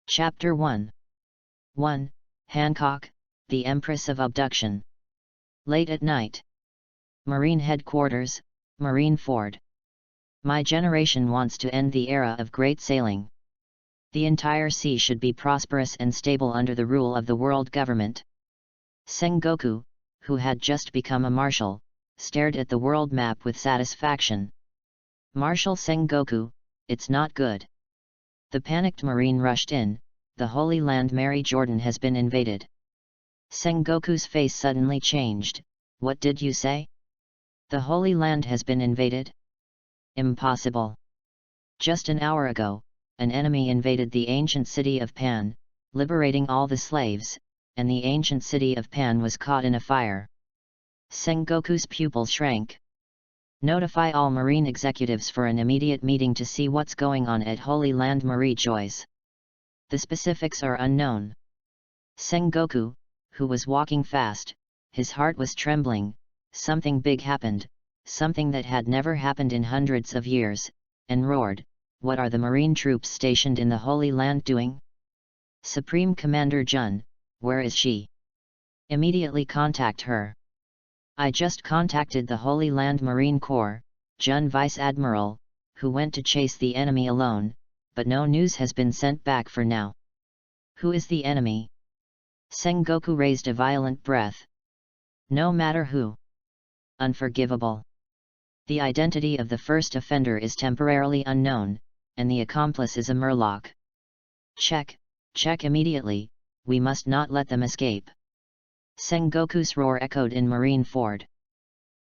Chapter 1. 1. Hancock, the Empress of Abduction. Late at night. Marine Headquarters, Marineford. My generation wants to end the era of great sailing. The entire sea should be prosperous and stable under the rule of the world government. Sengoku, who had just become a marshal, stared at the world map with satisfaction. Marshal Sengoku, it's not good. The panicked Marine rushed in. The Holy Land Mary Jordan has been invaded. Sengoku's face suddenly changed. What did you say? The Holy Land has been invaded? Impossible. Just an hour ago, an enemy invaded the ancient city of Pan, liberating all the slaves, and the ancient city of Pan was caught in a fire. Sengoku's pupils shrank. Notify all Marine executives for an immediate meeting to see what's going on at Holy Land Marie Joyce. The specifics are unknown. Sengoku, who was walking fast, his heart was trembling. Something big happened, something that had never happened in hundreds of years, and roared, "What are the Marine troops stationed in the Holy Land doing? Supreme Commander Gion, where is she? Immediately contact her." I just contacted the Holy Land Marine Corps, Gion Vice Admiral, who went to chase the enemy alone, but no news has been sent back for now. Who is the enemy? Sengoku raised a violent breath. No matter who. Unforgivable. The identity of the first offender is temporarily unknown, and the accomplice is a murloc. Check immediately, we must not let them escape. Sengoku's roar echoed in Marineford.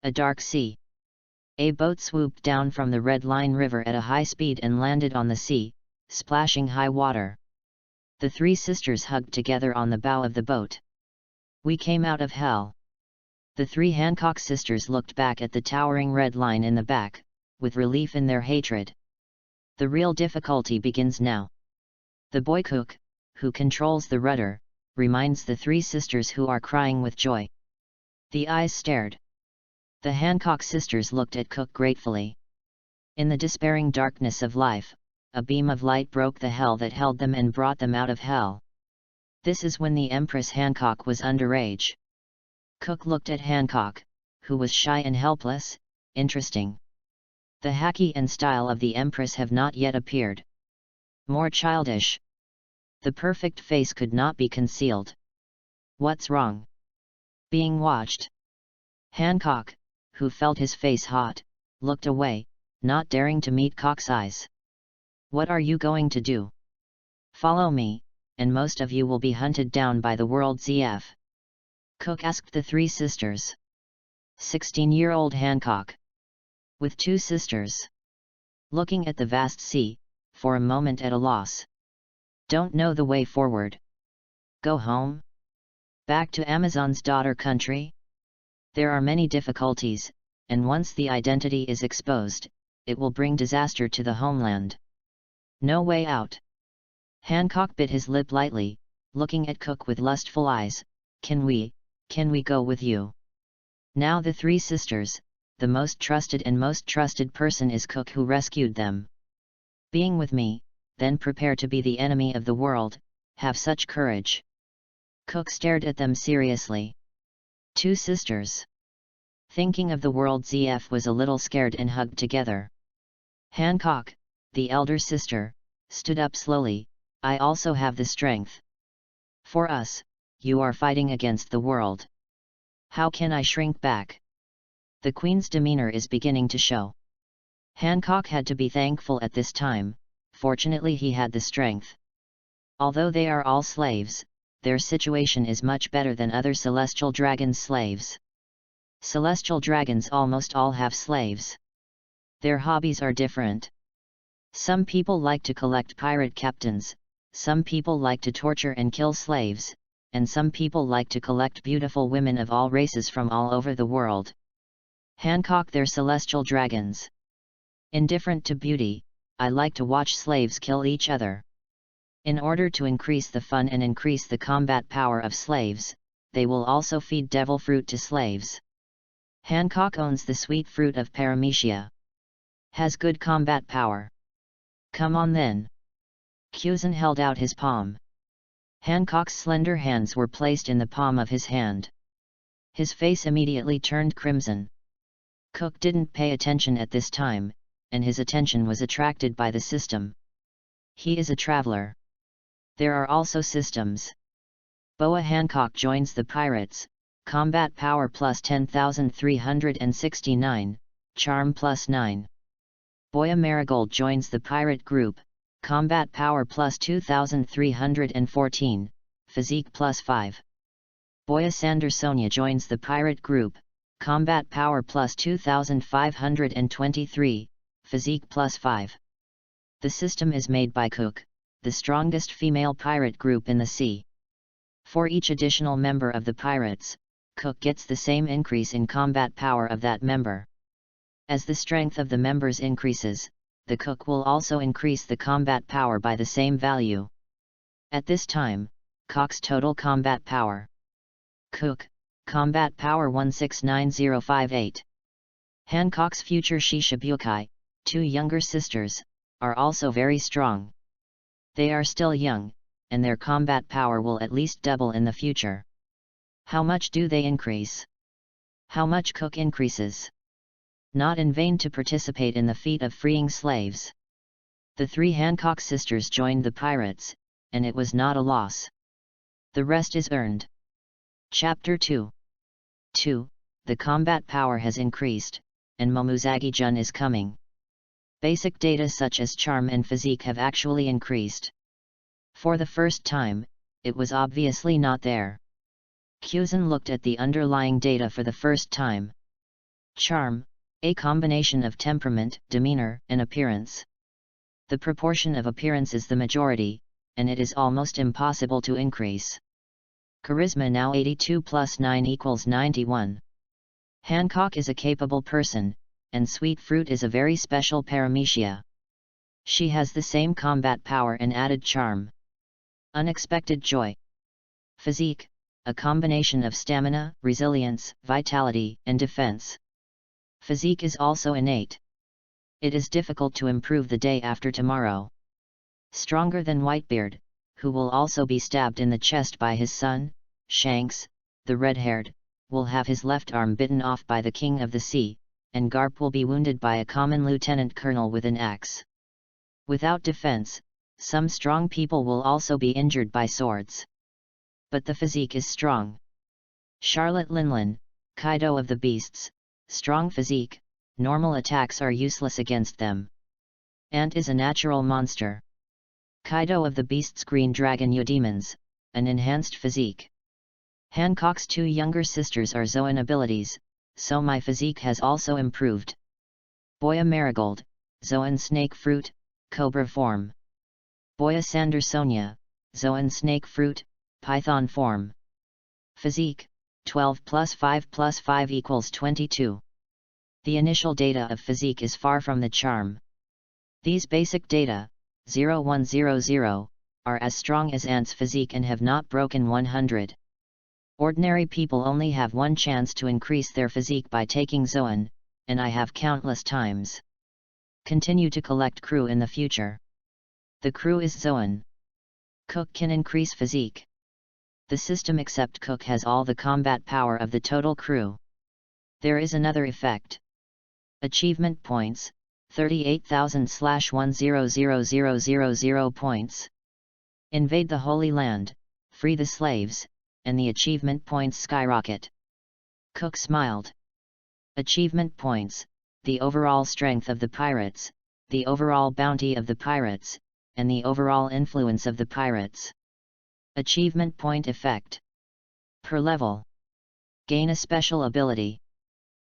A dark sea. A boat swooped down from the Red Line River at a high speed and landed on the sea, splashing high water. The three sisters hugged together on the bow of the boat. We came out of hell. The three Hancock sisters looked back at the towering red line in the back, with relief in their hatred. The real difficulty begins now. The boy cook, who controls the rudder, reminds the three sisters who are crying with joy. The eyes stared. The Hancock sisters looked at Cook gratefully. In the despairing darkness of life, a beam of light broke the hell that held them and brought them out of hell. This is when the Empress Hancock was underage. Cook looked at Hancock, who was shy and helpless. Interesting. The haki and style of the Empress have not yet appeared. More childish. The perfect face could not be concealed. What's wrong? Being watched. Hancock, who felt his face hot, looked away, not daring to meet Cock's eyes. What are you going to do? Follow me, and most of you will be hunted down by the world ZF. Cook asked the three sisters. 16-year-old Hancock. With two sisters. Looking at the vast sea, for a moment at a loss. Don't know the way forward. Go home? Back to Amazon's daughter country? There are many difficulties, and once the identity is exposed, it will bring disaster to the homeland. No way out. Hancock bit his lip lightly, looking at Cook with lustful eyes. Can we go with you? Now the three sisters, the most trusted person is Cook who rescued them. Being with me, then prepare to be the enemy of the world, have such courage. Cook stared at them seriously. Two sisters. Thinking of the world ZF was a little scared and hugged together. Hancock, the elder sister, stood up slowly. I also have the strength. For us, you are fighting against the world. How can I shrink back? The Queen's demeanor is beginning to show. Hancock had to be thankful at this time. Fortunately he had the strength. Although they are all slaves, their situation is much better than other celestial dragons' slaves. Celestial dragons almost all have slaves. Their hobbies are different. Some people like to collect pirate captains, some people like to torture and kill slaves, and some people like to collect beautiful women of all races from all over the world. Hancock, they're celestial dragons. Indifferent to beauty, I like to watch slaves kill each other. In order to increase the fun and increase the combat power of slaves, they will also feed devil fruit to slaves. Hancock owns the sweet fruit of paramecia. Has good combat power. Come on then. Gion held out his palm. Hancock's slender hands were placed in the palm of his hand. His face immediately turned crimson. Cook didn't pay attention at this time, and his attention was attracted by the system. He is a traveler. There are also systems. Boa Hancock joins the pirates, combat power plus 10,369, charm plus 9. Boya Marigold joins the pirate group, combat power plus 2,314, physique plus 5. Boya Sandersonia joins the pirate group, combat power plus 2,523, physique plus 5. The system is made by Cook, the strongest female pirate group in the sea. For each additional member of the pirates, Cook gets the same increase in combat power of that member. As the strength of the members increases, the Cook will also increase the combat power by the same value. At this time, Cock's total combat power. Cook, combat power 169058. Hancock's future Shishibukai, 2 younger sisters, are also very strong. They are still young, and their combat power will at least double in the future. How much do they increase? How much Cook increases? Not in vain to participate in the feat of freeing slaves. The 3 Hancock sisters joined the pirates, and it was not a loss. The rest is earned. Chapter 2. 2. The combat power has increased, and Momuzagi Jun is coming. Basic data such as charm and physique have actually increased. For the first time, it was obviously not there. Gion looked at the underlying data for the first time. Charm, a combination of temperament, demeanor, and appearance. The proportion of appearance is the majority, and it is almost impossible to increase. Charisma now 82 plus 9 equals 91. Hancock is a capable person, and Sweet Fruit is a very special paramecia. She has the same combat power and added charm. Unexpected joy. Physique, a combination of stamina, resilience, vitality, and defense. Physique is also innate. It is difficult to improve the day after tomorrow. Stronger than Whitebeard, who will also be stabbed in the chest by his son, Shanks, the red-haired, will have his left arm bitten off by the King of the Sea, and Garp will be wounded by a common lieutenant colonel with an axe. Without defense, some strong people will also be injured by swords. But the physique is strong. Charlotte Linlin, Kaido of the Beasts, strong physique, normal attacks are useless against them. Ant is a natural monster. Kaido of the Beasts Green Dragon Eudemons, an enhanced physique. Hancock's 2 younger sisters are Zoan abilities, so my physique has also improved. Boya Marigold, Zoan Snake Fruit, Cobra form. Boya Sandersonia, Zoan Snake Fruit, Python form. Physique, 12 plus 5 plus 5 equals 22. The initial data of physique is far from the charm. These basic data, 0100, are as strong as Ant's physique and have not broken 100. Ordinary people only have one chance to increase their physique by taking Zoan, and I have countless times. Continue to collect crew in the future. The crew is Zoan. Cook can increase physique. The system except Cook has all the combat power of the total crew. There is another effect. Achievement points, 38,000/100,000 points. Invade the Holy Land, free the slaves, and the achievement points skyrocket. Cook smiled. Achievement points, the overall strength of the pirates, the overall bounty of the pirates, and the overall influence of the pirates. Achievement point effect. Per level. Gain a special ability.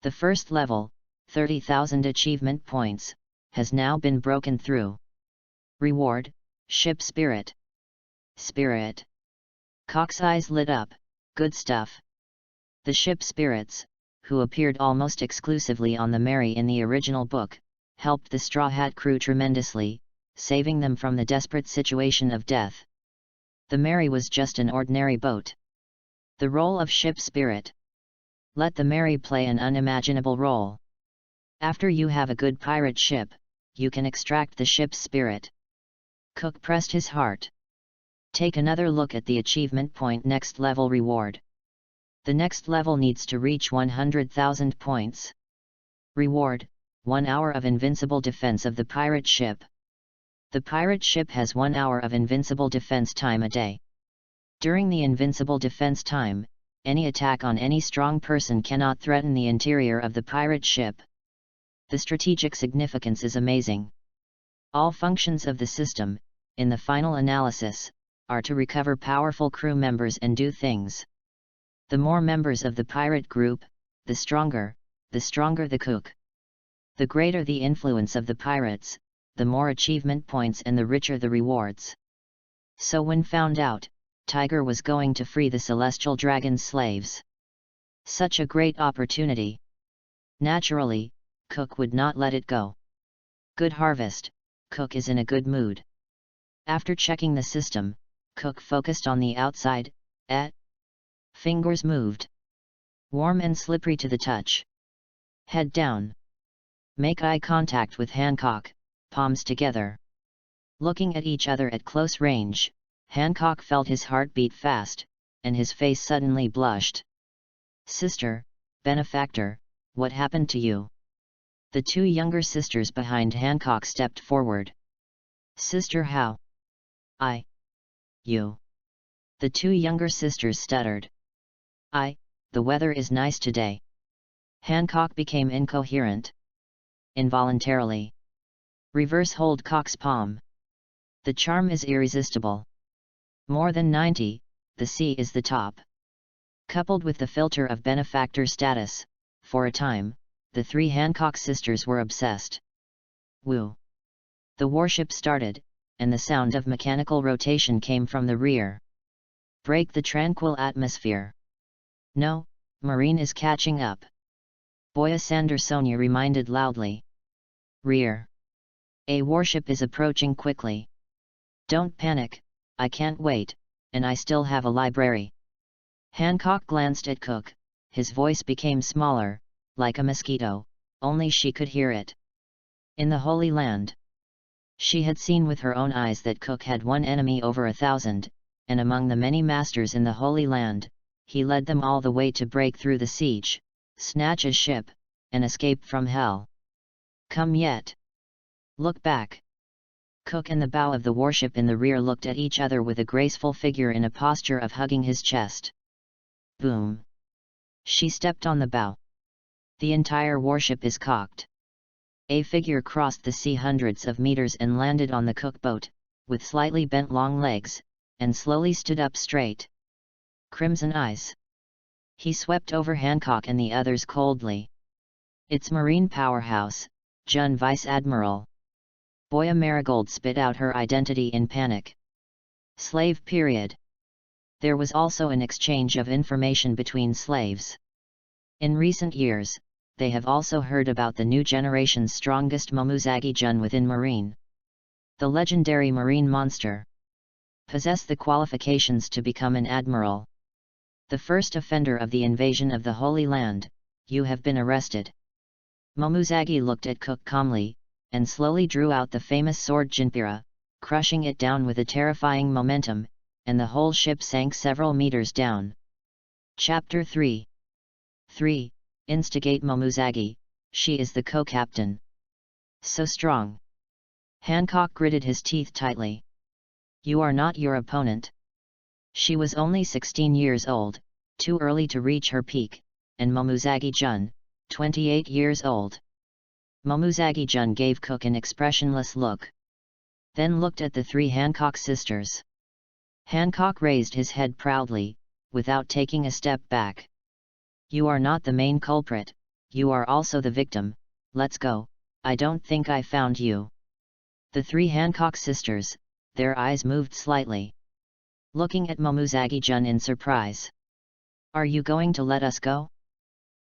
The first level, 30,000 achievement points, has now been broken through. Reward, Ship Spirit. Spirit. Cock's eyes lit up, good stuff. The ship spirits, who appeared almost exclusively on the Mary in the original book, helped the Straw Hat crew tremendously, saving them from the desperate situation of death. The Mary was just an ordinary boat. The role of ship spirit. Let the Mary play an unimaginable role. After you have a good pirate ship, you can extract the ship's spirit. Cook pressed his heart. Take another look at the achievement point next level reward. The next level needs to reach 100,000 points. Reward, 1 hour of invincible defense of the pirate ship. The pirate ship has 1 hour of invincible defense time a day. During the invincible defense time, any attack on any strong person cannot threaten the interior of the pirate ship. The strategic significance is amazing. All functions of the system, in the final analysis, are to recover powerful crew members and do things. The more members of the pirate group, the stronger the cook. The greater the influence of the pirates, the more achievement points and the richer the rewards. So when found out, Tiger was going to free the celestial dragon's slaves. Such a great opportunity. Naturally, Cook would not let it go. Good harvest, Cook is in a good mood. After checking the system, Cook focused on the outside, fingers moved. Warm and slippery to the touch. Head down. Make eye contact with Hancock, palms together. Looking at each other at close range, Hancock felt his heart beat fast, and his face suddenly blushed. Sister, benefactor, what happened to you? The two younger sisters behind Hancock stepped forward. Sister, how? You. The two younger sisters stuttered. The weather is nice today. Hancock became incoherent. Involuntarily. Reverse hold Cock's palm. The charm is irresistible. More than 90, the sea is the top. Coupled with the filter of benefactor status, for a time, the three Hancock sisters were obsessed. Woo! The warship started, and the sound of mechanical rotation came from the rear. Break the tranquil atmosphere. No, Marine is catching up. Boya Sandersonia reminded loudly. Rear. A warship is approaching quickly. Don't panic, I can't wait, and I still have a library. Hancock glanced at Cook, his voice became smaller, like a mosquito, only she could hear it. In the Holy Land. She had seen with her own eyes that Cook had one enemy over 1,000, and among the many masters in the Holy Land, he led them all the way to break through the siege, snatch a ship, and escape from hell. Come yet. Look back. Cook and the bow of the warship in the rear looked at each other with a graceful figure in a posture of hugging his chest. Boom. She stepped on the bow. The entire warship is cocked. A figure crossed the sea hundreds of meters and landed on the Cook boat, with slightly bent long legs, and slowly stood up straight. Crimson eyes. He swept over Hancock and the others coldly. It's Marine powerhouse, Gion Vice Admiral. Boya Marigold spit out her identity in panic. Slave period. There was also an exchange of information between slaves. In recent years, they have also heard about the new generation's strongest Momuzagi Gion within Marine. The legendary marine monster. Possess the qualifications to become an admiral. The first offender of the invasion of the Holy Land, you have been arrested. Momuzagi looked at Cook calmly, and slowly drew out the famous sword Jinpira, crushing it down with a terrifying momentum, and the whole ship sank several meters down. Chapter 3. 3. Instigate Momuzagi, she is the co-captain. So strong. Hancock gritted his teeth tightly. You are not your opponent. She was only 16 years old, too early to reach her peak, and Momuzagi Gion, 28 years old. Momuzagi Gion gave Cook an expressionless look. Then looked at the three Hancock sisters. Hancock raised his head proudly, without taking a step back. You are not the main culprit, you are also the victim. Let's go, I don't think I found you. The three Hancock sisters, their eyes moved slightly. Looking at Momuzagi Gion in surprise. Are you going to let us go?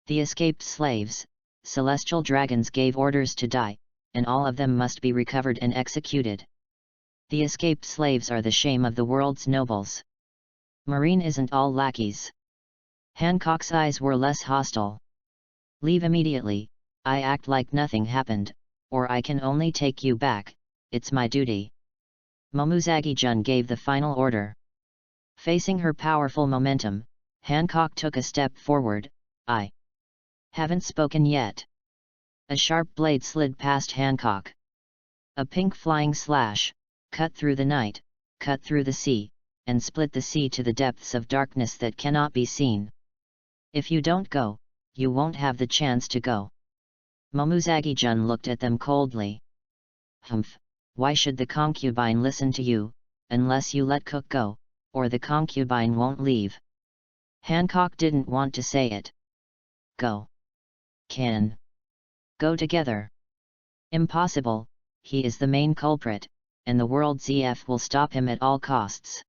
The escaped slaves, celestial dragons gave orders to die, and all of them must be recovered and executed. The escaped slaves are the shame of the world's nobles. Marine isn't all lackeys. Hancock's eyes were less hostile. Leave immediately, I act like nothing happened, or I can only take you back, it's my duty. Momuzagi-jun gave the final order. Facing her powerful momentum, Hancock took a step forward. I haven't spoken yet. A sharp blade slid past Hancock. A pink flying slash, cut through the night, cut through the sea, and split the sea to the depths of darkness that cannot be seen. If you don't go, you won't have the chance to go. Momuzagi-jun looked at them coldly. Humph, why should the concubine listen to you, unless you let Cook go, or the concubine won't leave? Hancock didn't want to say it. Go. Can. Go together. Impossible, he is the main culprit, and the world ZF will stop him at all costs.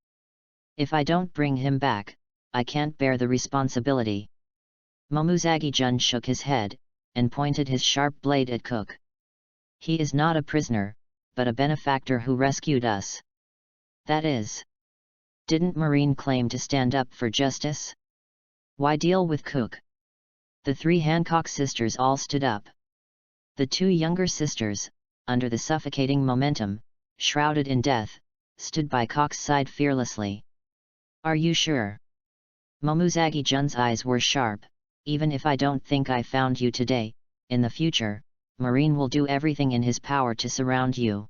If I don't bring him back, I can't bear the responsibility. Momuzagi-jun shook his head, and pointed his sharp blade at Cook. He is not a prisoner, but a benefactor who rescued us. That is. Didn't Marine claim to stand up for justice? Why deal with Cook? The three Hancock sisters all stood up. The two younger sisters, under the suffocating momentum, shrouded in death, stood by Cock's side fearlessly. Are you sure? Momuzagi-jun's eyes were sharp. Even if I don't think I found you today, in the future, Marine will do everything in his power to surround you.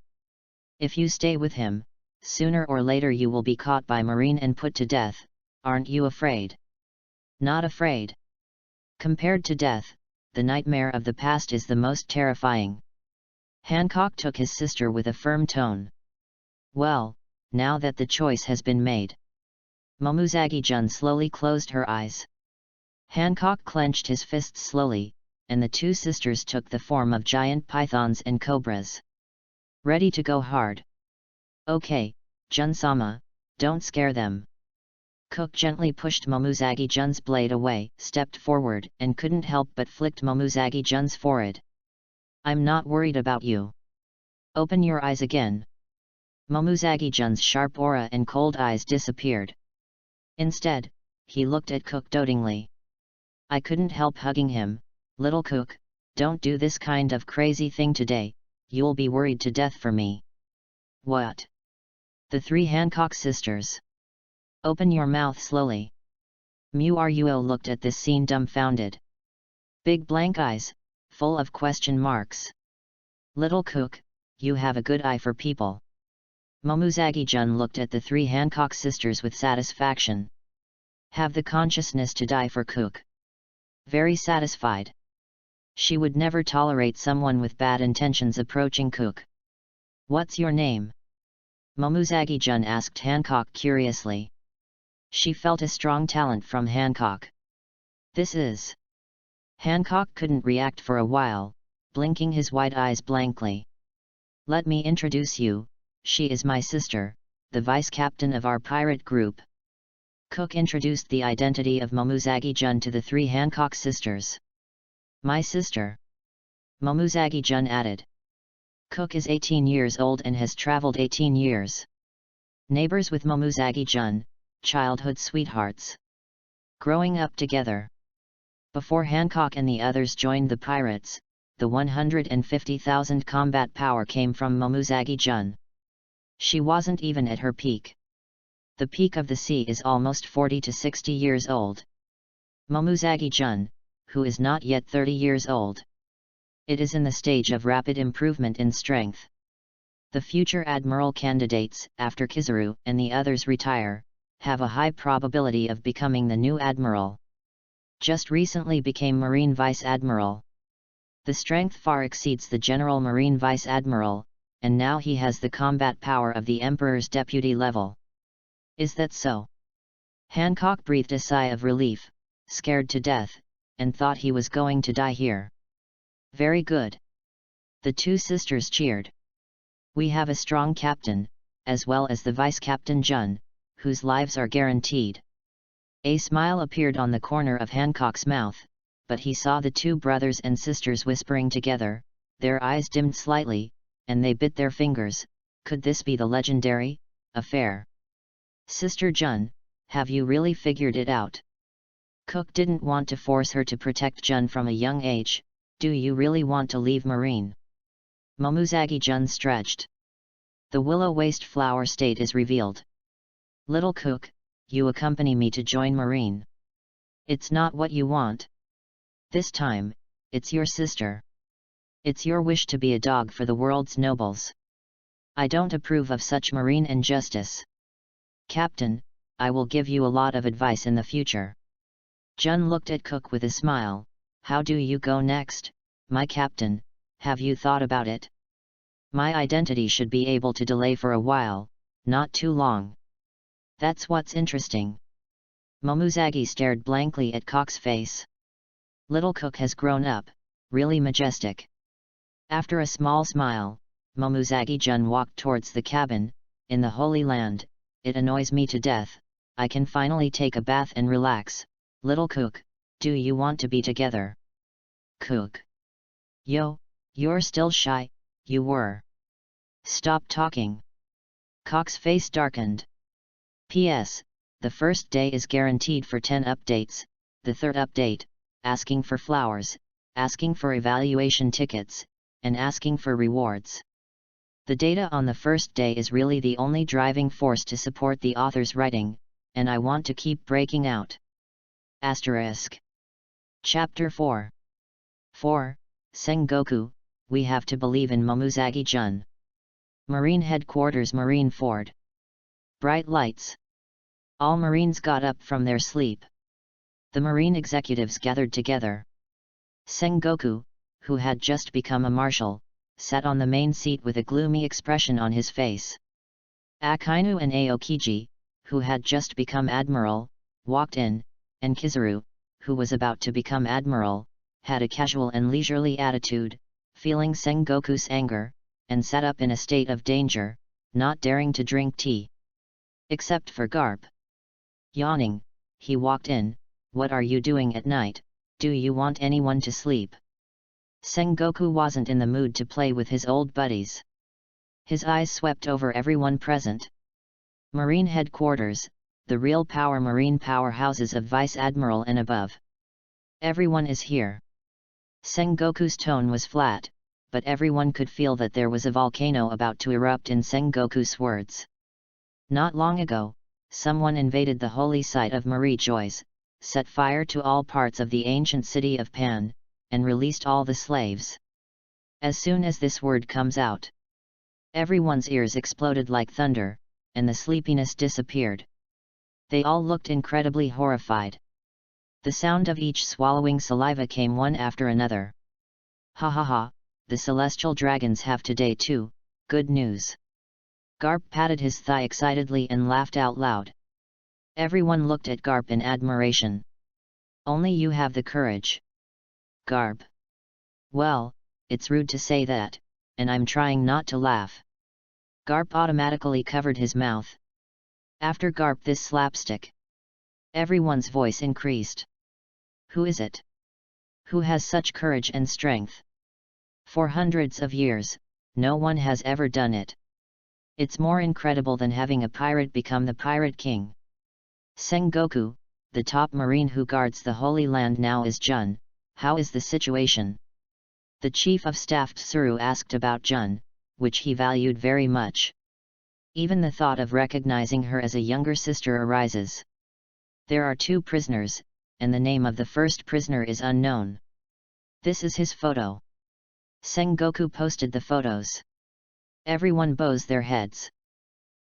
If you stay with him, sooner or later you will be caught by Marine and put to death. Aren't you afraid? Not afraid. Compared to death, the nightmare of the past is the most terrifying. Hancock took his sister with a firm tone. Well, now that the choice has been made. Momuzagi-jun slowly closed her eyes. Hancock clenched his fists slowly, and the two sisters took the form of giant pythons and cobras. Ready to go hard. Okay, Jun-sama, don't scare them. Cook gently pushed Momuzagi-jun's blade away, stepped forward, and couldn't help but flicked Momuzagi-jun's forehead. I'm not worried about you. Open your eyes again. Momuzagi-jun's sharp aura and cold eyes disappeared. Instead, he looked at Cook dotingly. I couldn't help hugging him. Little Cook, don't do this kind of crazy thing today, you'll be worried to death for me. What? The three Hancock sisters. Open your mouth slowly. Muruo looked at this scene dumbfounded. Big blank eyes, full of question marks. Little Cook, you have a good eye for people. Momuzagi-jun looked at the three Hancock sisters with satisfaction. Have the consciousness to die for Cook. Very satisfied. She would never tolerate someone with bad intentions approaching Cook. What's your name? Momuzagi-jun asked Hancock curiously. She felt a strong talent from Hancock. This is. Hancock couldn't react for a while, blinking his white eyes blankly. Let me introduce you, she is my sister, the vice-captain of our pirate group. Cook introduced the identity of Momuzagi-jun to the three Hancock sisters. My sister. Momuzagi-jun added. Cook is 18 years old and has traveled 18 years. Neighbors with Momuzagi-jun, childhood sweethearts. Growing up together. Before Hancock and the others joined the pirates, the 150,000 combat power came from Momuzagi-jun. She wasn't even at her peak. The peak of the sea is almost 40 to 60 years old. Momuzagi-jun, who is not yet 30 years old. It is in the stage of rapid improvement in strength. The future admiral candidates, after Kizaru and the others retire, have a high probability of becoming the new admiral. Just recently became Marine Vice Admiral. The strength far exceeds the General Marine Vice Admiral, and now he has the combat power of the Emperor's deputy level. Is that so? Hancock breathed a sigh of relief, scared to death, and thought he was going to die here. Very good. The two sisters cheered. We have a strong captain, as well as the vice-captain Jun, whose lives are guaranteed. A smile appeared on the corner of Hancock's mouth, but he saw the two brothers and sisters whispering together, their eyes dimmed slightly, and they bit their fingers. Could this be the legendary affair? Sister Jun, have you really figured it out? Cook didn't want to force her to protect Jun from a young age. Do you really want to leave Marine? Momuzagi-jun stretched. The willow waste flower state is revealed. Little cook, you accompany me to join Marine. It's not what you want. This time, it's your sister. It's your wish to be a dog for the world's nobles. I don't approve of such marine injustice. Captain, I will give you a lot of advice in the future. Gion looked at Cook with a smile. How do you go next, my captain? Have you thought about it? My identity should be able to delay for a while, not too long. That's what's interesting. Momuzagi stared blankly at Cook's face. Little Cook has grown up, really majestic. After a small smile, Momuzagi-jun walked towards the cabin. In the Holy Land, it annoys me to death. I can finally take a bath and relax. Little Cook, do you want to be together? Cook. Yo, you're still shy, you were. Stop talking. Cook's face darkened. P.S. The first day is guaranteed for 10 updates, the third update, asking for flowers, asking for evaluation tickets, and asking for rewards. The data on the first day is really the only driving force to support the author's writing, and I want to keep breaking out. Asterisk. Chapter 4. 4. Sengoku, we have to believe in Momuzagi-jun. Marine Headquarters Marine Ford. Bright lights. All Marines got up from their sleep. The Marine executives gathered together. Sengoku, who had just become a marshal, sat on the main seat with a gloomy expression on his face. Akainu and Aokiji, who had just become admiral, walked in, and Kizaru, who was about to become admiral, had a casual and leisurely attitude, feeling Sengoku's anger, and sat up in a state of danger, not daring to drink tea. Except for Garp. Yawning, he walked in. What are you doing at night? Do you want anyone to sleep? Sengoku wasn't in the mood to play with his old buddies. His eyes swept over everyone present. Marine Headquarters, the real power marine powerhouses of Vice Admiral and above. Everyone is here. Sengoku's tone was flat, but everyone could feel that there was a volcano about to erupt in Sengoku's words. Not long ago, someone invaded the holy site of Marie Joyce, set fire to all parts of the ancient city of Pan, and released all the slaves. As soon as this word comes out, everyone's ears exploded like thunder, and the sleepiness disappeared. They all looked incredibly horrified. The sound of each swallowing saliva came one after another. Ha ha ha, the celestial dragons have today too, good news. Garp patted his thigh excitedly and laughed out loud. Everyone looked at Garp in admiration. Only you have the courage. Garp. Well, it's rude to say that, and I'm trying not to laugh. Garp automatically covered his mouth. After Garp this slapstick. Everyone's voice increased. Who is it? Who has such courage and strength? For hundreds of years, no one has ever done it. It's more incredible than having a pirate become the Pirate King. Sengoku, the top marine who guards the Holy Land now is Jun. How is the situation? The Chief of Staff Tsuru asked about Jun, which he valued very much. Even the thought of recognizing her as a younger sister arises. There are 2 prisoners, and the name of the first prisoner is unknown. This is his photo. Sengoku posted the photos. Everyone bows their heads.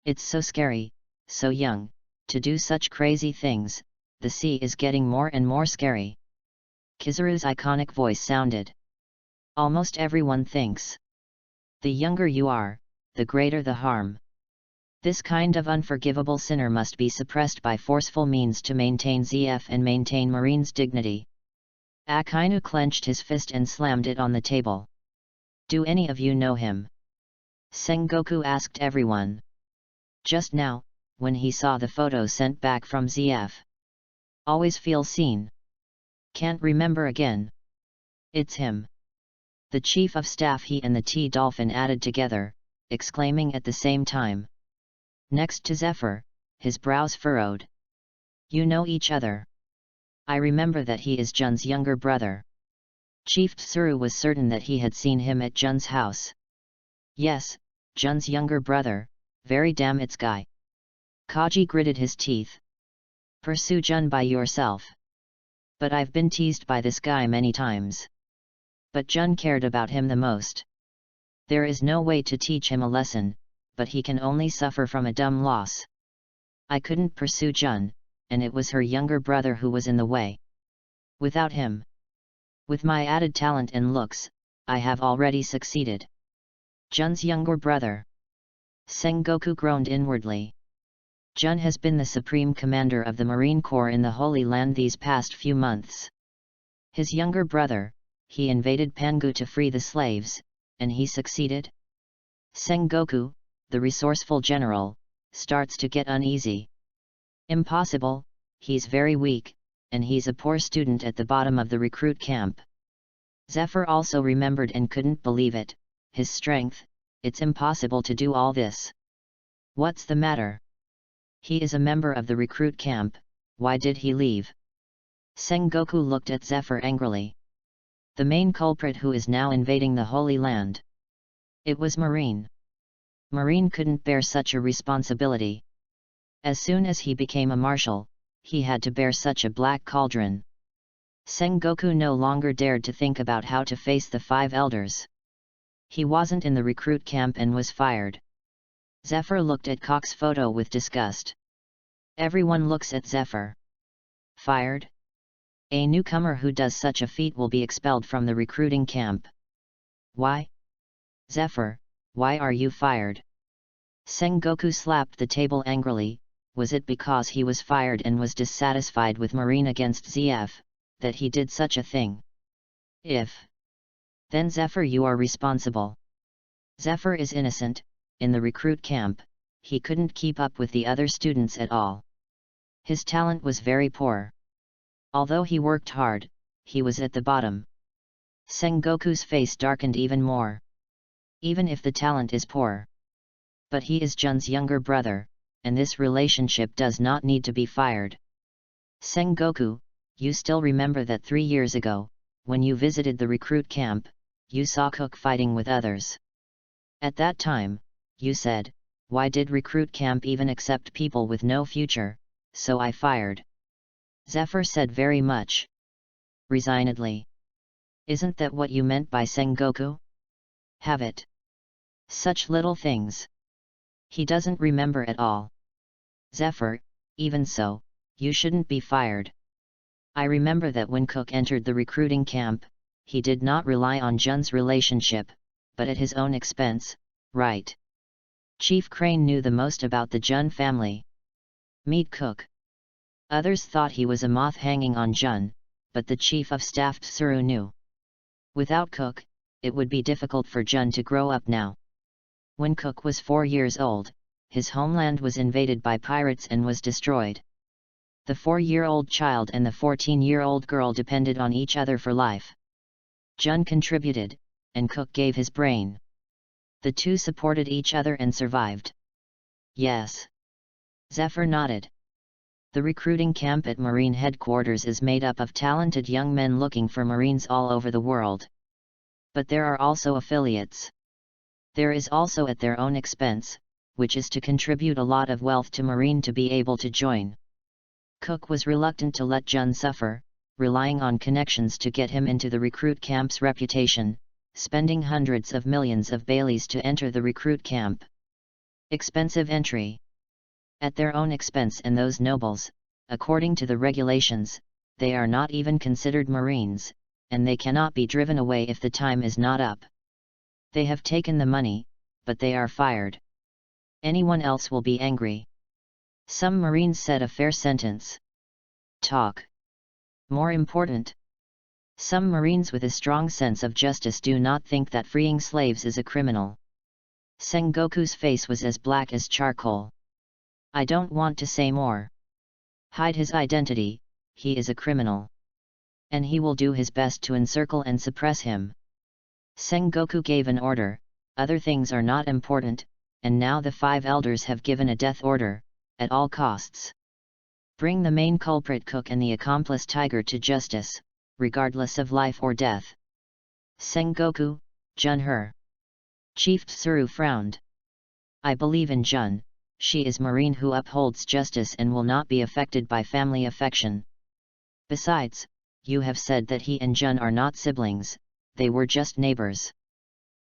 It's so scary, so young, to do such crazy things. The sea is getting more and more scary. Kizaru's iconic voice sounded. Almost everyone thinks. The younger you are, the greater the harm. This kind of unforgivable sinner must be suppressed by forceful means to maintain ZF and maintain Marine's dignity. Akainu clenched his fist and slammed it on the table. Do any of you know him? Sengoku asked everyone. Just now, when he saw the photo sent back from ZF. Always feel seen. Can't remember again. It's him. The Chief of Staff he and the T-Dolphin added together, exclaiming at the same time. Next to Zephyr, his brows furrowed. You know each other. I remember that he is Jun's younger brother. Chief Tsuru was certain that he had seen him at Jun's house. Yes, Jun's younger brother, very damn it's guy. Kaji gritted his teeth. Pursue Jun by yourself. But I've been teased by this guy many times. But Jun cared about him the most. There is no way to teach him a lesson, but he can only suffer from a dumb loss. I couldn't pursue Jun, and it was her younger brother who was in the way. Without him. With my added talent and looks, I have already succeeded. Jun's younger brother. Sengoku groaned inwardly. Jun has been the supreme commander of the Marine Corps in the Holy Land these past few months. His younger brother, he invaded Pangu to free the slaves, and he succeeded? Sengoku, the resourceful general, starts to get uneasy. Impossible, he's very weak, and he's a poor student at the bottom of the recruit camp. Zephyr also remembered and couldn't believe it, his strength, it's impossible to do all this. What's the matter? He is a member of the recruit camp, why did he leave? Sengoku looked at Zephyr angrily. The main culprit who is now invading the Holy Land. It was Marine. Marine couldn't bear such a responsibility. As soon as he became a marshal, he had to bear such a black cauldron. Sengoku no longer dared to think about how to face the 5 elders. He wasn't in the recruit camp and was fired. Zephyr looked at Cock's photo with disgust. Everyone looks at Zephyr. Fired? A newcomer who does such a feat will be expelled from the recruiting camp. Why? Zephyr, why are you fired? Sengoku slapped the table angrily. Was it because he was fired and was dissatisfied with Marine against ZF, that he did such a thing? If. Then Zephyr, you are responsible. Zephyr is innocent. In the recruit camp, he couldn't keep up with the other students at all. His talent was very poor. Although he worked hard, he was at the bottom. Sengoku's face darkened even more. Even if the talent is poor. But he is Jun's younger brother, and this relationship does not need to be fired. Sengoku, you still remember that 3 years ago, when you visited the recruit camp, you saw Cook fighting with others. At that time, you said, why did recruit camp even accept people with no future, so I fired. Zephyr said very much resignedly. Isn't that what you meant by Sengoku? Have it. Such little things. He doesn't remember at all. Zephyr, even so, you shouldn't be fired. I remember that when Cook entered the recruiting camp, he did not rely on Jun's relationship, but at his own expense, right? Chief Crane knew the most about the Jun family. Meet Cook. Others thought he was a moth hanging on Jun, but the chief of staff Tsuru knew. Without Cook, it would be difficult for Jun to grow up now. When Cook was 4 years old, his homeland was invaded by pirates and was destroyed. The 4-year-old child and the 14-year-old girl depended on each other for life. Jun contributed, and Cook gave his brain. The two supported each other and survived. Yes. Zephyr nodded. The recruiting camp at Marine headquarters is made up of talented young men looking for Marines all over the world. But there are also affiliates. There is also at their own expense, which is to contribute a lot of wealth to Marine to be able to join. Cook was reluctant to let Jun suffer, relying on connections to get him into the recruit camp's reputation, spending hundreds of millions of Baileys to enter the recruit camp. Expensive entry. At their own expense, and those nobles, according to the regulations, they are not even considered Marines, and they cannot be driven away if the time is not up. They have taken the money, but they are fired. Anyone else will be angry. Some Marines said a fair sentence. Talk. More important. Some Marines with a strong sense of justice do not think that freeing slaves is a criminal. Sengoku's face was as black as charcoal. I don't want to say more. Hide his identity, he is a criminal. And he will do his best to encircle and suppress him. Sengoku gave an order, other things are not important, and now the 5 elders have given a death order, at all costs. Bring the main culprit Cook and the accomplice Tiger to justice, regardless of life or death. Sengoku, Jun-her. Chief Tsuru frowned. I believe in Gion, she is Marine who upholds justice and will not be affected by family affection. Besides, you have said that he and Gion are not siblings, they were just neighbors.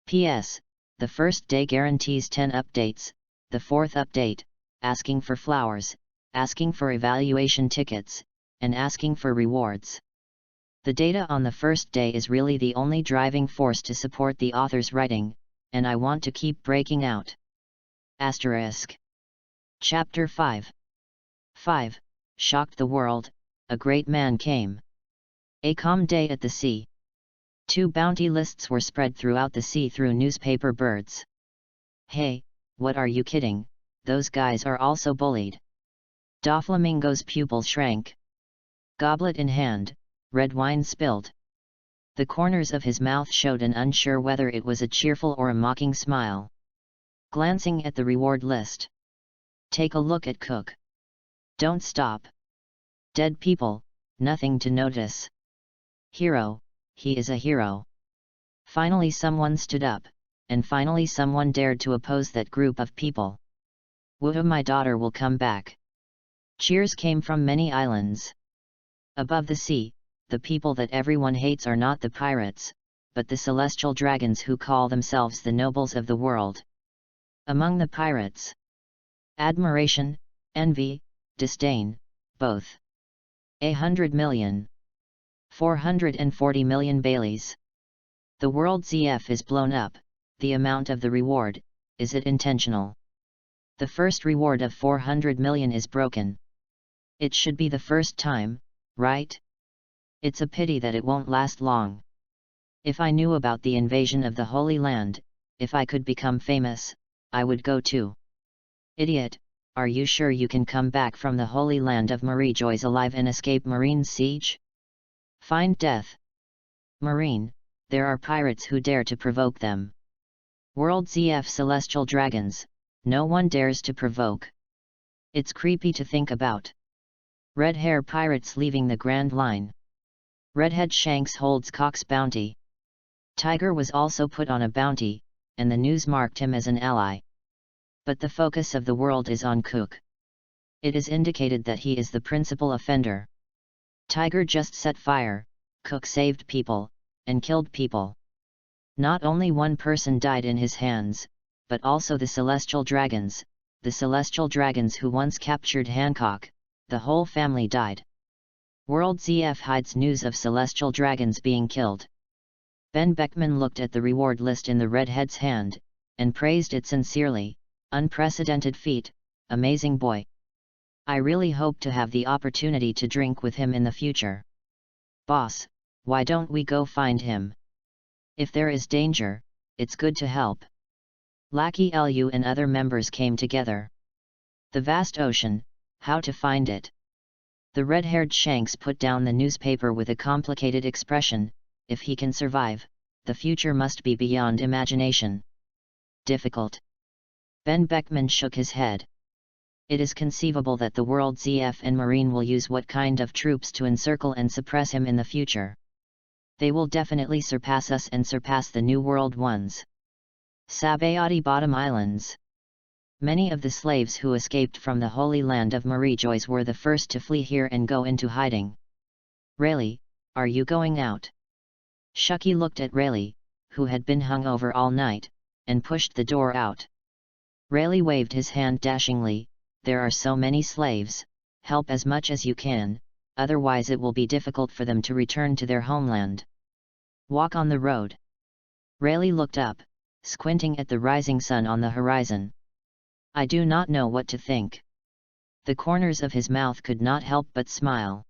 P.S. The first day guarantees 10 updates, the fourth update, asking for flowers, asking for evaluation tickets, and asking for rewards. The data on the first day is really the only driving force to support the author's writing, and I want to keep breaking out. Asterisk. Chapter 5. 5. Shocked the world, a great man came. A calm day at the sea. 2 bounty lists were spread throughout the sea through newspaper birds. Hey, what are you kidding, those guys are also bullied. Doflamingo's pupil shrank. Goblet in hand, red wine spilled. The corners of his mouth showed an unsure whether it was a cheerful or a mocking smile. Glancing at the reward list. Take a look at Cook. Don't stop. Dead people, nothing to notice. Hero, he is a hero. Finally someone stood up, and finally someone dared to oppose that group of people. Woo, my daughter will come back. Cheers came from many islands. Above the sea, the people that everyone hates are not the pirates, but the celestial dragons who call themselves the nobles of the world. Among the pirates, admiration, envy, disdain, both. 100 million. 440 million Baileys. The world ZF is blown up, the amount of the reward, is it intentional? The first reward of 400 million is broken. It should be the first time, right? It's a pity that it won't last long. If I knew about the invasion of the Holy Land, if I could become famous, I would go too. Idiot, are you sure you can come back from the Holy Land of Marie Joyce alive and escape Marine siege? Find death. Marine, there are pirates who dare to provoke them. World ZF celestial dragons, no one dares to provoke. It's creepy to think about. Red hair pirates leaving the Grand Line. Redhead Shanks holds Cock's bounty. Tiger was also put on a bounty, and the news marked him as an ally. But the focus of the world is on Cook. It is indicated that he is the principal offender. Tiger just set fire, Cook saved people, and killed people. Not only one person died in his hands, but also the celestial dragons who once captured Hancock, the whole family died. World ZF hides news of celestial dragons being killed. Ben Beckman looked at the reward list in the redhead's hand, and praised it sincerely. Unprecedented feat, amazing boy. I really hope to have the opportunity to drink with him in the future. Boss, why don't we go find him? If there is danger, it's good to help. Lackey Lu and other members came together. The vast ocean, how to find it? The red-haired Shanks put down the newspaper with a complicated expression. If he can survive, the future must be beyond imagination. Difficult. Ben Beckman shook his head. It is conceivable that the world ZF and Marine will use what kind of troops to encircle and suppress him in the future. They will definitely surpass us and surpass the New World ones. Sabayati Bottom Islands. Many of the slaves who escaped from the Holy Land of Marie Joyce were the first to flee here and go into hiding. Rayleigh, are you going out? Shucky looked at Rayleigh, who had been hung over all night, and pushed the door out. Rayleigh waved his hand dashingly. There are so many slaves, help as much as you can, otherwise it will be difficult for them to return to their homeland. Walk on the road. Rayleigh looked up, squinting at the rising sun on the horizon. I do not know what to think. The corners of his mouth could not help but smile.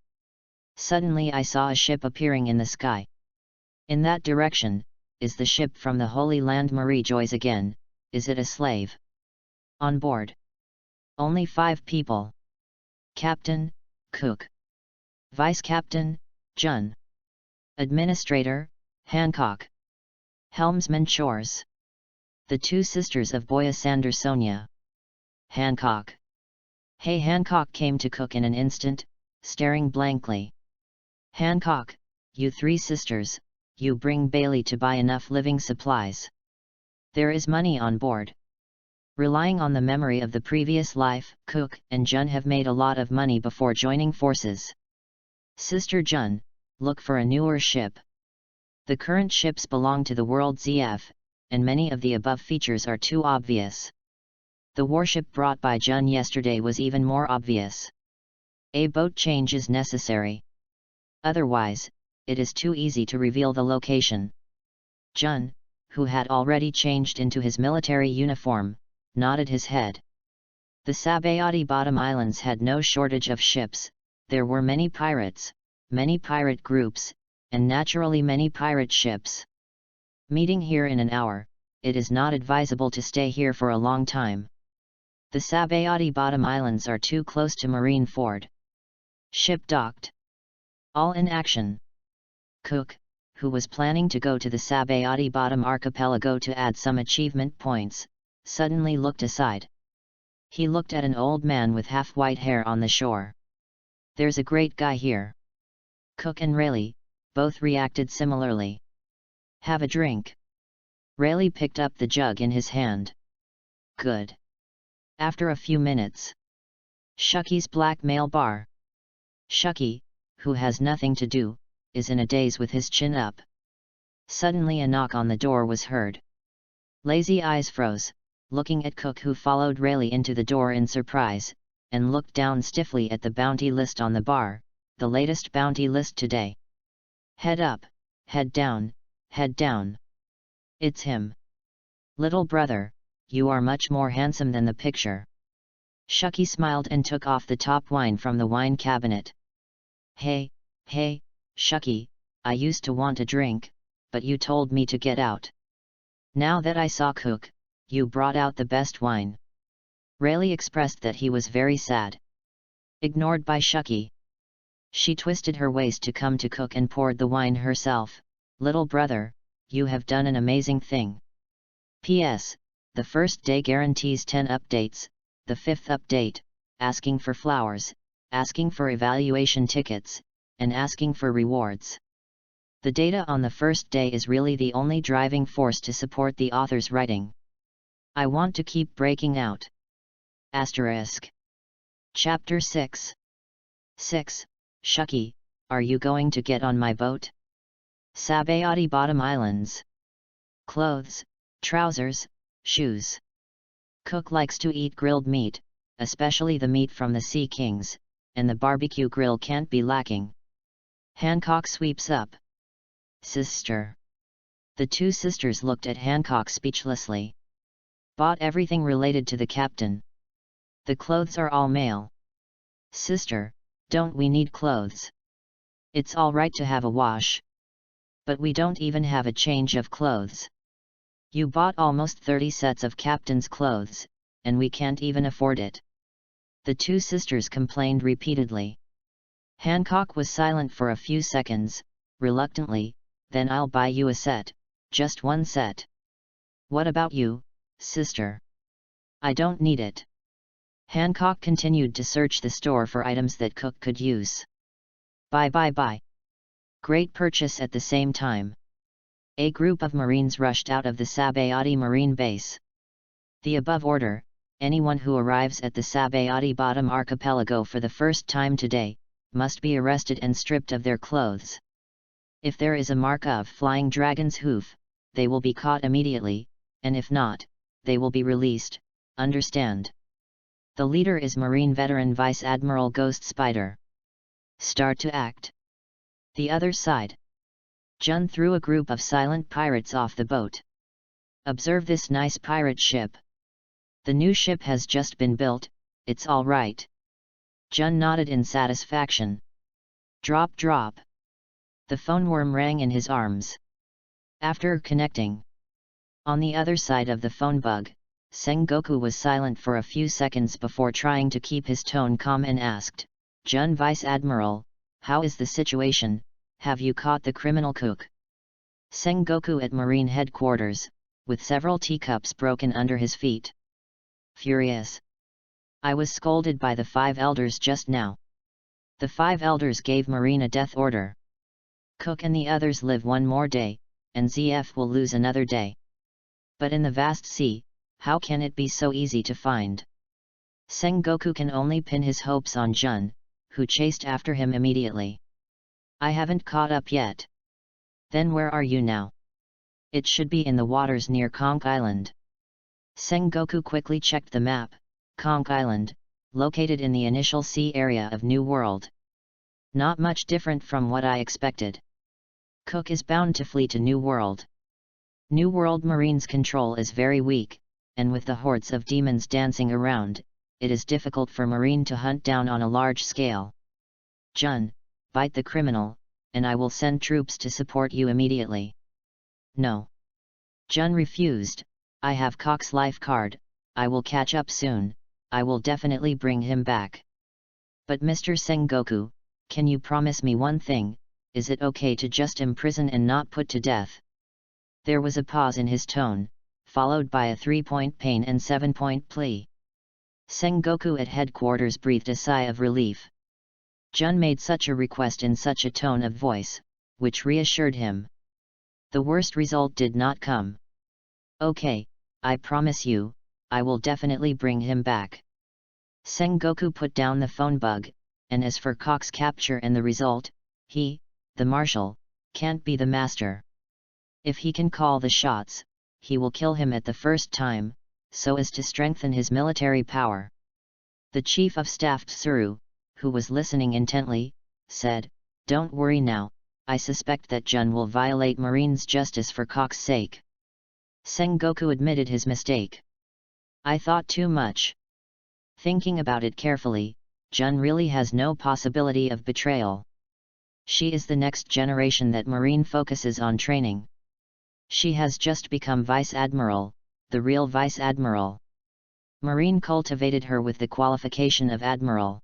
Suddenly I saw a ship appearing in the sky. In that direction, is the ship from the Holy Land Marie Joyce again, is it a slave? On board. Only 5 people. Captain, Cook. Vice Captain, Gion. Administrator, Hancock. Helmsman Chores. The 2 sisters of Boya Sandersonia. Hancock. Hey, Hancock came to Cook in an instant, staring blankly. Hancock, you 3 sisters, you bring Bailey to buy enough living supplies. There is money on board. Relying on the memory of the previous life, Cook and Gion have made a lot of money before joining forces. Sister Gion, look for a newer ship. The current ships belong to the world ZF, and many of the above features are too obvious. The warship brought by Gion yesterday was even more obvious. A boat change is necessary. Otherwise, it is too easy to reveal the location. Gion, who had already changed into his military uniform, nodded his head. The Sabayati Bottom Islands had no shortage of ships, there were many pirates, many pirate groups, and naturally many pirate ships. Meeting here in an hour, it is not advisable to stay here for a long time. The Sabayati Bottom Islands are too close to Marine Ford. Ship docked. All in action. Cook, who was planning to go to the Sabayati Bottom Archipelago to add some achievement points, suddenly looked aside. He looked at an old man with half-white hair on the shore. There's a great guy here. Cook and Rayleigh both reacted similarly. Have a drink. Rayleigh picked up the jug in his hand. Good. After a few minutes. Shucky's Black Mail Bar. Shucky, who has nothing to do, is in a daze with his chin up. Suddenly a knock on the door was heard. Lazy eyes froze, looking at Cook, who followed Rayleigh into the door in surprise, and looked down stiffly at the bounty list on the bar, the latest bounty list today. Head up, head down, head down. It's him. Little brother, you are much more handsome than the picture. Shucky smiled and took off the top wine from the wine cabinet. Hey, Shucky, I used to want a drink, but you told me to get out. Now that I saw Cook, you brought out the best wine. Rayleigh expressed that he was very sad. Ignored by Shucky. She twisted her waist to come to Cook and poured the wine herself. Little brother, you have done an amazing thing. P.S. The first day guarantees 10 updates, the 5th update, asking for flowers, asking for evaluation tickets, and asking for rewards. The data on the first day is really the only driving force to support the author's writing. I want to keep breaking out. Asterisk. Chapter 6. 6. Shucky, are you going to get on my boat? Sabayati Bottom Islands. Clothes, trousers, shoes. Cook likes to eat grilled meat, especially the meat from the Sea Kings, and the barbecue grill can't be lacking. Hancock sweeps up. Sister. The two sisters looked at Hancock speechlessly. Bought everything related to the captain. The clothes are all male. Sister, don't we need clothes? It's all right to have a wash. But we don't even have a change of clothes. You bought almost 30 sets of captain's clothes, and we can't even afford it. The two sisters complained repeatedly. Hancock was silent for a few seconds, reluctantly, then I'll buy you a set, just one set. What about you, sister? I don't need it. Hancock continued to search the store for items that Cook could use. Buy. Great purchase at the same time. A group of Marines rushed out of the Sabayati Marine Base. The above order, anyone who arrives at the Sabayati Bottom Archipelago for the first time today, must be arrested and stripped of their clothes. If there is a mark of Flying Dragon's hoof, they will be caught immediately, and if not, they will be released, understand? The leader is Marine veteran Vice Admiral Ghost Spider. Start to act. The other side. Gion threw a group of silent pirates off the boat. Observe this nice pirate ship. The new ship has just been built, it's all right. Gion nodded in satisfaction. Drop. The phone worm rang in his arms. After connecting. On the other side of the phone bug, Sengoku was silent for a few seconds before trying to keep his tone calm and asked, Gion Vice Admiral, how is the situation, have you caught the criminal Cook? Sengoku at Marine Headquarters, with several teacups broken under his feet. Furious. I was scolded by the 5 elders just now. The 5 elders gave Marine a death order. Cook and the others live one more day, and ZF will lose another day. But in the vast sea, how can it be so easy to find? Sengoku can only pin his hopes on Gion, who chased after him immediately. I haven't caught up yet. Then where are you now? It should be in the waters near Conch Island. Sengoku quickly checked the map. Conch Island, located in the initial sea area of New World. Not much different from what I expected. Cook is bound to flee to New World. New World Marine's control is very weak, and with the hordes of demons dancing around, it is difficult for Marine to hunt down on a large scale. Gion, bite the criminal, and I will send troops to support you immediately. No. Gion refused. I have Cock's life card, I will catch up soon, I will definitely bring him back. But Mr. Sengoku, can you promise me one thing, is it okay to just imprison and not put to death? There was a pause in his tone, followed by a 3-point pain and 7-point plea. Sengoku at headquarters breathed a sigh of relief. Gion made such a request in such a tone of voice, which reassured him. The worst result did not come. Okay, I promise you, I will definitely bring him back. Sengoku put down the phone bug, and as for Cock's capture and the result, he, the marshal, can't be the master. If he can call the shots, he will kill him at the first time, so as to strengthen his military power. The chief of staff Tsuru, who was listening intently, said, "Don't worry now, I suspect that Gion will violate Marine's justice for Cock's sake." Sengoku admitted his mistake. I thought too much. Thinking about it carefully, Gion really has no possibility of betrayal. She is the next generation that Marine focuses on training. She has just become Vice Admiral, the real Vice Admiral. Marine cultivated her with the qualification of Admiral.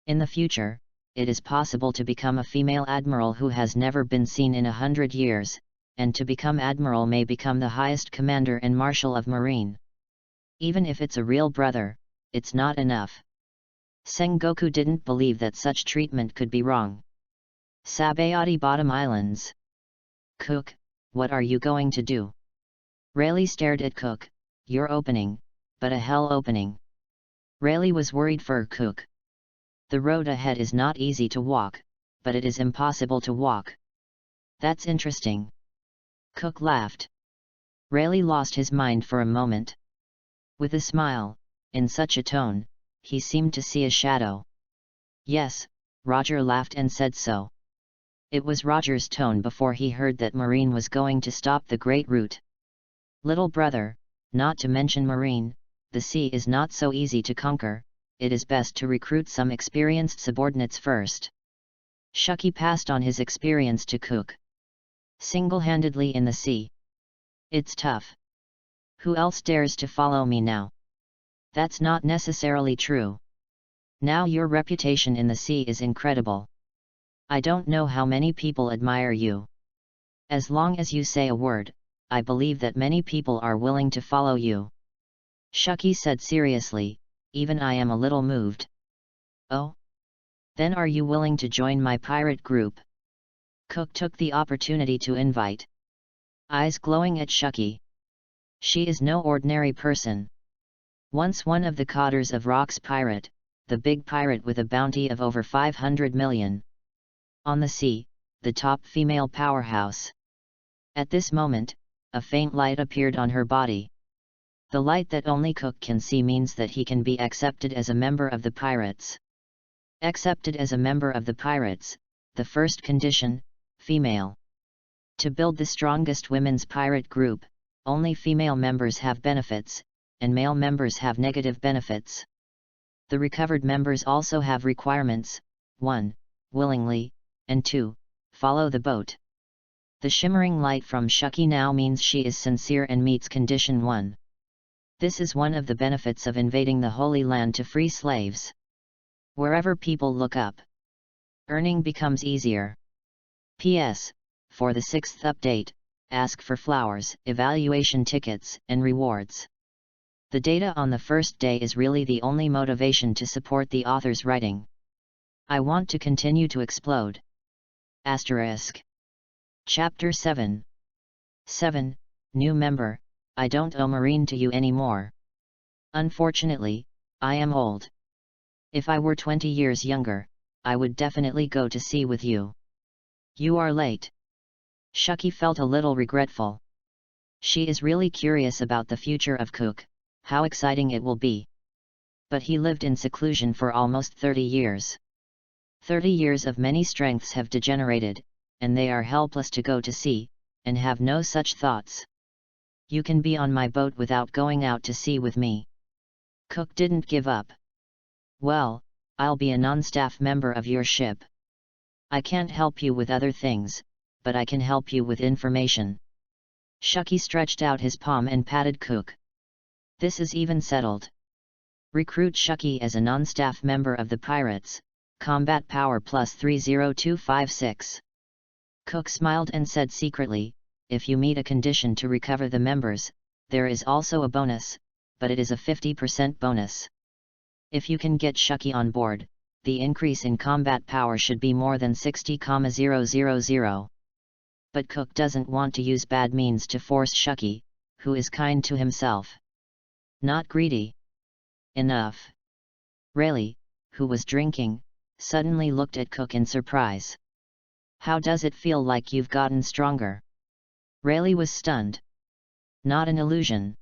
In the future, it is possible to become a female Admiral who has never been seen in 100 years, and to become Admiral may become the highest commander and Marshal of Marine. Even if it's a real brother, it's not enough. Sengoku didn't believe that such treatment could be wrong. Sabayati Bottom Islands. Cook, what are you going to do? Rayleigh stared at Cook. You're opening, but a hell opening. Rayleigh was worried for Cook. The road ahead is not easy to walk, but it is impossible to walk. That's interesting. Cook laughed. Rayleigh lost his mind for a moment. With a smile, in such a tone, he seemed to see a shadow. Yes, Roger laughed and said so. It was Roger's tone before he heard that Marine was going to stop the Great Route. Little brother, not to mention Marine, the sea is not so easy to conquer, it is best to recruit some experienced subordinates first. Shuki passed on his experience to Cook. Single-handedly in the sea. It's tough. Who else dares to follow me now? That's not necessarily true. Now your reputation in the sea is incredible. I don't know how many people admire you. As long as you say a word, I believe that many people are willing to follow you. Shuki said seriously, even I am a little moved. Oh? Then are you willing to join my pirate group? Cook took the opportunity to invite. Eyes glowing at Shuki. She is no ordinary person. Once one of the cotters of Rock's pirate, the big pirate with a bounty of over 500 million. On the sea, the top female powerhouse. At this moment, a faint light appeared on her body. The light that only Cook can see means that he can be accepted as a member of the pirates. Accepted as a member of the pirates, the first condition, female. To build the strongest women's pirate group, only female members have benefits, and male members have negative benefits. The recovered members also have requirements: 1. Willingly, and 2. Follow the boat. The shimmering light from Shuki now means she is sincere and meets condition 1. This is one of the benefits of invading the Holy Land to free slaves. Wherever people look up, earning becomes easier. P.S. For the 6th update, ask for flowers, evaluation tickets, and rewards. The data on the first day is really the only motivation to support the author's writing. I want to continue to explode. Asterisk. Chapter 7. 7. New member, I don't owe Marine to you anymore. Unfortunately, I am old. If I were 20 years younger, I would definitely go to sea with you. You are late. Shucky felt a little regretful. She is really curious about the future of Cook, how exciting it will be. But he lived in seclusion for almost 30 years. 30 years of many strengths have degenerated, and they are helpless to go to sea, and have no such thoughts. You can be on my boat without going out to sea with me. Cook didn't give up. Well, I'll be a non-staff member of your ship. I can't help you with other things, but I can help you with information. Shucky stretched out his palm and patted Cook. This is even settled. Recruit Shucky as a non-staff member of the Pirates, combat power plus 30256. Cook smiled and said secretly, if you meet a condition to recover the members, there is also a bonus, but it is a 50% bonus. If you can get Shucky on board, the increase in combat power should be more than 60,000. But Cook doesn't want to use bad means to force Shucky, who is kind to himself. Not greedy. Enough. Rayleigh, who was drinking, suddenly looked at Cook in surprise. How does it feel like you've gotten stronger? Rayleigh was stunned. Not an illusion.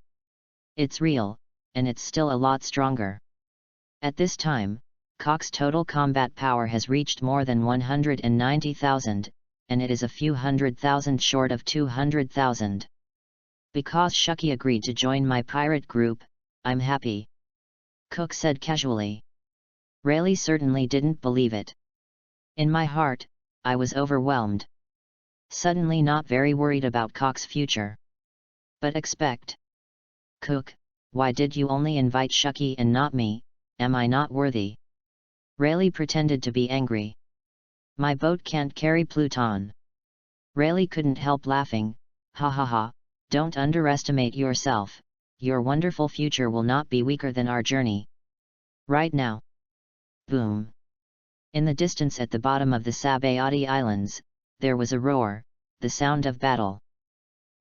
It's real, and it's still a lot stronger. At this time, Cock's total combat power has reached more than 190,000, and it is a few 100,000 short of 200,000. Because Shucky agreed to join my pirate group, I'm happy. Cook said casually. Rayleigh certainly didn't believe it. In my heart, I was overwhelmed. Suddenly not very worried about Cock's future. But expect. Cook, why did you only invite Shucky and not me? Am I not worthy? Rayleigh pretended to be angry. My boat can't carry Pluton. Rayleigh couldn't help laughing. Ha ha ha, don't underestimate yourself, your wonderful future will not be weaker than our journey. Right now. Boom. In the distance at the bottom of the Sabayati Islands, there was a roar, the sound of battle.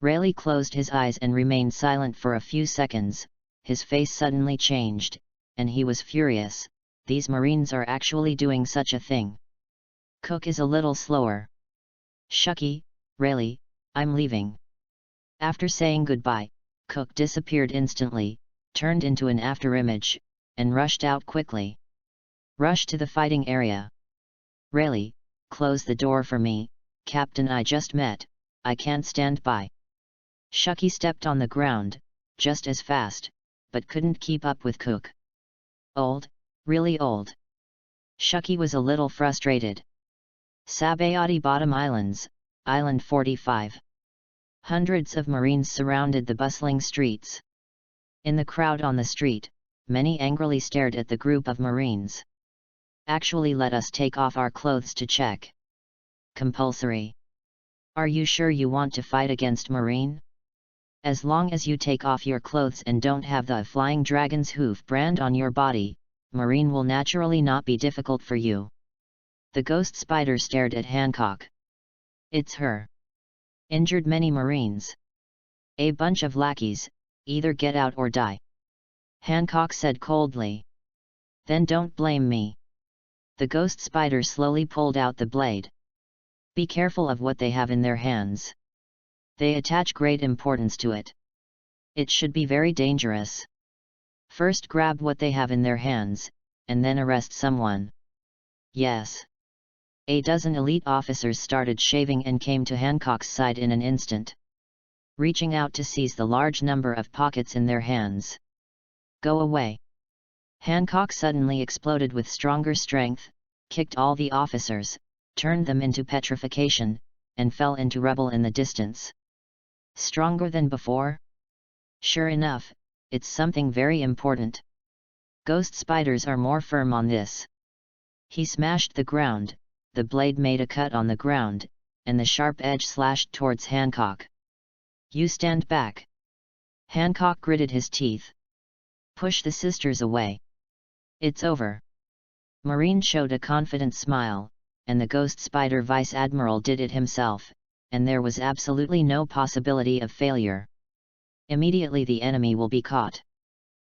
Rayleigh closed his eyes and remained silent for a few seconds. His face suddenly changed, and he was furious. These Marines are actually doing such a thing. Cook is a little slower. Shucky, Rayleigh, I'm leaving. After saying goodbye, Cook disappeared instantly, turned into an afterimage, and rushed out quickly. Rush to the fighting area. Rayleigh, close the door for me, Captain I just met, I can't stand by. Shucky stepped on the ground, just as fast, but couldn't keep up with Cook. Old, really old. Shucky was a little frustrated. Sabayati Bottom Islands, Island 45. Hundreds of Marines surrounded the bustling streets. In the crowd on the street, many angrily stared at the group of Marines. Actually, let us take off our clothes to check. Compulsory. Are you sure you want to fight against Marine? As long as you take off your clothes and don't have the Flying Dragon's hoof brand on your body, Marine will naturally not be difficult for you. The ghost spider stared at Hancock. It's her. Injured many Marines. A bunch of lackeys, either get out or die. Hancock said coldly. Then don't blame me. The ghost spider slowly pulled out the blade. Be careful of what they have in their hands. They attach great importance to it. It should be very dangerous. First grab what they have in their hands, and then arrest someone. Yes. A dozen elite officers started shaving and came to Hancock's side in an instant, reaching out to seize the large number of pockets in their hands. Go away. Hancock suddenly exploded with stronger strength, kicked all the officers, turned them into petrification, and fell into rubble in the distance. Stronger than before? Sure enough, it's something very important. Ghost spiders are more firm on this. He smashed the ground, the blade made a cut on the ground, and the sharp edge slashed towards Hancock. You stand back. Hancock gritted his teeth. Push the sisters away. It's over. Marine showed a confident smile, and the ghost spider vice admiral did it himself, and there was absolutely no possibility of failure. Immediately the enemy will be caught.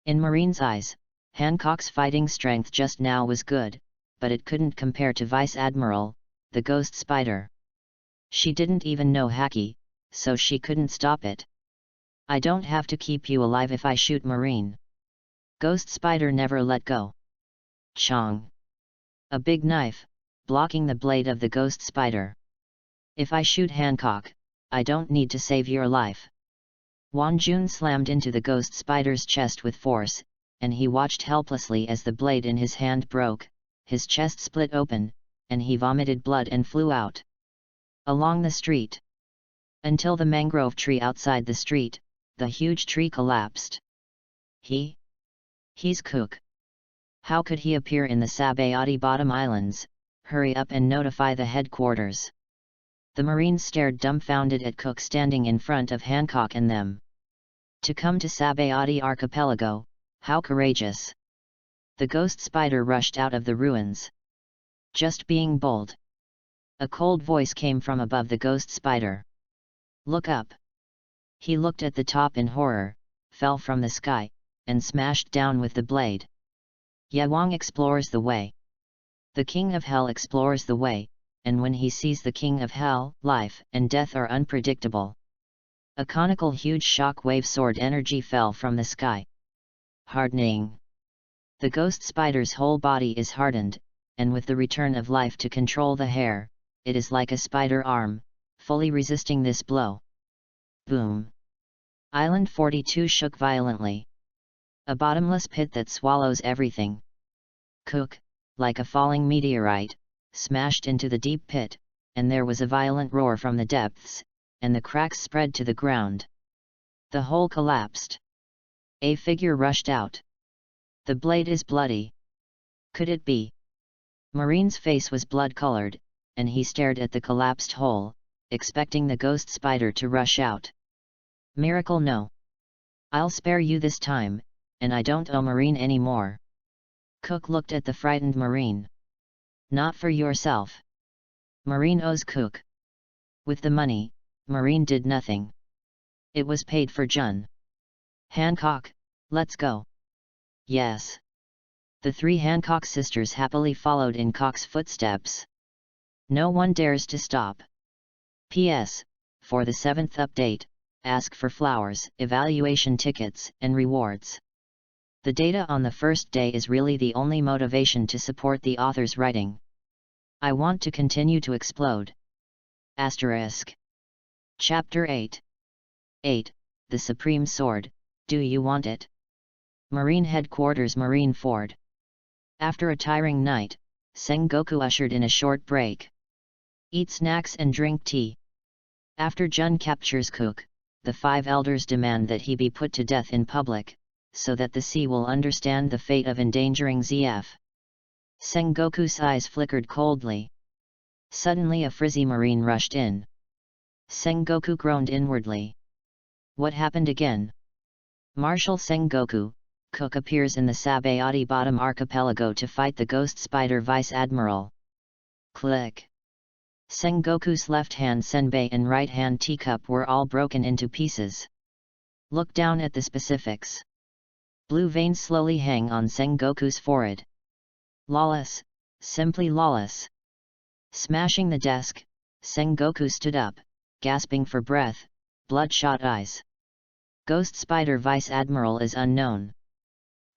In Marine's eyes, Hancock's fighting strength just now was good, but it couldn't compare to Vice Admiral, the Ghost Spider. She didn't even know Haki, so she couldn't stop it. I don't have to keep you alive if I shoot Marine. Ghost Spider never let go. Chong. A big knife, blocking the blade of the Ghost Spider. If I shoot Hancock, I don't need to save your life. Wan Jun slammed into the Ghost Spider's chest with force, and he watched helplessly as the blade in his hand broke, his chest split open, and he vomited blood and flew out. Along the street. Until the mangrove tree outside the street, the huge tree collapsed. He's Cook. How could he appear in the Sabayati Bottom Islands? Hurry up and notify the headquarters. The Marines stared dumbfounded at Cook standing in front of Hancock and them. To come to Sabayati Archipelago, how courageous! The Ghost Spider rushed out of the ruins. Just being bold. A cold voice came from above the Ghost Spider. Look up. He looked at the top in horror, fell from the sky, and smashed down with the blade. Yawang explores the way. The King of Hell explores the way, and when he sees the King of Hell, life and death are unpredictable. A conical huge shock-wave sword energy fell from the sky. Hardening. The Ghost Spider's whole body is hardened, and with the return of life to control the hair, it is like a spider arm, fully resisting this blow. Boom. Island 42 shook violently. A bottomless pit that swallows everything. Cook, like a falling meteorite, smashed into the deep pit, and there was a violent roar from the depths, and the cracks spread to the ground. The hole collapsed. A figure rushed out. The blade is bloody. Could it be? Marine's face was blood-colored, and he stared at the collapsed hole, expecting the Ghost Spider to rush out. Miracle no. I'll spare you this time, and I don't owe Marine any more. Cook looked at the frightened Marine. Not for yourself. Marine owes Cook. With the money, Marine did nothing. It was paid for Gion. Hancock, let's go. Yes. The three Hancock sisters happily followed in Cock's footsteps. No one dares to stop. P.S. For the 7th update, ask for flowers, evaluation tickets, and rewards. The data on the first day is really the only motivation to support the author's writing. I want to continue to explode. Asterisk. Chapter 8. 8. The Supreme Sword, do you want it? Marine Headquarters Marine Ford. After a tiring night, Sengoku ushered in a short break. Eat snacks and drink tea. After Gion captures Cook, the 5 elders demand that he be put to death in public, so that the sea will understand the fate of endangering ZF. Sengoku's eyes flickered coldly. Suddenly a frizzy marine rushed in. Sengoku groaned inwardly. What happened again? Marshal Sengoku, Cook appears in the Sabayati Bottom Archipelago to fight the Ghost Spider Vice Admiral. Click. Sengoku's left-hand senbei and right-hand teacup were all broken into pieces. Look down at the specifics. Blue veins slowly hang on Sengoku's forehead. Lawless, simply lawless. Smashing the desk, Sengoku stood up, gasping for breath, bloodshot eyes. Ghost Spider Vice Admiral is unknown.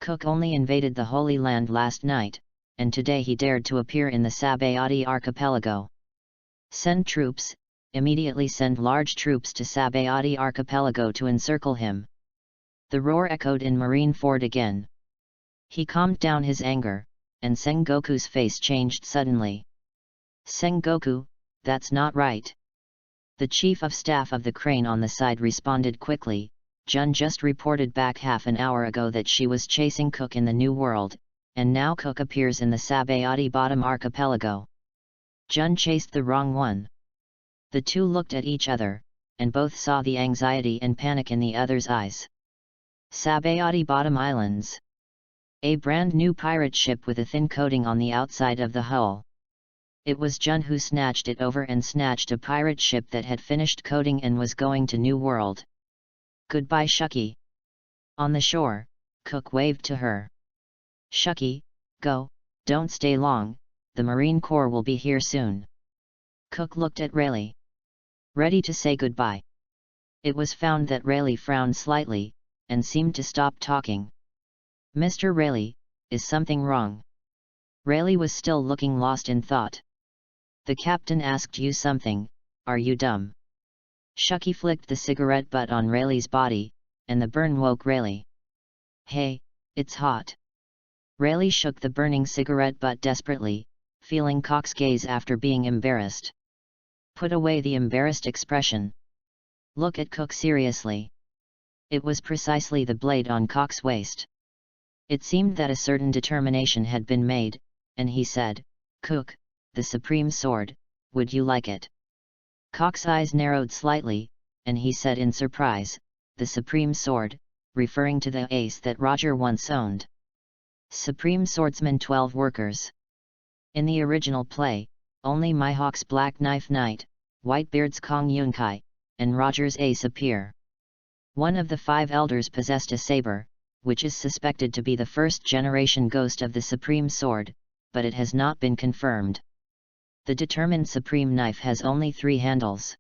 Cook only invaded the Holy Land last night, and today he dared to appear in the Sabayati Archipelago. Send troops, immediately send large troops to Sabayati Archipelago to encircle him. The roar echoed in Marine Ford again. He calmed down his anger, and Sengoku's face changed suddenly. Sengoku, that's not right. The chief of staff of the crane on the side responded quickly. Gion just reported back half an hour ago that she was chasing Cook in the New World, and now Cook appears in the Sabayati Bottom Archipelago. Gion chased the wrong one. The two looked at each other, and both saw the anxiety and panic in the other's eyes. Sabayati Bottom Islands. A brand new pirate ship with a thin coating on the outside of the hull. It was Gion who snatched it over and snatched a pirate ship that had finished coating and was going to New World. Goodbye, Shucky. On the shore, Cook waved to her. Shucky, go, don't stay long, the Marine Corps will be here soon. Cook looked at Rayleigh, ready to say goodbye. It was found that Rayleigh frowned slightly, and seemed to stop talking. Mr. Rayleigh, is something wrong? Rayleigh was still looking lost in thought. The captain asked you something, are you dumb? Shucky flicked the cigarette butt on Rayleigh's body, and the burn woke Rayleigh. Hey, it's hot. Rayleigh shook the burning cigarette butt desperately, feeling Cock's gaze after being embarrassed. Put away the embarrassed expression. Look at Cook seriously. It was precisely the blade on Cock's waist. It seemed that a certain determination had been made, and he said, Cook, the supreme sword, would you like it? Cock's eyes narrowed slightly, and he said in surprise, the supreme sword, referring to the ace that Roger once owned. Supreme Swordsman 12 Workers. In the original play, only Mihawk's Black Knife Knight, Whitebeard's Kong Yunkai, and Roger's ace appear. One of the 5 elders possessed a saber, which is suspected to be the first-generation ghost of the Supreme Sword, but it has not been confirmed. The determined Supreme Knife has only 3 handles.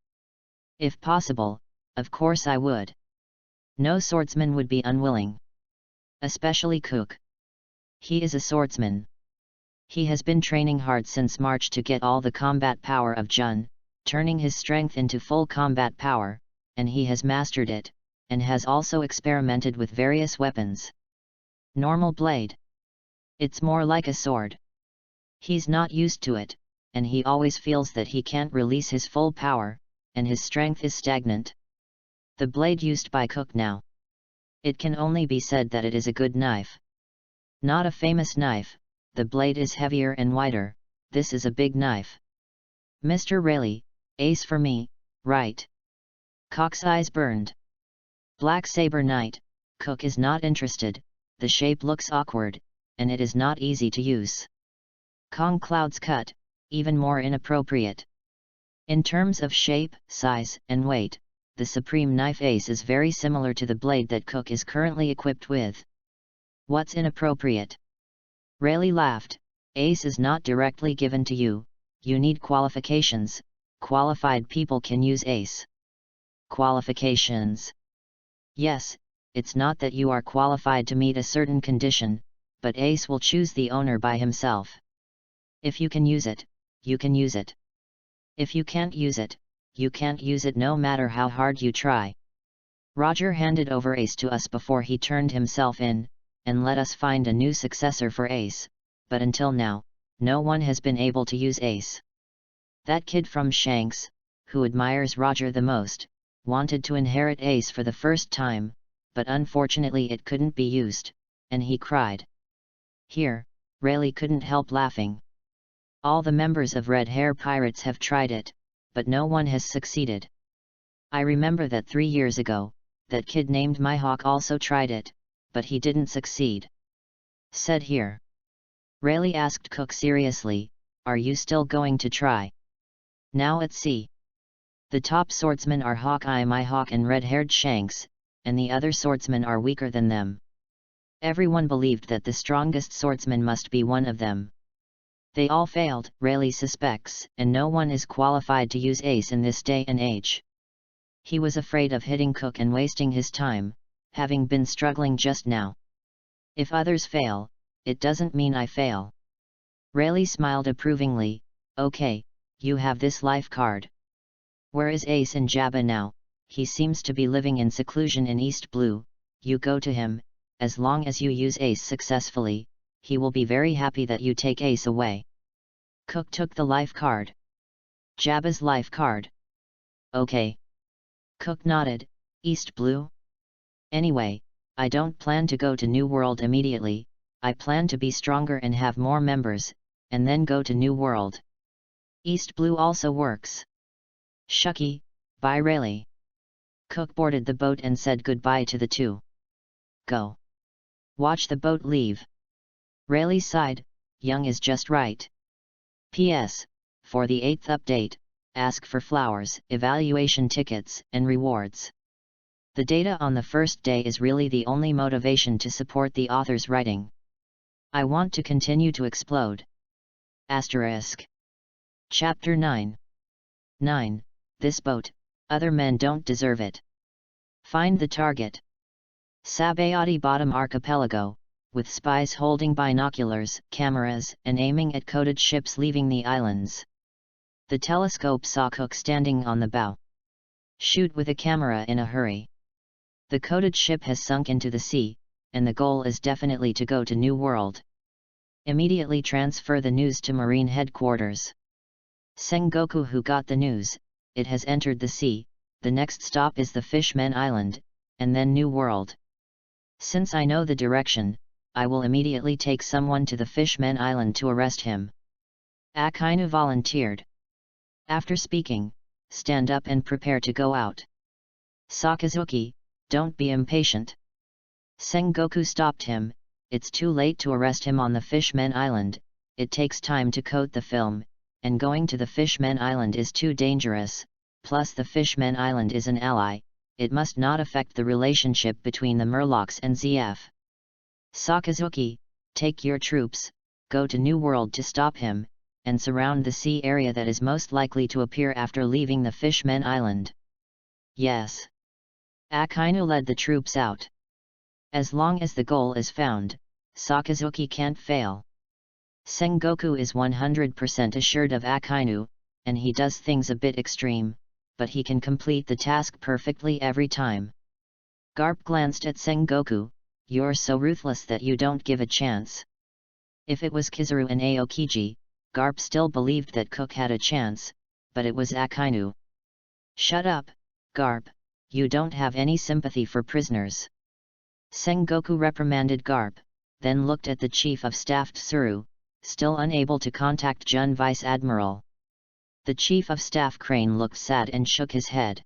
If possible, of course I would. No swordsman would be unwilling. Especially Cook. He is a swordsman. He has been training hard since March to get all the combat power of Gion, turning his strength into full combat power, and he has mastered it, and has also experimented with various weapons. Normal blade. It's more like a sword. He's not used to it, and he always feels that he can't release his full power, and his strength is stagnant. The blade used by Cook now. It can only be said that it is a good knife. Not a famous knife, the blade is heavier and wider, this is a big knife. Mr. Rayleigh, ace for me, right? Cock's eyes burned. Black Saber Knight, Cook is not interested, the shape looks awkward, and it is not easy to use. Kong Cloud's cut, even more inappropriate. In terms of shape, size, and weight, the Supreme Knife Ace is very similar to the blade that Cook is currently equipped with. What's inappropriate? Rayleigh laughed. Ace is not directly given to you, you need qualifications, qualified people can use Ace. Qualifications? Yes, it's not that you are qualified to meet a certain condition, but Ace will choose the owner by himself. If you can use it, you can use it. If you can't use it, you can't use it no matter how hard you try. Roger handed over Ace to us before he turned himself in, and let us find a new successor for Ace, but until now, no one has been able to use Ace. That kid from Shanks, who admires Roger the most, wanted to inherit Ace for the first time, but unfortunately it couldn't be used, and he cried. Here, Rayleigh couldn't help laughing. All the members of Red Hair Pirates have tried it, but no one has succeeded. I remember that 3 years ago, that kid named Mihawk also tried it, but he didn't succeed. Said here. Rayleigh asked Cook seriously, are you still going to try? Now at sea. The top swordsmen are Hawkeye Mihawk and red-haired Shanks, and the other swordsmen are weaker than them. Everyone believed that the strongest swordsman must be one of them. They all failed, Rayleigh suspects, and no one is qualified to use Ace in this day and age. He was afraid of hitting Cook and wasting his time, having been struggling just now. If others fail, it doesn't mean I fail. Rayleigh smiled approvingly, okay, you have this life card. Where is Ace and Jabba now? He seems to be living in seclusion in East Blue, you go to him, as long as you use Ace successfully, he will be very happy that you take Ace away. Cook took the life card. Jabba's life card. Okay. Cook nodded, East Blue? Anyway, I don't plan to go to New World immediately, I plan to be stronger and have more members, and then go to New World. East Blue also works. Shucky, bye Rayleigh. Cook boarded the boat and said goodbye to the two. Go. Watch the boat leave. Rayleigh sighed, young is just right. P.S. For the 8th update, ask for flowers, evaluation tickets, and rewards. The data on the first day is really the only motivation to support the author's writing. I want to continue to explode. Asterisk. Chapter 9. 9. This boat, other men don't deserve it. Find the target. Sabayati Bottom Archipelago, with spies holding binoculars, cameras, and aiming at coded ships leaving the islands. The telescope saw Cook standing on the bow. Shoot with a camera in a hurry. The coded ship has sunk into the sea, and the goal is definitely to go to New World. Immediately transfer the news to Marine Headquarters. Sengoku, who got the news, it has entered the sea, the next stop is the Fishmen Island, and then New World. Since I know the direction, I will immediately take someone to the Fishmen Island to arrest him. Akainu volunteered. After speaking, stand up and prepare to go out. Sakazuki, don't be impatient. Sengoku stopped him. It's too late to arrest him on the Fishmen Island, it takes time to coat the film, and going to the Fishmen Island is too dangerous, plus the Fishmen Island is an ally, it must not affect the relationship between the Murlocs and ZF. Sakazuki, take your troops, go to New World to stop him, and surround the sea area that is most likely to appear after leaving the Fishmen Island. Yes. Akainu led the troops out. As long as the goal is found, Sakazuki can't fail. Sengoku is 100% assured of Akainu, and he does things a bit extreme, but he can complete the task perfectly every time. Garp glanced at Sengoku, you're so ruthless that you don't give a chance. If it was Kizaru and Aokiji, Garp still believed that Cook had a chance, but it was Akainu. Shut up, Garp, you don't have any sympathy for prisoners. Sengoku reprimanded Garp, then looked at the Chief of Staff Tsuru, still unable to contact Jun Vice Admiral. The Chief of Staff Crane looked sad and shook his head.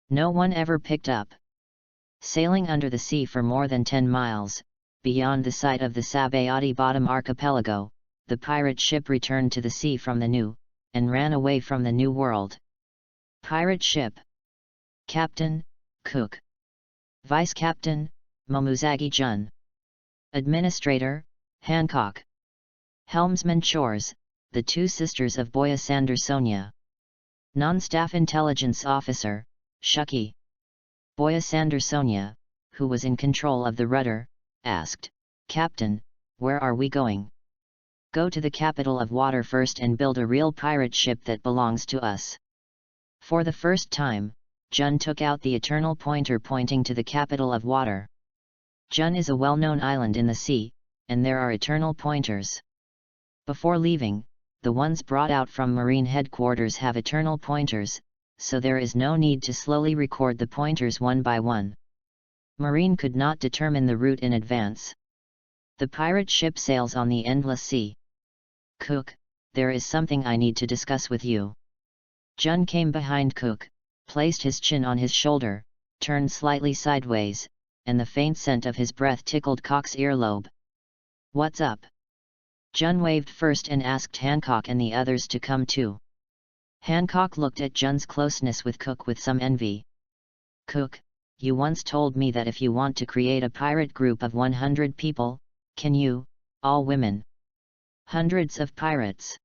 No one ever picked up. Sailing under the sea for more than 10 miles, beyond the site of the Sabayati Bottom Archipelago, the pirate ship returned to the sea from the New, and ran away from the New World. Pirate ship. Captain, Cook. Vice Captain, Momuzagi Jun. Administrator, Hancock. Helmsman Chores, the two sisters of Boya Sandersonia. Non-staff intelligence officer, Shuki. Boya Sandersonia, who was in control of the rudder, asked, Captain, where are we going? Go to the capital of water first and build a real pirate ship that belongs to us. For the first time, Jun took out the eternal pointer pointing to the capital of water. Jun is a well-known island in the sea, and there are eternal pointers. Before leaving, the ones brought out from Marine Headquarters have eternal pointers, so there is no need to slowly record the pointers one by one. Marine could not determine the route in advance. The pirate ship sails on the endless sea. Cook, there is something I need to discuss with you. Jun came behind Cook, placed his chin on his shoulder, turned slightly sideways, and the faint scent of his breath tickled Cook's earlobe. What's up? Jun waved first and asked Hancock and the others to come too. Hancock looked at Jun's closeness with Cook with some envy. Cook, you once told me that if you want to create a pirate group of 100 people, can you, all women? Hundreds of pirates.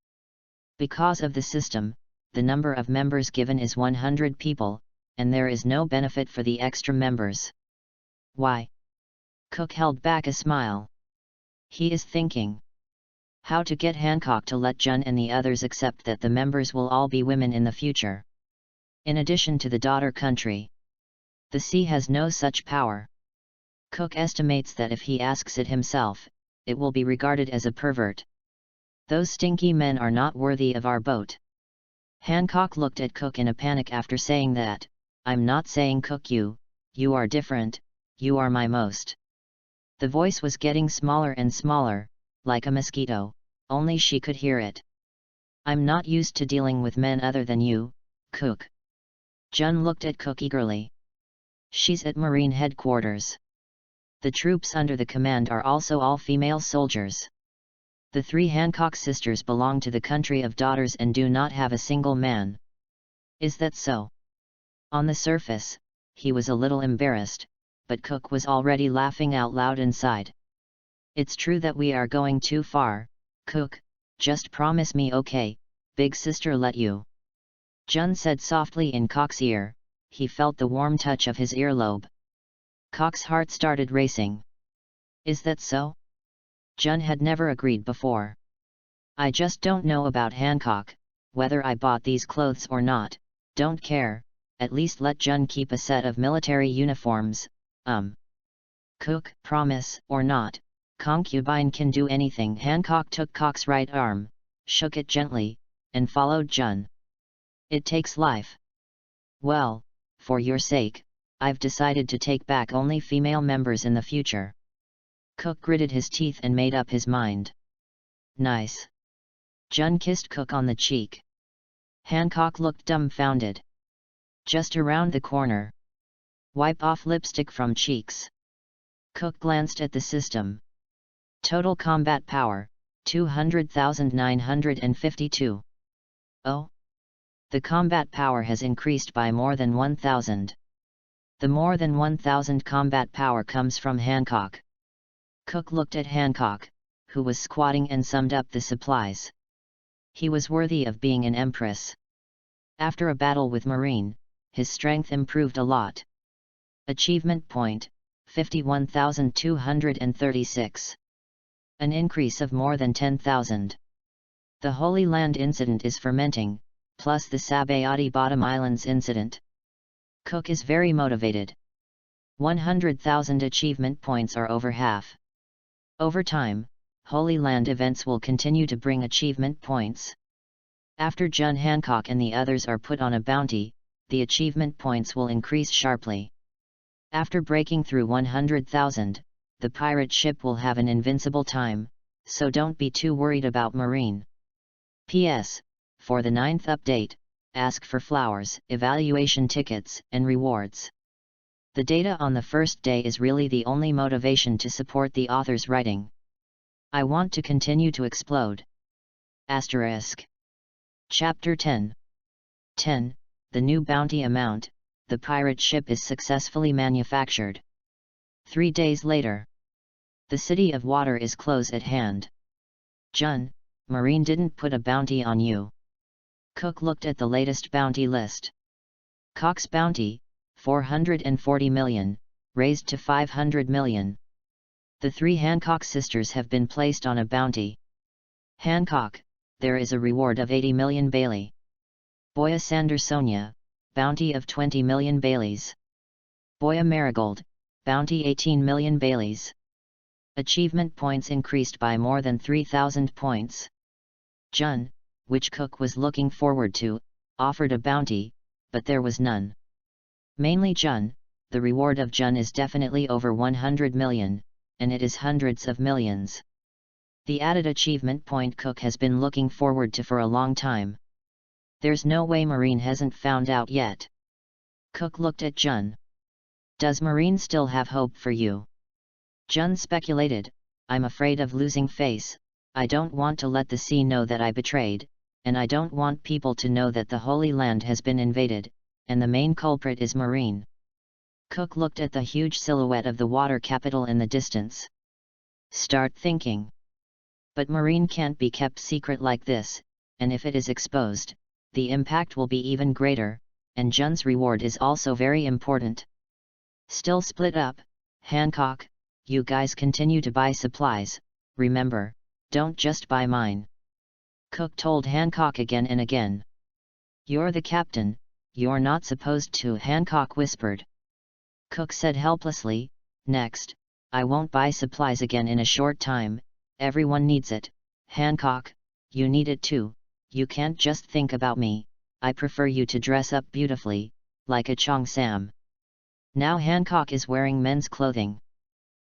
Because of the system, the number of members given is 100 people, and there is no benefit for the extra members. Why? Cook held back a smile. He is thinking how to get Hancock to let Jun and the others accept that the members will all be women in the future. In addition to the daughter country, the sea has no such power. Cook estimates that if he asks it himself, it will be regarded as a pervert. Those stinky men are not worthy of our boat. Hancock looked at Cook in a panic after saying that. I'm not saying Cook you are different, you are my most. The voice was getting smaller and smaller, like a mosquito, only she could hear it. I'm not used to dealing with men other than you, Cook. Jun looked at Cook eagerly. She's at Marine Headquarters. The troops under the command are also all female soldiers. The 3 Hancock sisters belong to the country of daughters and do not have a single man. Is that so? On the surface, he was a little embarrassed, but Cook was already laughing out loud inside. "It's true that we are going too far, Cook, just promise me okay, big sister let you." Gion said softly in Cock's ear. He felt the warm touch of his earlobe. Cock's heart started racing. "Is that so?" Gion had never agreed before. "I just don't know about Hancock, whether I bought these clothes or not, don't care, at least let Gion keep a set of military uniforms, Cook, promise or not, concubine can do anything." Hancock took Cock's right arm, shook it gently, and followed Gion. "It takes life. Well, for your sake, I've decided to take back only female members in the future." Cook gritted his teeth and made up his mind. "Nice." Gion kissed Cook on the cheek. Hancock looked dumbfounded. "Just around the corner. Wipe off lipstick from cheeks." Cook glanced at the system. Total combat power, 200,952. Oh? The combat power has increased by more than 1,000. The more than 1,000 combat power comes from Hancock. Cook looked at Hancock, who was squatting and summed up the supplies. He was worthy of being an empress. After a battle with Marine, his strength improved a lot. Achievement point, 51,236. An increase of more than 10,000. The Holy Land incident is fermenting, plus the Sabayati Bottom Islands incident. Cook is very motivated. 100,000 achievement points are over half. Over time, Holy Land events will continue to bring achievement points. After Gion, Hancock and the others are put on a bounty, the achievement points will increase sharply. After breaking through 100,000, the pirate ship will have an invincible time, so don't be too worried about Marine. P.S. For the 9th update, ask for flowers, evaluation tickets, and rewards. The data on the first day is really the only motivation to support the author's writing. I want to continue to explode. Asterisk. Chapter 10. 10. The new bounty amount. The pirate ship is successfully manufactured. 3 days later. The city of water is close at hand. Gion, Marine didn't put a bounty on you. Cook looked at the latest bounty list. Cock's bounty, 440 million, raised to 500 million. The 3 Hancock sisters have been placed on a bounty. Hancock, there is a reward of 80 million Bailey. Boya Sandersonia, bounty of 20 million Baileys. Boya Marigold, bounty 18 million Baileys. Achievement points increased by more than 3,000 points. Gion, which Cook was looking forward to, offered a bounty, but there was none. Mainly Gion, the reward of Gion is definitely over 100 million, and it is hundreds of millions. The added achievement point Cook has been looking forward to for a long time. There's no way Marine hasn't found out yet. Cook looked at Gion. Does Marine still have hope for you? Gion speculated, I'm afraid of losing face, I don't want to let the sea know that I betrayed, and I don't want people to know that the Holy Land has been invaded, and the main culprit is Marine. Cook looked at the huge silhouette of the water capital in the distance. Start thinking. But Marine can't be kept secret like this, and if it is exposed, the impact will be even greater, and Gion's reward is also very important. Still split up, Hancock, you guys continue to buy supplies, remember, don't just buy mine. Cook told Hancock again and again. You're the captain, you're not supposed to, Hancock whispered. Cook said helplessly, next, I won't buy supplies again in a short time, everyone needs it, Hancock, you need it too, you can't just think about me, I prefer you to dress up beautifully, like a Cheongsam. Now Hancock is wearing men's clothing.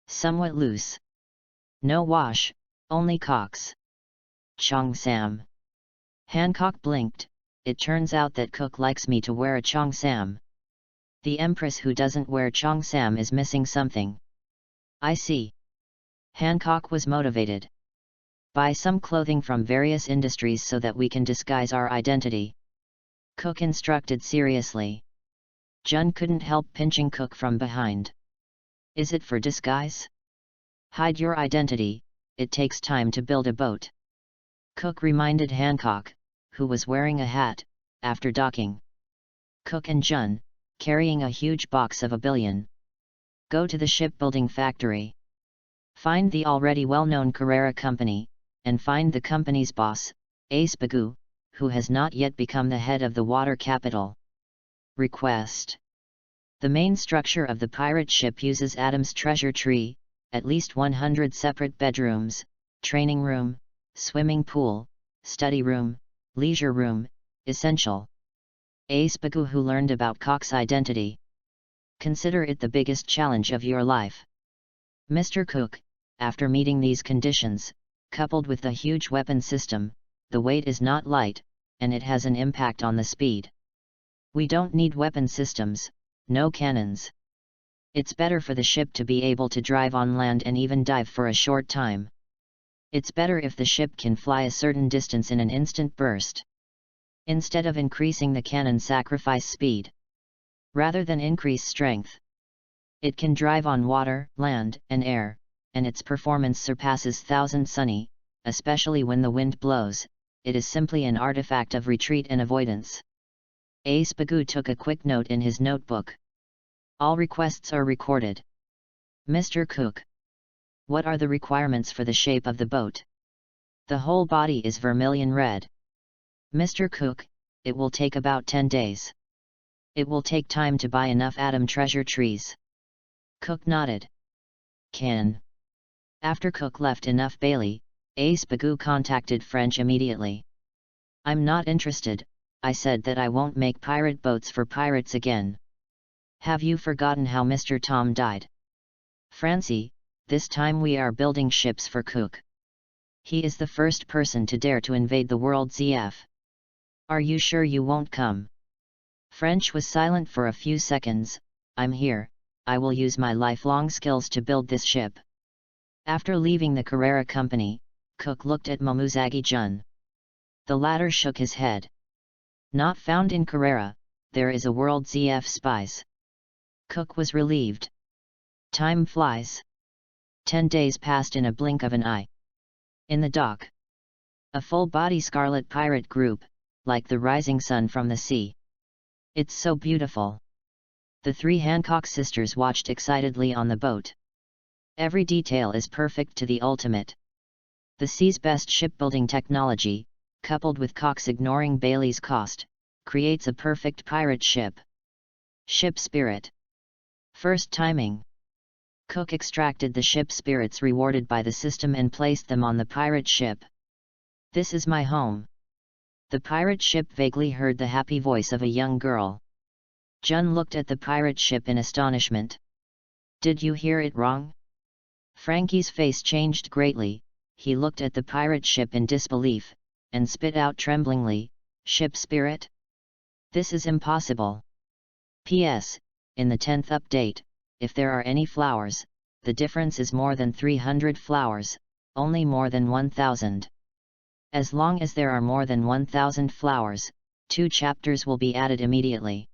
Somewhat loose. No wash, only cocks. Cheongsam. Hancock blinked, it turns out that Cook likes me to wear a Cheongsam. The empress who doesn't wear Cheongsam is missing something. I see. Hancock was motivated. Buy some clothing from various industries so that we can disguise our identity. Cook instructed seriously. Gion couldn't help pinching Cook from behind. Is it for disguise? Hide your identity, it takes time to build a boat. Cook reminded Hancock, who was wearing a hat, after docking. Cook and Gion, carrying a huge box of $1 billion. Go to the shipbuilding factory. Find the already well-known Carrera Company, and find the company's boss, EPUB, who has not yet become the head of the water capital. Request. The main structure of the pirate ship uses Adam's treasure tree, at least 100 separate bedrooms, training room, swimming pool, study room, leisure room, essential. EPUB who learned about Cook's identity. Consider it the biggest challenge of your life. Mr. Cook, after meeting these conditions, coupled with the huge weapon system, the weight is not light, and it has an impact on the speed. We don't need weapon systems, no cannons. It's better for the ship to be able to drive on land and even dive for a short time. It's better if the ship can fly a certain distance in an instant burst. Instead of increasing the cannon, sacrifice speed. Rather than increase strength. It can drive on water, land, and air, and its performance surpasses 1000 sunny, especially when the wind blows. It is simply an artifact of retreat and avoidance. EPUB took a quick note in his notebook. All requests are recorded. Mr. Cook. What are the requirements for the shape of the boat? The whole body is vermilion red. Mr. Cook, it will take about 10 days. It will take time to buy enough Adam treasure trees. Cook nodded. Can. After Cook left enough Bailey, EPUB contacted French immediately. I'm not interested, I said that I won't make pirate boats for pirates again. Have you forgotten how Mr. Tom died? Francie, this time we are building ships for Cook. He is the first person to dare to invade the world. ZF. Are you sure you won't come? French was silent for a few seconds. I'm here, I will use my lifelong skills to build this ship. After leaving the Carrera Company, Cook looked at Momuzagi Gion. The latter shook his head. Not found in Carrera, there is a world. ZF spies. Cook was relieved. Time flies. 10 days passed in a blink of an eye. In the dock. A full-body scarlet pirate group, like the rising sun from the sea. It's so beautiful. The 3 Hancock sisters watched excitedly on the boat. Every detail is perfect to the ultimate. The sea's best shipbuilding technology, coupled with Cook's ignoring Bailey's cost, creates a perfect pirate ship. Ship spirit. First timing. Cook extracted the ship spirits rewarded by the system and placed them on the pirate ship. This is my home. The pirate ship vaguely heard the happy voice of a young girl. Gion looked at the pirate ship in astonishment. Did you hear it wrong? Frankie's face changed greatly, he looked at the pirate ship in disbelief, and spit out tremblingly, ship spirit? This is impossible. P.S. In the 10th update, if there are any flowers, the difference is more than 300 flowers, only more than 1000. As long as there are more than 1000 flowers, 2 chapters will be added immediately.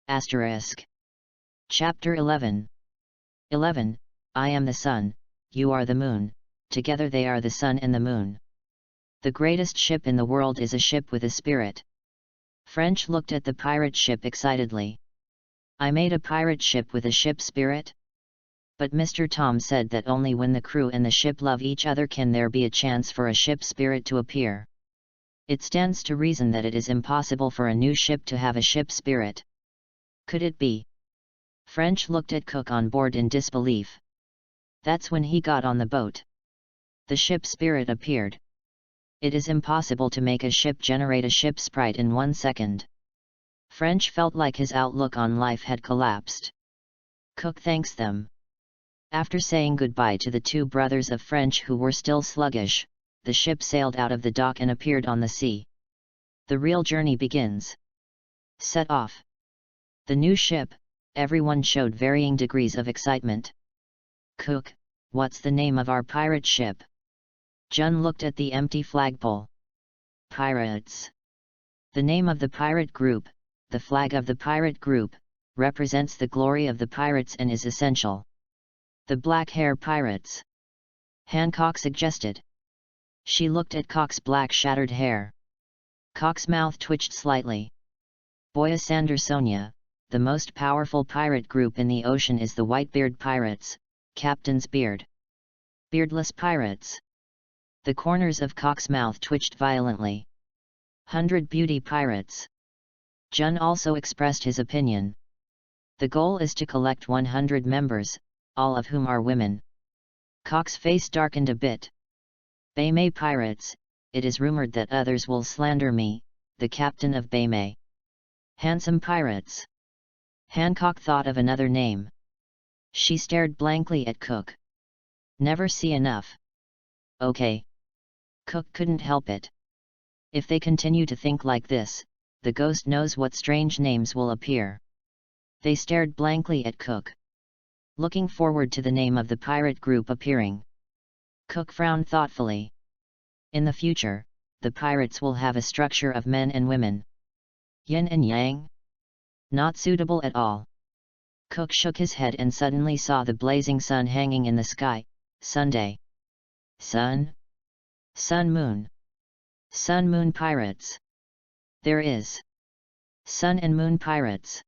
Asterisk. Chapter 11. 11. I am the sun, you are the moon, together they are the sun and the moon. The greatest ship in the world is a ship with a spirit. French looked at the pirate ship excitedly. I made a pirate ship with a ship spirit? But Mr. Tom said that only when the crew and the ship love each other can there be a chance for a ship spirit to appear. It stands to reason that it is impossible for a new ship to have a ship spirit. Could it be? French looked at Cook on board in disbelief. That's when he got on the boat. The ship spirit appeared. It is impossible to make a ship generate a ship sprite in 1 second. French felt like his outlook on life had collapsed. Cook thanks them. After saying goodbye to the 2 brothers of French who were still sluggish, the ship sailed out of the dock and appeared on the sea. The real journey begins. Set off. The new ship, everyone showed varying degrees of excitement. Cook, what's the name of our pirate ship? Gion looked at the empty flagpole. Pirates. The name of the pirate group, the flag of the pirate group, represents the glory of the pirates and is essential. The black hair pirates, Hancock suggested. She looked at Cock's black shattered hair. Cock's mouth twitched slightly. Boya Sandersonia, the most powerful pirate group in the ocean is the Whitebeard Pirates, Captain's Beard. Beardless Pirates. The corners of Cock's mouth twitched violently. 100 Beauty Pirates. Gion also expressed his opinion. The goal is to collect 100 members, all of whom are women. Cock's face darkened a bit. Baymay Pirates, it is rumored that others will slander me, the captain of Baymay. Handsome Pirates. Hancock thought of another name. She stared blankly at Cook. Never see enough. Okay. Cook couldn't help it. If they continue to think like this, the ghost knows what strange names will appear. They stared blankly at Cook, looking forward to the name of the pirate group appearing. Cook frowned thoughtfully. In the future, the pirates will have a structure of men and women. Yin and yang? Not suitable at all. Cook shook his head and suddenly saw the blazing sun hanging in the sky. Sunday. Sun? Sun Moon. Sun Moon Pirates. There is. Sun and Moon Pirates.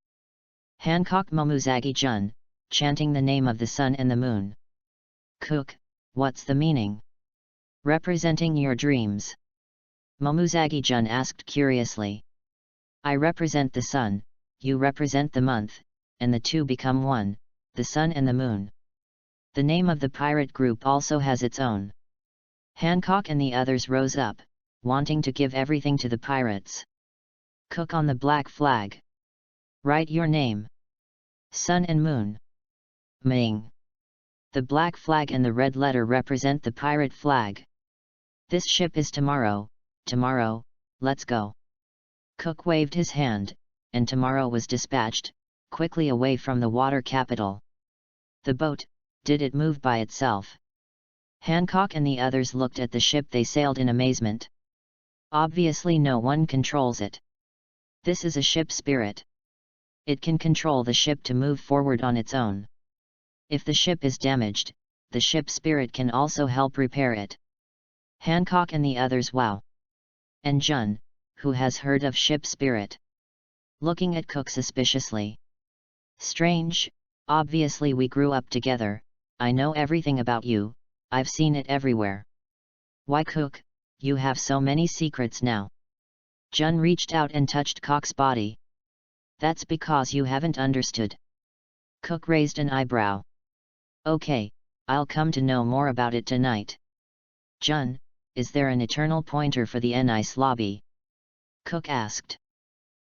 Hancock Momuzagi Gion, chanting the name of the sun and the moon. Cook, what's the meaning? Representing your dreams. Momuzagi Gion asked curiously. I represent the sun, you represent the month, and the two become one, the sun and the moon. The name of the pirate group also has its own. Hancock and the others rose up, wanting to give everything to the pirates. Cook on the black flag. Write your name. Sun and Moon. Ming. The black flag and the red letter represent the pirate flag. This ship is tomorrow, tomorrow, let's go. Cook waved his hand, and tomorrow was dispatched, quickly away from the water capital. The boat, did it move by itself? Hancock and the others looked at the ship they sailed in amazement. Obviously no one controls it. This is a ship spirit. It can control the ship to move forward on its own. If the ship is damaged, the ship spirit can also help repair it. Hancock and the others wow. And Gion, who has heard of ship spirit? Looking at Cook suspiciously. Strange, obviously we grew up together, I know everything about you, I've seen it everywhere. Why Cook, you have so many secrets now? Gion reached out and touched Cock's body. That's because you haven't understood. Cook raised an eyebrow. Okay, I'll come to know more about it tonight. Gion, is there an eternal pointer for the Nice lobby? Cook asked.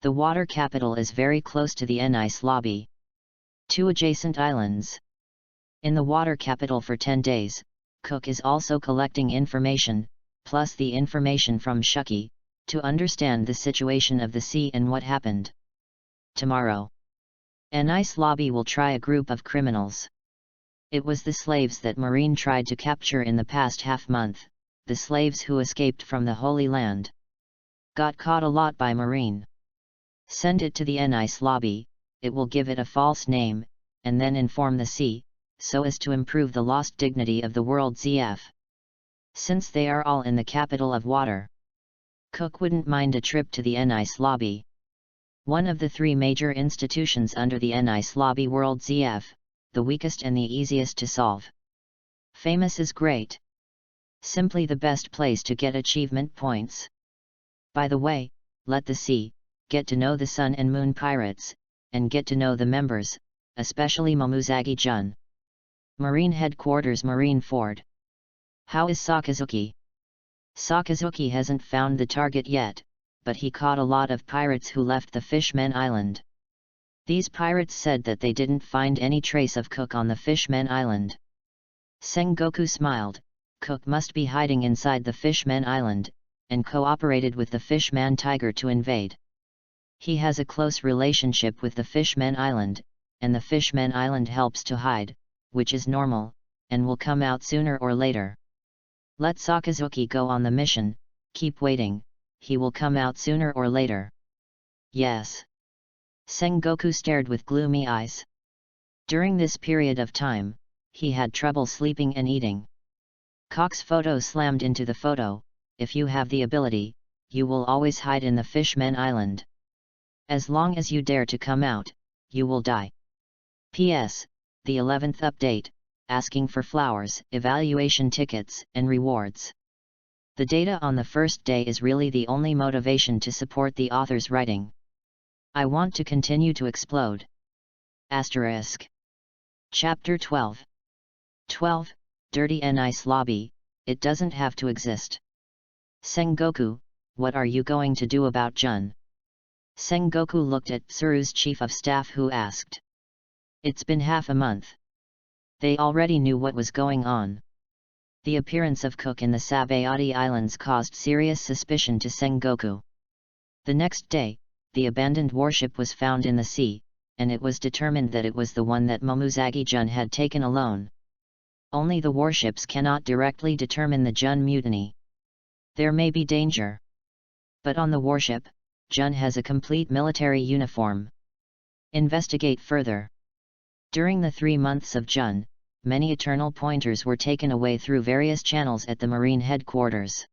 The water capital is very close to the Nice lobby. 2 adjacent islands. In the water capital for 10 days, Cook is also collecting information, plus the information from Shucky, to understand the situation of the sea and what happened. Tomorrow, Nice lobby will try a group of criminals. It was the slaves that Marine tried to capture in the past half-month, the slaves who escaped from the Holy Land. Got caught a lot by Marine. Send it to the Nice lobby, it will give it a false name, and then inform the sea, so as to improve the lost dignity of the world ZF. Since they are all in the capital of water, Cook wouldn't mind a trip to the Nice lobby. One of the 3 major institutions under the Nice lobby world ZF, the weakest and the easiest to solve. Famous is great. Simply the best place to get achievement points. By the way, let the sea, get to know the Sun and Moon Pirates, and get to know the members, especially Momuzagi Gion. Marine Headquarters Marine Ford. How is Sakazuki? Sakazuki hasn't found the target yet, but he caught a lot of pirates who left the Fishmen Island. These pirates said that they didn't find any trace of Cook on the Fishmen Island. Sengoku smiled. Cook must be hiding inside the Fishmen Island, and cooperated with the Fishman Tiger to invade. He has a close relationship with the Fishmen Island, and the Fishmen Island helps to hide, which is normal, and will come out sooner or later. Let Sakazuki go on the mission, keep waiting, he will come out sooner or later. Yes. Sengoku stared with gloomy eyes. During this period of time, he had trouble sleeping and eating. Cock's photo slammed into the photo. If you have the ability, you will always hide in the Fishman Island. As long as you dare to come out, you will die. P.S. The 11th update, asking for flowers, evaluation tickets, and rewards. The data on the first day is really the only motivation to support the author's writing. I want to continue to explode. Asterisk. Chapter 12. 12. Dirty and Nice Lobby, it doesn't have to exist. Sengoku, what are you going to do about Gion? Sengoku looked at Tsuru's chief of staff who asked. It's been half a month. They already knew what was going on. The appearance of Cook in the Sabayati Islands caused serious suspicion to Sengoku. The next day, the abandoned warship was found in the sea, and it was determined that it was the one that Momuzagi Gion had taken alone. Only the warships cannot directly determine the Gion mutiny. There may be danger. But on the warship, Gion has a complete military uniform. Investigate further. During the 3 months of Gion, many eternal pointers were taken away through various channels at the Marine headquarters.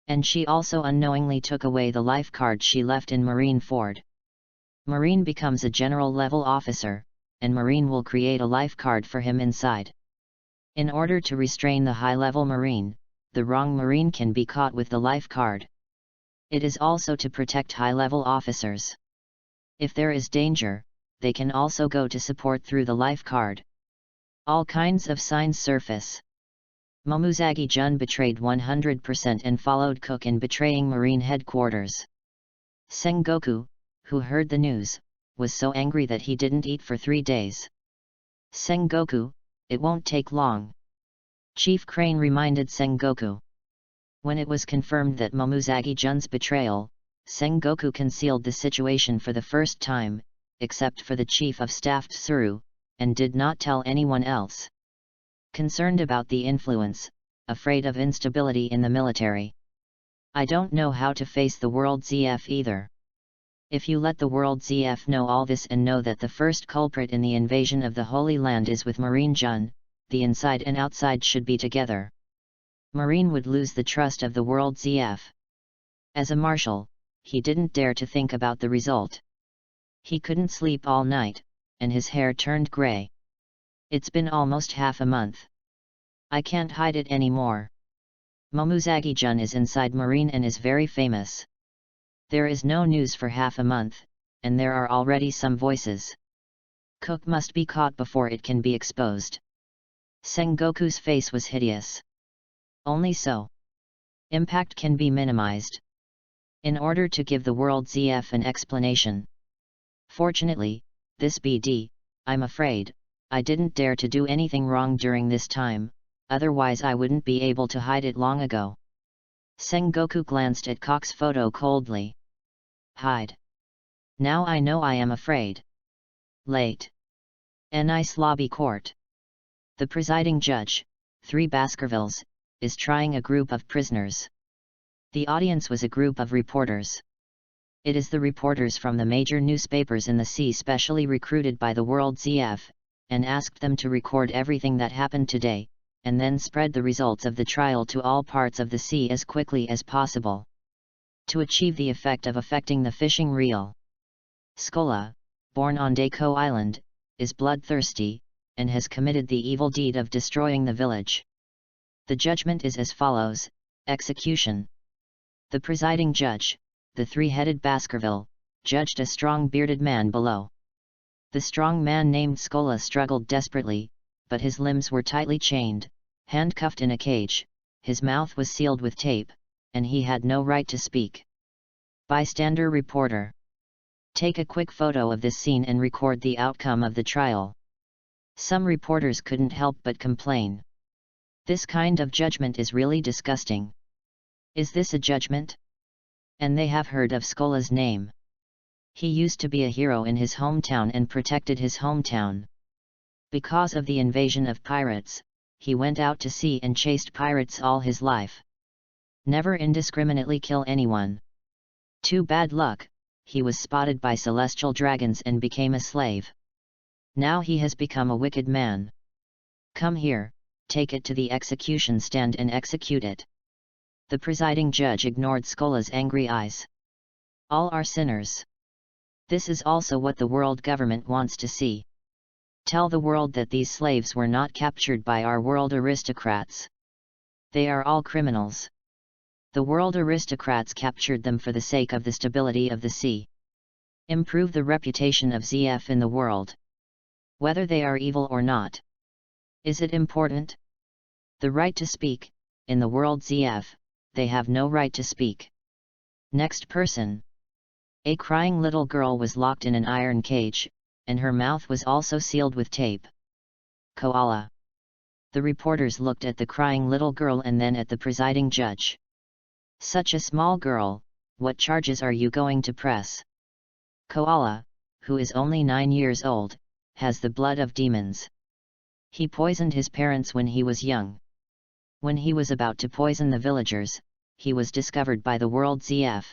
And she also unknowingly took away the life card she left in Marine Ford. Marine becomes a general-level officer, and Marine will create a life card for him inside. In order to restrain the high-level Marine, the wrong Marine can be caught with the life card. It is also to protect high-level officers. If there is danger, they can also go to support through the life card. All kinds of signs surface. Momuzagi Gion betrayed 100% and followed Cook in betraying Marine headquarters. Sengoku, who heard the news, was so angry that he didn't eat for 3 days. Sengoku, it won't take long. Chief Crane reminded Sengoku. When it was confirmed that Momuzagi Gion's betrayal, Sengoku concealed the situation for the first time, except for the chief of staff Tsuru, and did not tell anyone else. Concerned about the influence, afraid of instability in the military. I don't know how to face the World ZF either. If you let the World ZF know all this and know that the first culprit in the invasion of the Holy Land is with Marine Gion, the inside and outside should be together. Marine would lose the trust of the World ZF. As a marshal, he didn't dare to think about the result. He couldn't sleep all night, and his hair turned grey. It's been almost half a month. I can't hide it anymore. Momuzagi Gion is inside Marine and is very famous. There is no news for half a month, and there are already some voices. Cook must be caught before it can be exposed. Sengoku's face was hideous. Only so. Impact can be minimized. In order to give the World ZF an explanation. Fortunately, this BD, I'm afraid, I didn't dare to do anything wrong during this time, otherwise I wouldn't be able to hide it long ago. Sengoku glanced at Cock's photo coldly. Hide. Now I know I am afraid. Late. A nice lobby court. The presiding judge, 3 Baskervilles, is trying a group of prisoners. The audience was a group of reporters. It is the reporters from the major newspapers in the sea specially recruited by the World ZF, and asked them to record everything that happened today, and then spread the results of the trial to all parts of the sea as quickly as possible. To achieve the effect of affecting the fishing reel. Scola, born on Daiko Island, is bloodthirsty, and has committed the evil deed of destroying the village. The judgment is as follows: execution. The presiding judge, the 3-headed Baskerville, judged a strong bearded man below. The strong man named Scola struggled desperately, but his limbs were tightly chained, handcuffed in a cage, his mouth was sealed with tape, and he had no right to speak. Bystander reporter. Take a quick photo of this scene and record the outcome of the trial. Some reporters couldn't help but complain. This kind of judgment is really disgusting. Is this a judgment? And they have heard of Scola's name. He used to be a hero in his hometown and protected his hometown. Because of the invasion of pirates, he went out to sea and chased pirates all his life. Never indiscriminately kill anyone. Too bad luck, he was spotted by celestial dragons and became a slave. Now he has become a wicked man. Come here, take it to the execution stand and execute it. The presiding judge ignored Skola's angry eyes. All are sinners. This is also what the world government wants to see. Tell the world that these slaves were not captured by our world aristocrats. They are all criminals. The world aristocrats captured them for the sake of the stability of the sea. Improve the reputation of ZF in the world. Whether they are evil or not. Is it important? The right to speak, in the world ZF, they have no right to speak. Next person. A crying little girl was locked in an iron cage, and her mouth was also sealed with tape. Koala. The reporters looked at the crying little girl and then at the presiding judge. Such a small girl, what charges are you going to press? Koala, who is only 9 years old, has the blood of demons. He poisoned his parents when he was young. When he was about to poison the villagers, he was discovered by the world ZF.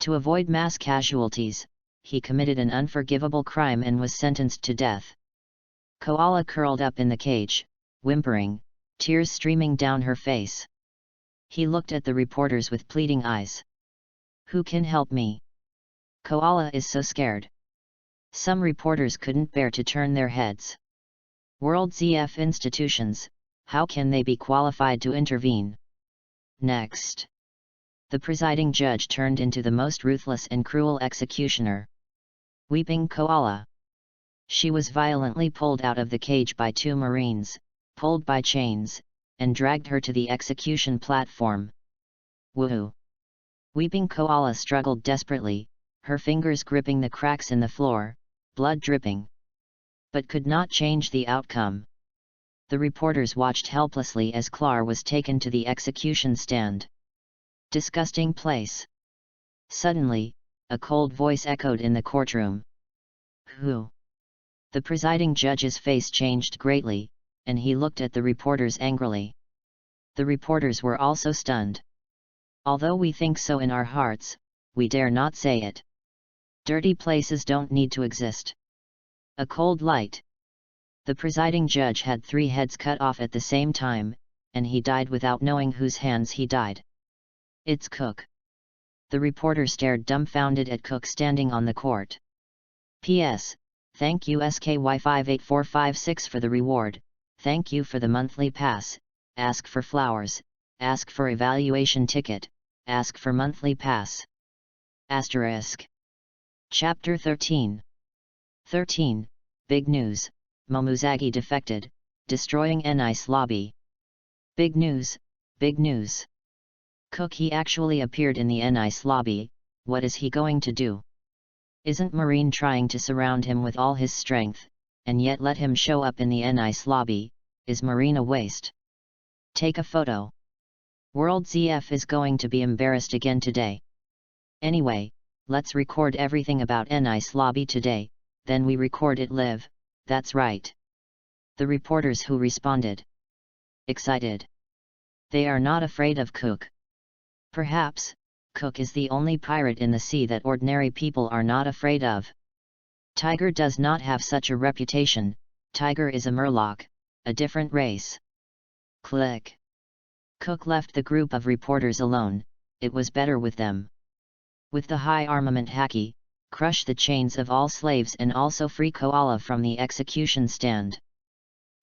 To avoid mass casualties, he committed an unforgivable crime and was sentenced to death. Koala curled up in the cage, whimpering, tears streaming down her face. He looked at the reporters with pleading eyes. Who can help me? Koala is so scared. Some reporters couldn't bear to turn their heads. World ZF institutions, how can they be qualified to intervene? Next. The presiding judge turned into the most ruthless and cruel executioner. Weeping Koala. She was violently pulled out of the cage by 2 Marines, pulled by chains, and dragged her to the execution platform. Woohoo! Weeping Koala struggled desperately, her fingers gripping the cracks in the floor, blood dripping. But could not change the outcome. The reporters watched helplessly as Clar was taken to the execution stand. Disgusting place. Suddenly, a cold voice echoed in the courtroom. Who? The presiding judge's face changed greatly, and he looked at the reporters angrily. The reporters were also stunned. Although we think so in our hearts, we dare not say it. Dirty places don't need to exist. A cold light. The presiding judge had 3 heads cut off at the same time, and he died without knowing whose hands he died. It's Cook. The reporter stared dumbfounded at Cook standing on the court. P.S. Thank you SKY58456 for the reward, thank you for the monthly pass, ask for flowers, ask for evaluation ticket, ask for monthly pass. Asterisk. Chapter 13. 13. Big news, Momuzagi defected, destroying Nice lobby. Big news, big news. Cook he actually appeared in the Nice lobby, what is he going to do? Isn't Marine trying to surround him with all his strength, and yet let him show up in the Nice lobby? Is Marine a waste? Take a photo. World ZF is going to be embarrassed again today. Anyway, let's record everything about Nice lobby today, then we record it live, that's right. The reporters who responded. Excited. They are not afraid of Cook. Perhaps, Cook is the only pirate in the sea that ordinary people are not afraid of. Tiger does not have such a reputation, Tiger is a Murloc, a different race. Click. Cook left the group of reporters alone, it was better with them. With the high armament Haki, crush the chains of all slaves and also free Koala from the execution stand.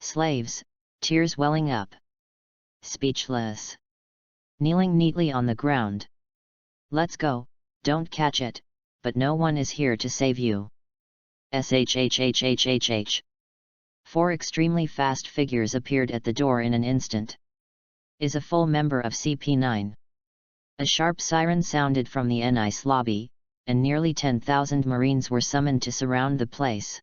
Slaves, tears welling up. Speechless. Kneeling neatly on the ground. Let's go, don't catch it, but no one is here to save you. SHHHHHH. 4 extremely fast figures appeared at the door in an instant. Is a full member of CP9. A sharp siren sounded from the Nice lobby, and nearly 10,000 Marines were summoned to surround the place.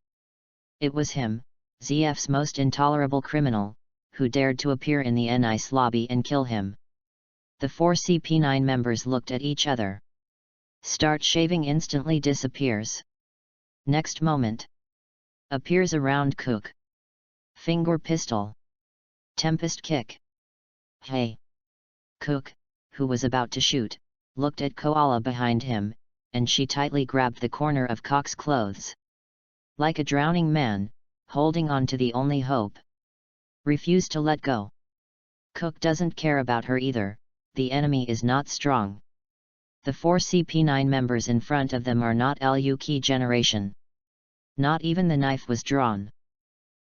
It was him, ZF's most intolerable criminal, who dared to appear in the Nice lobby and kill him. The 4 CP9 members looked at each other. Start shaving instantly disappears. Next moment. Appears around Cook. Finger pistol. Tempest kick. Hey! Cook, who was about to shoot, looked at Koala behind him, and she tightly grabbed the corner of Cook's clothes. Like a drowning man, holding on to the only hope. Refuse to let go. Cook doesn't care about her either, the enemy is not strong. The 4 CP9 members in front of them are not LU-key generation. Not even the knife was drawn.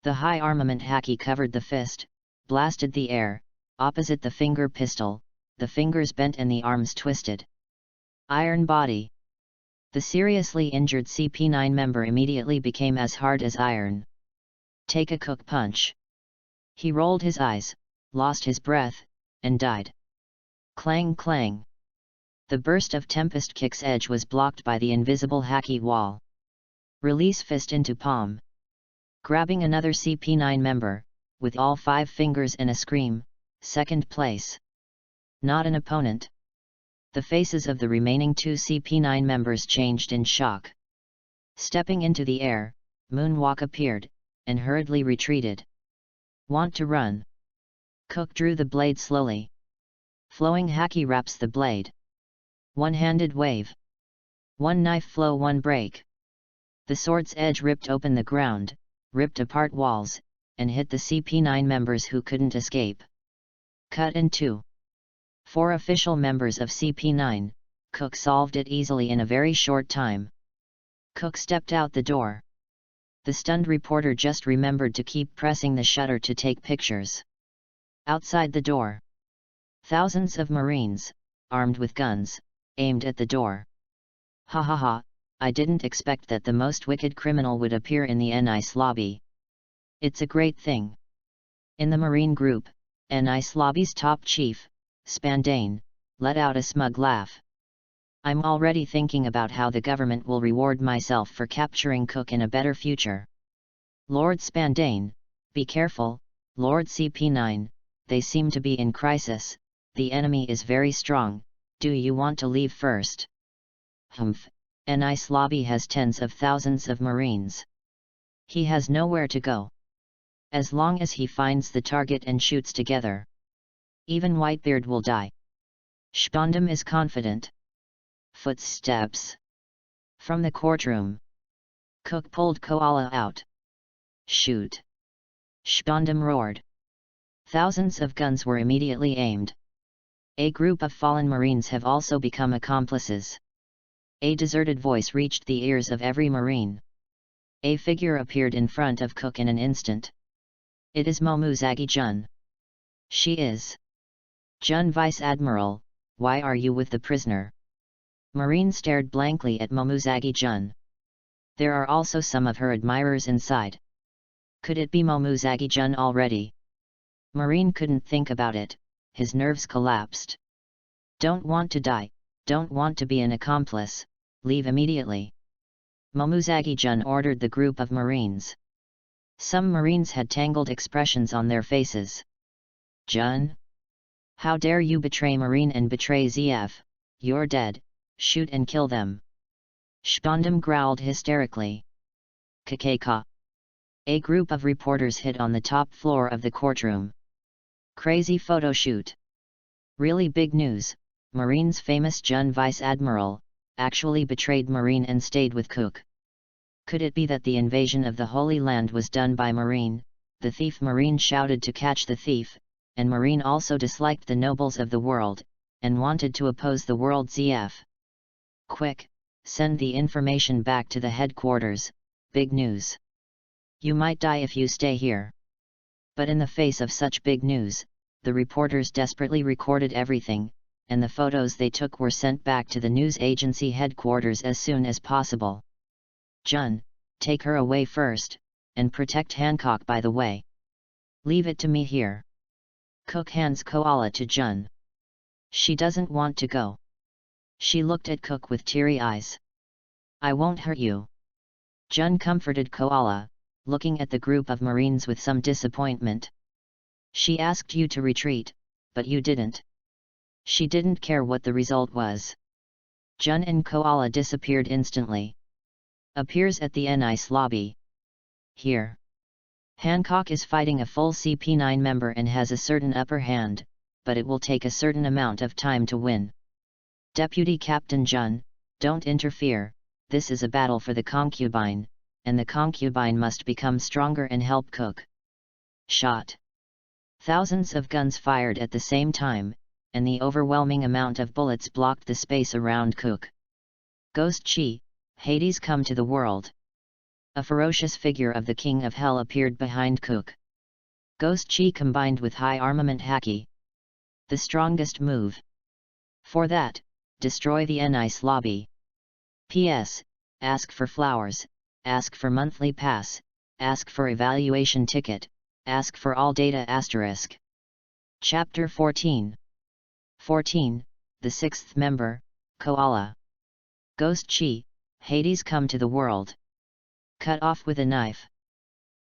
The high armament haki covered the fist, blasted the air, opposite the finger pistol, the fingers bent and the arms twisted. Iron body. The seriously injured CP9 member immediately became as hard as iron. Take a Cook punch. He rolled his eyes, lost his breath, and died. Clang clang. The burst of Tempest Kick's edge was blocked by the invisible haki wall. Release fist into palm. Grabbing another CP9 member, with all 5 fingers and a scream, second place. Not an opponent. The faces of the remaining 2 CP9 members changed in shock. Stepping into the air, Moonwalk appeared, and hurriedly retreated. Want to run? Cook drew the blade slowly. Flowing haki wraps the blade. One-handed wave. One knife flow, one break. The sword's edge ripped open the ground, ripped apart walls, and hit the CP9 members who couldn't escape. Cut in 2. 4 official members of CP9, Cook solved it easily in a very short time. Cook stepped out the door. The stunned reporter just remembered to keep pressing the shutter to take pictures. Outside the door. Thousands of Marines, armed with guns, aimed at the door. Ha ha ha, I didn't expect that the most wicked criminal would appear in the NICE lobby. It's a great thing. In the Marine group, NICE lobby's top chief, Spandane, let out a smug laugh. I'm already thinking about how the government will reward myself for capturing Cook in a better future. Lord Spandane, be careful, Lord CP9, they seem to be in crisis, the enemy is very strong, do you want to leave first? Humph, NICE lobby has tens of thousands of Marines. He has nowhere to go. As long as he finds the target and shoots together. Even Whitebeard will die. Spandam is confident. Footsteps. From the courtroom. Cook pulled Koala out. Shoot. Spandam roared. Thousands of guns were immediately aimed. A group of fallen Marines have also become accomplices. A deserted voice reached the ears of every Marine. A figure appeared in front of Cook in an instant. It is Momuzagi Jun. She is. Jun Vice Admiral, why are you with the prisoner? Marine stared blankly at Momuzagi Jun. There are also some of her admirers inside. Could it be Momuzagi Jun already? Marine couldn't think about it, his nerves collapsed. Don't want to die, don't want to be an accomplice, leave immediately. Momuzagi Jun ordered the group of Marines. Some Marines had tangled expressions on their faces. Jun? How dare you betray Marine and betray ZF, you're dead, shoot and kill them. Spandam growled hysterically. Kakeka. A group of reporters hid on the top floor of the courtroom. Crazy photo shoot. Really big news, Marine's famous Jun Vice Admiral, actually betrayed Marine and stayed with Cook. Could it be that the invasion of the Holy Land was done by Marine? The thief Marine shouted to catch the thief, and Marine also disliked the nobles of the world, and wanted to oppose the world ZF. Quick, send the information back to the headquarters, big news. You might die if you stay here. But in the face of such big news, the reporters desperately recorded everything, and the photos they took were sent back to the news agency headquarters as soon as possible. Jun, take her away first, and protect Hancock by the way. Leave it to me here. Cook hands Koala to Jun. She doesn't want to go. She looked at Cook with teary eyes. I won't hurt you. Jun comforted Koala, looking at the group of Marines with some disappointment. She asked you to retreat, but you didn't. She didn't care what the result was. Jun and Koala disappeared instantly. Appears at the NICE lobby. Here. Hancock is fighting a full CP9 member and has a certain upper hand, but it will take a certain amount of time to win. Deputy Captain Jun, Don't interfere, this is a battle for the concubine, and the concubine must become stronger and help Cook. Shot. Thousands of guns fired at the same time, and the overwhelming amount of bullets blocked the space around Cook. Ghost Chi, Hades come to the world. A ferocious figure of the King of Hell appeared behind Cook. Ghost Chi combined with high armament Haki. The strongest move. For that, destroy the Nice lobby. P.S. Ask for flowers, ask for monthly pass, ask for evaluation ticket, ask for all data asterisk. Chapter 14. 14. The sixth member, Koala. Ghost Chi, Hades come to the world. Cut off with a knife.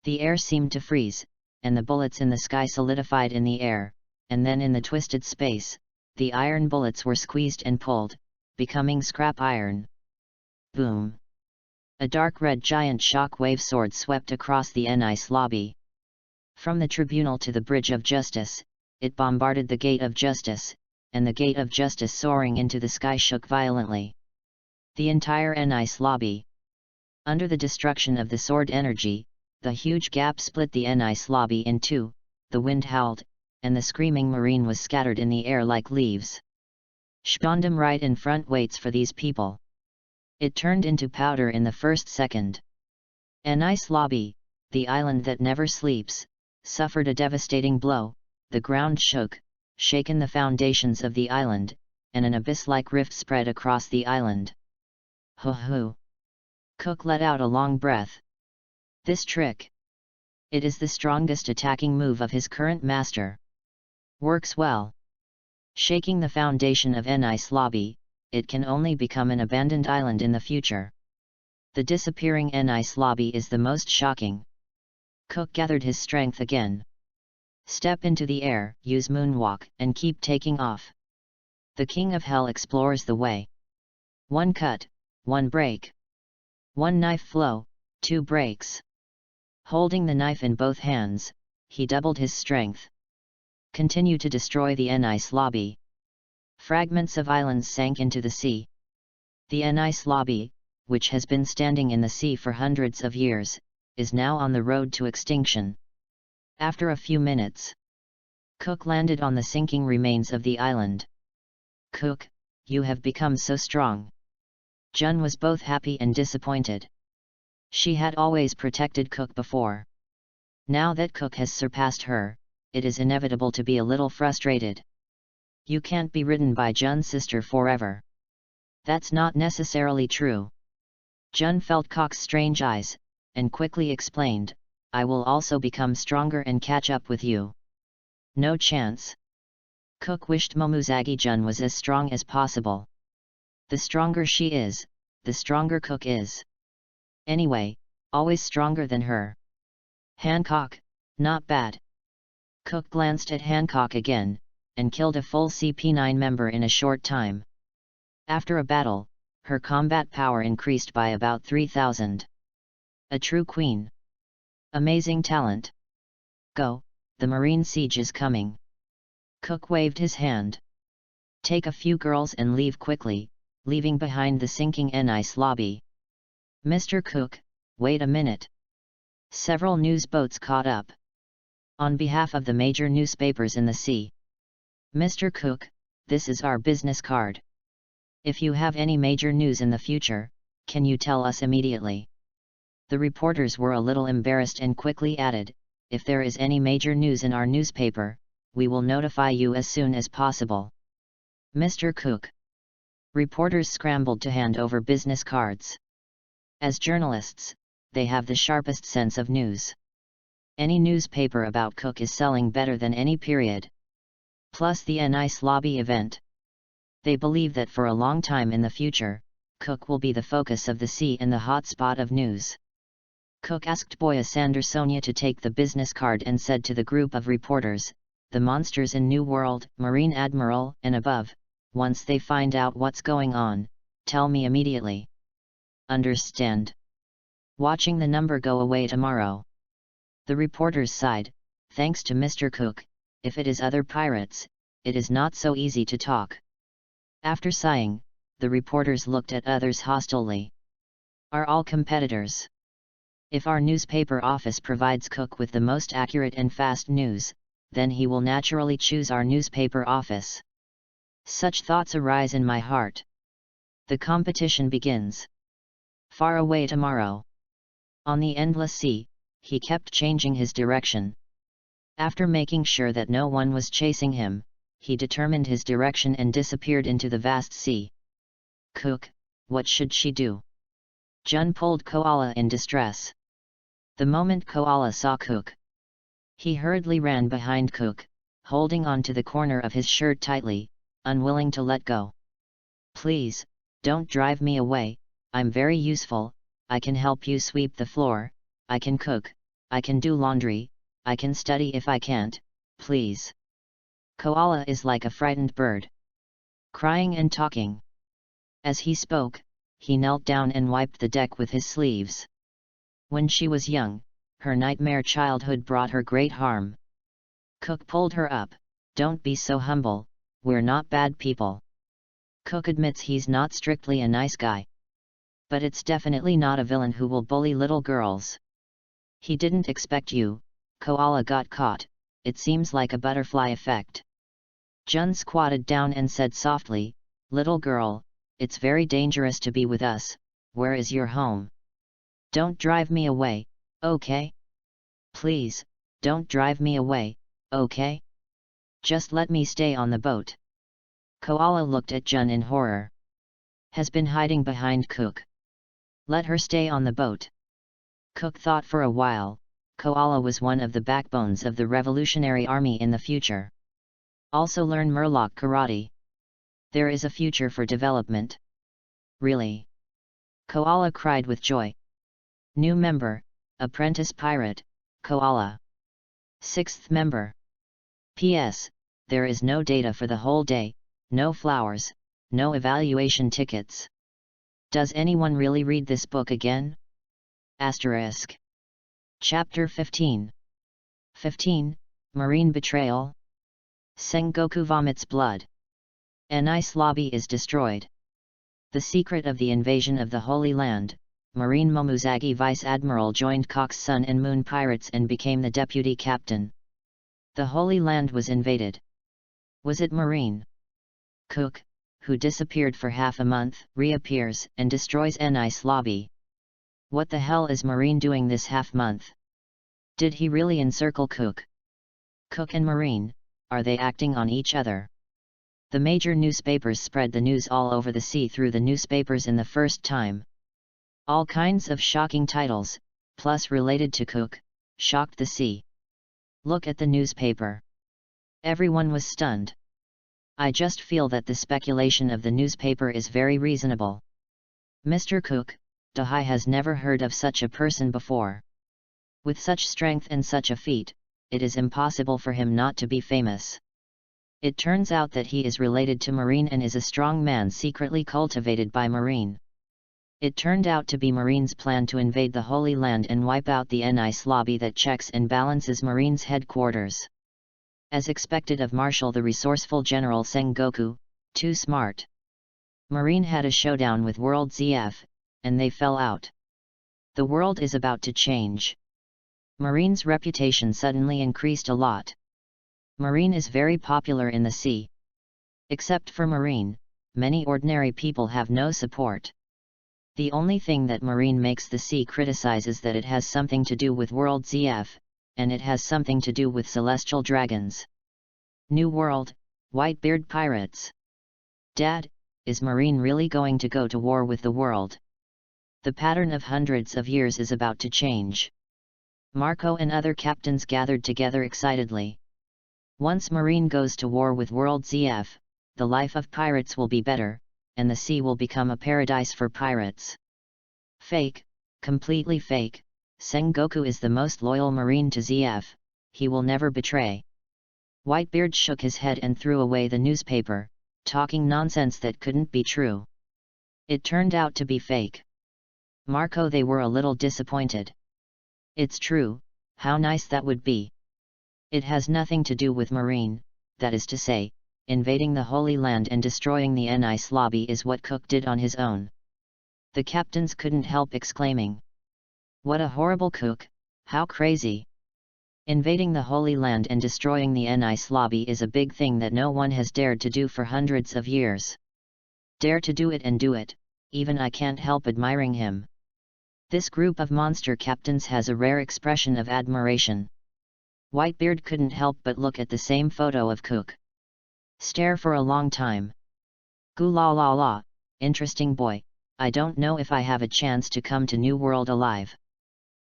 The air seemed to freeze, and the bullets in the sky solidified in the air, and then in the twisted space, the iron bullets were squeezed and pulled, becoming scrap iron. Boom! A dark red giant shock-wave sword swept across the Nice lobby. From the tribunal to the Bridge of Justice, it bombarded the Gate of Justice, and the Gate of Justice soaring into the sky shook violently. The entire Nice lobby. Under the destruction of the sword energy, the huge gap split the Nice lobby in two, the wind howled, and the screaming marine was scattered in the air like leaves. Spondum right in front waits for these people. It turned into powder in the first second. Nice lobby, the island that never sleeps, suffered a devastating blow, the ground shook, shaken the foundations of the island, and an abyss-like rift spread across the island. Hoo-hoo! Cook let out a long breath. This trick. It is the strongest attacking move of his current master. Works well. Shaking the foundation of Nice lobby, it can only become an abandoned island in the future. The disappearing Nice lobby is the most shocking. Cook gathered his strength again. Step into the air, use moonwalk, and keep taking off. The King of Hell explores the way. One cut, one break. One knife flow, two breaks. Holding the knife in both hands, he doubled his strength. Continue to destroy the Nice lobby. Fragments of islands sank into the sea. The Nice lobby, which has been standing in the sea for hundreds of years, is now on the road to extinction. After a few minutes, Cook landed on the sinking remains of the island. Cook, you have become so strong. Gion was both happy and disappointed. She had always protected Cook before. Now that Cook has surpassed her, it is inevitable to be a little frustrated. You can't be ridden by Gion's sister forever. That's not necessarily true. Gion felt Cook's strange eyes, and quickly explained, I will also become stronger and catch up with you. No chance. Cook wished Momuzagi Gion was as strong as possible. The stronger she is, the stronger Cook is. Anyway, always stronger than her. Hancock, not bad. Cook glanced at Hancock again, and killed a full CP9 member in a short time. After a battle, her combat power increased by about 3,000. A true queen. Amazing talent. Go, the marine siege is coming. Cook waved his hand. Take a few girls and leave quickly, leaving behind the sinking Nice lobby. Mr. Cook, wait a minute. Several news boats caught up. On behalf of the major newspapers in the sea. Mr. Cook, this is our business card. If you have any major news in the future, can you tell us immediately? The reporters were a little embarrassed and quickly added, if there is any major news in our newspaper, we will notify you as soon as possible. Mr. Cook. Reporters scrambled to hand over business cards. As journalists, they have the sharpest sense of news. Any newspaper about Cook is selling better than any period. Plus the Nice lobby event. They believe that for a long time in the future, Cook will be the focus of the sea and the hot spot of news. Cook asked Boya Sandersonia to take the business card and said to the group of reporters, the monsters in New World, Marine Admiral, and above, once they find out what's going on, tell me immediately. Understand? Watching the number go away tomorrow. The reporters sighed, thanks to Mr. Cook, if it is other pirates, it is not so easy to talk. After sighing, the reporters looked at others hostilely. Are all competitors? If our newspaper office provides Cook with the most accurate and fast news, then he will naturally choose our newspaper office. Such thoughts arise in my heart. The competition begins. Far away tomorrow. On the endless sea, he kept changing his direction. After making sure that no one was chasing him, he determined his direction and disappeared into the vast sea. Cook, what should she do? Gion pulled Koala in distress. The moment Koala saw Cook, he hurriedly ran behind Cook, holding on to the corner of his shirt tightly, unwilling to let go. Please, don't drive me away, I'm very useful, I can help you sweep the floor, I can cook, I can do laundry, I can study if I can't, please. Koala is like a frightened bird, crying and talking. As he spoke, he knelt down and wiped the deck with his sleeves. When she was young, her nightmare childhood brought her great harm. Cook pulled her up. Don't be so humble, we're not bad people. Cook admits he's not strictly a nice guy. But it's definitely not a villain who will bully little girls. He didn't expect you, Koala got caught, it seems like a butterfly effect. Gion squatted down and said softly, little girl, it's very dangerous to be with us, where is your home? Don't drive me away, okay? Please, don't drive me away, okay? Just let me stay on the boat. Koala looked at Gion in horror. Has been hiding behind Cook. Let her stay on the boat. Cook thought for a while. Koala was one of the backbones of the Revolutionary Army in the future. Also learn Murloc karate. There is a future for development. Really? Koala cried with joy. New member, Apprentice Pirate, Koala. 6th member. P.S. There is no data for the whole day, no flowers, no evaluation tickets. Does anyone really read this book again? Asterisk. Chapter 15. 15. Marine Betrayal. Sengoku vomits blood. An ice lobby is destroyed. The secret of the invasion of the Holy Land. Marine Momuzagi Vice Admiral joined Cock's Sun and Moon pirates and became the deputy captain. The Holy Land was invaded. Was it Marine? Cook, who disappeared for half a month, reappears and destroys an ice lobby. What the hell is Marine doing this half-month? Did he really encircle Cook? Cook and Marine, are they acting on each other? The major newspapers spread the news all over the sea through the newspapers in the first time. All kinds of shocking titles, plus related to Cook, shocked the sea. Look at the newspaper. Everyone was stunned. I just feel that the speculation of the newspaper is very reasonable. Mr. Cook, Dahai has never heard of such a person before. With such strength and such a feat, it is impossible for him not to be famous. It turns out that he is related to Marine and is a strong man secretly cultivated by Marine. It turned out to be Marine's plan to invade the Holy Land and wipe out the ice lobby that checks and balances Marine's headquarters. As expected of Marshal the resourceful General Sengoku, too smart. Marine had a showdown with World ZF, and they fell out. The world is about to change. Marine's reputation suddenly increased a lot. Marine is very popular in the sea. Except for Marine, many ordinary people have no support. The only thing that Marine makes the sea criticize is that it has something to do with World ZF, and it has something to do with celestial dragons. New World, Whitebeard pirates. Dad, is Marine really going to go to war with the world? The pattern of hundreds of years is about to change. Marco and other captains gathered together excitedly. Once Marine goes to war with World ZF, the life of pirates will be better, and the sea will become a paradise for pirates. Fake, completely fake, Sengoku is the most loyal Marine to ZF, he will never betray. Whitebeard shook his head and threw away the newspaper, talking nonsense that couldn't be true. It turned out to be fake. Marco, they were a little disappointed. It's true, how nice that would be. It has nothing to do with Marine, that is to say, invading the Holy Land and destroying the Nice lobby is what Cook did on his own. The captains couldn't help exclaiming. What a horrible Cook, how crazy! Invading the Holy Land and destroying the Nice lobby is a big thing that no one has dared to do for hundreds of years. Dare to do it and do it, even I can't help admiring him. This group of monster captains has a rare expression of admiration. Whitebeard couldn't help but look at the same photo of Cook. Stare for a long time. Goo la la la, interesting boy, I don't know if I have a chance to come to New World alive.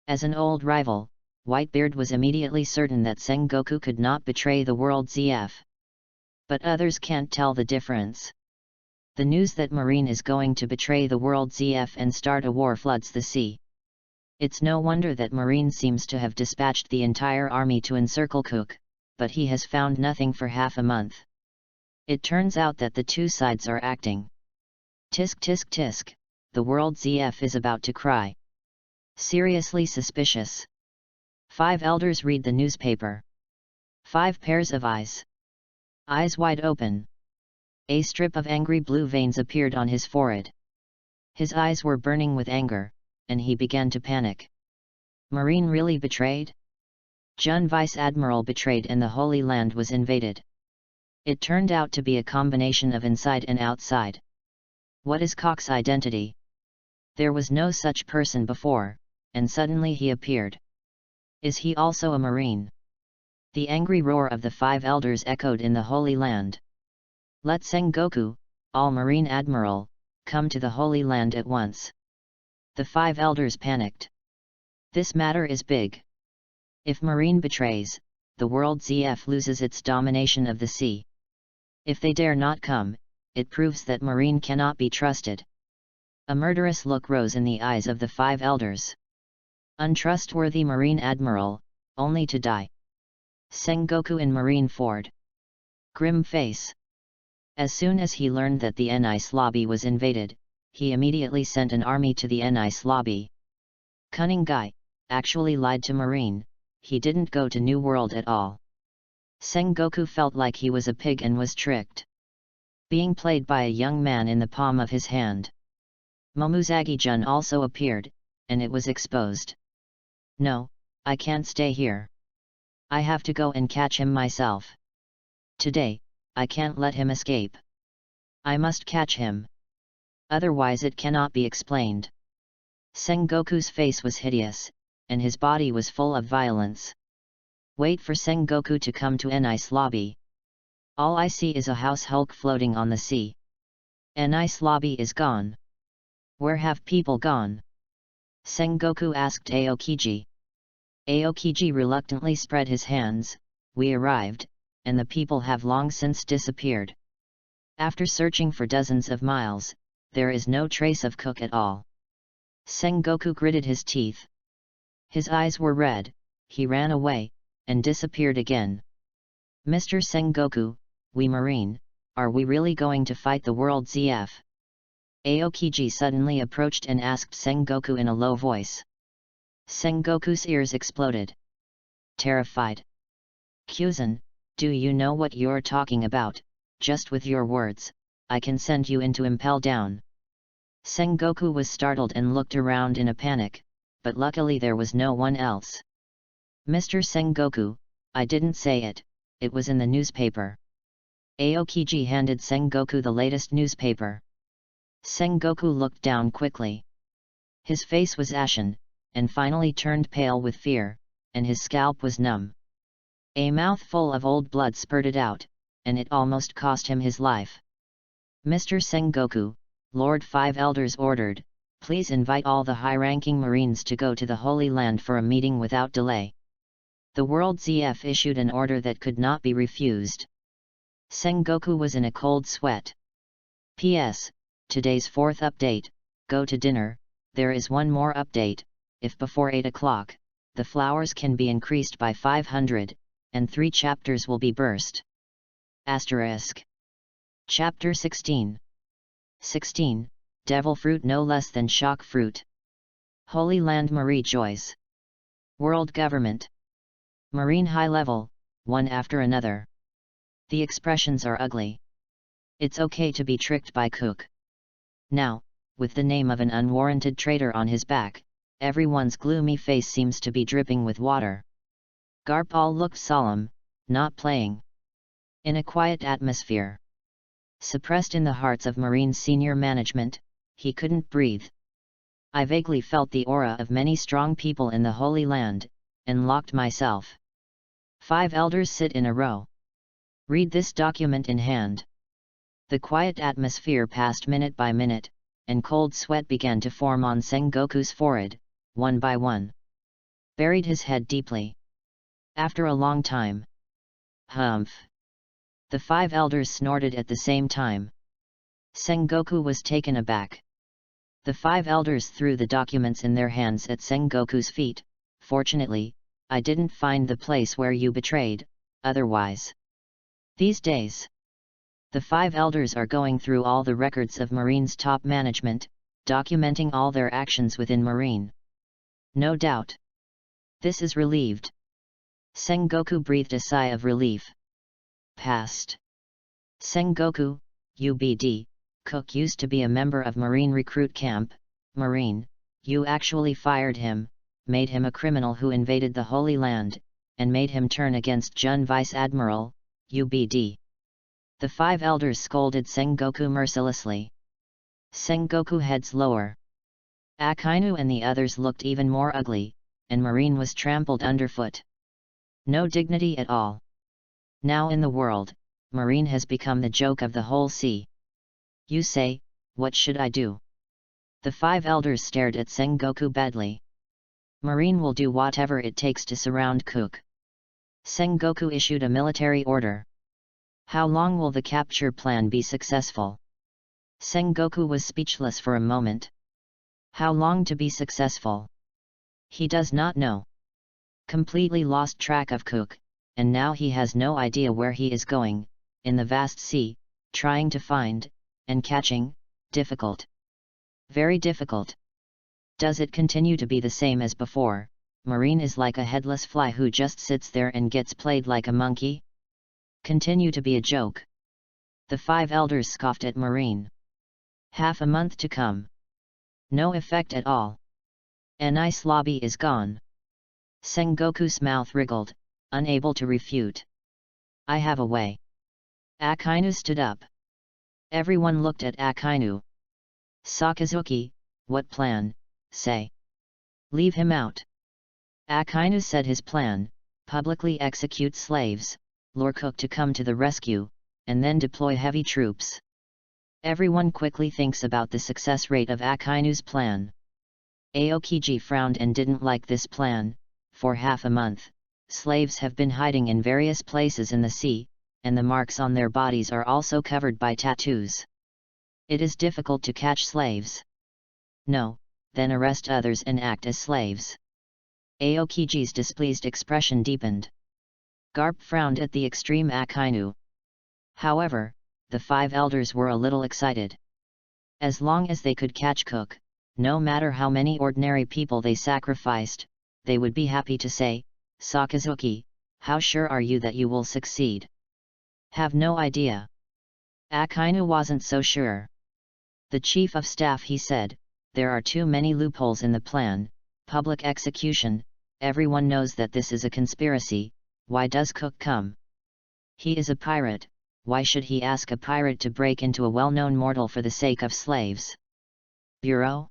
As an old rival, Whitebeard was immediately certain that Sengoku could not betray the world ZF. But others can't tell the difference. The news that Marine is going to betray the world ZF and start a war floods the sea. It's no wonder that Marine seems to have dispatched the entire army to encircle Cook, but he has found nothing for half a month. It turns out that the two sides are acting. Tisk tisk tisk, the world ZF is about to cry. Seriously suspicious. 5 elders read the newspaper. 5 pairs of eyes. Eyes wide open. A strip of angry blue veins appeared on his forehead. His eyes were burning with anger, and he began to panic. Marine really betrayed? Gion Vice Admiral betrayed and the Holy Land was invaded. It turned out to be a combination of inside and outside. What is Cock's identity? There was no such person before, and suddenly he appeared. Is he also a Marine? The angry roar of the 5 elders echoed in the Holy Land. Let Sengoku, all Marine Admiral, come to the Holy Land at once. The 5 elders panicked. This matter is big. If Marine betrays, the world ZF loses its domination of the sea. If they dare not come, it proves that Marine cannot be trusted. A murderous look rose in the eyes of the 5 elders. Untrustworthy Marine Admiral, only to die. Sengoku in Marine Ford. Grim face. As soon as he learned that the Nice lobby was invaded, he immediately sent an army to the Nice lobby. Cunning guy, actually lied to Marine, he didn't go to New World at all. Sengoku felt like he was a pig and was tricked. Being played by a young man in the palm of his hand. Momuzagi-jun also appeared, and it was exposed. No, I can't stay here. I have to go and catch him myself. Today, I can't let him escape. I must catch him. Otherwise it cannot be explained. Sengoku's face was hideous, and his body was full of violence. Wait for Sengoku to come to Nice lobby. All I see is a house hulk floating on the sea. Nice lobby is gone. Where have people gone? Sengoku asked Aokiji. Aokiji reluctantly spread his hands. We arrived, and the people have long since disappeared. After searching for dozens of miles, there is no trace of Cook at all. Sengoku gritted his teeth. His eyes were red, he ran away, and disappeared again. Mr. Sengoku, we Marine, are we really going to fight the world ZF? Aokiji suddenly approached and asked Sengoku in a low voice. Sengoku's ears exploded. Terrified. Kyuzan, do you know what you're talking about? Just with your words, I can send you into Impel Down. Sengoku was startled and looked around in a panic, but luckily there was no one else. Mr. Sengoku, I didn't say it, it was in the newspaper. Aokiji handed Sengoku the latest newspaper. Sengoku looked down quickly. His face was ashen, and finally turned pale with fear, and his scalp was numb. A mouthful of old blood spurted out, and it almost cost him his life. Mr. Sengoku, Lord 5 Elders ordered, please invite all the high-ranking Marines to go to the Holy Land for a meeting without delay. The World ZF issued an order that could not be refused. Sengoku was in a cold sweat. P.S. Today's 4th update, go to dinner. There is one more update, if before 8 o'clock, the flowers can be increased by 500, and 3 chapters will be burst. Asterisk. Chapter 16. 16. Devil Fruit no less than Shock Fruit. Holy Land Marie Joyce. World Government. Marine High Level, one after another. The expressions are ugly. It's okay to be tricked by Cook. Now, with the name of an unwarranted traitor on his back, everyone's gloomy face seems to be dripping with water. Garpal looked solemn, not playing. In a quiet atmosphere, suppressed in the hearts of Marine's senior management, he couldn't breathe. I vaguely felt the aura of many strong people in the Holy Land, and locked myself. 5 elders sit in a row. Read this document in hand. The quiet atmosphere passed minute by minute, and cold sweat began to form on Sengoku's forehead, one by one. Buried his head deeply. After a long time. Humph. The 5 elders snorted at the same time. Sengoku was taken aback. The 5 elders threw the documents in their hands at Sengoku's feet. Fortunately, I didn't find the place where you betrayed, otherwise. These days, the 5 elders are going through all the records of Marine's top management, documenting all their actions within Marine. No doubt. This is relieved. Sengoku breathed a sigh of relief. Past. Sengoku, UBD, Cook used to be a member of Marine recruit camp. Marine, you actually fired him, made him a criminal who invaded the Holy Land, and made him turn against Gion Vice Admiral, UBD. The 5 elders scolded Sengoku mercilessly. Sengoku heads lower. Akainu and the others looked even more ugly, and Marine was trampled underfoot. No dignity at all. Now in the world, Marine has become the joke of the whole sea. You say, what should I do? The 5 elders stared at Sengoku badly. Marine will do whatever it takes to surround Cook. Sengoku issued a military order. How long will the capture plan be successful? Sengoku was speechless for a moment. How long to be successful? He does not know. Completely lost track of Cook, and now he has no idea where he is going, in the vast sea, trying to find, and catching, difficult. Very difficult. Does it continue to be the same as before? Marine is like a headless fly who just sits there and gets played like a monkey? Continue to be a joke. The 5 elders scoffed at Marine. Half a month to come. No effect at all. A nice lobby is gone. Sengoku's mouth wriggled, unable to refute. I have a way. Akainu stood up. Everyone looked at Akainu. Sakazuki, what plan, say? Leave him out. Akainu said his plan, publicly execute slaves, lure Cook to come to the rescue, and then deploy heavy troops. Everyone quickly thinks about the success rate of Akainu's plan. Aokiji frowned and didn't like this plan. For half a month, slaves have been hiding in various places in the sea, and the marks on their bodies are also covered by tattoos. It is difficult to catch slaves. No, then arrest others and act as slaves. Aokiji's displeased expression deepened. Garp frowned at the extreme Akainu. However, the 5 elders were a little excited. As long as they could catch Cook, no matter how many ordinary people they sacrificed, they would be happy to say, Sakazuki, how sure are you that you will succeed? Have no idea. Akainu wasn't so sure. The chief of staff he said, there are too many loopholes in the plan, public execution, everyone knows that this is a conspiracy, why does Cook come? He is a pirate, why should he ask a pirate to break into a well-known mortal for the sake of slaves? Bureau?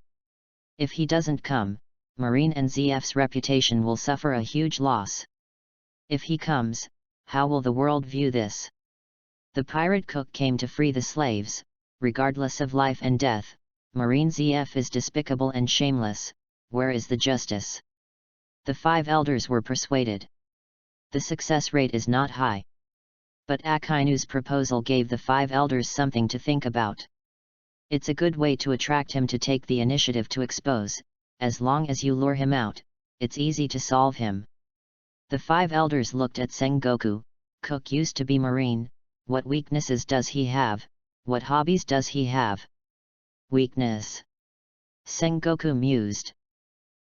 If he doesn't come, Marine and ZF's reputation will suffer a huge loss. If he comes, how will the world view this? The pirate Cook came to free the slaves, regardless of life and death. Marine ZF is despicable and shameless, where is the justice? The 5 elders were persuaded. The success rate is not high. But Akainu's proposal gave the 5 elders something to think about. It's a good way to attract him to take the initiative to expose. As long as you lure him out, it's easy to solve him. The 5 elders looked at Sengoku. Cook used to be Marine. What weaknesses does he have? What hobbies does he have? Weakness. Sengoku mused.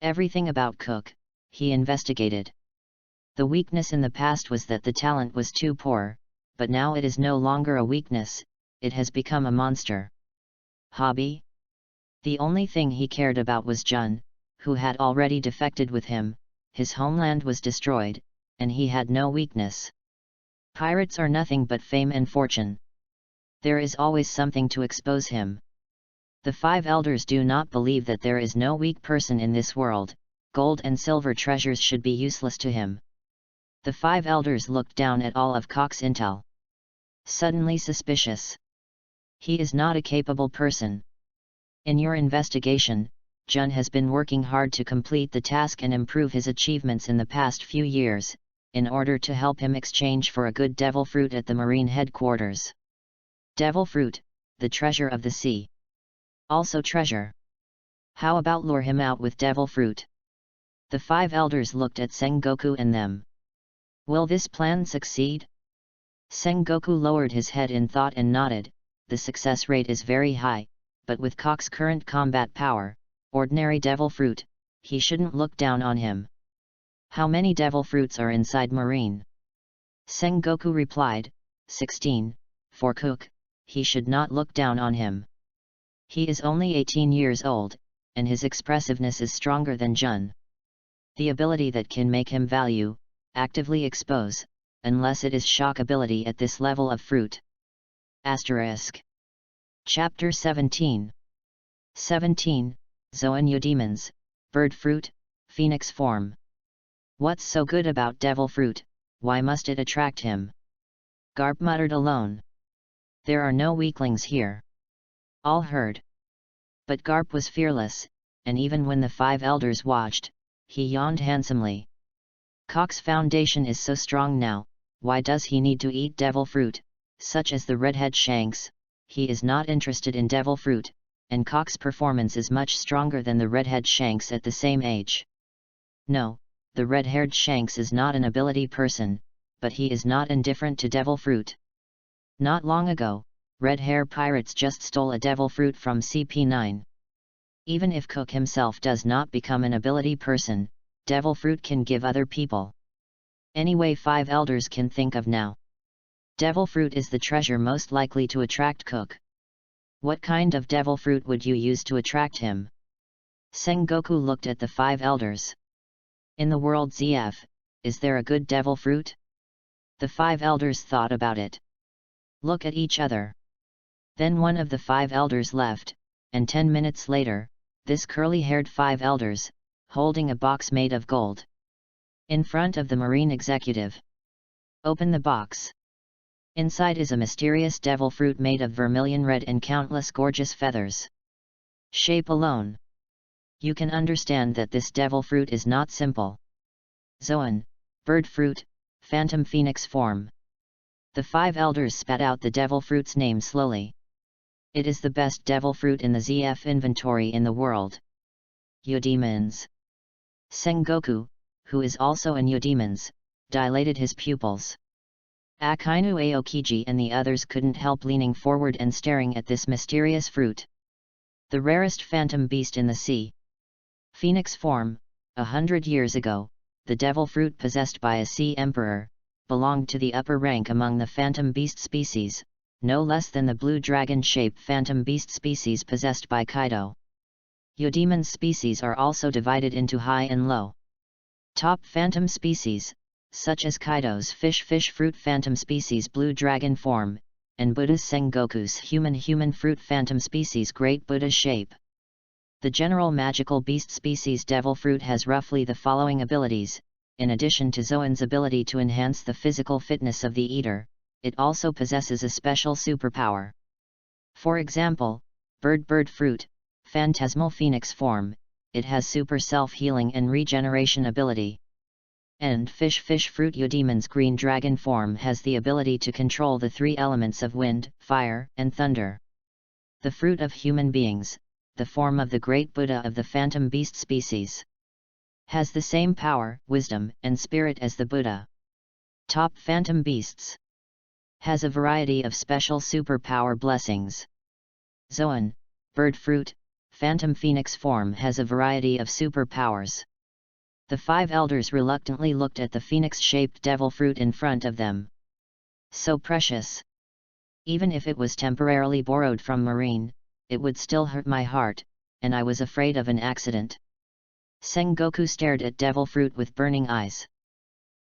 Everything about Cook, he investigated. The weakness in the past was that the talent was too poor, but now it is no longer a weakness, it has become a monster. Hobby? The only thing he cared about was Gion, who had already defected with him, his homeland was destroyed, and he had no weakness. Pirates are nothing but fame and fortune. There is always something to expose him. The 5 elders do not believe that there is no weak person in this world, gold and silver treasures should be useless to him. The 5 elders looked down at all of Cock's intel. Suddenly suspicious. He is not a capable person. In your investigation, Gion has been working hard to complete the task and improve his achievements in the past few years, in order to help him exchange for a good devil fruit at the marine headquarters. Devil fruit, the treasure of the sea. Also treasure. How about lure him out with devil fruit? The 5 elders looked at Sengoku and them. Will this plan succeed? Sengoku lowered his head in thought and nodded. The success rate is very high, but with Cock's current combat power, ordinary devil fruit, he shouldn't look down on him. How many devil fruits are inside marine? Sengoku replied, 16, for Cook, he should not look down on him. He is only 18 years old, and his expressiveness is stronger than Gion. The ability that can make him value, actively expose, unless it is shock ability at this level of fruit. Asterisk. Chapter 17. 17. Zoan Eudemons, Bird Fruit, Phoenix Form. What's so good about devil fruit, why must it attract him? Garp muttered alone. There are no weaklings here. All heard. But Garp was fearless, and even when the 5 elders watched, he yawned handsomely. Cock's foundation is so strong now, why does he need to eat devil fruit, such as the redhead shanks? He is not interested in devil fruit, and Cock's performance is much stronger than the redhead shanks at the same age. No, the red-haired shanks is not an ability person, but he is not indifferent to devil fruit. Not long ago, red-hair pirates just stole a devil fruit from CP9. Even if Cook himself does not become an ability person, devil fruit can give other people. Anyway, 5 elders can think of now. Devil fruit is the treasure most likely to attract Cook. What kind of devil fruit would you use to attract him? Sengoku looked at the 5 elders. In the world ZF, is there a good devil fruit? The 5 elders thought about it. Look at each other. Then one of the 5 elders left, and 10 minutes later, this curly-haired 5 elders, holding a box made of gold. In front of the marine executive. Open the box. Inside is a mysterious devil fruit made of vermilion red and countless gorgeous feathers. Shape alone. You can understand that this devil fruit is not simple. Zoan, bird fruit, phantom phoenix form. The 5 elders spat out the devil fruit's name slowly. It is the best devil fruit in the ZF inventory in the world. Eudemons. Sengoku, who is also an Eudemons, dilated his pupils. Akainu Aokiji and the others couldn't help leaning forward and staring at this mysterious fruit. The rarest phantom beast in the sea. Phoenix form, 100 years ago, the devil fruit possessed by a sea emperor, belonged to the upper rank among the phantom beast species, no less than the blue dragon-shaped phantom beast species possessed by Kaido. Eudemon species are also divided into high and low. Top phantom species, such as Kaido's fish fruit phantom species blue dragon form, and Buddha's Sengoku's human fruit phantom species great Buddha shape. The general magical beast species devil fruit has roughly the following abilities. In addition to Zoan's ability to enhance the physical fitness of the eater, it also possesses a special superpower. For example, bird fruit, phantasmal phoenix form, it has super self-healing and regeneration ability. And fish fruit Eudemon's green dragon form has the ability to control the 3 elements of wind, fire, and thunder. The fruit of human beings, the form of the great Buddha of the phantom beast species, has the same power, wisdom, and spirit as the Buddha. Top phantom beasts has a variety of special superpower blessings. Zoan, bird fruit, phantom phoenix form has a variety of superpowers. The 5 elders reluctantly looked at the phoenix-shaped devil fruit in front of them. So precious. Even if it was temporarily borrowed from Marine, it would still hurt my heart, and I was afraid of an accident. Sengoku stared at devil fruit with burning eyes.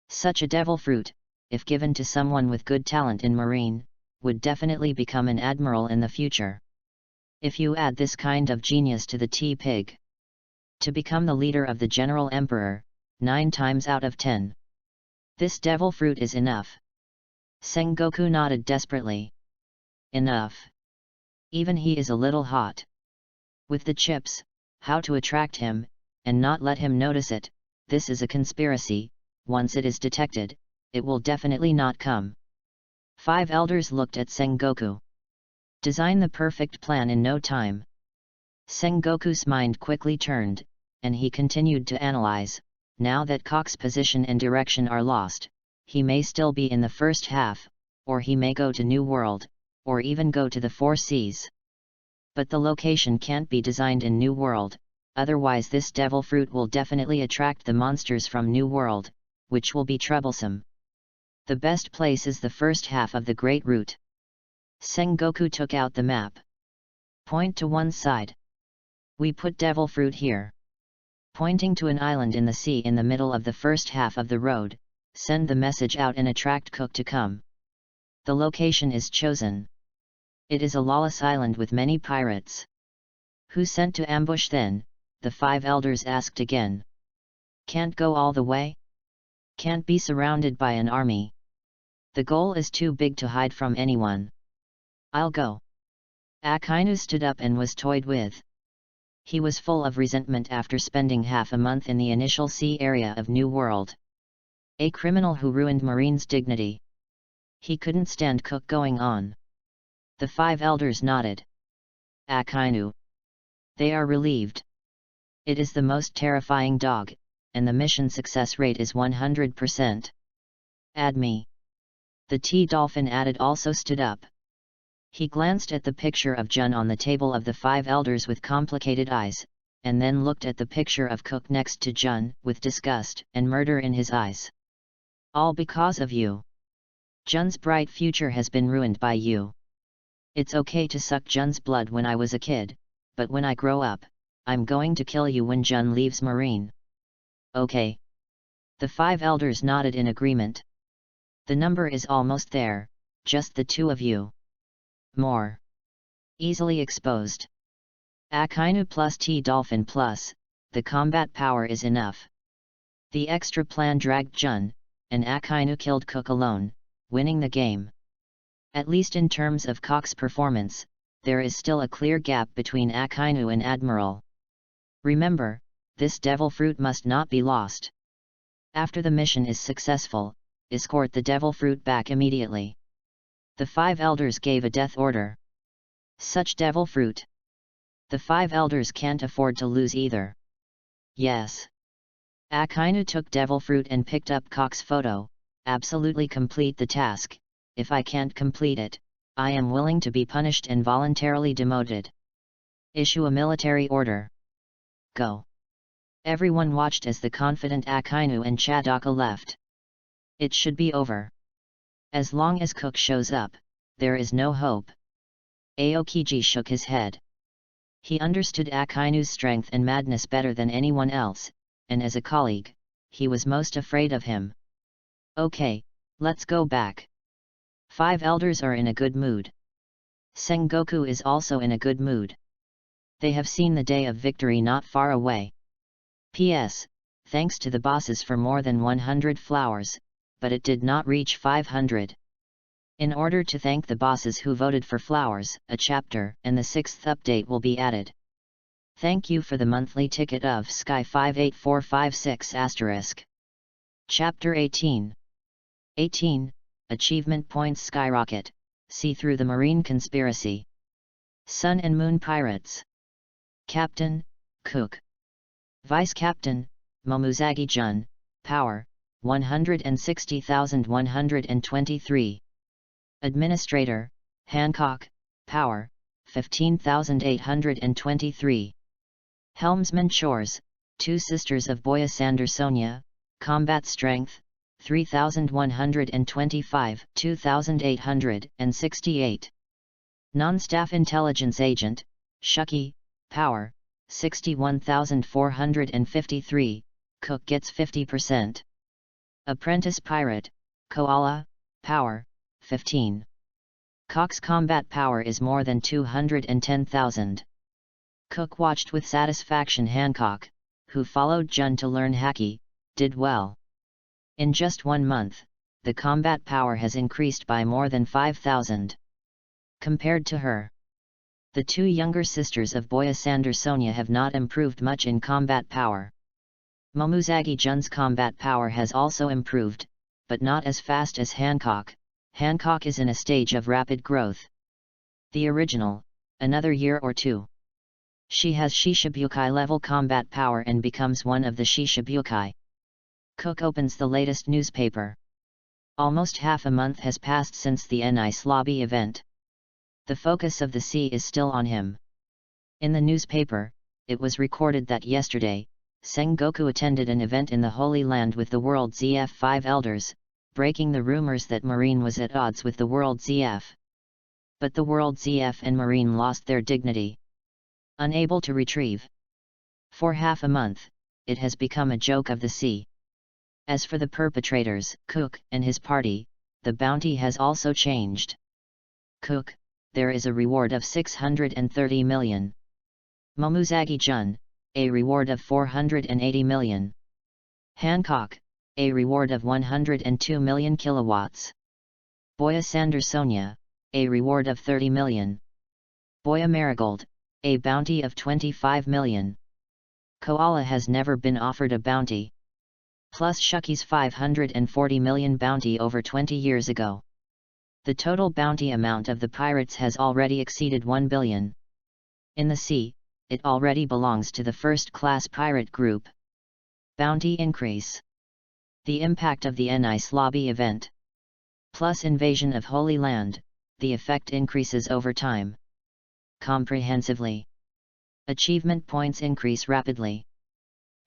Such a devil fruit, if given to someone with good talent in Marine, would definitely become an admiral in the future. If you add this kind of genius to the T-Pig, to become the leader of the General Emperor, 9 times out of 10. This devil fruit is enough. Sengoku nodded desperately. Enough. Even he is a little hot. With the chips, how to attract him, and not let him notice it, this is a conspiracy. Once it is detected, it will definitely not come. 5 elders looked at Sengoku. Design the perfect plan in no time. Sengoku's mind quickly turned, and he continued to analyze. Now that Cock's position and direction are lost, he may still be in the first half, or he may go to New World, or even go to the 4 Seas. But the location can't be designed in New World, otherwise this devil fruit will definitely attract the monsters from New World, which will be troublesome. The best place is the first half of the Great Route. Sengoku took out the map. Point to one side. We put devil fruit here. Pointing to an island in the sea in the middle of the first half of the road, send the message out and attract Cook to come. The location is chosen. It is a lawless island with many pirates. Who sent to ambush then? The 5 elders asked again. Can't go all the way? Can't be surrounded by an army. The goal is too big to hide from anyone. I'll go. Akainu stood up and was toyed with. He was full of resentment after spending half a month in the initial sea area of New World. A criminal who ruined Marine's dignity. He couldn't stand Cook going on. The 5 elders nodded. Akainu. They are relieved. It is the most terrifying dog, and the mission success rate is 100%. Add me. The T-Dolphin added also stood up. He glanced at the picture of Gion on the table of the 5 elders with complicated eyes, and then looked at the picture of Cook next to Gion, with disgust and murder in his eyes. All because of you. Gion's bright future has been ruined by you. It's okay to suck Gion's blood when I was a kid, but when I grow up, I'm going to kill you when Gion leaves Marine. Okay. The 5 elders nodded in agreement. The number is almost there, just the 2 of you. More. Easily exposed. Akainu plus T-Dolphin plus, the combat power is enough. The extra plan dragged Gion, and Akainu killed Cook alone, winning the game. At least in terms of Cock's performance, there is still a clear gap between Akainu and Admiral. Remember, this devil fruit must not be lost. After the mission is successful, escort the devil fruit back immediately. The 5 elders gave a death order. Such devil fruit. The 5 elders can't afford to lose either. Yes. Akainu took devil fruit and picked up Cock's photo. Absolutely complete the task. If I can't complete it, I am willing to be punished and voluntarily demoted. Issue a military order. Go. Everyone watched as the confident Akainu and Chadaka left. It should be over. As long as Cook shows up, there is no hope. Aokiji shook his head. He understood Akainu's strength and madness better than anyone else, and as a colleague, he was most afraid of him. Okay, let's go back. 5 elders are in a good mood. Sengoku is also in a good mood. They have seen the day of victory not far away. P.S. Thanks to the bosses for more than 100 flowers, but it did not reach 500. In order to thank the bosses who voted for flowers, a chapter and the 6th update will be added. Thank you for the monthly ticket of Sky 58456*. Chapter 18. 18. Achievement points skyrocket. See through the Marine conspiracy. Sun and Moon Pirates. Captain, Cook. Vice Captain, Momuzagi Gion, Power, 160,123. Administrator, Hancock, Power, 15,823. Helmsman Chores, 2 Sisters of Boya Sandersonia, Combat Strength, 3125, 2868. Non-Staff Intelligence Agent, Shucky, Power, 61,453, Cook gets 50%. Apprentice Pirate, Koala, Power, 15. Cock's combat power is more than 210,000. Cook watched with satisfaction Hancock, who followed Gion to learn Haki, did well. In just 1 month, the combat power has increased by more than 5,000. Compared to her, the 2 younger sisters of Boyasander Sonia have not improved much in combat power. Momuzagi Jun's combat power has also improved, but not as fast as Hancock. Hancock is in a stage of rapid growth. The original, another year or 2. She has Shishibukai level combat power and becomes one of the Shishibukai. Cook opens the latest newspaper. Almost half a month has passed since the Nice Lobby event. The focus of the sea is still on him. In the newspaper, it was recorded that yesterday, Sengoku attended an event in the Holy Land with the World ZF5 elders, breaking the rumors that Marine was at odds with the World ZF. But the World ZF and Marine lost their dignity. Unable to retrieve. For half a month, it has become a joke of the sea. As for the perpetrators, Cook and his party, the bounty has also changed. Cook, there is a reward of 630 million. Momuzagi Jun, a reward of 480 million. Hancock, a reward of 102 million kilowatts. Boyasander Sonia, a reward of 30 million. Boya Marigold, a bounty of 25 million. Koala has never been offered a bounty. Plus Shucky's 540 million bounty over 20 years ago. The total bounty amount of the pirates has already exceeded 1 billion. In the sea, it already belongs to the first-class pirate group. Bounty increase. The impact of the Nice Lobby event. Plus invasion of Holy Land, the effect increases over time. Comprehensively. Achievement points increase rapidly.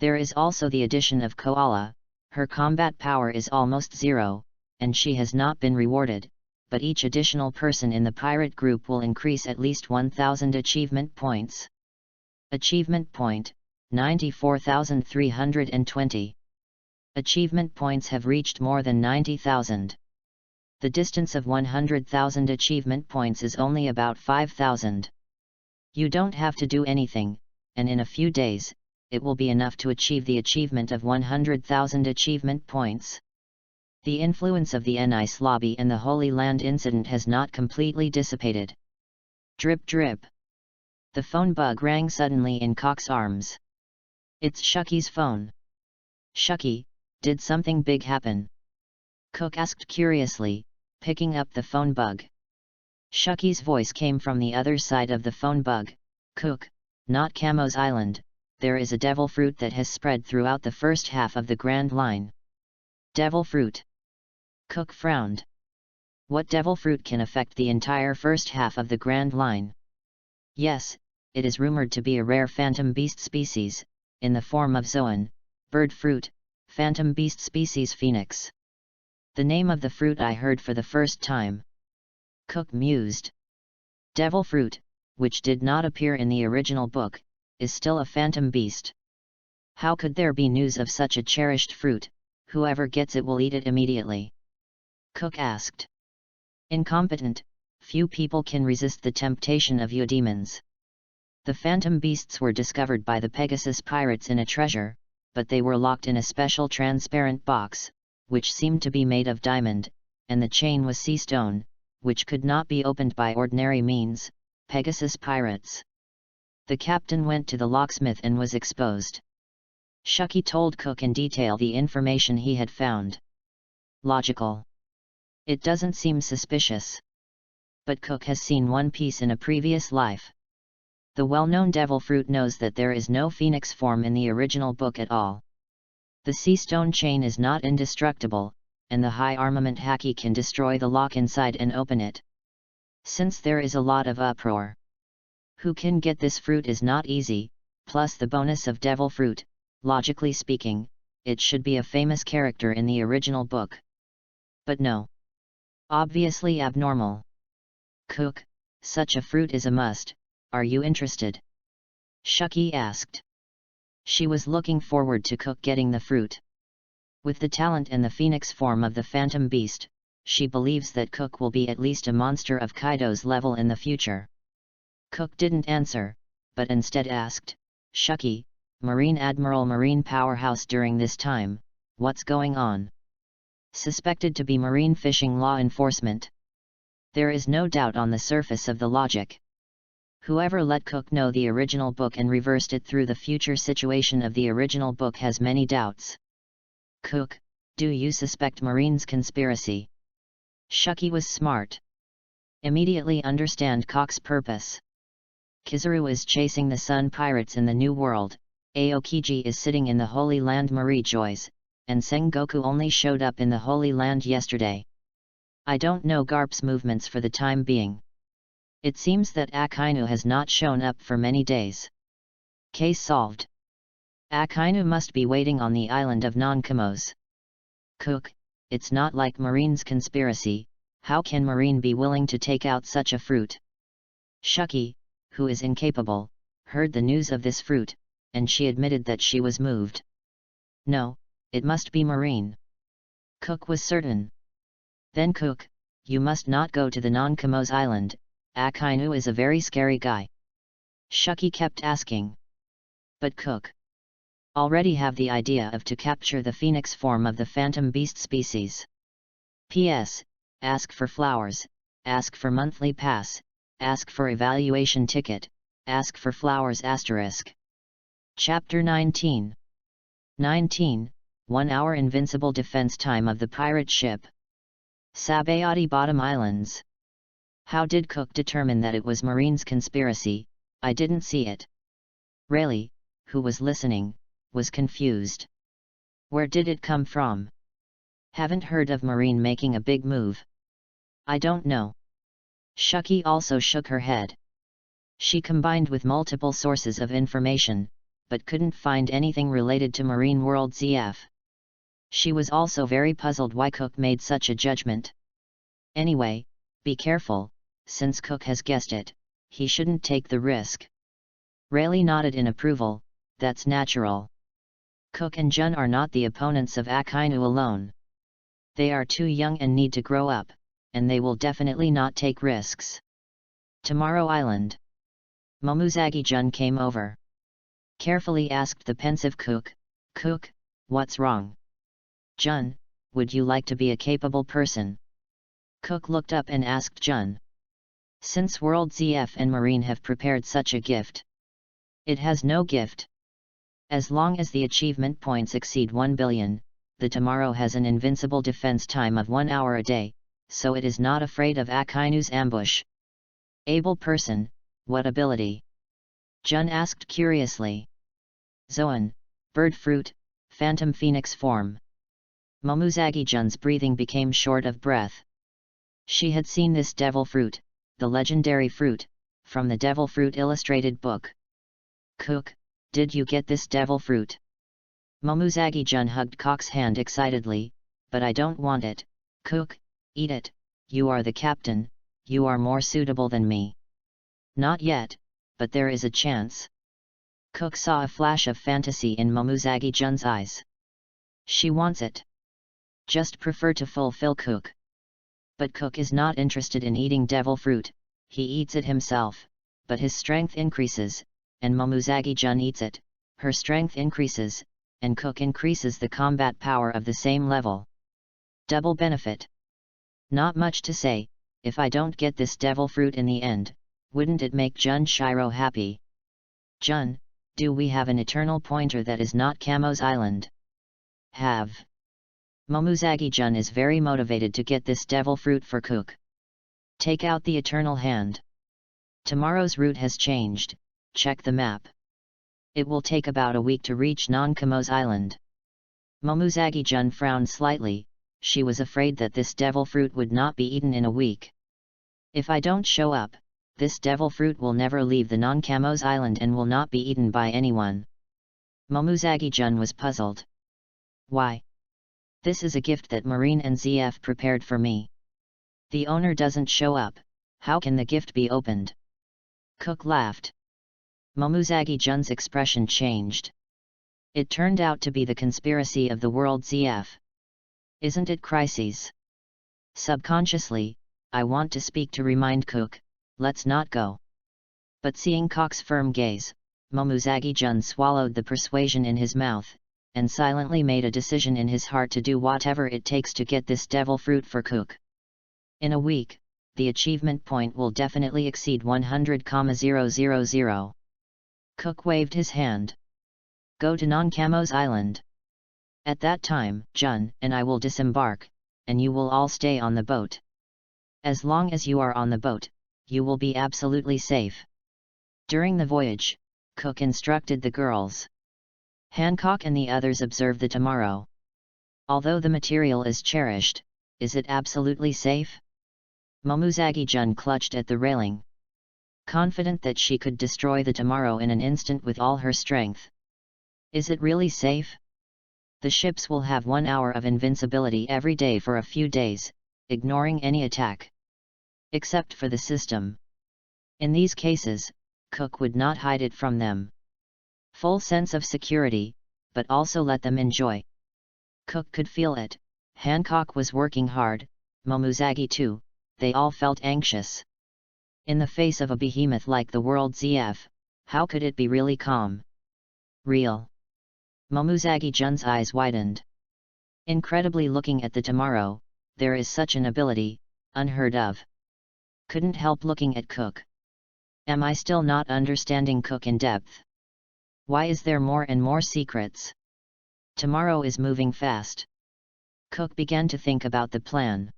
There is also the addition of Koala. Her combat power is almost 0, and she has not been rewarded, but each additional person in the pirate group will increase at least 1,000 achievement points. Achievement point, 94,320. Achievement points have reached more than 90,000. The distance of 100,000 achievement points is only about 5,000. You don't have to do anything, and in a few days, it will be enough to achieve the achievement of 100,000 achievement points. The influence of the Nice Lobby and the Holy Land incident has not completely dissipated. Drip drip. The phone bug rang suddenly in Cock's arms. It's Shucky's phone. Shucky, did something big happen? Cook asked curiously, picking up the phone bug. Shucky's voice came from the other side of the phone bug. Cook, not Camo's Island. There is a devil fruit that has spread throughout the first half of the Grand Line. Devil fruit. Cook frowned. What devil fruit can affect the entire first half of the Grand Line? Yes, it is rumored to be a rare phantom beast species, in the form of zoan, bird fruit, phantom beast species phoenix. The name of the fruit I heard for the first time. Cook mused. Devil fruit, which did not appear in the original book, is still a phantom beast. How could there be news of such a cherished fruit? Whoever gets it will eat it immediately. Cook asked. Incompetent, few people can resist the temptation of eudemons. The phantom beasts were discovered by the Pegasus pirates in a treasure, but they were locked in a special transparent box, which seemed to be made of diamond, and the chain was sea stone, which could not be opened by ordinary means. Pegasus pirates. The captain went to the locksmith and was exposed. Shucky told Cook in detail the information he had found. Logical. It doesn't seem suspicious. But Cook has seen One Piece in a previous life. The well-known devil fruit knows that there is no phoenix form in the original book at all. The sea stone chain is not indestructible, and the high armament Haki can destroy the lock inside and open it. Since there is a lot of uproar. Who can get this fruit is not easy, plus the bonus of devil fruit, logically speaking, it should be a famous character in the original book. But no. Obviously abnormal. Cook, such a fruit is a must, are you interested? Shucky asked. She was looking forward to Cook getting the fruit. With the talent and the phoenix form of the phantom beast, she believes that Cook will be at least a monster of Kaido's level in the future. Cook didn't answer, but instead asked, Shucky, Marine Admiral Marine Powerhouse during this time, what's going on? Suspected to be marine fishing law enforcement. There is no doubt on the surface of the logic. Whoever let Cook know the original book and reversed it through the future situation of the original book has many doubts. Cook, do you suspect Marine's conspiracy? Shucky was smart. Immediately understand Cook's purpose. Kizaru is chasing the Sun Pirates in the New World, Aokiji is sitting in the Holy Land Marie Joys, and Sengoku only showed up in the Holy Land yesterday. I don't know Garp's movements for the time being. It seems that Akainu has not shown up for many days. Case solved. Akainu must be waiting on the island of Nonkamos. Cook, it's not like Marine's conspiracy, how can Marine be willing to take out such a fruit? Shucky, who is incapable, heard the news of this fruit, and she admitted that she was moved. No, it must be Marine. Cook was certain. Then Cook, you must not go to the Nonkamos island, Akainu is a very scary guy. Shucky kept asking. But Cook already have the idea of to capture the phoenix form of the phantom beast species. P.S. Ask for flowers, ask for monthly pass, ask for evaluation ticket, ask for flowers *. Chapter 19. 1 hour invincible defense time of the pirate ship. Sabayati Bottom Islands. How did Cook determine that it was Marine's conspiracy? I didn't see it. Rayleigh, who was listening, was confused. Where did it come from? Haven't heard of Marine making a big move. I don't know. Shucky also shook her head. She combined with multiple sources of information, but couldn't find anything related to Marine World ZF. She was also very puzzled why Cook made such a judgment. Anyway, be careful, since Cook has guessed it, he shouldn't take the risk. Rayleigh nodded in approval, that's natural. Cook and Gion are not the opponents of Akainu alone. They are too young and need to grow up, and they will definitely not take risks. Tomorrow Island. Momuzagi Gion came over. Carefully asked the pensive Cook, Cook, what's wrong? Gion, would you like to be a capable person? Cook looked up and asked Gion. Since World ZF and Marine have prepared such a gift. It has no gift. As long as the achievement points exceed 1 billion, the Tomorrow has an invincible defense time of 1 hour a day, so it is not afraid of Akainu's ambush. Able person, what ability? Gion asked curiously. Zoan, bird fruit, phantom phoenix form. Momuzagi Gion's breathing became short of breath. She had seen this devil fruit, the legendary fruit, from the Devil Fruit illustrated book. Cook, did you get this devil fruit? Momuzagi Gion hugged Cook's hand excitedly, but I don't want it. Cook, eat it, you are the captain, you are more suitable than me. Not yet, but there is a chance. Cook saw a flash of fantasy in Momuzagi Gion's eyes. She wants it. Just prefer to fulfill Cook. But Cook is not interested in eating devil fruit, he eats it himself, but his strength increases, and Momuzagi Gion eats it, her strength increases, and Cook increases the combat power of the same level. Double benefit. Not much to say, if I don't get this devil fruit in the end, wouldn't it make Gion Shiro happy? Gion, do we have an eternal pointer that is not Camo's Island? Have. Momuzagi Gion is very motivated to get this devil fruit for Cook. Take out the eternal hand. Tomorrow's route has changed, check the map. It will take about a week to reach Nonkamo's Island. Momuzagi Gion frowned slightly, she was afraid that this devil fruit would not be eaten in a week. If I don't show up, this devil fruit will never leave the Nonkamo's Island and will not be eaten by anyone. Momuzagi Gion was puzzled. Why? This is a gift that Marine and ZF prepared for me. The owner doesn't show up, how can the gift be opened? Cook laughed. Momuzagi Jun's expression changed. It turned out to be the conspiracy of the world ZF. Isn't it crises? Subconsciously, I want to speak to remind Cook, let's not go. But seeing Cock's firm gaze, Momuzagi Jun swallowed the persuasion in his mouth, and silently made a decision in his heart to do whatever it takes to get this devil fruit for Cook. In a week, the achievement point will definitely exceed 100,000. Cook waved his hand. Go to Non-Camo's island. At that time, Jun and I will disembark, and you will all stay on the boat. As long as you are on the boat, you will be absolutely safe. During the voyage, Cook instructed the girls. Hancock and the others observe the tomorrow. Although the material is cherished, is it absolutely safe? Momuzagi Jun clutched at the railing, confident that she could destroy the tomorrow in an instant with all her strength. Is it really safe? The ships will have 1 hour of invincibility every day for a few days, ignoring any attack. Except for the system. In these cases, Cook would not hide it from them. Full sense of security, but also let them enjoy. Cook could feel it. Hancock was working hard, Momuzagi too, they all felt anxious. In the face of a behemoth like the world ZF, how could it be really calm? Real. Momuzagi Jun's eyes widened. Incredibly, looking at the tomorrow, there is such an ability, unheard of. Couldn't help looking at Cook. Am I still not understanding Cook in depth? Why is there more and more secrets? Tomorrow is moving fast. Cook began to think about the plan.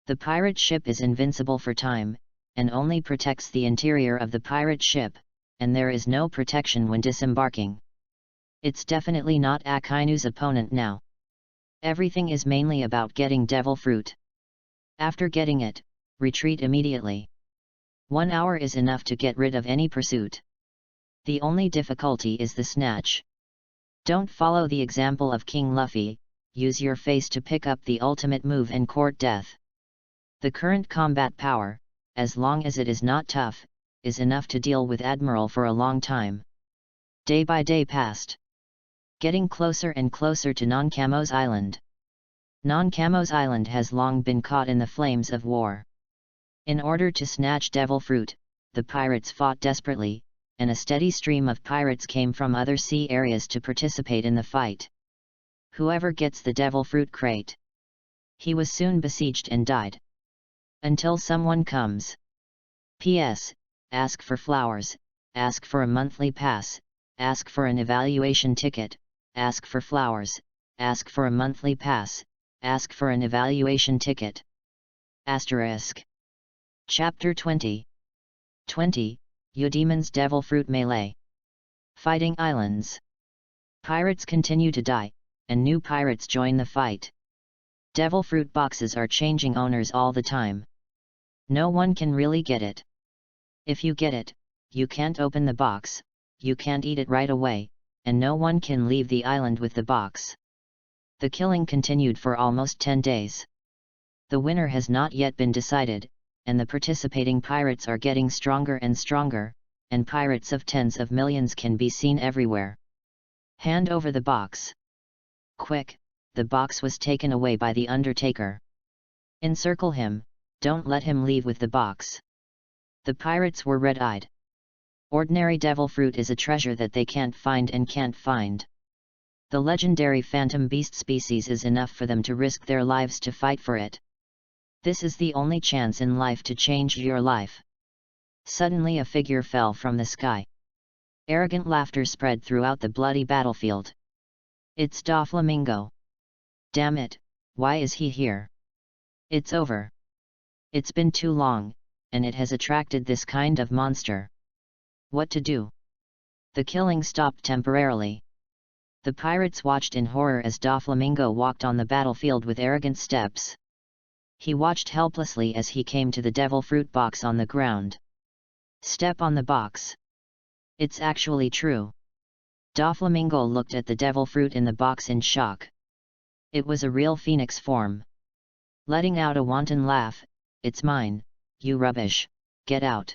The pirate ship is invincible for time, and only protects the interior of the pirate ship, and there is no protection when disembarking. It's definitely not Akainu's opponent now. Everything is mainly about getting devil fruit. After getting it, retreat immediately. 1 hour is enough to get rid of any pursuit. The only difficulty is the snatch. Don't follow the example of King Luffy, use your face to pick up the ultimate move and court death. The current combat power, as long as it is not tough, is enough to deal with Admiral for a long time. Day by day passed. Getting closer and closer to Non-Camo's island. Non-Camo's island has long been caught in the flames of war. In order to snatch devil fruit, the pirates fought desperately, and a steady stream of pirates came from other sea areas to participate in the fight. Whoever gets the devil fruit crate. He was soon besieged and died. Until someone comes. P.S. Ask for flowers, ask for a monthly pass, ask for an evaluation ticket, ask for flowers, ask for a monthly pass, ask for an evaluation ticket. Asterisk. Chapter 20. 20. Eudemon's Devil Fruit Melee. Fighting Islands. Pirates continue to die, and new pirates join the fight. Devil fruit boxes are changing owners all the time. No one can really get it. If you get it, you can't open the box, you can't eat it right away, and no one can leave the island with the box. The killing continued for almost 10 days. The winner has not yet been decided, and the participating pirates are getting stronger and stronger, and pirates of tens of millions can be seen everywhere. Hand over the box. Quick, the box was taken away by the Undertaker. Encircle him, don't let him leave with the box. The pirates were red-eyed. Ordinary devil fruit is a treasure that they can't find and can't find. The legendary phantom beast species is enough for them to risk their lives to fight for it. This is the only chance in life to change your life. Suddenly a figure fell from the sky. Arrogant laughter spread throughout the bloody battlefield. It's Doflamingo. Damn it, why is he here? It's over. It's been too long, and it has attracted this kind of monster. What to do? The killing stopped temporarily. The pirates watched in horror as Doflamingo walked on the battlefield with arrogant steps. He watched helplessly as he came to the devil fruit box on the ground. Step on the box. It's actually true. Doflamingo looked at the devil fruit in the box in shock. It was a real phoenix form. Letting out a wanton laugh, "It's mine, you rubbish, get out."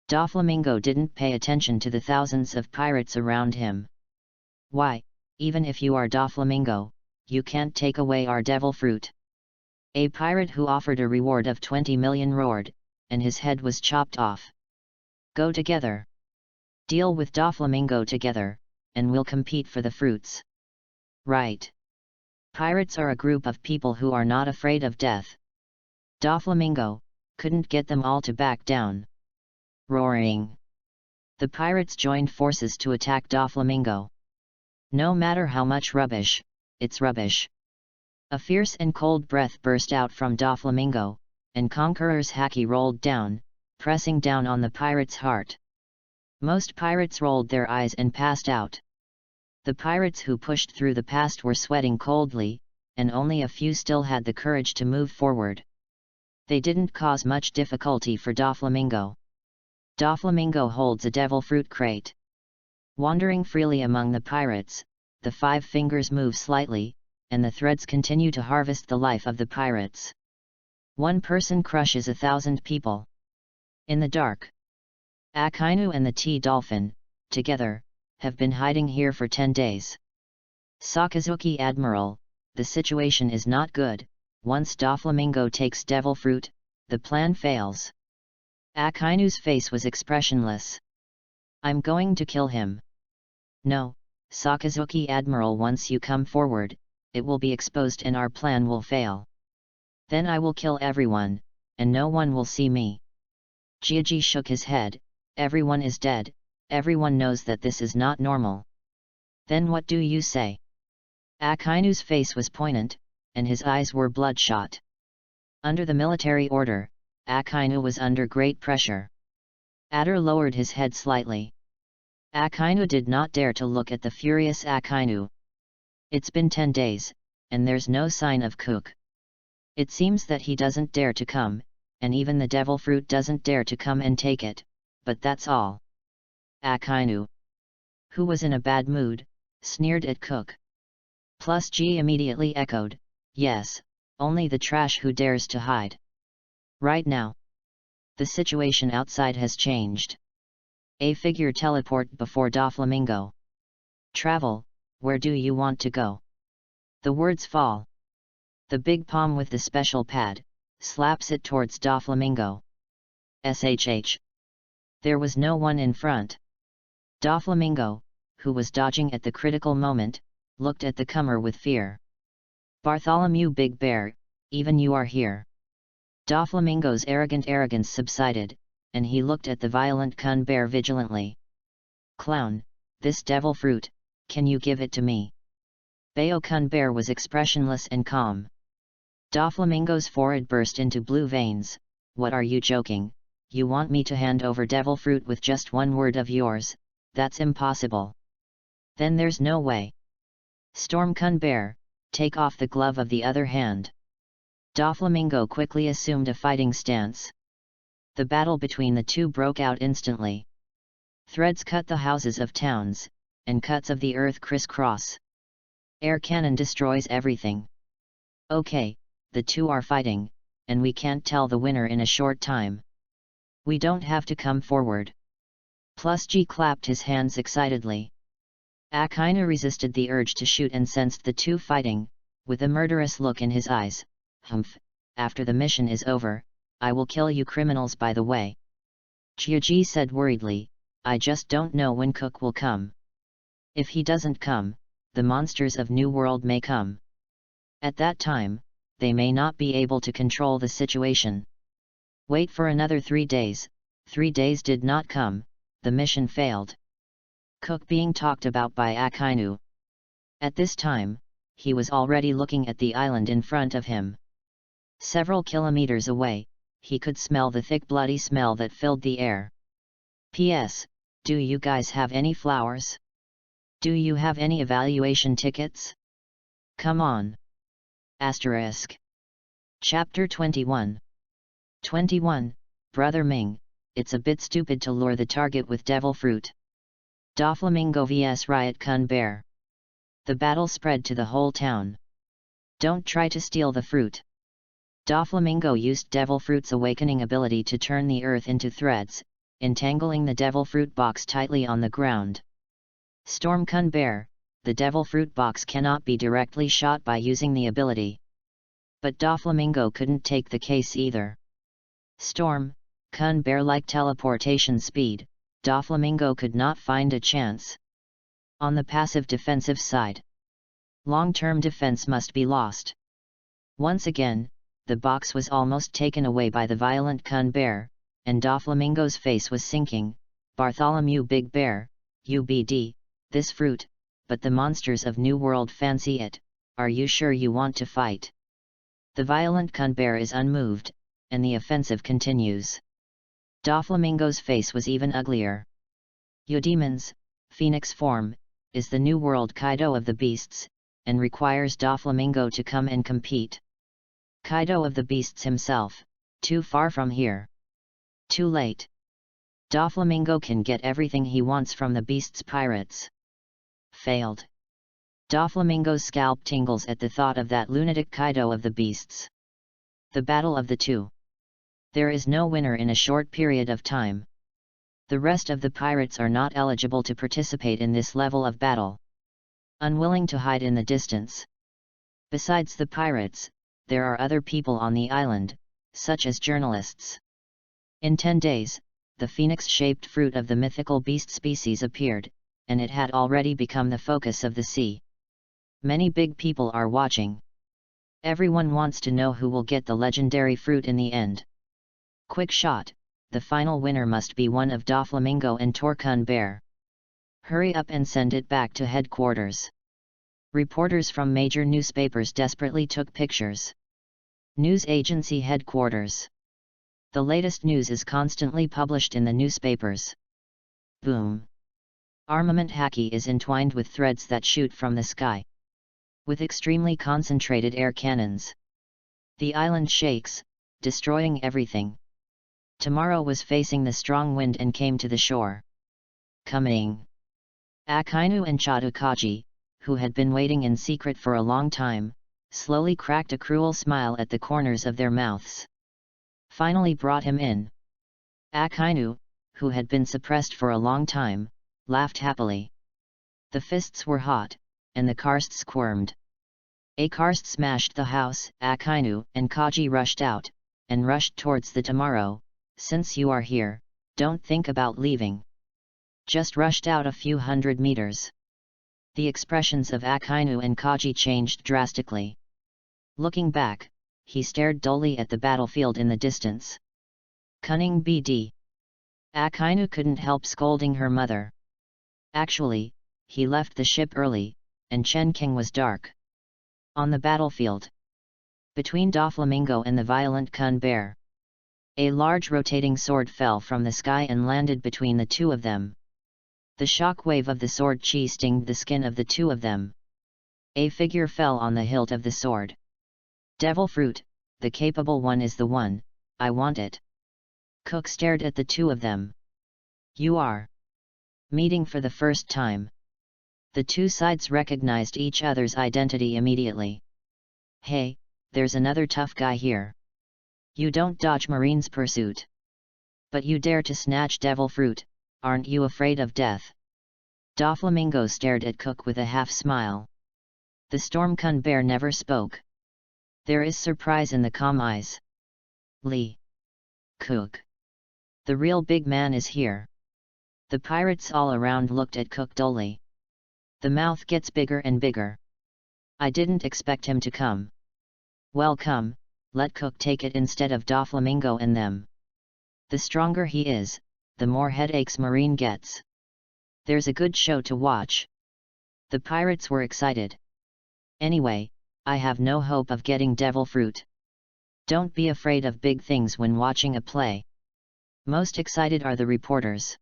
Doflamingo didn't pay attention to the thousands of pirates around him. "Why, even if you are Doflamingo, you can't take away our devil fruit." A pirate who offered a reward of 20 million roared, and his head was chopped off. "Go together. Deal with Doflamingo together, and we'll compete for the fruits." Right. Pirates are a group of people who are not afraid of death. Doflamingo couldn't get them all to back down. Roaring. The pirates joined forces to attack Doflamingo. No matter how much rubbish, it's rubbish. A fierce and cold breath burst out from Doflamingo, and Conqueror's haki rolled down, pressing down on the pirate's heart. Most pirates rolled their eyes and passed out. The pirates who pushed through the past were sweating coldly, and only a few still had the courage to move forward. They didn't cause much difficulty for Doflamingo. Doflamingo holds a devil fruit crate. Wandering freely among the pirates, the 5 fingers move slightly, and the threads continue to harvest the life of the pirates. One person crushes 1,000 people. In the dark, Akainu and the T-Dolphin, together, have been hiding here for 10 days. Sakazuki Admiral, the situation is not good. Once Doflamingo takes devil fruit, the plan fails. Akainu's face was expressionless. "I'm going to kill him." "No, Sakazuki Admiral, once you come forward, it will be exposed and our plan will fail. Then I will kill everyone, and no one will see me." Gion shook his head. "Everyone is dead. Everyone knows that this is not normal." "Then what do you say?" Akainu's face was poignant, and his eyes were bloodshot. Under the military order, Akainu was under great pressure. Adder lowered his head slightly. Akainu did not dare to look at the furious Akainu. "It's been 10 days, and there's no sign of Cook. It seems that he doesn't dare to come, and even the devil fruit doesn't dare to come and take it, but that's all." Akainu, who was in a bad mood, sneered at Cook. Plus G immediately echoed, "Yes, only the trash who dares to hide." Right now, the situation outside has changed. A figure teleport before Doflamingo. "Travel, where do you want to go?" The words fall. The big palm with the special pad slaps it towards Doflamingo. SHH. There was no one in front. Doflamingo, who was dodging at the critical moment, looked at the comer with fear. "Bartholomew Big Bear, even you are here." Doflamingo's arrogance subsided, and he looked at the violent Kun Bear vigilantly. "Clown, this devil fruit, can you give it to me?" Bayo Kun Bear was expressionless and calm. Doflamingo's forehead burst into blue veins. "What are you joking? You want me to hand over devil fruit with just one word of yours? That's impossible." "Then there's no way." "Storm Kun Bear, take off the glove of the other hand." Doflamingo quickly assumed a fighting stance. The battle between the two broke out instantly. Threads cut the houses of towns, and cuts of the earth crisscross. Air cannon destroys everything. "Okay, the two are fighting, and we can't tell the winner in a short time. We don't have to come forward." Plus G clapped his hands excitedly. Akainu resisted the urge to shoot and sensed the two fighting, with a murderous look in his eyes. "Humph, after the mission is over, I will kill you criminals by the way." Gion said worriedly, "I just don't know when Cook will come. If he doesn't come, the monsters of New World may come. At that time, they may not be able to control the situation. Wait for another 3 days." 3 days did not come, the mission failed. Cook being talked about by Akainu. At this time, he was already looking at the island in front of him. Several kilometers away, he could smell the thick bloody smell that filled the air. "P.S. Do you guys have any flowers? Do you have any evaluation tickets? Come on!" ***. Chapter 21. 21, Brother Ming, it's a bit stupid to lure the target with devil fruit. Doflamingo vs Riot Kun Bear. The battle spread to the whole town. Don't try to steal the fruit. Doflamingo used devil fruit's awakening ability to turn the earth into threads, entangling the devil fruit box tightly on the ground. Storm Kun Bear, the devil fruit box cannot be directly shot by using the ability. But Doflamingo couldn't take the case either. Storm Kun Bear like teleportation speed, Doflamingo could not find a chance. On the passive defensive side, long-term defense must be lost. Once again, the box was almost taken away by the violent Kun Bear, and Doflamingo's face was sinking. Bartholomew Big Bear, UBD, this fruit, but the monsters of New World fancy it, are you sure you want to fight? The violent Kun Bear is unmoved, and the offensive continues. Doflamingo's face was even uglier. Eudemon's Phoenix form is the New World Kaido of the beasts, and requires Doflamingo to come and compete. Kaido of the beasts himself, too far from here. Too late. Doflamingo can get everything he wants from the beasts' pirates. Failed. Doflamingo's scalp tingles at the thought of that lunatic Kaido of the beasts. The battle of the two. There is no winner in a short period of time. The rest of the pirates are not eligible to participate in this level of battle. Unwilling to hide in the distance. Besides the pirates, there are other people on the island, such as journalists. In 10 days, the phoenix-shaped fruit of the mythical beast species appeared, and it had already become the focus of the sea. Many big people are watching. Everyone wants to know who will get the legendary fruit in the end. Quick shot, the final winner must be one of Doflamingo and Kun Bear. Hurry up and send it back to headquarters. Reporters from major newspapers desperately took pictures. News agency headquarters. The latest news is constantly published in the newspapers. Boom. Armament Haki is entwined with threads that shoot from the sky. With extremely concentrated air cannons. The island shakes, destroying everything. Tomorrow was facing the strong wind and came to the shore. Coming. Akainu and Chadukaji, who had been waiting in secret for a long time, slowly cracked a cruel smile at the corners of their mouths. Finally brought him in. Akainu, who had been suppressed for a long time, laughed happily. The fists were hot, and the karst squirmed. A karst smashed the house. Akainu and Kaji rushed out, and rushed towards the tomorrow. Since you are here, don't think about leaving. Just rushed out a few hundred meters. The expressions of Akainu and Kaji changed drastically. Looking back, he stared dully at the battlefield in the distance. Cunning BD. Akainu couldn't help scolding her mother. Actually, he left the ship early, and Chenkeng was dark. On the battlefield. Between Doflamingo and the violent Kun Bear. A large rotating sword fell from the sky and landed between the two of them. The shock wave of the sword chi stinged the skin of the two of them. A figure fell on the hilt of the sword. Devil fruit, the capable one is the one, I want it. Cook stared at the two of them. You are meeting for the first time. The two sides recognized each other's identity immediately. Hey, there's another tough guy here. You don't dodge Marine's pursuit. But you dare to snatch devil fruit, aren't you afraid of death? Doflamingo stared at Cook with a half-smile. The Storm Kun Bear never spoke. There is surprise in the calm eyes. Lee. Cook. The real big man is here. The pirates all around looked at Cook dully. The mouth gets bigger and bigger. I didn't expect him to come. Well, come. Let Cook take it instead of Doflamingo and them. The stronger he is, the more headaches Marine gets. There's a good show to watch. The pirates were excited. Anyway, I have no hope of getting devil fruit. Don't be afraid of big things when watching a play. Most excited are the reporters.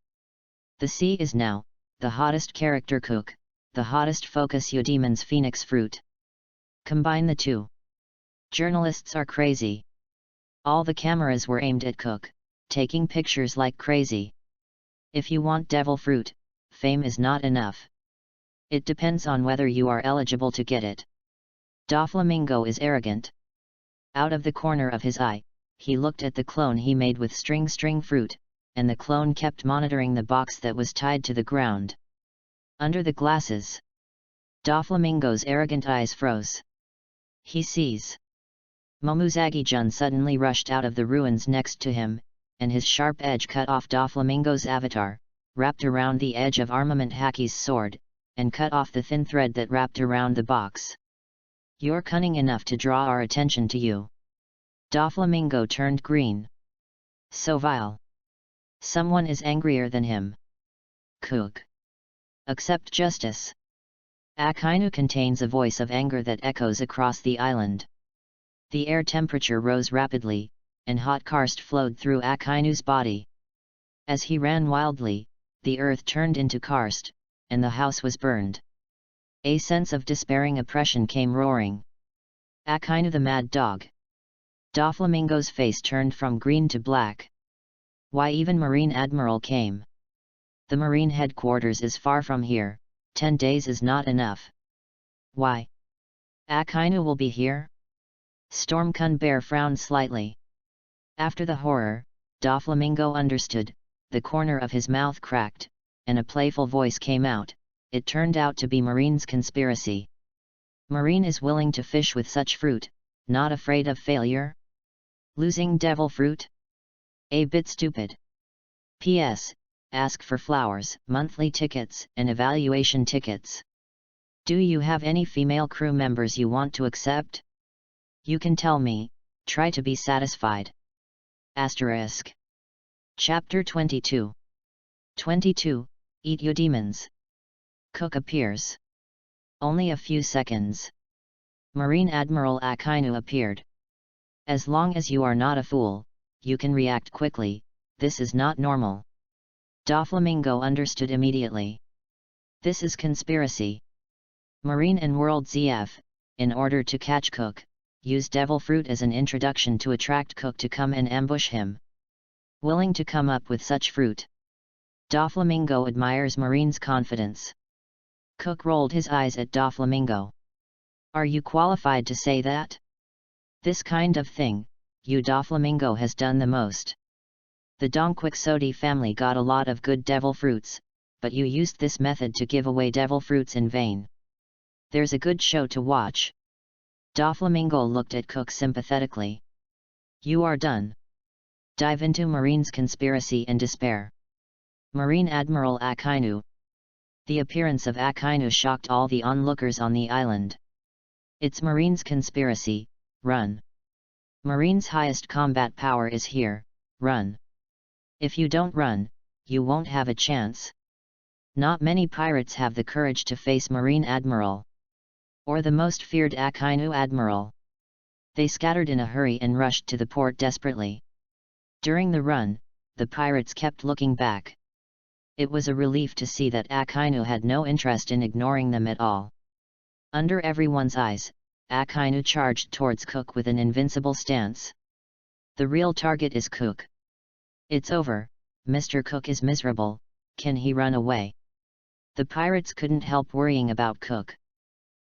The sea is now, the hottest character Cook, the hottest focus Eudemon's phoenix fruit. Combine the two. Journalists are crazy. All the cameras were aimed at Cook, taking pictures like crazy. If you want devil fruit, fame is not enough. It depends on whether you are eligible to get it. Doflamingo is arrogant. Out of the corner of his eye, he looked at the clone he made with string fruit, and the clone kept monitoring the box that was tied to the ground. Under the glasses, Doflamingo's arrogant eyes froze. He sees. Gion suddenly rushed out of the ruins next to him, and his sharp edge cut off Doflamingo's avatar, wrapped around the edge of Armament Haki's sword, and cut off the thin thread that wrapped around the box. You're cunning enough to draw our attention to you. Doflamingo turned green. So vile. Someone is angrier than him. Cook. Accept justice. Akainu contains a voice of anger that echoes across the island. The air temperature rose rapidly, and hot karst flowed through Akainu's body. As he ran wildly, the earth turned into karst, and the house was burned. A sense of despairing oppression came roaring. Akainu the mad dog. Doflamingo's face turned from green to black. Why even Marine Admiral came? The Marine headquarters is far from here, 10 days is not enough. Why? Akainu will be here? Stormcun Bear frowned slightly. After the horror, Doflamingo understood, the corner of his mouth cracked, and a playful voice came out. It turned out to be Marine's conspiracy. Marine is willing to fish with such fruit, not afraid of failure? Losing devil fruit? A bit stupid. P.S. Ask for flowers, monthly tickets, and evaluation tickets. Do you have any female crew members you want to accept? You can tell me, try to be satisfied. Asterisk. Chapter 22. 22, Eat You Demons. Cook appears. Only a few seconds. Marine Admiral Akainu appeared. As long as you are not a fool, you can react quickly, this is not normal. Doflamingo understood immediately. This is conspiracy. Marine and World ZF, in order to catch Cook, use devil fruit as an introduction to attract Cook to come and ambush him. Willing to come up with such fruit. Doflamingo admires Marine's confidence. Cook rolled his eyes at Doflamingo. Are you qualified to say that? This kind of thing, you Doflamingo has done the most. The Donquixote family got a lot of good devil fruits, but you used this method to give away devil fruits in vain. There's a good show to watch. Doflamingo looked at Cook sympathetically. You are done. Dive into Marine's conspiracy and despair. Marine Admiral Akainu. The appearance of Akainu shocked all the onlookers on the island. It's Marine's conspiracy, run. Marine's highest combat power is here, run. If you don't run, you won't have a chance. Not many pirates have the courage to face Marine Admiral. Or the most feared Akainu Admiral. They scattered in a hurry and rushed to the port desperately. During the run, the pirates kept looking back. It was a relief to see that Akainu had no interest in ignoring them at all. Under everyone's eyes, Akainu charged towards Cook with an invincible stance. The real target is Cook. It's over, Mr. Cook is miserable, can he run away? The pirates couldn't help worrying about Cook.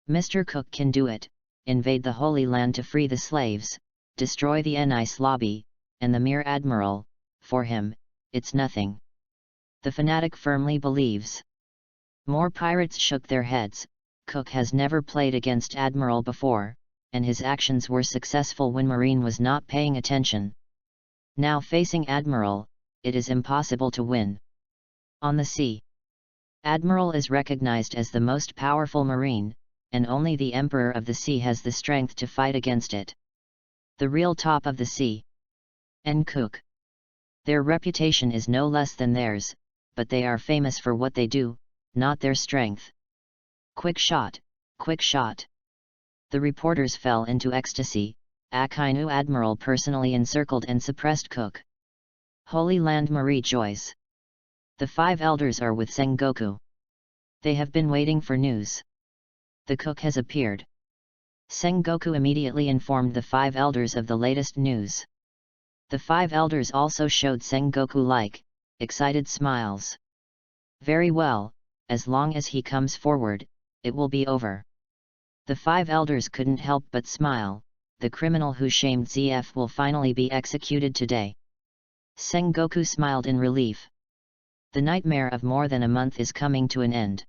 Mr. Cook can do it, invade the Holy Land to free the slaves, destroy the Nice lobby, and the mere Admiral, for him, it's nothing. The fanatic firmly believes. More pirates shook their heads. Cook has never played against Admiral before, and his actions were successful when Marine was not paying attention. Now facing Admiral, it is impossible to win. On the sea, Admiral is recognized as the most powerful Marine, and only the Emperor of the Sea has the strength to fight against it. The real top of the sea. And Cook. Their reputation is no less than theirs, but they are famous for what they do, not their strength. Quick shot, quick shot. The reporters fell into ecstasy. Akainu Admiral personally encircled and suppressed Cook. Holy Land Marie joys. The 5 elders are with Sengoku. They have been waiting for news. The Cook has appeared. Sengoku immediately informed the 5 elders of the latest news. The 5 elders also showed Sengoku excited smiles. Very well, as long as he comes forward, it will be over. The 5 elders couldn't help but smile. The criminal who shamed ZF will finally be executed today. Sengoku smiled in relief. The nightmare of more than a month is coming to an end.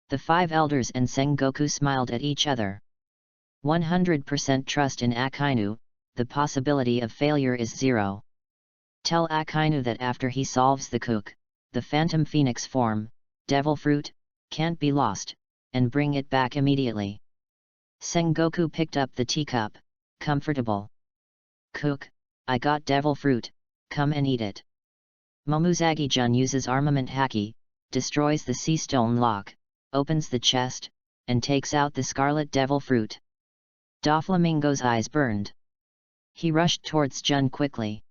The 5 elders and Sengoku smiled at each other. 100% trust in Akainu, the possibility of failure is 0. Tell Akainu that after he solves the cook, the Phantom Phoenix form, Devil Fruit, can't be lost, and bring it back immediately. Sengoku picked up the teacup, comfortable. Cook, I got Devil Fruit, come and eat it. Momuzagi-jun uses armament haki, destroys the sea stone lock, opens the chest, and takes out the scarlet devil fruit. Doflamingo's eyes burned. He rushed towards Jun quickly.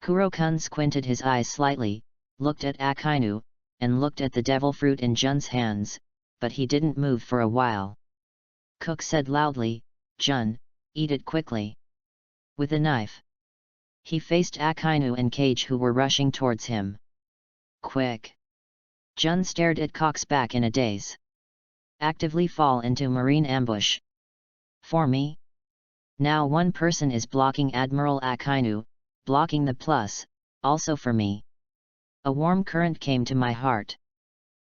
Kuro-kun squinted his eyes slightly, looked at Akainu, and looked at the devil fruit in Jun's hands, but he didn't move for a while. Cook said loudly, Jun, eat it quickly. With a knife. He faced Akainu and Cage who were rushing towards him. Quick! Jun stared at Cock's back in a daze. Actively fall into marine ambush. For me? Now one person is blocking Admiral Akainu, blocking the plus, also for me. A warm current came to my heart.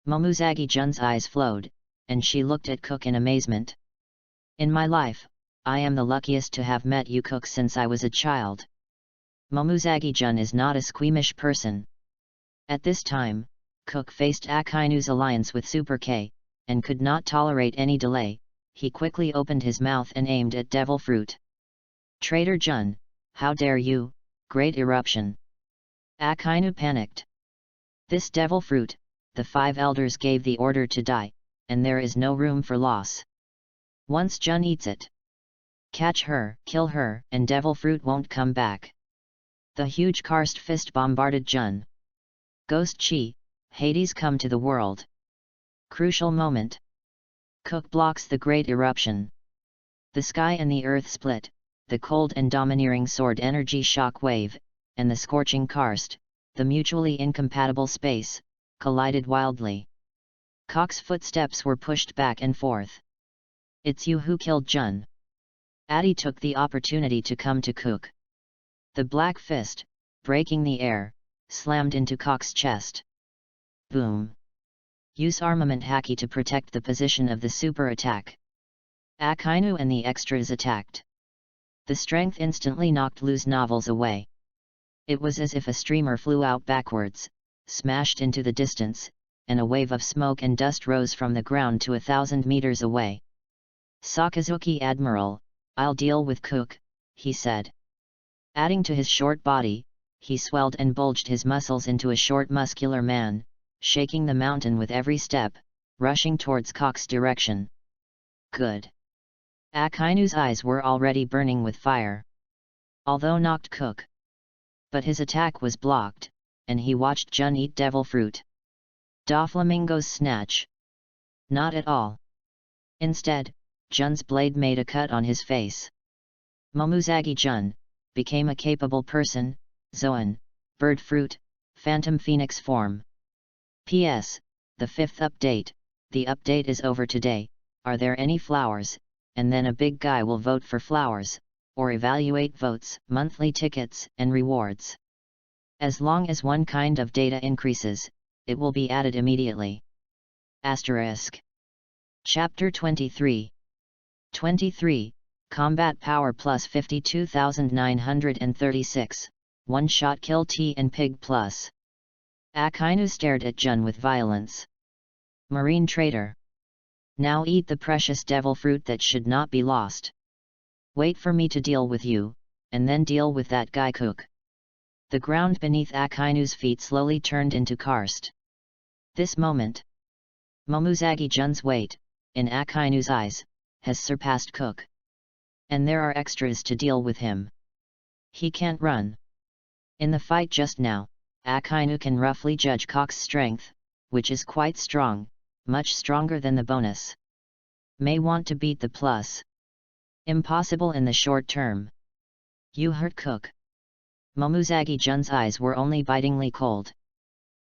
Momuzagi-jun's eyes flowed, and she looked at Cook in amazement. In my life, I am the luckiest to have met you Cook since I was a child. Momuzagi-jun is not a squeamish person. At this time, Cook faced Akainu's alliance with Super K, and could not tolerate any delay. He quickly opened his mouth and aimed at Devil Fruit. Traitor Jun, how dare you, great eruption! Akainu panicked. This Devil Fruit, the 5 elders gave the order to die, and there is no room for loss. Once Jun eats it, catch her, kill her, and Devil Fruit won't come back. The huge karst fist bombarded Jun. Ghost Chi, Hades come to the world. Crucial moment. Cook blocks the great eruption. The sky and the earth split, the cold and domineering sword energy shock wave, and the scorching karst, the mutually incompatible space, collided wildly. Cock's footsteps were pushed back and forth. It's you who killed Jun. Addy took the opportunity to come to Cook. The black fist, breaking the air, slammed into Cock's chest. Boom. Use armament haki to protect the position of the super attack. Akainu and the extras attacked. The strength instantly knocked loose novels away. It was as if a streamer flew out backwards, smashed into the distance, and a wave of smoke and dust rose from the ground to 1,000 meters away. Sakazuki Admiral, I'll deal with Cook, he said. Adding to his short body, he swelled and bulged his muscles into a short muscular man, shaking the mountain with every step, rushing towards Cock's direction. Good. Akainu's eyes were already burning with fire. Although knocked Cook. But his attack was blocked, and he watched Jun eat devil fruit. Doflamingo's snatch. Not at all. Instead, Jun's blade made a cut on his face. Momuzagi-jun became a capable person, Zoan, bird fruit, phantom phoenix form. P.S. The 5th update, the update is over today, are there any flowers, and then a big guy will vote for flowers, or evaluate votes, monthly tickets, and rewards. As long as one kind of data increases, it will be added immediately. Asterisk. Chapter 23. 23, Combat Power plus 52,936, One-Shot Kill T and Pig plus. Akainu stared at Jun with violence. Marine traitor. Now eat the precious devil fruit that should not be lost. Wait for me to deal with you, and then deal with that guy Cook. The ground beneath Akainu's feet slowly turned into karst. This moment, Momuzagi-jun's weight, in Akainu's eyes, has surpassed Cook. And there are extras to deal with him. He can't run. In the fight just now, Akainu can roughly judge Cock's strength, which is quite strong, much stronger than the bonus. May want to beat the plus. Impossible in the short term. You hurt Cook. Momuzagi-jun's eyes were only bitingly cold.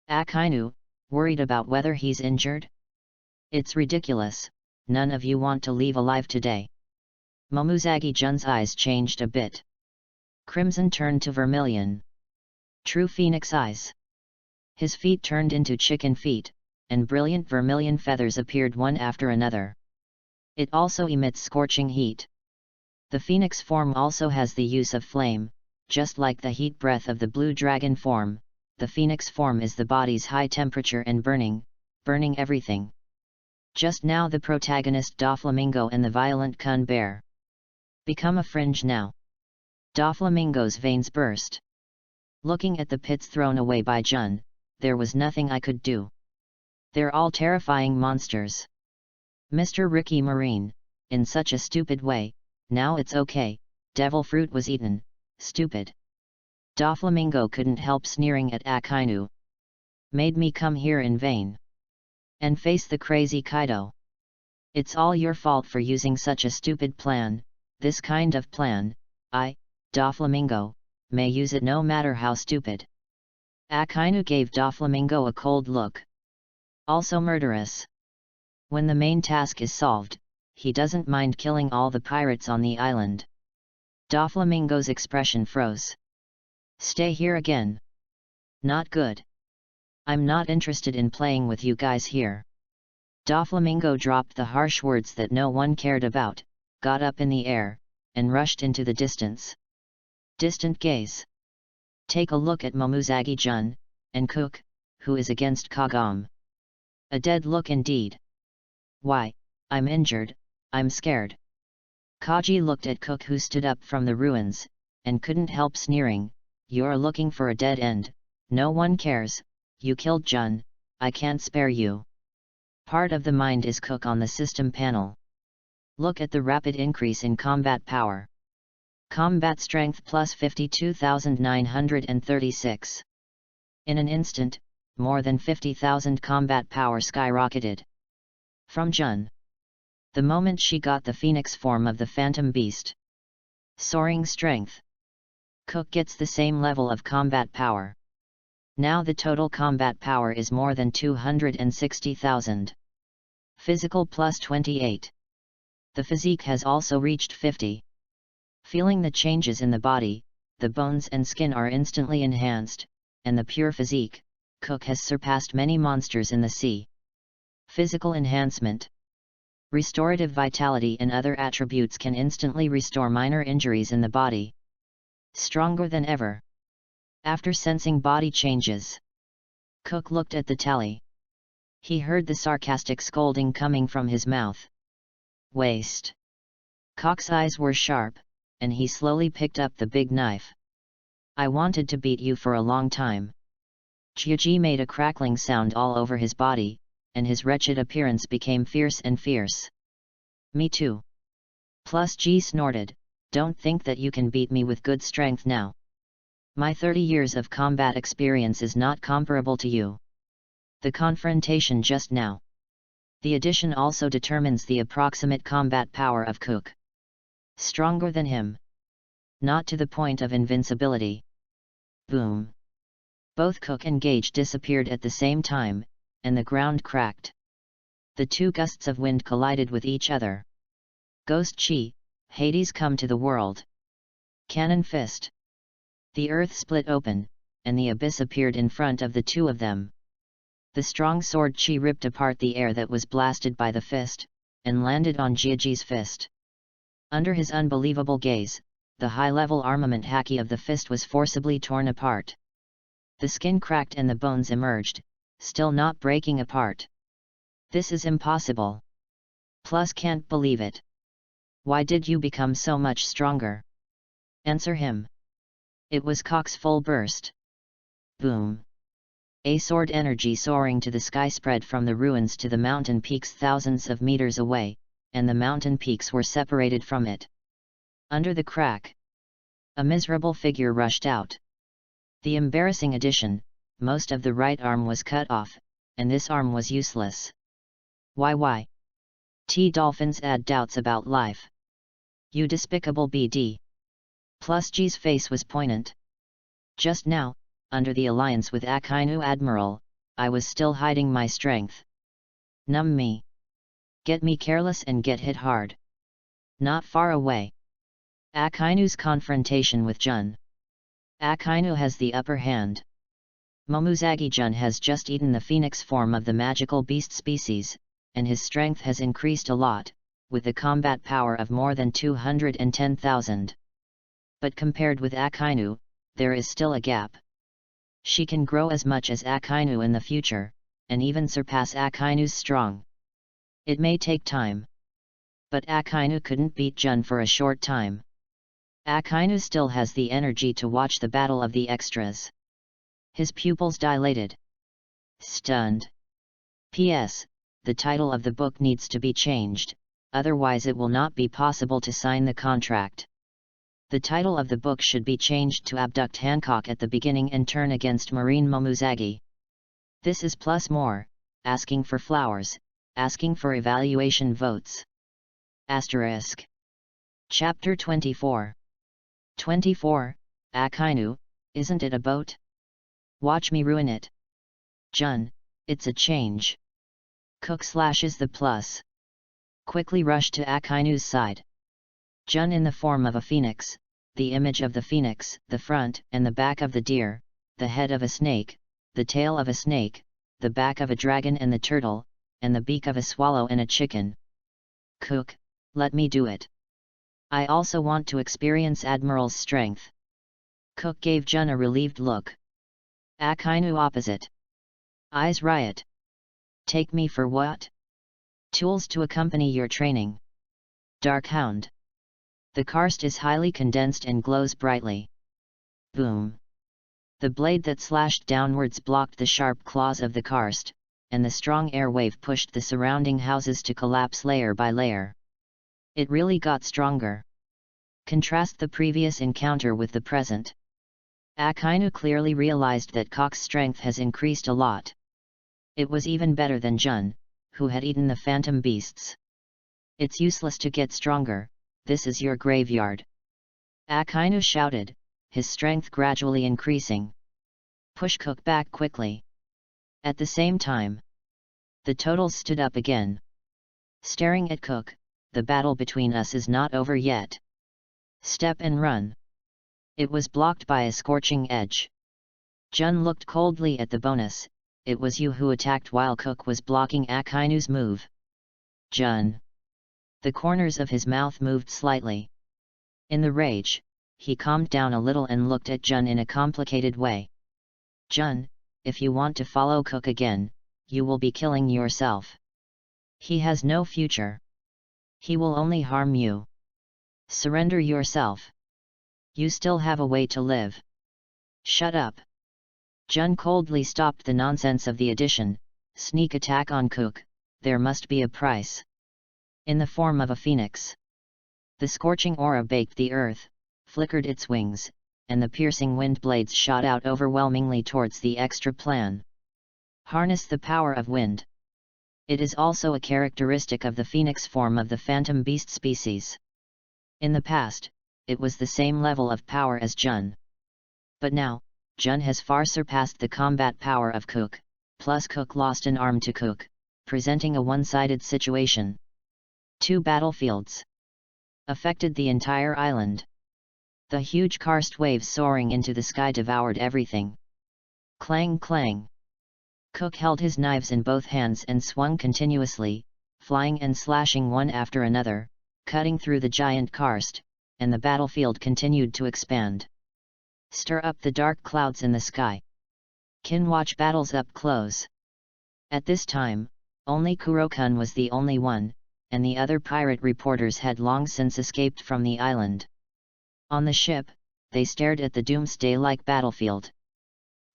Akainu, worried about whether he's injured? It's ridiculous, none of you want to leave alive today. Momuzagi Jun's eyes changed a bit. Crimson turned to vermilion. True phoenix eyes. His feet turned into chicken feet, and brilliant vermilion feathers appeared one after another. It also emits scorching heat. The phoenix form also has the use of flame, just like the heat breath of the blue dragon form. The phoenix form is the body's high temperature and burning everything. Just now the protagonist Doflamingo and the violent Kun bear become a fringe now. Doflamingo's veins burst. Looking at the pits thrown away by Gion, there was nothing I could do. They're all terrifying monsters. Mr. Ricky Marine, in such a stupid way, now it's okay, devil fruit was eaten, stupid. Doflamingo couldn't help sneering at Akainu. Made me come here in vain. And face the crazy Kaido. It's all your fault for using such a stupid plan. This kind of plan, I, Doflamingo, may use it no matter how stupid. Akainu gave Doflamingo a cold look. Also murderous. When the main task is solved, he doesn't mind killing all the pirates on the island. Doflamingo's expression froze. Stay here again. Not good. I'm not interested in playing with you guys here. Doflamingo dropped the harsh words that no one cared about, got up in the air, and rushed into the distance. Distant gaze. Take a look at Momuzagi Jun, and Cook, who is against Kagome. A dead look indeed. Why, I'm injured, I'm scared. Kaji looked at Cook who stood up from the ruins, and couldn't help sneering. You're looking for a dead end, no one cares, you killed Gion, I can't spare you. Part of the mind is Cook on the system panel. Look at the rapid increase in combat power. Combat strength plus 52,936. In an instant, more than 50,000 combat power skyrocketed. From Gion. The moment she got the phoenix form of the phantom beast. Soaring strength. Cook gets the same level of combat power. Now the total combat power is more than 260,000. Physical plus 28. The physique has also reached 50. Feeling the changes in the body, the bones and skin are instantly enhanced, and the pure physique, Cook has surpassed many monsters in the sea. Physical enhancement. Restorative vitality and other attributes can instantly restore minor injuries in the body. Stronger than ever. After sensing body changes, Cook looked at the tally. He heard the sarcastic scolding coming from his mouth. Waste. Cook's eyes were sharp, and he slowly picked up the big knife. I wanted to beat you for a long time. Gyuji made a crackling sound all over his body, and his wretched appearance became fierce and fierce. Me too. Plus G snorted, don't think that you can beat me with good strength now. My 30 years of combat experience is not comparable to you. The confrontation just now. The addition also determines the approximate combat power of Cook. Stronger than him. Not to the point of invincibility. Boom. Both Cook and Gage disappeared at the same time, and the ground cracked. The two gusts of wind collided with each other. Ghost Chi, Hades come to the world. Cannon fist. The earth split open, and the abyss appeared in front of the two of them. The strong sword Chi ripped apart the air that was blasted by the fist, and landed on Gyuji's fist. Under his unbelievable gaze, the high-level armament haki of the fist was forcibly torn apart. The skin cracked and the bones emerged, still not breaking apart. This is impossible. Plus can't believe it. Why did you become so much stronger? Answer him. It was Cook's full burst. Boom. A sword energy soaring to the sky spread from the ruins to the mountain peaks thousands of meters away, and the mountain peaks were separated from it. Under the crack, a miserable figure rushed out. The embarrassing addition, most of the right arm was cut off, and this arm was useless. Why? Dolphins add doubts about life. You despicable BD. Plus G's face was poignant. Just now, under the alliance with Akainu Admiral, I was still hiding my strength. Numb me. Get me careless and get hit hard. Not far away. Akainu's confrontation with Gion. Akainu has the upper hand. Momuzagi Gion has just eaten the phoenix form of the magical beast species, and his strength has increased a lot, with a combat power of more than 210,000. But compared with Akainu, there is still a gap. She can grow as much as Akainu in the future, and even surpass Akainu's strong. It may take time. But Akainu couldn't beat Gion for a short time. Akainu still has the energy to watch the battle of the extras. His pupils dilated. Stunned. P.S. The title of the book needs to be changed, otherwise it will not be possible to sign the contract. The title of the book should be changed to Abduct Hancock at the beginning and Turn Against Marine Momuzagi. This is plus more, asking for flowers, asking for evaluation votes. Asterisk. Chapter 24. 24, Akainu, isn't it a boat? Watch me ruin it. Gion, it's a change. Cook slashes the plus. Quickly rush to Akainu's side. Gion in the form of a phoenix, the image of the phoenix, the front and the back of the deer, the head of a snake, the tail of a snake, the back of a dragon and the turtle, and the beak of a swallow and a chicken. Cook, let me do it. I also want to experience Admiral's strength. Cook gave Gion a relieved look. Akainu opposite. Eyes riot. Take me for what? Tools to accompany your training. Dark Hound. The karst is highly condensed and glows brightly. Boom. The blade that slashed downwards blocked the sharp claws of the karst, and the strong air wave pushed the surrounding houses to collapse layer by layer. It really got stronger. Contrast the previous encounter with the present. Akainu clearly realized that Cock's strength has increased a lot. It was even better than Gion, who had eaten the phantom beasts. It's useless to get stronger, this is your graveyard. Akainu shouted, his strength gradually increasing. Push Cook back quickly. At the same time, the totals stood up again. Staring at Cook, the battle between us is not over yet. Step and run. It was blocked by a scorching edge. Gion looked coldly at the bonus. It was you who attacked while Cook was blocking Akainu's move. Gion. The corners of his mouth moved slightly. In the rage, he calmed down a little and looked at Gion in a complicated way. Gion, if you want to follow Cook again, you will be killing yourself. He has no future. He will only harm you. Surrender yourself. You still have a way to live. Shut up. Gion coldly stopped the nonsense of the addition, sneak attack on Cook, there must be a price. In the form of a phoenix. The scorching aura baked the earth, flickered its wings, and the piercing wind blades shot out overwhelmingly towards the extra plan. Harness the power of wind. It is also a characteristic of the phoenix form of the phantom beast species. In the past, it was the same level of power as Gion. But now, Gion has far surpassed the combat power of Cook, plus Cook lost an arm to Cook, presenting a one-sided situation. Two battlefields affected the entire island. The huge karst waves soaring into the sky devoured everything. Clang clang. Cook held his knives in both hands and swung continuously, flying and slashing one after another, cutting through the giant karst, and the battlefield continued to expand. Stir up the dark clouds in the sky. Watch battles up close. At this time, only Kurokun was the only one, and the other pirate reporters had long since escaped from the island. On the ship, they stared at the doomsday-like battlefield.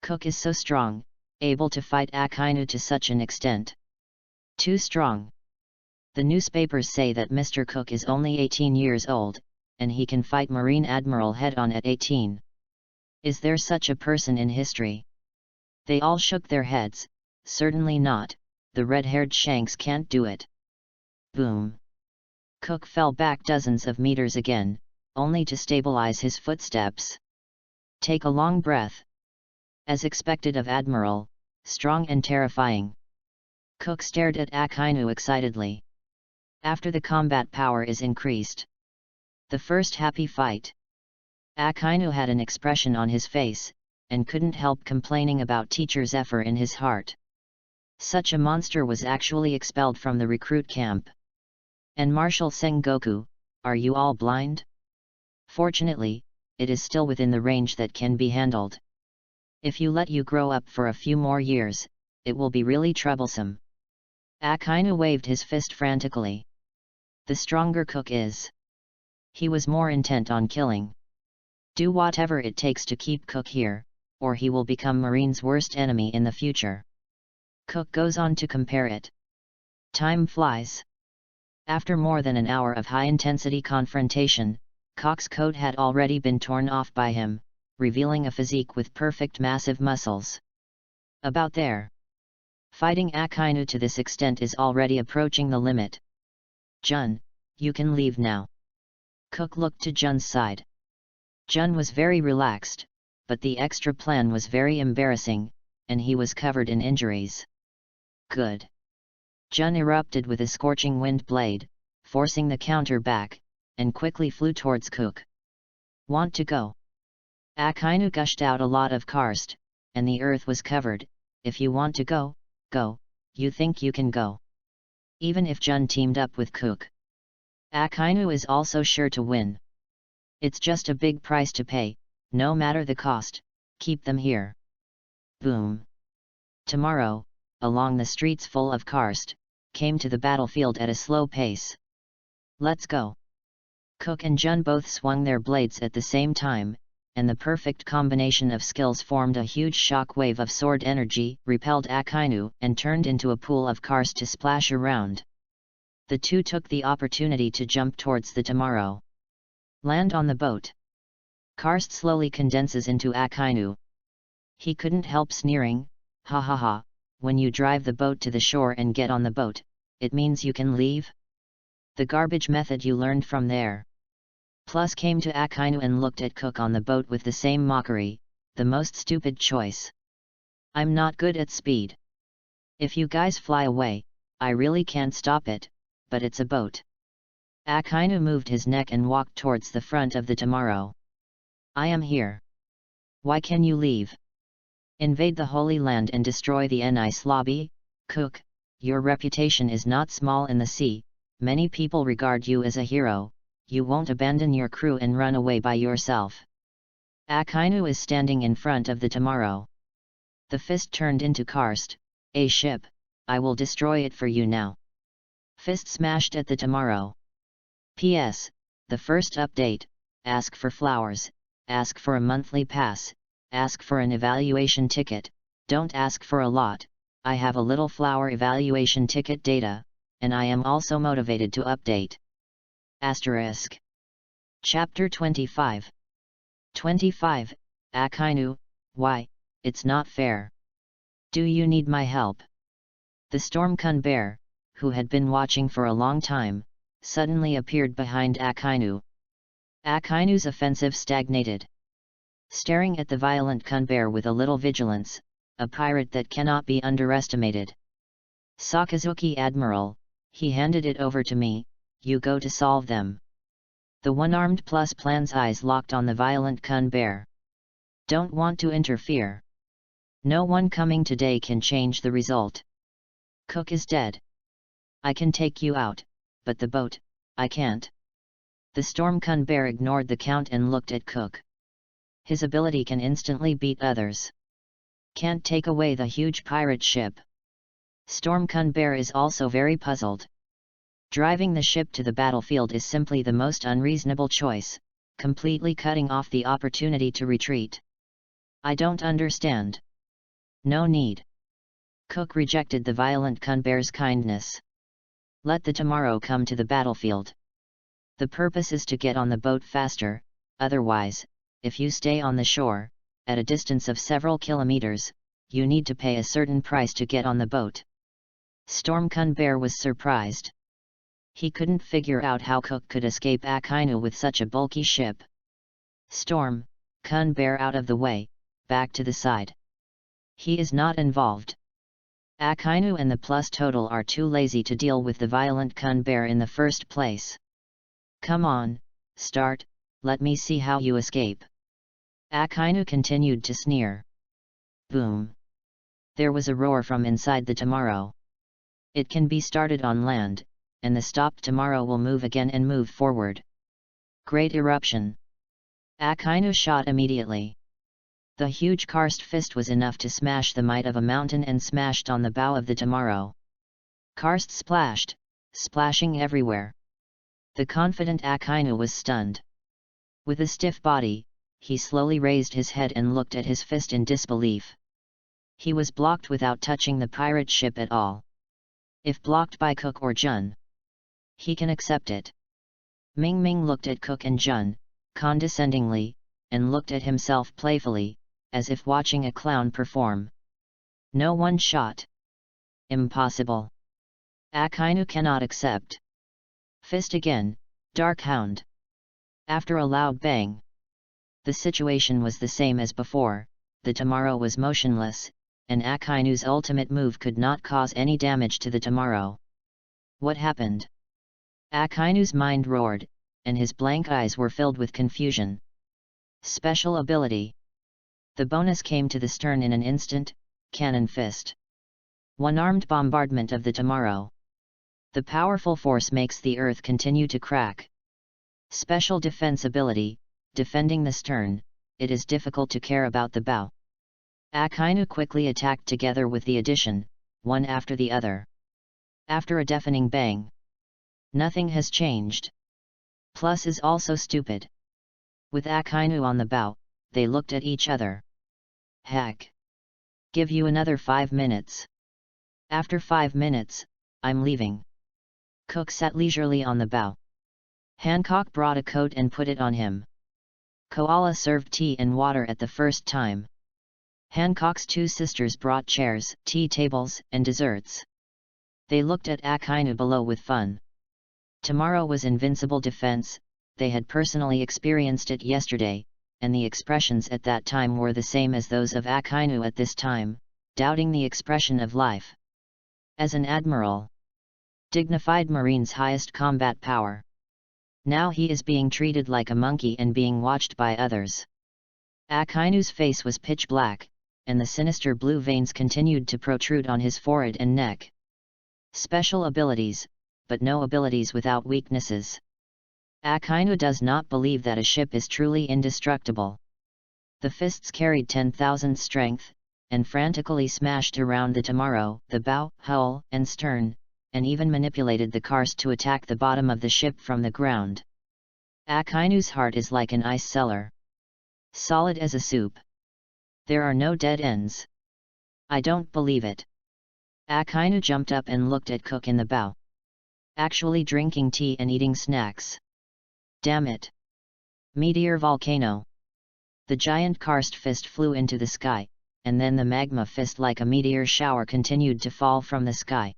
Cook is so strong, able to fight Akainu to such an extent. Too strong. The newspapers say that Mr. Cook is only 18 years old, and he can fight Marine Admiral head-on at 18. Is there such a person in history? They all shook their heads, certainly not, the red-haired Shanks can't do it. Boom. Cook fell back dozens of meters again, only to stabilize his footsteps. Take a long breath. As expected of Admiral, strong and terrifying. Cook stared at Akainu excitedly. After the combat power is increased. The first happy fight. Akainu had an expression on his face, and couldn't help complaining about teacher's effort in his heart. Such a monster was actually expelled from the recruit camp. And Marshal Sengoku, are you all blind? Fortunately, it is still within the range that can be handled. If you let you grow up for a few more years, it will be really troublesome. Akainu waved his fist frantically. The stronger Cook is. He was more intent on killing. Do whatever it takes to keep Cook here, or he will become Marine's worst enemy in the future. Cook goes on to compare it. Time flies. After more than an hour of high-intensity confrontation, Cook's coat had already been torn off by him, revealing a physique with perfect massive muscles. About there. Fighting Akainu to this extent is already approaching the limit. Jun, you can leave now. Cook looked to Jun's side. Jun was very relaxed, but the extra plan was very embarrassing, and he was covered in injuries. Good. Jun erupted with a scorching wind blade, forcing the counter back, and quickly flew towards Cook. Want to go? Akainu gushed out a lot of karst, and the earth was covered. If you want to go, go, you think you can go. Even if Jun teamed up with Cook. Akainu is also sure to win. It's just a big price to pay, no matter the cost, keep them here. Boom. Tomorrow, along the streets full of karst, came to the battlefield at a slow pace. Let's go. Cook and Jun both swung their blades at the same time, and the perfect combination of skills formed a huge shock wave of sword energy, repelled Akainu, and turned into a pool of karst to splash around. The two took the opportunity to jump towards the tomorrow. Land on the boat. Karst slowly condenses into Akainu. He couldn't help sneering, ha ha ha, when you drive the boat to the shore and get on the boat, it means you can leave? The garbage method you learned from there. Plus came to Akainu and looked at Cook on the boat with the same mockery, the most stupid choice. I'm not good at speed. If you guys fly away, I really can't stop it, but it's a boat. Akainu moved his neck and walked towards the front of the tomorrow. I am here. Why can you leave? Invade the Holy Land and destroy the Nice lobby? Cook, your reputation is not small in the sea, many people regard you as a hero, you won't abandon your crew and run away by yourself. Akainu is standing in front of the tomorrow. The fist turned into karst, a ship, I will destroy it for you now. Fist smashed at the tomorrow. P.S. The first update, ask for flowers, ask for a monthly pass, ask for an evaluation ticket, don't ask for a lot, I have a little flower evaluation ticket data, and I am also motivated to update. Asterisk. Chapter 25. 25, Akainu, why, it's not fair. Do you need my help? The Stormcun bear, who had been watching for a long time, suddenly appeared behind Akainu. Akainu's offensive stagnated. Staring at the violent Kun bear with a little vigilance, a pirate that cannot be underestimated. Sakazuki Admiral, he handed it over to me, you go to solve them. The one-armed plus plan's eyes locked on the violent Kun bear. Don't want to interfere. No one coming today can change the result. Cook is dead. I can take you out, but the boat, I can't. The Stormcun bear ignored the count and looked at Cook. His ability can instantly beat others. Can't take away the huge pirate ship. Stormcun bear is also very puzzled. Driving the ship to the battlefield is simply the most unreasonable choice, completely cutting off the opportunity to retreat. I don't understand. No need. Cook rejected the violent Kun bear's kindness. Let the tomorrow come to the battlefield. The purpose is to get on the boat faster, otherwise, if you stay on the shore, at a distance of several kilometers, you need to pay a certain price to get on the boat. Stormcun bear was surprised. He couldn't figure out how Cook could escape Akainu with such a bulky ship. Stormcun bear out of the way, back to the side. He is not involved. Akainu and the plus total are too lazy to deal with the violent Kun bear in the first place. Come on, start, let me see how you escape. Akainu continued to sneer. Boom! There was a roar from inside the Tomorrow. It can be started on land, and the stopped Tomorrow will move again and move forward. Great eruption! Akainu shot immediately. The huge karst fist was enough to smash the might of a mountain and smashed on the bow of the Tomorrow. Karst splashed, splashing everywhere. The confident Akainu was stunned. With a stiff body, he slowly raised his head and looked at his fist in disbelief. He was blocked without touching the pirate ship at all. If blocked by Cook or Jun, he can accept it. Ming Ming looked at Cook and Jun, condescendingly, and looked at himself playfully, as if watching a clown perform. No one shot. Impossible. Akainu cannot accept. Fist again, Dark Hound. After a loud bang. The situation was the same as before, the Tomorrow was motionless, and Akainu's ultimate move could not cause any damage to the Tomorrow. What happened? Akainu's mind roared, and his blank eyes were filled with confusion. Special ability. The bonus came to the stern in an instant, Cannon Fist. One-armed bombardment of the Tomorrow. The powerful force makes the earth continue to crack. Special defense ability, defending the stern, it is difficult to care about the bow. Akainu quickly attacked together with the addition, one after the other. After a deafening bang. Nothing has changed. Plus is also stupid. With Akainu on the bow, they looked at each other. Heck! Give you another 5 minutes. After 5 minutes, I'm leaving. Cook sat leisurely on the bow. Hancock brought a coat and put it on him. Koala served tea and water at the first time. Hancock's 2 sisters brought chairs, tea tables, and desserts. They looked at Akainu below with fun. Tomorrow was invincible defense, they had personally experienced it yesterday, and the expressions at that time were the same as those of Akainu at this time, doubting the expression of life. As an admiral, dignified marine's highest combat power. Now he is being treated like a monkey and being watched by others. Akainu's face was pitch black, and the sinister blue veins continued to protrude on his forehead and neck. Special abilities, but no abilities without weaknesses. Akainu does not believe that a ship is truly indestructible. The fists carried 10,000 strength, and frantically smashed around the Tomorrow, the bow, hull, and stern, and even manipulated the karst to attack the bottom of the ship from the ground. Akainu's heart is like an ice cellar. Solid as a soup. There are no dead ends. I don't believe it. Akainu jumped up and looked at Cook in the bow. Actually drinking tea and eating snacks. Damn it. Meteor volcano. The giant karst fist flew into the sky, and then the magma fist like a meteor shower continued to fall from the sky.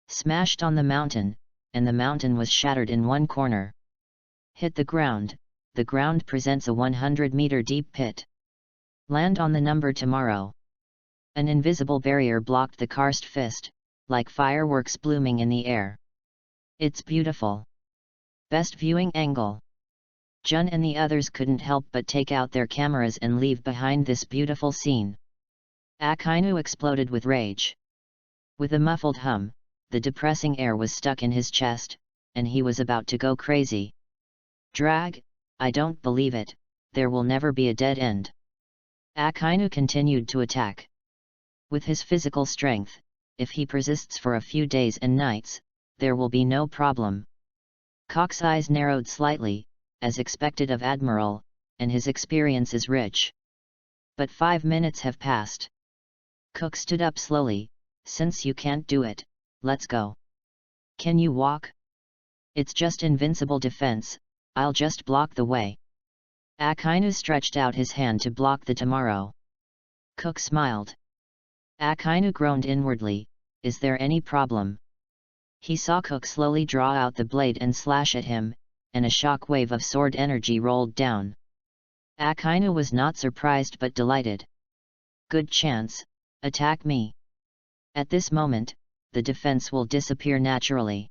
Smashed on the mountain, and the mountain was shattered in one corner. Hit the ground presents a 100-meter deep pit. Land on the number Tomorrow. An invisible barrier blocked the karst fist, like fireworks blooming in the air. It's beautiful. Best viewing angle. Jun and the others couldn't help but take out their cameras and leave behind this beautiful scene. Akainu exploded with rage. With a muffled hum, the depressing air was stuck in his chest, and he was about to go crazy. Drag, I don't believe it, there will never be a dead end. Akainu continued to attack. With his physical strength, if he persists for a few days and nights, there will be no problem. Cock's eyes narrowed slightly, as expected of Admiral, and his experience is rich. But 5 minutes have passed. Cook stood up slowly. Since you can't do it, let's go. Can you walk? It's just invincible defense, I'll just block the way. Akainu stretched out his hand to block the Tomorrow. Cook smiled. Akainu groaned inwardly, is there any problem? He saw Cook slowly draw out the blade and slash at him, and a shock wave of sword energy rolled down. Akainu was not surprised but delighted. Good chance, attack me. At this moment, the defense will disappear naturally.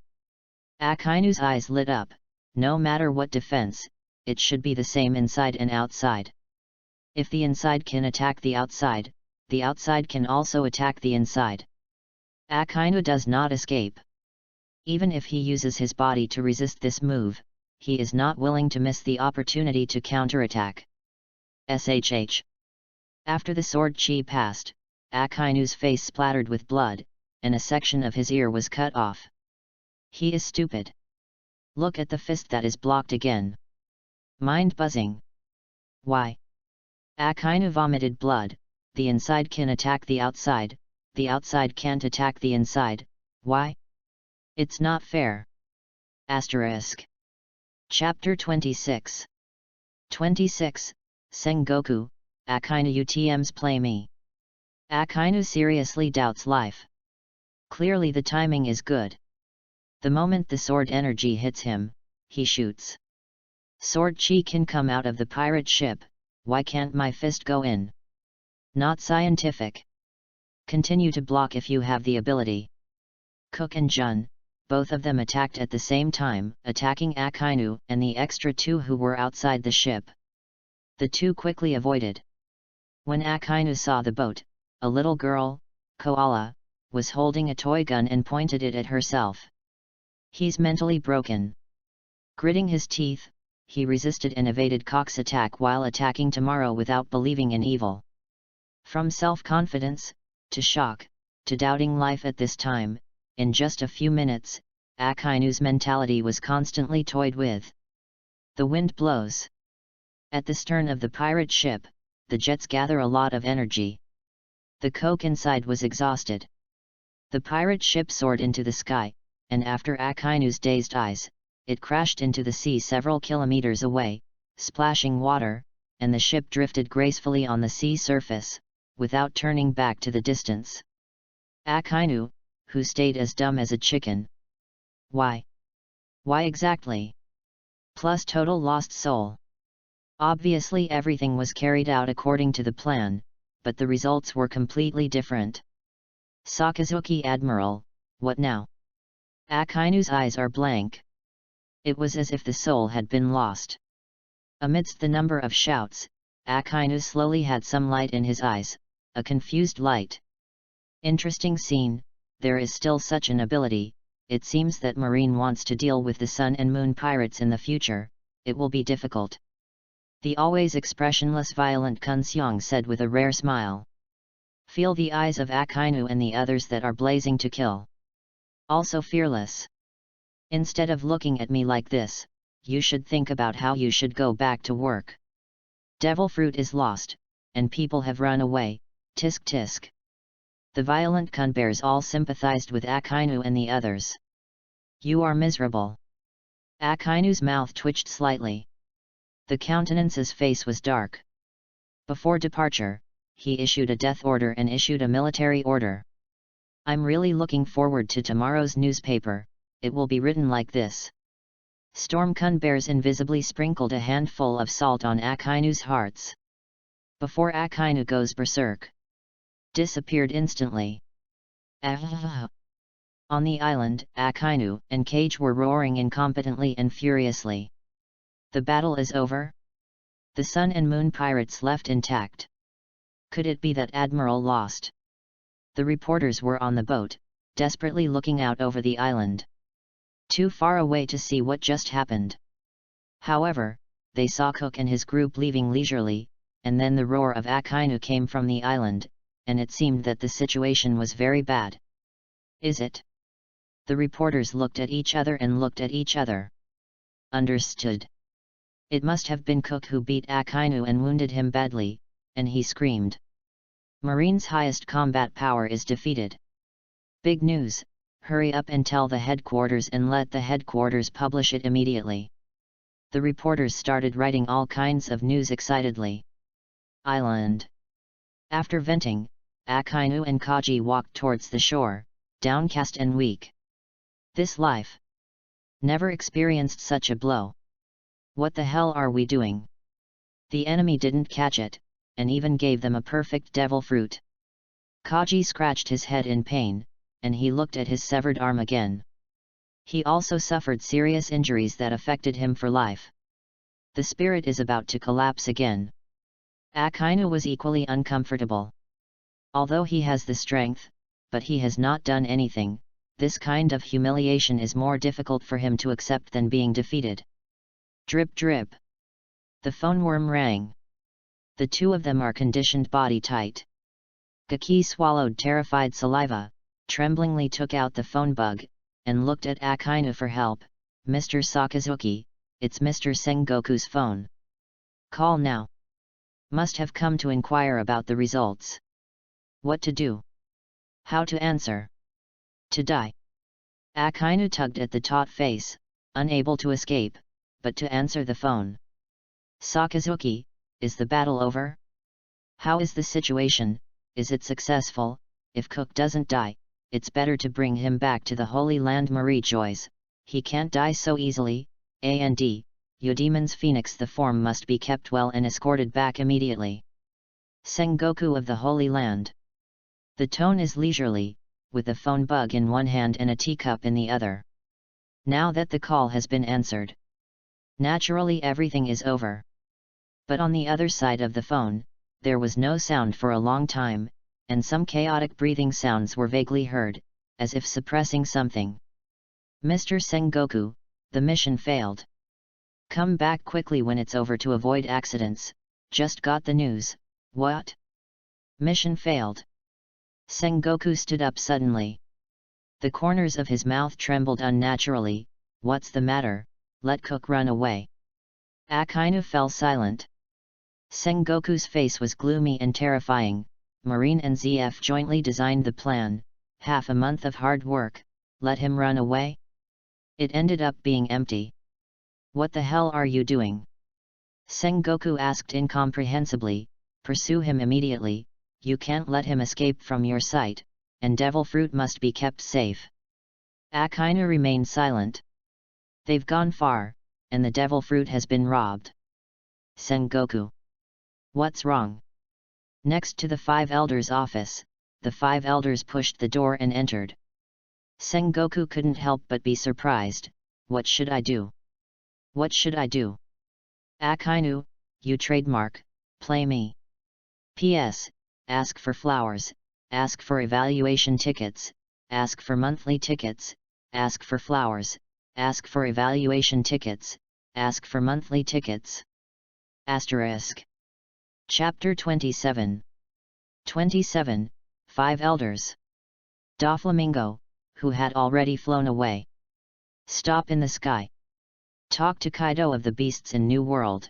Akainu's eyes lit up. No matter what defense, it should be the same inside and outside. If the inside can attack the outside can also attack the inside. Akainu does not escape. Even if he uses his body to resist this move, he is not willing to miss the opportunity to counterattack. SHH. After the sword chi passed, Akainu's face splattered with blood, and a section of his ear was cut off. He is stupid. Look at the fist that is blocked again. Mind buzzing. Why? Akainu vomited blood. The inside can attack the outside can't attack the inside, why? It's not fair. Asterisk. Chapter 26. 26, Sengoku, Akainu UTM's Play Me. Akainu seriously doubts life. Clearly the timing is good. The moment the sword energy hits him, he shoots. Sword chi can come out of the pirate ship, why can't my fist go in? Not scientific. Continue to block if you have the ability. Cook and Gion, both of them attacked at the same time, attacking Akainu and the extra two who were outside the ship. The two quickly avoided. When Akainu saw the boat, a little girl, Koala, was holding a toy gun and pointed it at herself. He's mentally broken. Gritting his teeth, he resisted and evaded Cock's attack while attacking tomorrow without believing in evil. From self-confidence, to shock, to doubting life at this time, in just a few minutes, Akainu's mentality was constantly toyed with. The wind blows. At the stern of the pirate ship, the jets gather a lot of energy. The coke inside was exhausted. The pirate ship soared into the sky, and after Akainu's dazed eyes, it crashed into the sea several kilometers away, splashing water, and the ship drifted gracefully on the sea surface, without turning back to the distance. Akainu, who stayed as dumb as a chicken. Why? Why exactly? Plus total lost soul. Obviously everything was carried out according to the plan, but the results were completely different. Sakazuki Admiral, what now? Akainu's eyes are blank. It was as if the soul had been lost. Amidst the number of shouts, Akainu slowly had some light in his eyes, a confused light. Interesting scene, there is still such an ability. It seems that Marine wants to deal with the Sun and Moon pirates in the future. It will be difficult. The always expressionless violent Kun Seong said with a rare smile. Feel the eyes of Akainu and the others that are blazing to kill. Also fearless. Instead of looking at me like this, you should think about how you should go back to work. Devil fruit is lost, and people have run away, tisk tisk. The violent Kun bears all sympathized with Akainu and the others. You are miserable. Akainu's mouth twitched slightly. The countenance's face was dark. Before departure, he issued a death order and issued a military order. I'm really looking forward to tomorrow's newspaper. It will be written like this. Storm Kun bears invisibly sprinkled a handful of salt on Akainu's hearts. Before Akainu goes berserk. Disappeared instantly. On the island, Akainu and Cage were roaring incompetently and furiously. The battle is over? The Sun and Moon pirates left intact. Could it be that Admiral lost? The reporters were on the boat, desperately looking out over the island. Too far away to see what just happened. However, they saw Cook and his group leaving leisurely, and then the roar of Akainu came from the island, and it seemed that the situation was very bad. Is it? The reporters looked at each other and looked at each other. Understood. It must have been Cook who beat Akainu and wounded him badly, and he screamed. Marine's highest combat power is defeated. Big news, hurry up and tell the headquarters and let the headquarters publish it immediately. The reporters started writing all kinds of news excitedly. Island. After venting, Akainu and Kaji walked towards the shore, downcast and weak. This life. Never experienced such a blow. What the hell are we doing? The enemy didn't catch it, and even gave them a perfect devil fruit. Kaji scratched his head in pain, and he looked at his severed arm again. He also suffered serious injuries that affected him for life. The spirit is about to collapse again. Akainu was equally uncomfortable. Although he has the strength, but he has not done anything, this kind of humiliation is more difficult for him to accept than being defeated. Drip drip. The phone worm rang. The two of them are conditioned body tight. Gaki swallowed terrified saliva, tremblingly took out the phone bug, and looked at Akainu for help. Mr. Sakazuki, it's Mr. Sengoku's phone. Call now. Must have come to inquire about the results. What to do? How to answer? To die. Akainu tugged at the taut face, unable to escape, but to answer the phone. Sakazuki, is the battle over? How is the situation? Is it successful? If Cook doesn't die, it's better to bring him back to the Holy Land. Marie joys. He can't die so easily. A&D, Yodemon's Phoenix. The form must be kept well and escorted back immediately. Sengoku of the Holy Land. The tone is leisurely, with the phone bug in one hand and a teacup in the other. Now that the call has been answered, naturally everything is over. But on the other side of the phone, there was no sound for a long time, and some chaotic breathing sounds were vaguely heard, as if suppressing something. Mr. Sengoku, the mission failed. Come back quickly when it's over to avoid accidents. Just got the news. What? Mission failed. Sengoku stood up suddenly. The corners of his mouth trembled unnaturally. What's the matter? Let Cook run away. Akainu fell silent. Sengoku's face was gloomy and terrifying. Marine and ZF jointly designed the plan. Half a month of hard work. Let him run away? It ended up being empty. What the hell are you doing? Sengoku asked incomprehensibly. Pursue him immediately. You can't let him escape from your sight, and devil fruit must be kept safe. Akainu remained silent. They've gone far, and the devil fruit has been robbed. Sengoku. What's wrong? Next to the five elders' office, the five elders pushed the door and entered. Sengoku couldn't help but be surprised. What should I do? What should I do? Akainu, you trademark, play me. P.S. Ask for flowers, ask for evaluation tickets, ask for monthly tickets, ask for flowers, ask for evaluation tickets, ask for monthly tickets. Asterisk. Chapter 27. 27. Five Elders. Doflamingo, who had already flown away. Stop in the sky. Talk to Kaido of the beasts in New World.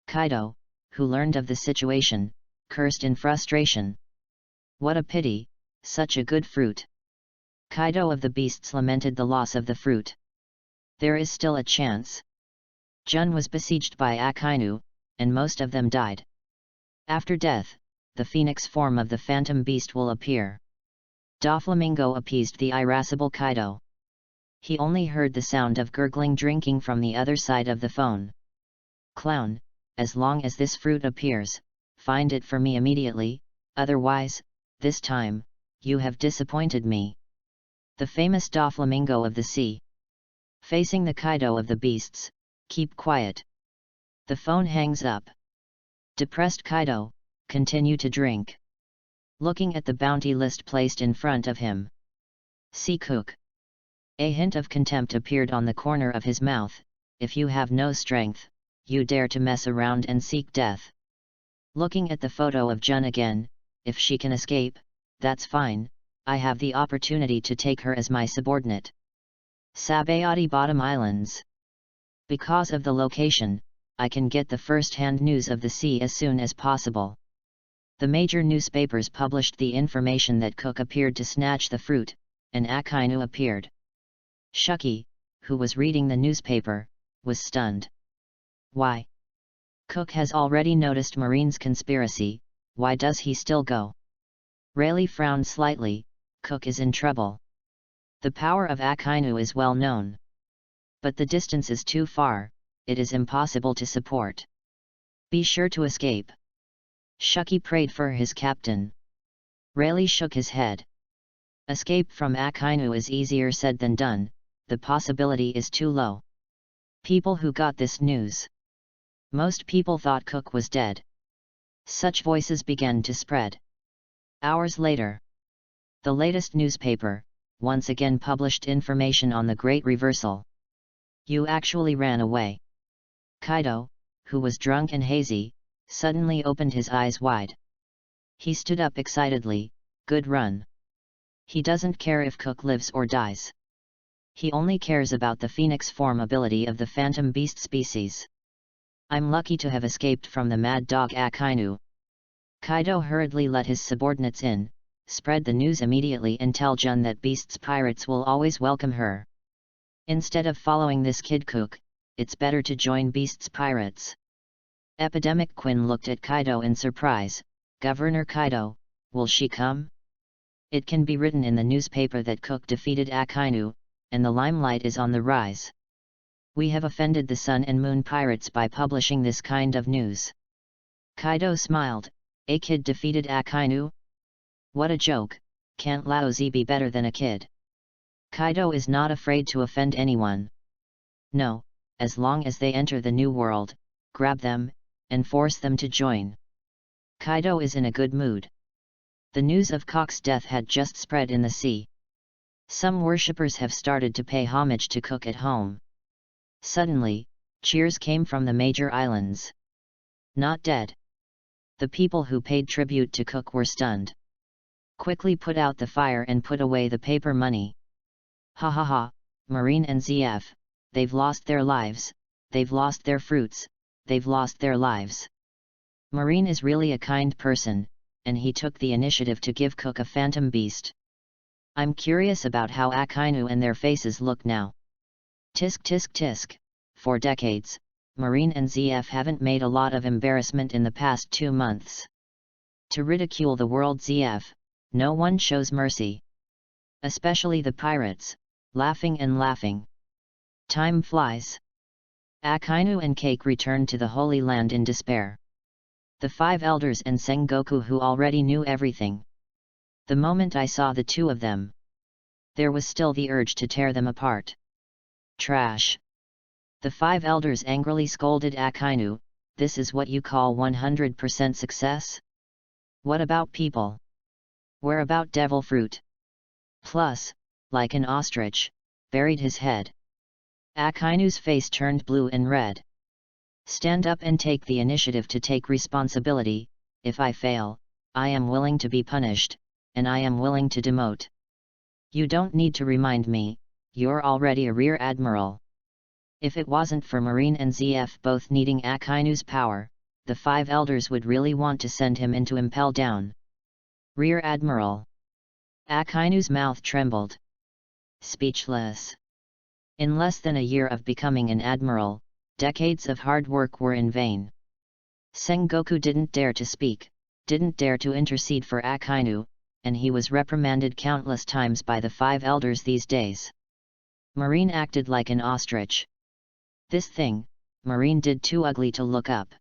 Kaido, who learned of the situation, cursed in frustration. What a pity, such a good fruit. Kaido of the beasts lamented the loss of the fruit. There is still a chance. Jun was besieged by Akainu, and most of them died. After death, the phoenix form of the phantom beast will appear. Doflamingo appeased the irascible Kaido. He only heard the sound of gurgling drinking from the other side of the phone. Clown, as long as this fruit appears, find it for me immediately, otherwise, this time, you have disappointed me. The famous Doflamingo of the sea. Facing the Kaido of the beasts, keep quiet. The phone hangs up. Depressed Kaido, continue to drink. Looking at the bounty list placed in front of him. See Cook. A hint of contempt appeared on the corner of his mouth. If you have no strength, you dare to mess around and seek death. Looking at the photo of Jun again, if she can escape, that's fine, I have the opportunity to take her as my subordinate. Sabayati Bottom Islands. Because of the location, I can get the first-hand news of the sea as soon as possible. The major newspapers published the information that Cook appeared to snatch the fruit, and Akainu appeared. Shuki, who was reading the newspaper, was stunned. Why? Cook has already noticed Marine's conspiracy, why does he still go? Rayleigh frowned slightly. Cook is in trouble. The power of Akainu is well known. But the distance is too far, it is impossible to support. Be sure to escape. Shuki prayed for his captain. Rayleigh shook his head. Escape from Akainu is easier said than done, the possibility is too low. People who got this news. Most people thought Cook was dead. Such voices began to spread. Hours later, the latest newspaper once again published information on the Great Reversal. You actually ran away. Kaido, who was drunk and hazy, suddenly opened his eyes wide. He stood up excitedly. Good run. He doesn't care if Cook lives or dies. He only cares about the phoenix form ability of the phantom beast species. I'm lucky to have escaped from the mad dog Akainu. Kaido hurriedly let his subordinates in, spread the news immediately and tell Gion that Beast's pirates will always welcome her. Instead of following this kid Cook, it's better to join Beast's pirates. Epidemic Quinn looked at Kaido in surprise. Governor Kaido, will she come? It can be written in the newspaper that Cook defeated Akainu, and the limelight is on the rise. We have offended the Sun and Moon pirates by publishing this kind of news. Kaido smiled. A kid defeated Akainu? What a joke, can't Lao Zi be better than a kid? Kaido is not afraid to offend anyone. No, as long as they enter the new world, grab them, and force them to join. Kaido is in a good mood. The news of Cook's death had just spread in the sea. Some worshippers have started to pay homage to Cook at home. Suddenly, cheers came from the major islands. Not dead. The people who paid tribute to Cook were stunned. Quickly put out the fire and put away the paper money. Ha ha ha, Marine and ZF, they've lost their lives, they've lost their fruits, they've lost their lives. Marine is really a kind person, and he took the initiative to give Cook a phantom beast. I'm curious about how Akainu and their faces look now. Tisk tisk tisk, for decades, Marine and ZF haven't made a lot of embarrassment in the past 2 months. To ridicule the world ZF, no one shows mercy. Especially the pirates, laughing and laughing. Time flies. Akainu and Cake returned to the Holy Land in despair. The 5 elders and Sengoku who already knew everything. The moment I saw the 2 of them, there was still the urge to tear them apart. Trash. The 5 elders angrily scolded Akainu, this is what you call 100% success? What about people? Where about devil fruit? Plus, like an ostrich, buried his head. Akainu's face turned blue and red. Stand up and take the initiative to take responsibility. If I fail, I am willing to be punished, and I am willing to demote. You don't need to remind me, you're already a rear admiral. If it wasn't for Marine and ZF both needing Akainu's power, the 5 elders would really want to send him into Impel Down. Rear Admiral. Akainu's mouth trembled. Speechless. In less than a year of becoming an admiral, decades of hard work were in vain. Sengoku didn't dare to speak, didn't dare to intercede for Akainu, and he was reprimanded countless times by the 5 elders these days. Marine acted like an ostrich. This thing, Marine did too ugly to look up.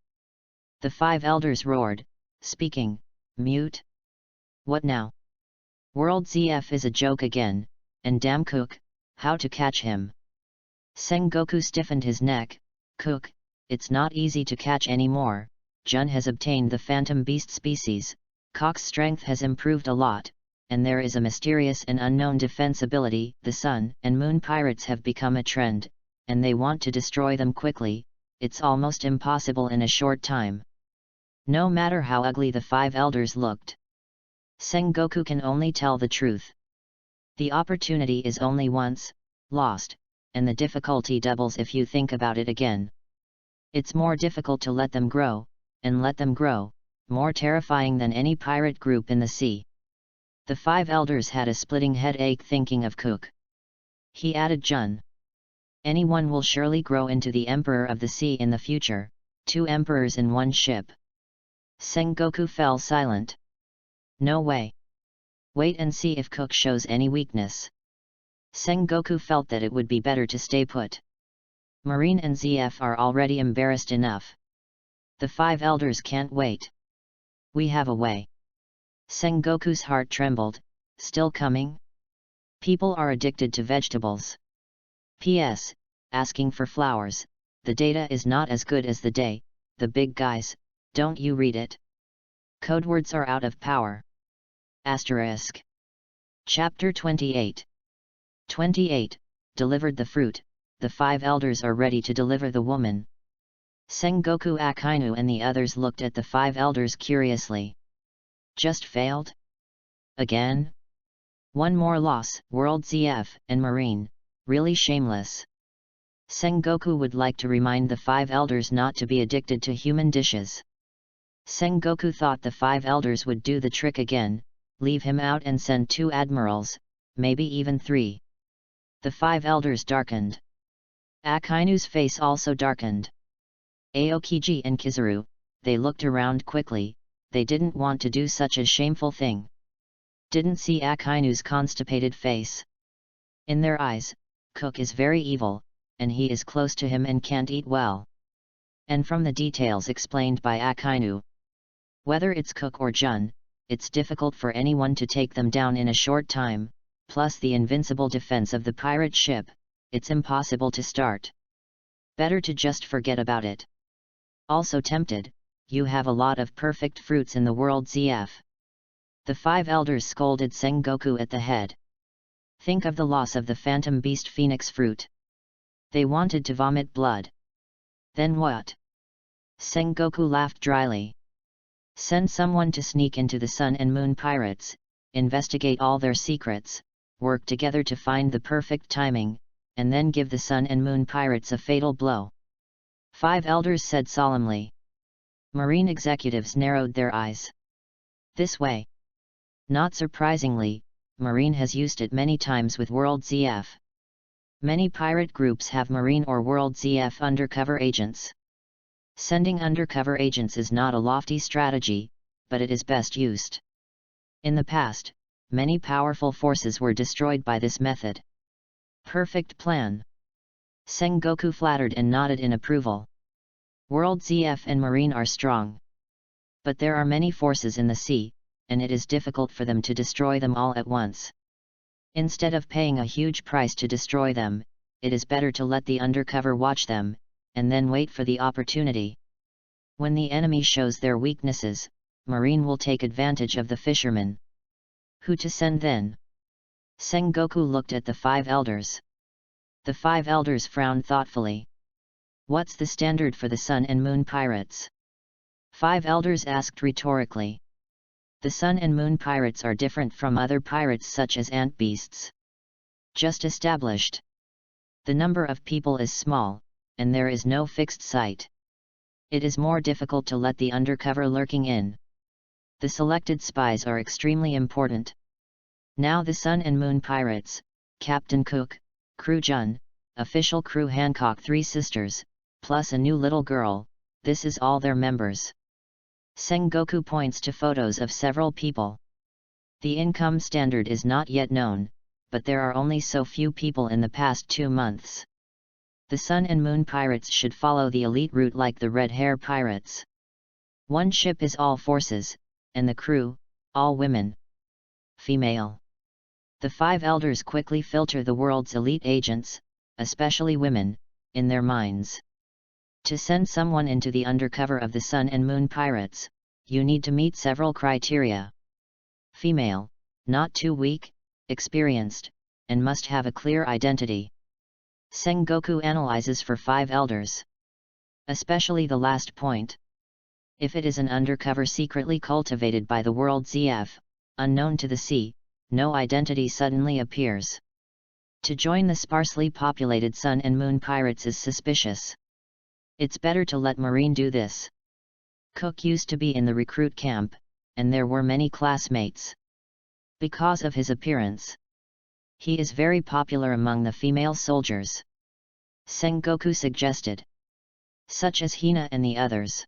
The 5 elders roared, speaking, mute. What now? World ZF is a joke again, and damn Cook, how to catch him? Sengoku stiffened his neck. Cook, it's not easy to catch anymore. Gion has obtained the phantom beast species, Cook's strength has improved a lot, and there is a mysterious and unknown defense ability. The Sun and Moon pirates have become a trend, and they want to destroy them quickly. It's almost impossible in a short time. No matter how ugly the 5 elders looked, Sengoku can only tell the truth. The opportunity is only once lost, and the difficulty doubles if you think about it again. It's more difficult to let them grow, and let them grow, more terrifying than any pirate group in the sea. The 5 elders had a splitting headache thinking of Cook. He added Gion. Anyone will surely grow into the Emperor of the Sea in the future, 2 emperors in one ship. Sengoku fell silent. No way. Wait and see if Cook shows any weakness. Sengoku felt that it would be better to stay put. Marine and ZF are already embarrassed enough. The 5 elders can't wait. We have a way. Sengoku's heart trembled. Still coming? People are addicted to vegetables. P.S. Asking for flowers, the data is not as good as the day, the big guys, don't you read it? Codewords are out of power. Asterisk. Chapter 28. 28. Delivered the fruit, the 5 elders are ready to deliver the woman. Sengoku Akainu and the others looked at the 5 elders curiously. Just failed? Again? One more loss, World ZF and Marine, really shameless. Sengoku would like to remind the 5 elders not to be addicted to human dishes. Sengoku thought the 5 elders would do the trick again, leave him out and send 2 admirals, maybe even 3. The 5 elders darkened. Akainu's face also darkened. Aokiji and Kizaru, they looked around quickly, they didn't want to do such a shameful thing. Didn't see Akainu's constipated face. In their eyes, Cook is very evil, and he is close to him and can't eat well. And from the details explained by Akainu, whether it's Cook or Jun, it's difficult for anyone to take them down in a short time, plus the invincible defense of the pirate ship, it's impossible to start. Better to just forget about it. Also tempted, you have a lot of perfect fruits in the world ZF. The 5 elders scolded Sengoku at the head. Think of the loss of the Phantom Beast Phoenix fruit. They wanted to vomit blood. Then what? Sengoku laughed dryly. Send someone to sneak into the Sun and Moon Pirates, investigate all their secrets, work together to find the perfect timing, and then give the Sun and Moon Pirates a fatal blow. 5 elders said solemnly. Marine executives narrowed their eyes. This way. Not surprisingly, Marine has used it many times with World ZF. Many pirate groups have Marine or World ZF undercover agents. Sending undercover agents is not a lofty strategy, but it is best used. In the past, many powerful forces were destroyed by this method. Perfect plan. Sengoku flattered and nodded in approval. World ZF and Marine are strong. But there are many forces in the sea, and it is difficult for them to destroy them all at once. Instead of paying a huge price to destroy them, it is better to let the undercover watch them, and then wait for the opportunity. When the enemy shows their weaknesses, Marine will take advantage of the fishermen. Who to send then? Sengoku looked at the 5 elders. The 5 elders frowned thoughtfully. What's the standard for the Sun and Moon Pirates? 5 elders asked rhetorically. The Sun and Moon Pirates are different from other pirates such as ant beasts. Just established. The number of people is small, and there is no fixed site. It is more difficult to let the undercover lurking in. The selected spies are extremely important. Now the Sun and Moon Pirates, Captain Cook, Crew Jun, official crew Hancock 3 sisters, plus a new little girl, this is all their members. Sengoku points to photos of several people. The income standard is not yet known, but there are only so few people in the past 2 months. The Sun and Moon Pirates should follow the elite route like the Red Hair Pirates. One ship is all forces, and the crew, all women. Female. The 5 elders quickly filter the world's elite agents, especially women, in their minds. To send someone into the undercover of the Sun and Moon Pirates, you need to meet several criteria. Female, not too weak, experienced, and must have a clear identity. Sengoku analyzes for 5 elders. Especially the last point. If it is an undercover secretly cultivated by the World ZF, unknown to the sea, no identity suddenly appears. To join the sparsely populated Sun and Moon Pirates is suspicious. It's better to let Marine do this. Cook used to be in the recruit camp, and there were many classmates. Because of his appearance, he is very popular among the female soldiers. Sengoku suggested. Such as Hina and the others.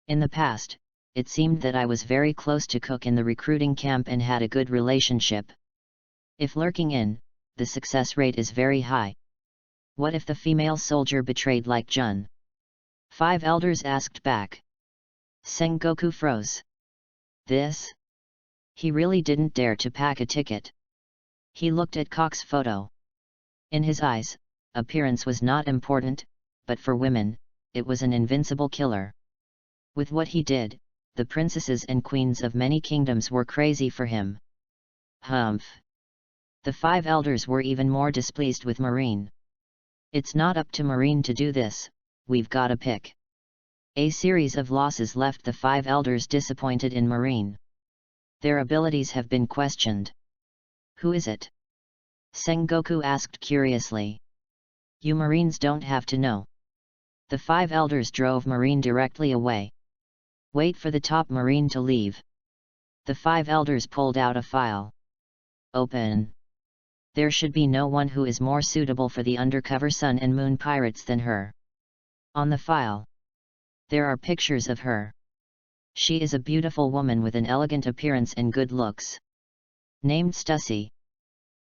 In the past, it seemed that I was very close to Cook in the recruiting camp and had a good relationship. If lurking in, the success rate is very high. What if the female soldier betrayed like Jun? 5 elders asked back. Sengoku froze. This? He really didn't dare to pack a ticket. He looked at Cock's photo. In his eyes, appearance was not important, but for women, it was an invincible killer. With what he did, the princesses and queens of many kingdoms were crazy for him. Humph! The 5 elders were even more displeased with Marine. It's not up to Marine to do this, we've gotta pick. A series of losses left the 5 elders disappointed in Marine. Their abilities have been questioned. Who is it? Sengoku asked curiously. You Marines don't have to know. The 5 elders drove Marine directly away. Wait for the top Marine to leave. The 5 elders pulled out a file. Open. There should be no one who is more suitable for the undercover Sun and Moon pirates than her. On the file, there are pictures of her. She is a beautiful woman with an elegant appearance and good looks. Named Stussy.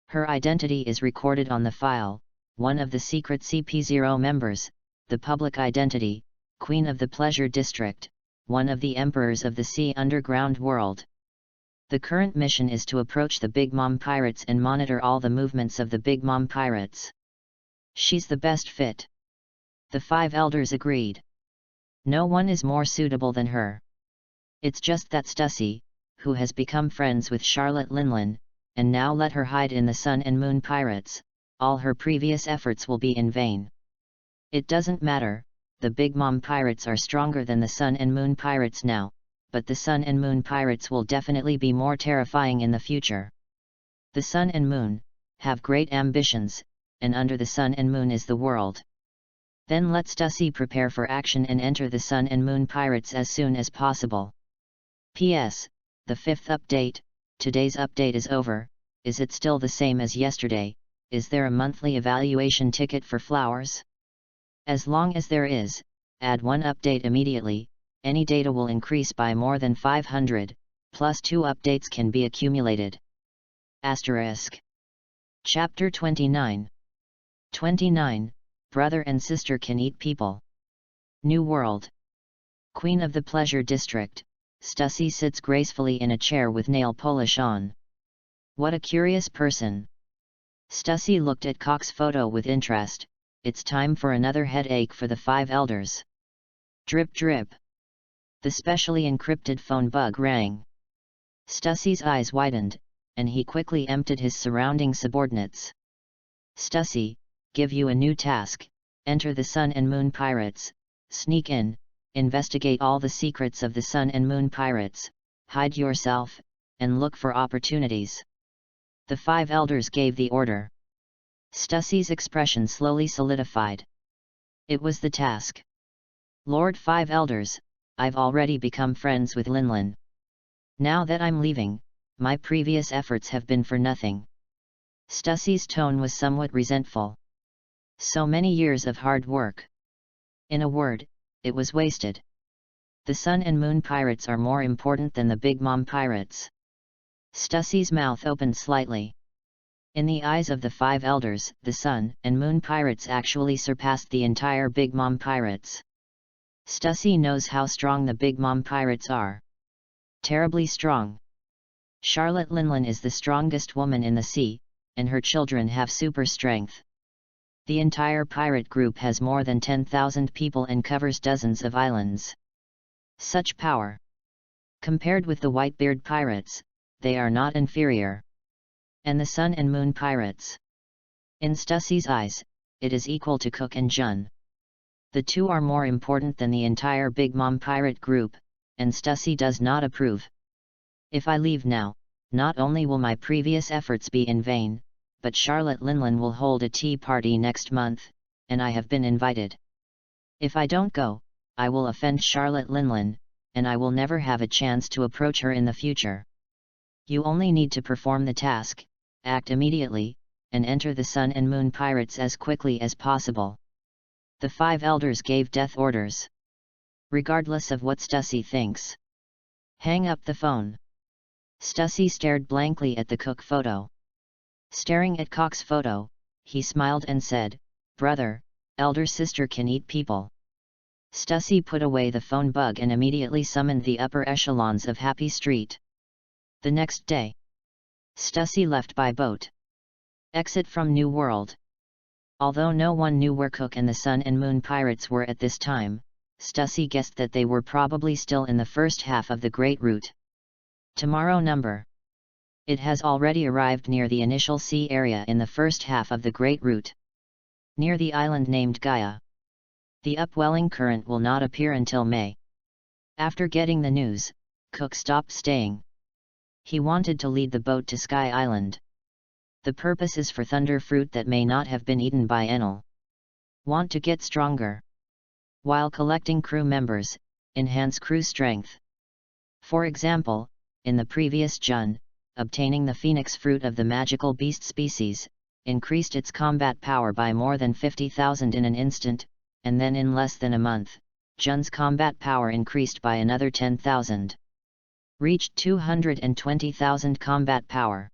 Her identity is recorded on the file, one of the secret CP0 members, the public identity, Queen of the Pleasure District, one of the emperors of the sea underground world. The current mission is to approach the Big Mom pirates and monitor all the movements of the Big Mom pirates. She's the best fit. The 5 elders agreed. No one is more suitable than her. It's just that Stussy, who has become friends with Charlotte Linlin, and now let her hide in the Sun and Moon pirates, all her previous efforts will be in vain. It doesn't matter, the Big Mom pirates are stronger than the Sun and Moon pirates now, but the Sun and Moon pirates will definitely be more terrifying in the future. The Sun and Moon have great ambitions, and under the Sun and Moon is the world. Then let Stussy prepare for action and enter the Sun and Moon pirates as soon as possible. P.S. The 5th update, today's update is over. Is it still the same as yesterday? Is there a monthly evaluation ticket for flowers? As long as there is, add one update immediately. Any data will increase by more than 500, plus 2 updates can be accumulated. Asterisk. Chapter 29. 29. Brother and sister can eat people. New World. Queen of the Pleasure District, Stussy sits gracefully in a chair with nail polish on. What a curious person. Stussy looked at Cock's photo with interest. It's time for another headache for the 5 elders. Drip drip. The specially encrypted phone bug rang. Stussy's eyes widened, and he quickly emptied his surrounding subordinates. Stussy, give you a new task, enter the Sun and Moon pirates, sneak in, investigate all the secrets of the Sun and Moon pirates, hide yourself, and look for opportunities. The 5 elders gave the order. Stussy's expression slowly solidified. It was the task. Lord 5 elders, I've already become friends with Linlin. Now that I'm leaving, my previous efforts have been for nothing. Stussy's tone was somewhat resentful. So many years of hard work. In a word, it was wasted. The Sun and Moon pirates are more important than the Big Mom pirates. Stussy's mouth opened slightly. In the eyes of the 5 elders, the Sun and Moon pirates actually surpassed the entire Big Mom pirates. Stussy knows how strong the Big Mom pirates are. Terribly strong. Charlotte Linlin is the strongest woman in the sea, and her children have super strength. The entire pirate group has more than 10,000 people and covers dozens of islands. Such power. Compared with the Whitebeard pirates, they are not inferior. And the Sun and Moon pirates. In Stussy's eyes, it is equal to Cook and Gion. The two are more important than the entire Big Mom pirate group, and Stussy does not approve. If I leave now, not only will my previous efforts be in vain, but Charlotte Linlin will hold a tea party next month, and I have been invited. If I don't go, I will offend Charlotte Linlin, and I will never have a chance to approach her in the future. You only need to perform the task, act immediately, and enter the Sun and Moon pirates as quickly as possible. The 5 elders gave death orders. Regardless of what Stussy thinks. Hang up the phone. Stussy stared blankly at the Cook photo. Staring at Cock's photo, he smiled and said, "Brother, elder sister can eat people." Stussy put away the phone bug and immediately summoned the upper echelons of Happy Street. The next day, Stussy left by boat. Exit from New World. Although no one knew where Cook and the Sun and Moon pirates were at this time, Stussy guessed that they were probably still in the first half of the Great Route. Tomorrow number. It has already arrived near the initial sea area in the first half of the Great Route, near the island named Gaia. The upwelling current will not appear until May. After getting the news, Cook stopped staying. He wanted to lead the boat to Sky Island. The purpose is for thunder fruit that may not have been eaten by Enel. Want to get stronger. While collecting crew members, enhance crew strength. For example, in the previous Gion, obtaining the phoenix fruit of the magical beast species, increased its combat power by more than 50,000 in an instant, and then in less than a month, Gion's combat power increased by another 10,000. Reached 220,000 combat power.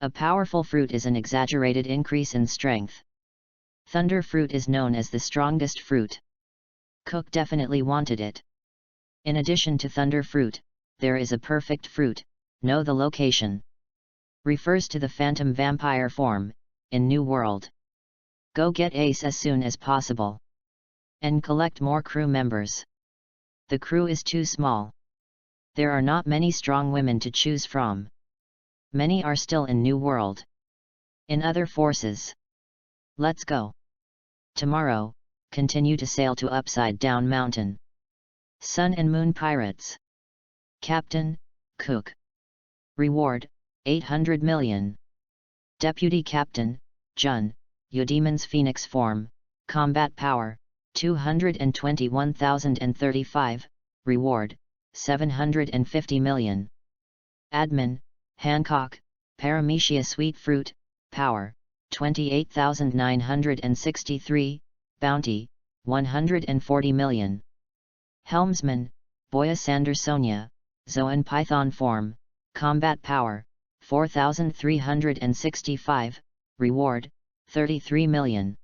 A powerful fruit is an exaggerated increase in strength. Thunder fruit is known as the strongest fruit. Cook definitely wanted it. In addition to thunder fruit, there is a perfect fruit. Know the location. Refers to the phantom vampire form, in New World. Go get Ace as soon as possible. And collect more crew members. The crew is too small. There are not many strong women to choose from. Many are still in New World. In other forces. Let's go. Tomorrow, continue to sail to Upside Down Mountain. Sun and Moon Pirates. Captain, Cook. Reward, 800 million. Deputy Captain, Gion, Eudemon's Phoenix form, combat power, 221,035, reward, 750 million. Admin, Hancock, Paramecia Sweet Fruit, power, 28,963, bounty, 140 million. Helmsman, Boya Sandersonia, Zoan Python form, combat power, 4,365, reward, 33 million.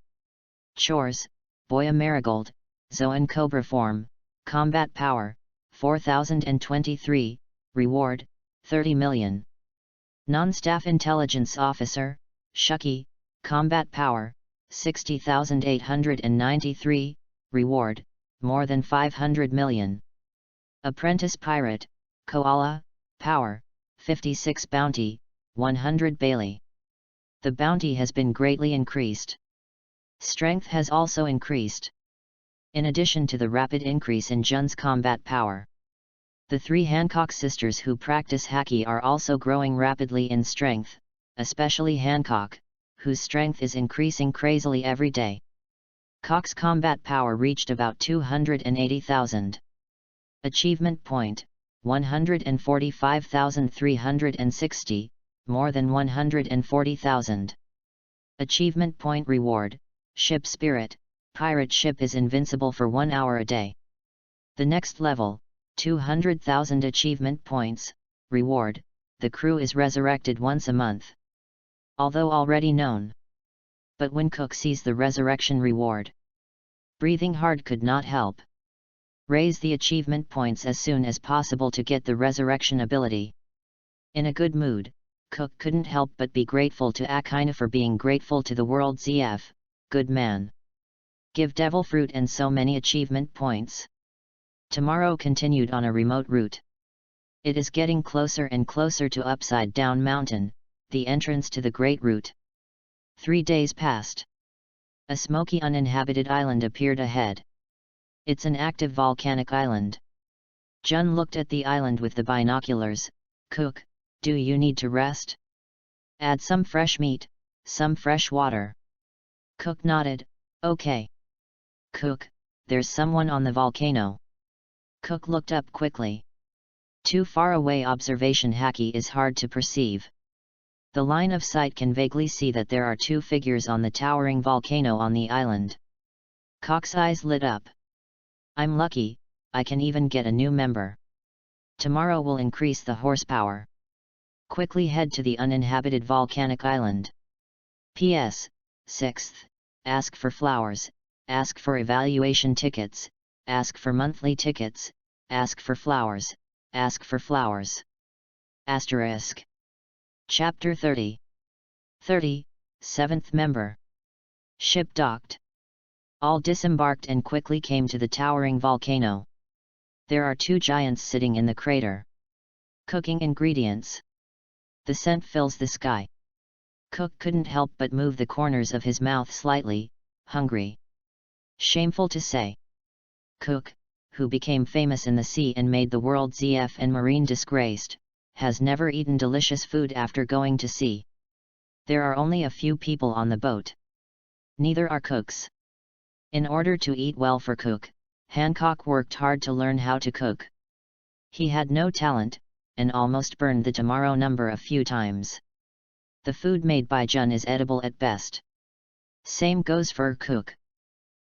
Chores, Boya Marigold, Zoan Cobra form, combat power, 4,023, reward, 30 million. Non-staff intelligence officer, Shucky, combat power, 60,893, reward, more than 500 million. Apprentice pirate, Koala, power, 56 bounty, 100 Bailey. The bounty has been greatly increased. Strength has also increased. In addition to the rapid increase in Gion's combat power. The three Hancock sisters who practice haki are also growing rapidly in strength, especially Hancock, whose strength is increasing crazily every day. Cock's combat power reached about 280,000. Achievement point, 145,360, more than 140,000. Achievement point reward, ship spirit, pirate ship is invincible for 1 hour a day. The next level, 200,000 achievement points, reward, the crew is resurrected once a month. Although already known. But when Cook sees the resurrection reward, breathing hard could not help. Raise the achievement points as soon as possible to get the resurrection ability. In a good mood, Cook couldn't help but be grateful to Akina for being grateful to the world ZF, good man. Give devil fruit and so many achievement points. Tomorrow continued on a remote route. It is getting closer and closer to Upside Down Mountain, the entrance to the Great Route. 3 days passed. A smoky uninhabited island appeared ahead. It's an active volcanic island. Gion looked at the island with the binoculars. Cook, do you need to rest? Add some fresh meat, some fresh water. Cook nodded, okay. Cook, there's someone on the volcano. Cook looked up quickly. Too far away observation haki is hard to perceive. The line of sight can vaguely see that there are 2 figures on the towering volcano on the island. Cock's eyes lit up. I'm lucky, I can even get a new member. Tomorrow will increase the horsepower. Quickly head to the uninhabited volcanic island. P.S. 6th, ask for flowers, ask for evaluation tickets, ask for monthly tickets, ask for flowers, ask for flowers. ***. Chapter 30. 30, 7th member. Ship docked. All disembarked and quickly came to the towering volcano. There are 2 giants sitting in the crater, cooking ingredients. The scent fills the sky. Cook couldn't help but move the corners of his mouth slightly, hungry. Shameful to say, Cook, who became famous in the sea and made the world ZF and marine disgraced, has never eaten delicious food after going to sea. There are only a few people on the boat. Neither are cooks. In order to eat well for Cook, Hancock worked hard to learn how to cook. He had no talent, and almost burned the tomorrow number a few times. The food made by Gion is edible at best. Same goes for Cook.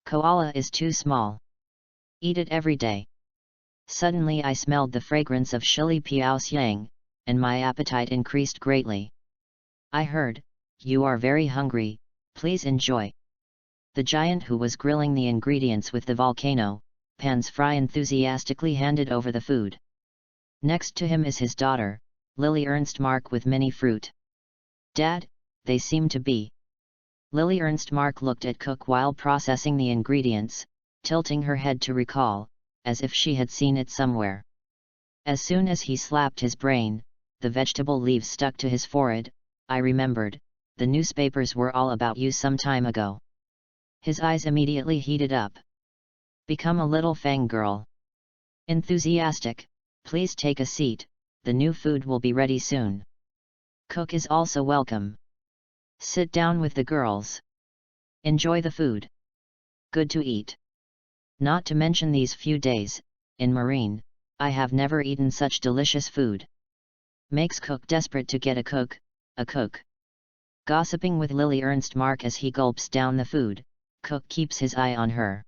Koala is too small. Eat it every day. Suddenly I smelled the fragrance of chili piao xiang, and my appetite increased greatly. I heard, "You are very hungry, please enjoy." The giant who was grilling the ingredients with the volcano, Pans Fry enthusiastically handed over the food. Next to him is his daughter, Lily Ernst Mark with many fruit. "Dad, they seem to be." Lily Ernst Mark looked at Cook while processing the ingredients, tilting her head to recall, as if she had seen it somewhere. As soon as he slapped his brain, the vegetable leaves stuck to his forehead. I remembered, the newspapers were all about you some time ago. His eyes immediately heated up. Become a little fangirl. Enthusiastic, please take a seat, the new food will be ready soon. Cook is also welcome. Sit down with the girls. Enjoy the food. Good to eat. Not to mention these few days, in marine, I have never eaten such delicious food. Makes Cook desperate to get a cook. Gossiping with Lily Ernst Mark as he gulps down the food, Cook keeps his eye on her.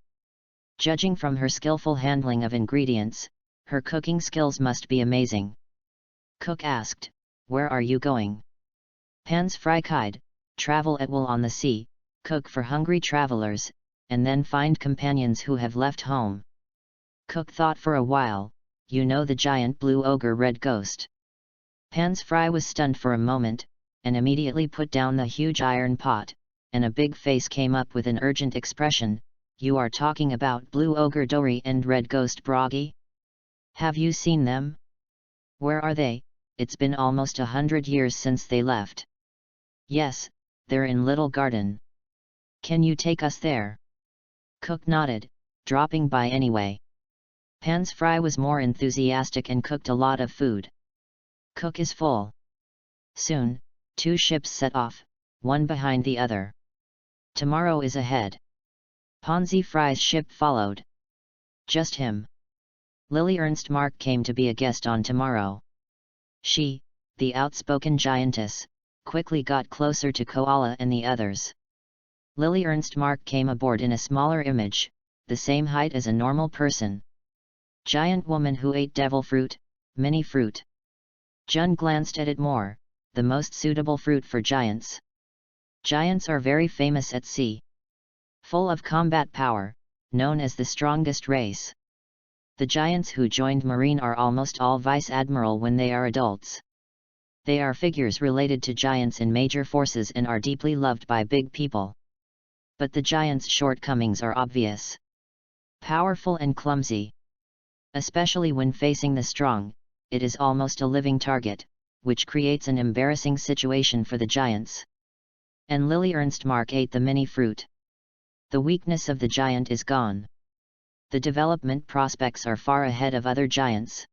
Judging from her skillful handling of ingredients, her cooking skills must be amazing. Cook asked, "Where are you going?" Pans Fry Kide, travel at will on the sea, cook for hungry travelers, and then find companions who have left home. Cook thought for a while, "You know the giant blue ogre red ghost?" Pans Fry was stunned for a moment, and immediately put down the huge iron pot, and a big face came up with an urgent expression. "You are talking about Blue Ogre Dory and Red Ghost Broggy? Have you seen them? Where are they? It's been almost 100 years since they left." "Yes, they're in Little Garden. Can you take us there?" Cook nodded, dropping by anyway. Pans Fry was more enthusiastic and cooked a lot of food. Cook is full. Soon, 2 ships set off, one behind the other. Tomorrow is ahead. Pansy Fry's ship followed. Just him. Lily Ernst Mark came to be a guest on Tomorrow. She, the outspoken giantess, quickly got closer to Koala and the others. Lily Ernst Mark came aboard in a smaller image, the same height as a normal person. Giant woman who ate devil fruit, mini fruit. Gion glanced at it more, the most suitable fruit for giants. Giants are very famous at sea. Full of combat power, known as the strongest race. The giants who joined Marine are almost all vice admiral when they are adults. They are figures related to giants in major forces and are deeply loved by big people. But the giants' shortcomings are obvious. Powerful and clumsy. Especially when facing the strong, it is almost a living target, which creates an embarrassing situation for the giants. And Lily Ernst Mark ate the mini fruit. The weakness of the giant is gone. The development prospects are far ahead of other giants.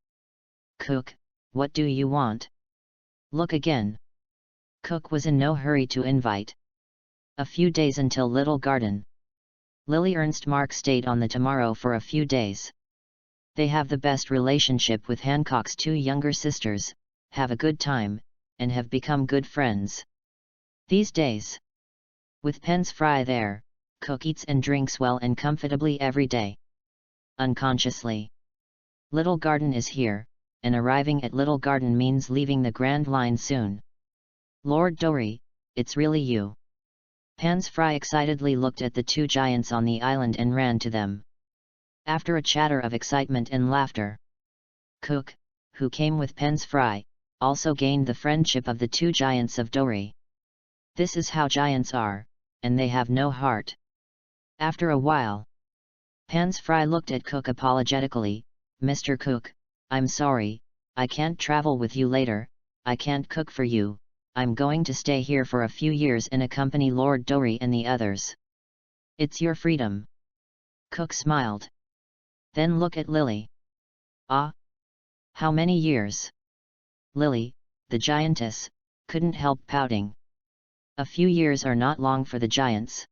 "Cook, what do you want? Look again." Cook was in no hurry to invite. A few days until Little Garden. Lily Ernst Mark stayed on the Tomorrow for a few days. They have the best relationship with Hancock's 2 younger sisters, have a good time, and have become good friends. These days, with Pans Fry there, Cook eats and drinks well and comfortably every day. Unconsciously. Little Garden is here, and arriving at Little Garden means leaving the Grand Line soon. "Lord Dory, it's really you." Pans Fry excitedly looked at the 2 giants on the island and ran to them. After a chatter of excitement and laughter, Cook, who came with Pans Fry, also gained the friendship of the two giants of Dori. This is how giants are, and they have no heart. After a while, Pans Fry looked at Cook apologetically. Mr. Cook, I'm sorry, I can't travel with you later, I can't cook for you, I'm going to stay here for a few years and accompany Lord Dori and the others. It's your freedom. Cook smiled. Then look at Lily. Ah? How many years? Lily, the giantess, couldn't help pouting. A few years are not long for the giants.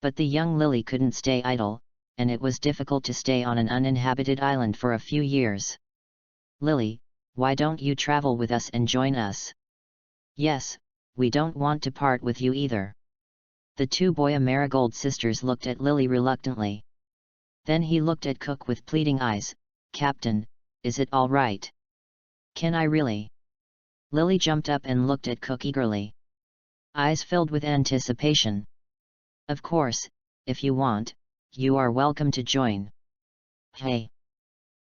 But the young Lily couldn't stay idle, and it was difficult to stay on an uninhabited island for a few years. Lily, why don't you travel with us and join us? Yes, we don't want to part with you either. The two Boya Marigold sisters looked at Lily reluctantly. Then he looked at Cook with pleading eyes. Captain, is it all right? Can I really? Lily jumped up and looked at Cook eagerly. Eyes filled with anticipation. Of course, if you want, you are welcome to join. Hey!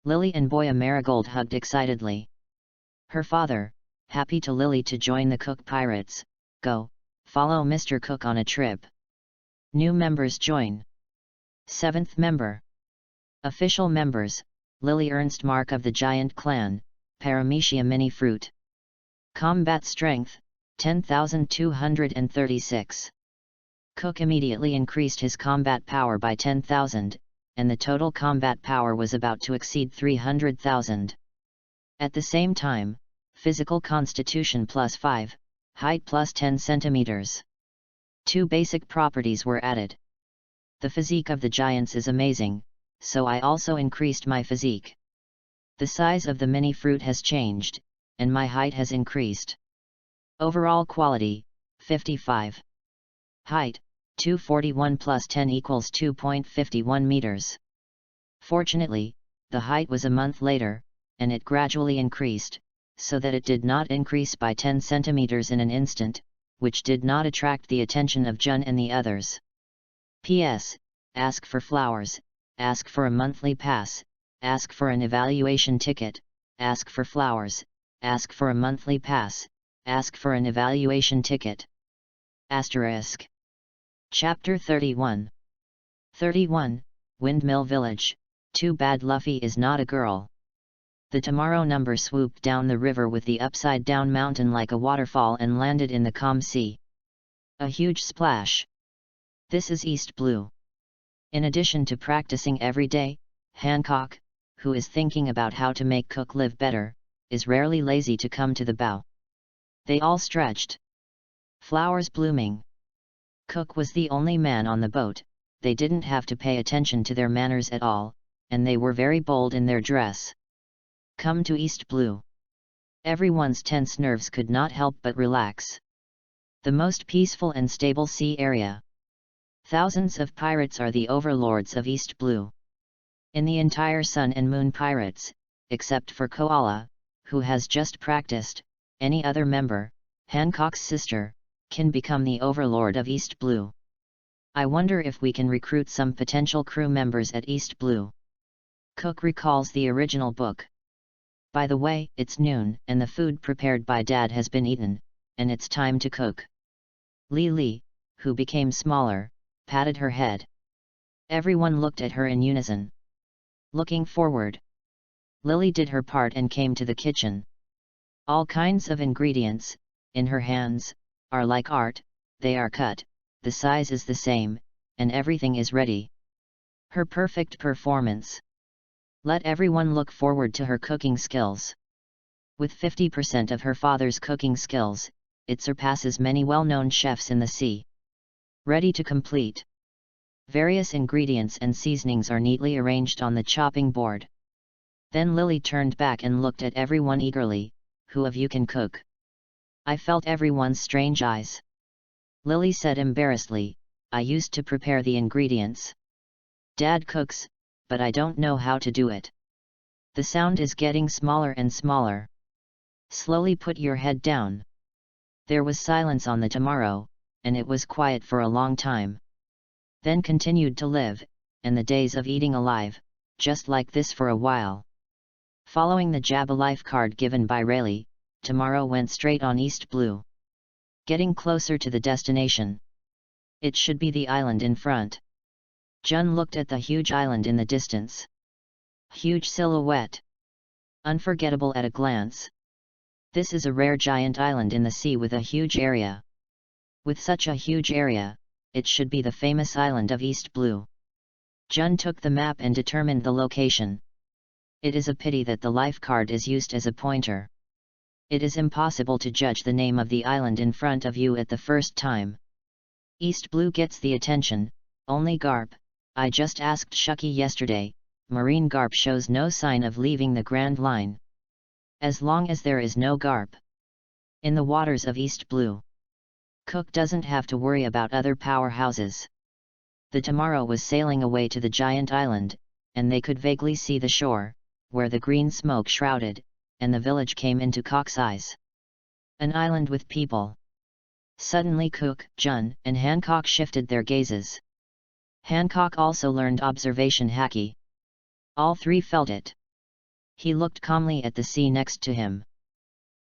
Lily and Boya Marigold hugged excitedly. Her father, happy to Lily to join the Cook pirates, go, follow Mr. Cook on a trip. New members join. 7th member. Official members, Lily Ernst Mark of the Giant Clan, Paramecia Mini Fruit. Combat Strength, 10,236. Cook immediately increased his combat power by 10,000, and the total combat power was about to exceed 300,000. At the same time, physical constitution +5, height +10 centimeters. 2 basic properties were added. The physique of the giants is amazing, so I also increased my physique. The size of the mini fruit has changed, and my height has increased. Overall quality, 55. Height, 241 plus 10 equals 2.51 meters. Fortunately, the height was a month later, and it gradually increased, so that it did not increase by 10 centimeters in an instant, which did not attract the attention of Gion and the others. P.S. Ask for flowers, ask for a monthly pass, ask for an evaluation ticket, ask for flowers, ask for a monthly pass, ask for an evaluation ticket. Asterisk. Chapter 31. 31, Windmill Village. Too bad Luffy is not a girl. The Tomorrow number swooped down the river with the upside-down mountain like a waterfall and landed in the calm sea. A huge splash. This is East Blue. In addition to practicing every day, Hancock, who is thinking about how to make Cook live better, is rarely lazy to come to the bow. They all stretched. Flowers blooming. Cook was the only man on the boat, they didn't have to pay attention to their manners at all, and they were very bold in their dress. Come to East Blue. Everyone's tense nerves could not help but relax. The most peaceful and stable sea area. Thousands of pirates are the overlords of East Blue. In the entire Sun and Moon Pirates, except for Koala, who has just practiced, any other member, Hancock's sister, can become the overlord of East Blue. I wonder if we can recruit some potential crew members at East Blue. Cook recalls the original book. By the way, it's noon, and the food prepared by Dad has been eaten, and it's time to cook. Li, who became smaller, patted her head. Everyone looked at her in unison. Looking forward. Lily did her part and came to the kitchen. All kinds of ingredients, in her hands, are like art, they are cut, the size is the same, and everything is ready. Her perfect performance. Let everyone look forward to her cooking skills. With 50% of her father's cooking skills, it surpasses many well-known chefs in the sea. Ready to complete. Various ingredients and seasonings are neatly arranged on the chopping board. Then Lily turned back and looked at everyone eagerly. Who of you can cook? I felt everyone's strange eyes. Lily said embarrassedly, I used to prepare the ingredients. Dad cooks, but I don't know how to do it. The sound is getting smaller and smaller. Slowly put your head down. There was silence on the Tomorrow, and it was quiet for a long time. Then continued to live, and the days of eating alive, just like this for a while. Following the Jabba life card given by Rayleigh, Tomorrow went straight on East Blue. Getting closer to the destination. It should be the island in front. Gion looked at the huge island in the distance. Huge silhouette. Unforgettable at a glance. This is a rare giant island in the sea with a huge area. With such a huge area, it should be the famous island of East Blue. Gion took the map and determined the location. It is a pity that the life card is used as a pointer. It is impossible to judge the name of the island in front of you at the first time. East Blue gets the attention, only Garp. I just asked Shucky yesterday, Marine Garp shows no sign of leaving the Grand Line. As long as there is no Garp in the waters of East Blue, Cook doesn't have to worry about other powerhouses. The Tomorrow was sailing away to the giant island, and they could vaguely see the shore, where the green smoke shrouded, and the village came into Cook's eyes. An island with people. Suddenly Cook, Gion, and Hancock shifted their gazes. Hancock also learned observation haki. All three felt it. He looked calmly at the sea next to him.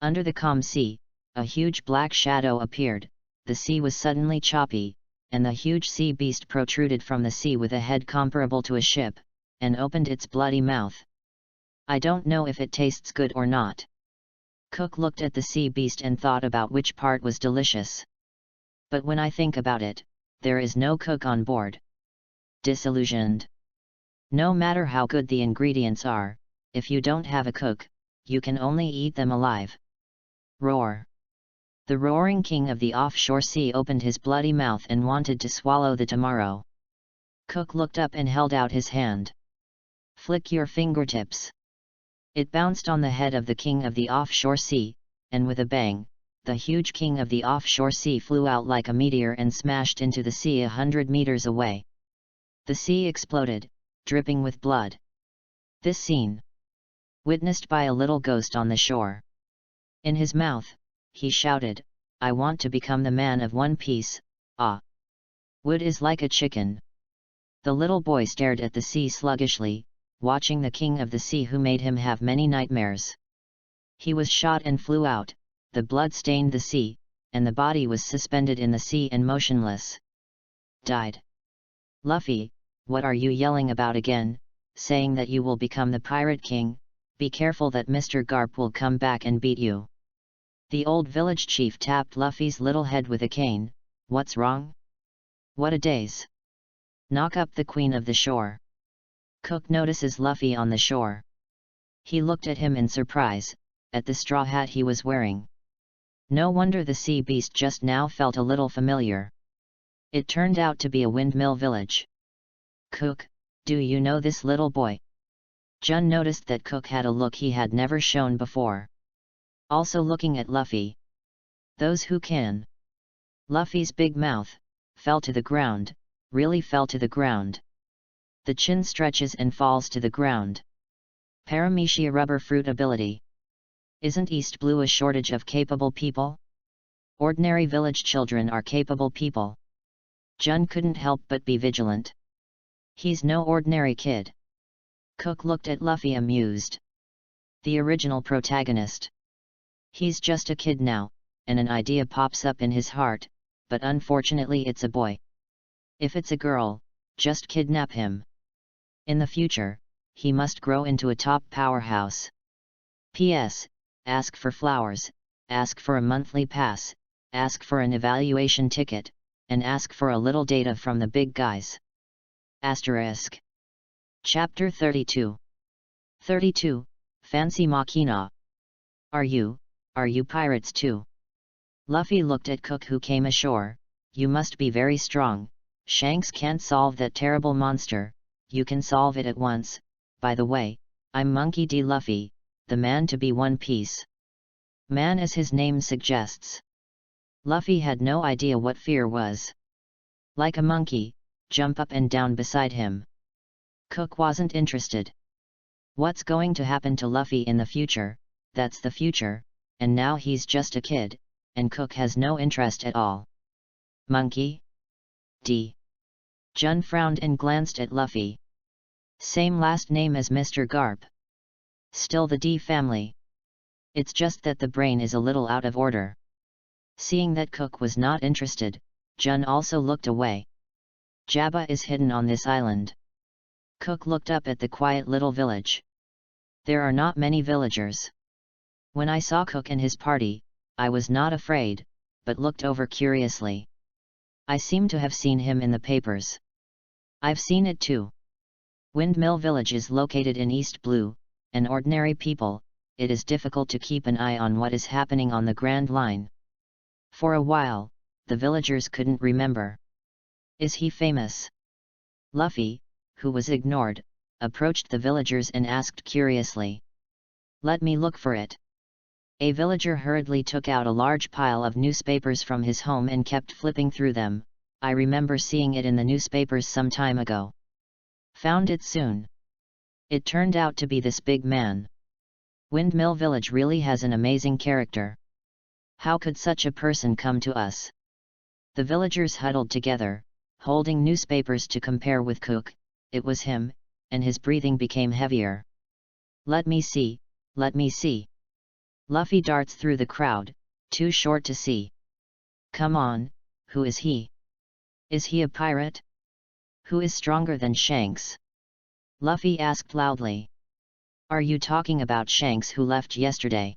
Under the calm sea, a huge black shadow appeared, the sea was suddenly choppy, and the huge sea beast protruded from the sea with a head comparable to a ship, and opened its bloody mouth. I don't know if it tastes good or not. Cook looked at the sea beast and thought about which part was delicious. But when I think about it, there is no cook on board. Disillusioned. No matter how good the ingredients are, if you don't have a cook, you can only eat them alive. Roar. The roaring king of the offshore sea opened his bloody mouth and wanted to swallow the Tomorrow. Cook looked up and held out his hand. Flick your fingertips. It bounced on the head of the king of the offshore sea, and with a bang, the huge king of the offshore sea flew out like a meteor and smashed into the sea 100 meters away. The sea exploded, dripping with blood. This scene, witnessed by a little ghost on the shore. In his mouth, he shouted, I want to become the man of one piece, ah! Wood is like a chicken. The little boy stared at the sea sluggishly, watching the king of the sea who made him have many nightmares. He was shot and flew out, the blood stained the sea, and the body was suspended in the sea and motionless. Died. Luffy, what are you yelling about again, saying that you will become the pirate king? Be careful that Mr. Garp will come back and beat you. The old village chief tapped Luffy's little head with a cane. What's wrong? What a daze. Knock up the queen of the shore. Cook notices Luffy on the shore. He looked at him in surprise, at the straw hat he was wearing. No wonder the sea beast just now felt a little familiar. It turned out to be a windmill village. Cook, do you know this little boy? Gion noticed that Cook had a look he had never shown before. Also looking at Luffy. Those who can. Luffy's big mouth fell to the ground, really fell to the ground. The chin stretches and falls to the ground. Paramecia rubber fruit ability. Isn't East Blue a shortage of capable people? Ordinary village children are capable people. Gion couldn't help but be vigilant. He's no ordinary kid. Cook looked at Luffy amused. The original protagonist. He's just a kid now, and an idea pops up in his heart, but unfortunately it's a boy. If it's a girl, just kidnap him. In the future, he must grow into a top powerhouse. P.S. Ask for flowers, ask for a monthly pass, ask for an evaluation ticket, and ask for a little data from the big guys. Asterisk. Chapter 32. 32, Fancy Machina. Are you pirates too? Luffy looked at Cook who came ashore. You must be very strong. Shanks can't solve that terrible monster, you can solve it at once. By the way, I'm Monkey D. Luffy, the man to be one piece. Man as his name suggests. Luffy had no idea what fear was. Like a monkey, jump up and down beside him. Cook wasn't interested. What's going to happen to Luffy in the future? That's the future, and now he's just a kid, and Cook has no interest at all. Monkey? D. Gion frowned and glanced at Luffy. Same last name as Mr. Garp. Still the D family. It's just that the brain is a little out of order. Seeing that Cook was not interested, Gion also looked away. Jabba is hidden on this island. Cook looked up at the quiet little village. There are not many villagers. When I saw Cook and his party, I was not afraid, but looked over curiously. I seem to have seen him in the papers. I've seen it too. Windmill Village is located in East Blue, and ordinary people, it is difficult to keep an eye on what is happening on the Grand Line. For a while, the villagers couldn't remember. Is he famous? Luffy, who was ignored, approached the villagers and asked curiously. Let me look for it. A villager hurriedly took out a large pile of newspapers from his home and kept flipping through them. I remember seeing it in the newspapers some time ago. Found it soon. It turned out to be this big man. Windmill Village really has an amazing character. How could such a person come to us? The villagers huddled together, holding newspapers to compare with Cook. It was him, and his breathing became heavier. Let me see, let me see. Luffy darts through the crowd, too short to see. Come on, who is he? Is he a pirate? Who is stronger than Shanks? Luffy asked loudly. Are you talking about Shanks who left yesterday?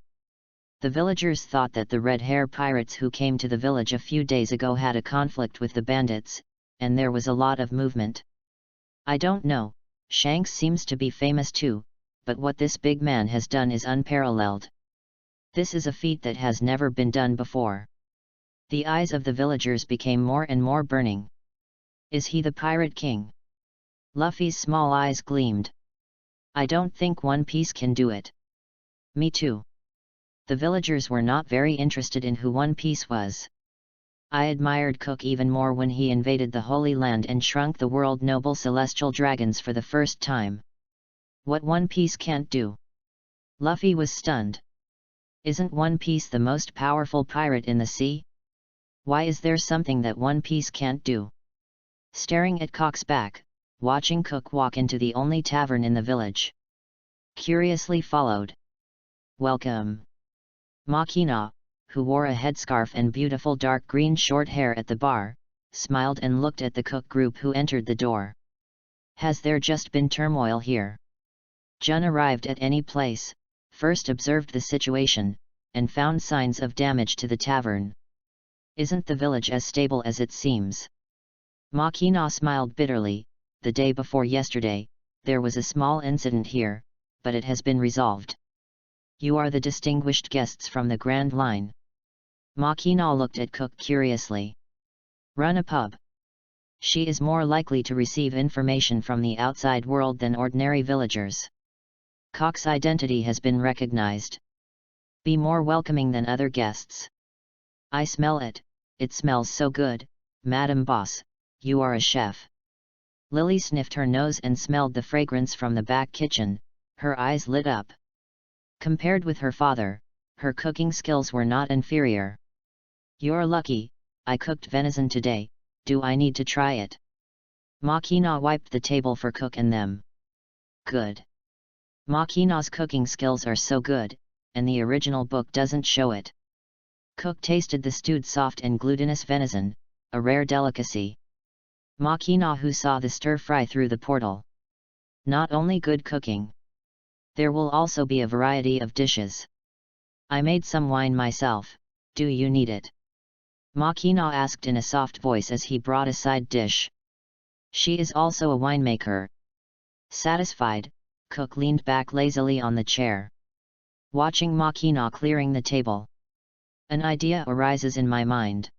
The villagers thought that the red-hair pirates who came to the village a few days ago had a conflict with the bandits, and there was a lot of movement. I don't know, Shanks seems to be famous too, but what this big man has done is unparalleled. This is a feat that has never been done before. The eyes of the villagers became more and more burning. Is he the Pirate King? Luffy's small eyes gleamed. I don't think One Piece can do it. Me too. The villagers were not very interested in who One Piece was. I admired Cook even more when he invaded the Holy Land and shrunk the world noble celestial dragons for the first time. What One Piece can't do. Luffy was stunned. Isn't One Piece the most powerful pirate in the sea? Why is there something that One Piece can't do? Staring at Cock's back, watching Cook walk into the only tavern in the village. Curiously followed. Welcome. Makina, who wore a headscarf and beautiful dark green short hair at the bar, smiled and looked at the Cook group who entered the door. Has there just been turmoil here? Gion arrived at any place, first observed the situation, and found signs of damage to the tavern. Isn't the village as stable as it seems? Makina smiled bitterly. The day before yesterday, there was a small incident here, but it has been resolved. You are the distinguished guests from the Grand Line. Makina looked at Cook curiously. Run a pub. She is more likely to receive information from the outside world than ordinary villagers. Cock's identity has been recognized. Be more welcoming than other guests. I smell it, it smells so good, Madam Boss, you are a chef. Lily sniffed her nose and smelled the fragrance from the back kitchen, her eyes lit up. Compared with her father, her cooking skills were not inferior. You're lucky, I cooked venison today, do I need to try it? Makina wiped the table for Cook and them. Good. Makina's cooking skills are so good, and the original book doesn't show it. Cook tasted the stewed soft and glutinous venison, a rare delicacy. Makina who saw the stir-fry through the portal. Not only good cooking. There will also be a variety of dishes. I made some wine myself, do you need it? Makina asked in a soft voice as he brought a side dish. She is also a winemaker. Satisfied, Cook leaned back lazily on the chair. Watching Makina clearing the table. An idea arises in my mind.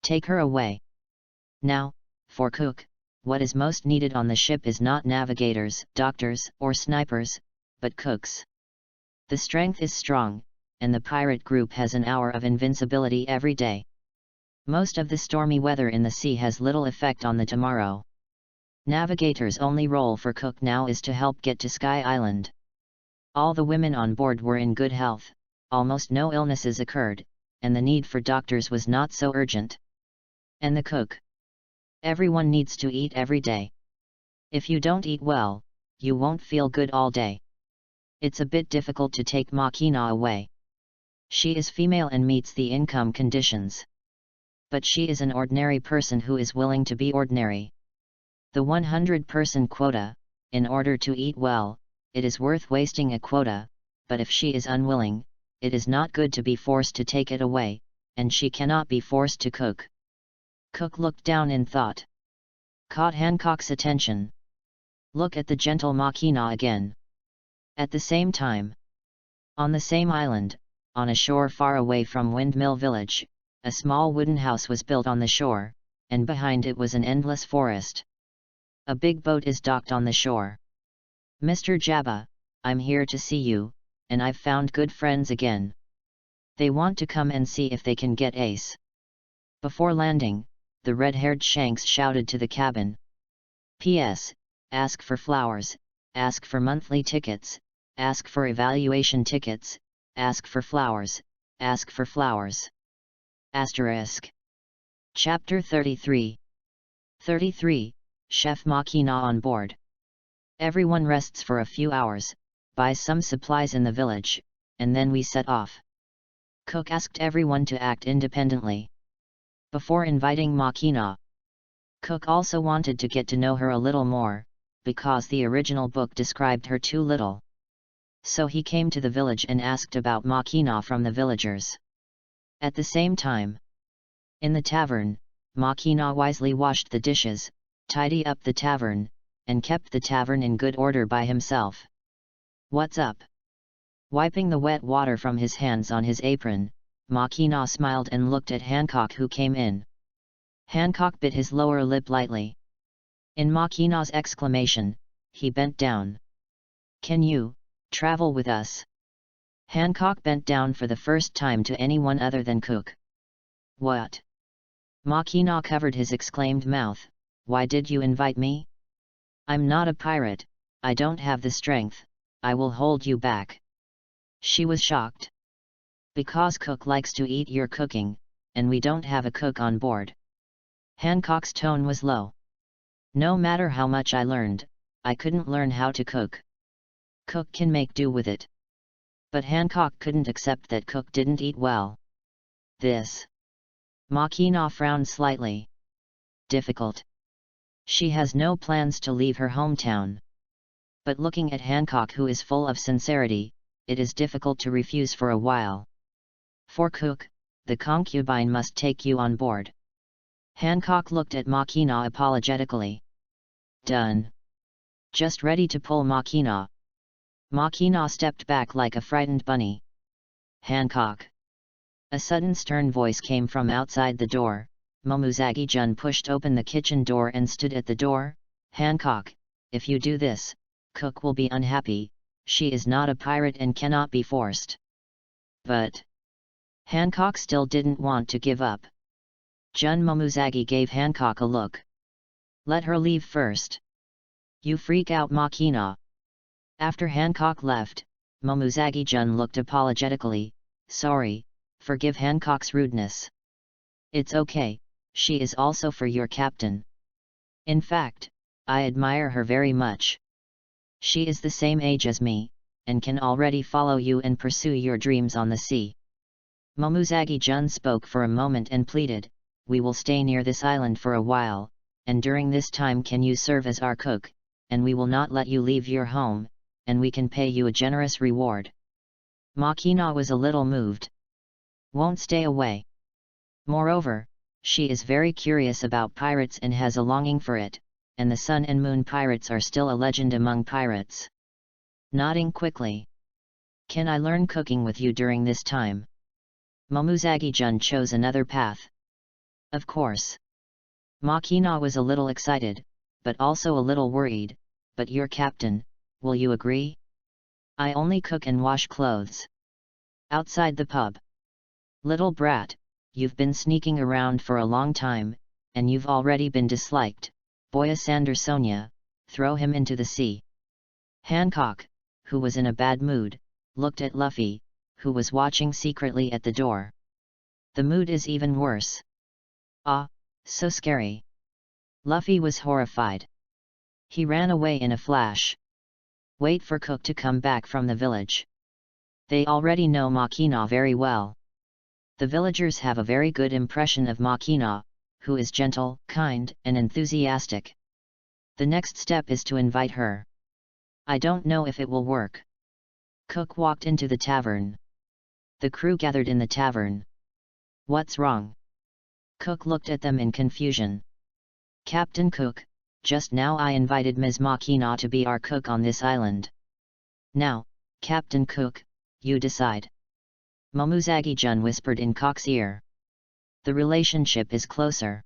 Take her away. Now, for Cook, what is most needed on the ship is not navigators, doctors, or snipers, but cooks. The strength is strong, and the pirate group has an hour of invincibility every day. Most of the stormy weather in the sea has little effect on the tomorrow. Navigator's only role for Cook now is to help get to Sky Island. All the women on board were in good health, almost no illnesses occurred, and the need for doctors was not so urgent. And the cook? Everyone needs to eat every day. If you don't eat well, you won't feel good all day. It's a bit difficult to take Makina away. She is female and meets the income conditions. But she is an ordinary person who is willing to be ordinary. The 100-person quota, in order to eat well, it is worth wasting a quota, but if she is unwilling, it is not good to be forced to take it away, and she cannot be forced to cook. Cook looked down in thought. Caught Hancock's attention. Look at the gentle Machina again. At the same time. On the same island, on a shore far away from Windmill Village, a small wooden house was built on the shore, and behind it was an endless forest. A big boat is docked on the shore. Mr. Jabba, I'm here to see you, and I've found good friends again. They want to come and see if they can get Ace. Before landing, the red-haired Shanks shouted to the cabin. P.S. Ask for flowers, ask for monthly tickets, ask for evaluation tickets, ask for flowers, ask for flowers. Asterisk. Chapter 33. 33. Chef Machina on board. Everyone rests for a few hours, buys some supplies in the village, and then we set off. Cook asked everyone to act independently. Before inviting Machina, Cook also wanted to get to know her a little more, because the original book described her too little. So he came to the village and asked about Machina from the villagers. At the same time, in the tavern, Machina wisely washed the dishes, tidied up the tavern, and kept the tavern in good order by himself. What's up? Wiping the wet water from his hands on his apron, Machina smiled and looked at Hancock, who came in. Hancock bit his lower lip lightly. In Machina's exclamation, he bent down. Can you travel with us? Hancock bent down for the first time to anyone other than Cook. What? Machina covered his exclaimed mouth. Why did you invite me? I'm not a pirate, I don't have the strength, I will hold you back. She was shocked. Because Cook likes to eat your cooking, and we don't have a cook on board. Hancock's tone was low. No matter how much I learned, I couldn't learn how to cook. Cook can make do with it. But Hancock couldn't accept that Cook didn't eat well. This. Machina frowned slightly. Difficult. She has no plans to leave her hometown. But looking at Hancock, who is full of sincerity, it is difficult to refuse for a while. For Cook, the concubine must take you on board. Hancock looked at Machina apologetically. Done. Just ready to pull Machina. Machina stepped back like a frightened bunny. Hancock. A sudden stern voice came from outside the door. Momuzagi-jun pushed open the kitchen door and stood at the door. Hancock, if you do this, Cook will be unhappy, she is not a pirate and cannot be forced. But Hancock still didn't want to give up. Jun Momuzagi gave Hancock a look. Let her leave first. You freak out Machina. After Hancock left, Momuzagi-jun looked apologetically. Sorry, forgive Hancock's rudeness. It's okay, she is also for your captain. In fact, I admire her very much. She is the same age as me, and can already follow you and pursue your dreams on the sea. Momuzagi-jun spoke for a moment and pleaded, we will stay near this island for a while, and during this time can you serve as our cook, and we will not let you leave your home, and we can pay you a generous reward. Machina was a little moved. Won't stay away. Moreover, she is very curious about pirates and has a longing for it, and the Sun and Moon pirates are still a legend among pirates. Nodding quickly. Can I learn cooking with you during this time? Momuzagi-jun chose another path. Of course. Machina was a little excited, but also a little worried, but your captain, will you agree? I only cook and wash clothes. Outside the pub. Little brat, you've been sneaking around for a long time, and you've already been disliked. Boya Sandersonia, throw him into the sea. Hancock, who was in a bad mood, looked at Luffy, who was watching secretly at the door. The mood is even worse. Ah, so scary. Luffy was horrified. He ran away in a flash. Wait for Cook to come back from the village. They already know Makina very well. The villagers have a very good impression of Makina, who is gentle, kind, and enthusiastic. The next step is to invite her. I don't know if it will work. Cook walked into the tavern. The crew gathered in the tavern. What's wrong? Cook looked at them in confusion. Captain Cook, just now I invited Ms. Makina to be our cook on this island. Now, Captain Cook, you decide. Momuzagi-jun whispered in Cook's ear. The relationship is closer.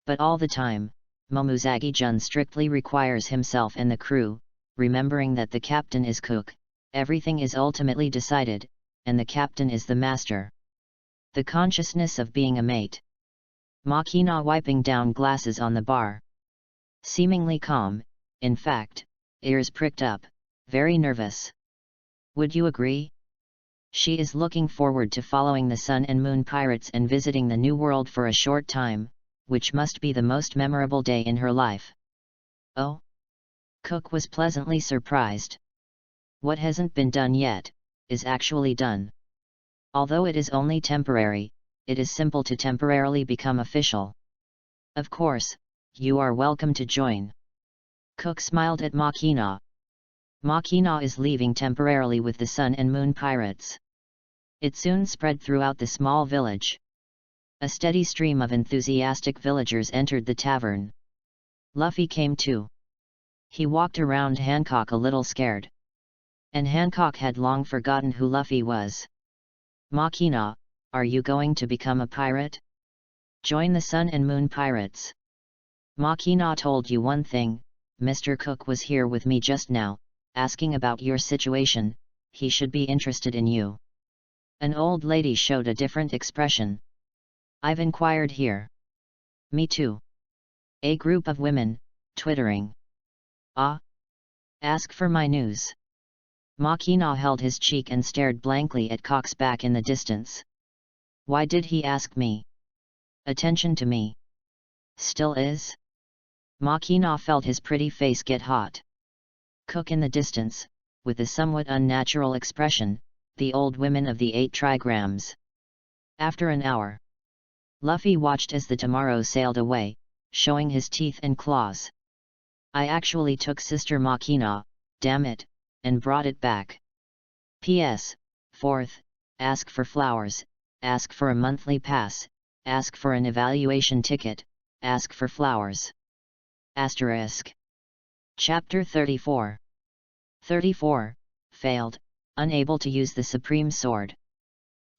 But all the time, Momuzagi-jun strictly requires himself and the crew, remembering that the captain is Cook, everything is ultimately decided, and the captain is the master. The consciousness of being a mate. Makina wiping down glasses on the bar. Seemingly calm, in fact, ears pricked up, very nervous. Would you agree? She is looking forward to following the Sun and Moon Pirates and visiting the New World for a short time, which must be the most memorable day in her life. Oh? Cook was pleasantly surprised. What hasn't been done yet, is actually done. Although it is only temporary, it is simple to temporarily become official. Of course, you are welcome to join. Cook smiled at Makina. Makina is leaving temporarily with the Sun and Moon Pirates. It soon spread throughout the small village. A steady stream of enthusiastic villagers entered the tavern. Luffy came too. He walked around Hancock a little scared. And Hancock had long forgotten who Luffy was. Makina, are you going to become a pirate? Join the Sun and Moon Pirates. Makina told you one thing, Mr. Cook was here with me just now, asking about your situation, he should be interested in you. An old lady showed a different expression. I've inquired here. Me too. A group of women, twittering. Ah? Ask for my news. Makina held his cheek and stared blankly at Cook's back in the distance. Why did he ask me? Attention to me. Still is? Makina felt his pretty face get hot. Cook in the distance, with a somewhat unnatural expression, the old women of the 8 trigrams. After an hour, Luffy watched as the Tomorrow sailed away, showing his teeth and claws. I actually took Sister Makina, damn it, and brought it back. P.S. 4th, ask for flowers, ask for a monthly pass, ask for an evaluation ticket, ask for flowers. Asterisk. Chapter 34. 34, failed, unable to use the Supreme Sword.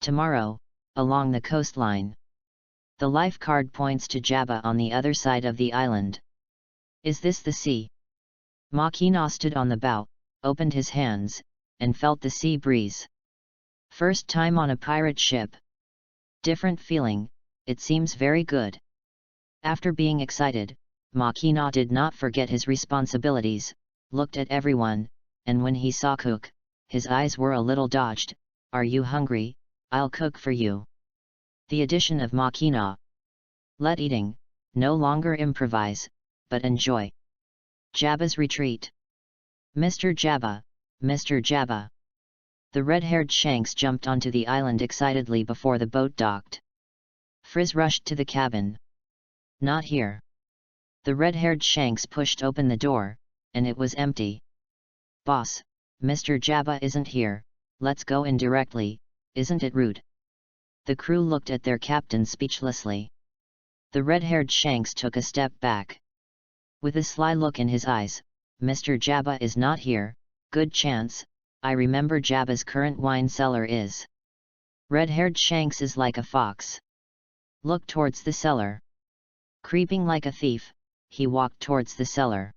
Tomorrow, along the coastline. The life card points to Jabba on the other side of the island. Is this the sea? Makina stood on the bow, opened his hands, and felt the sea breeze. First time on a pirate ship. Different feeling, it seems very good. After being excited, Makina did not forget his responsibilities, looked at everyone, and when he saw Cook, his eyes were a little dodged. Are you hungry? I'll cook for you. The addition of Makina. Let eating, no longer improvise, but enjoy. Jabba's retreat. Mr. Jabba, Mr. Jabba. The red-haired Shanks jumped onto the island excitedly before the boat docked. Frizz rushed to the cabin. Not here. The red-haired Shanks pushed open the door, and it was empty. Boss, Mr. Jabba isn't here, let's go in directly, isn't it rude? The crew looked at their captain speechlessly. The red-haired Shanks took a step back. With a sly look in his eyes, Mr. Jabba is not here, good chance, I remember Jabba's current wine cellar is. Red-haired Shanks is like a fox. Look towards the cellar. Creeping like a thief, he walked towards the cellar.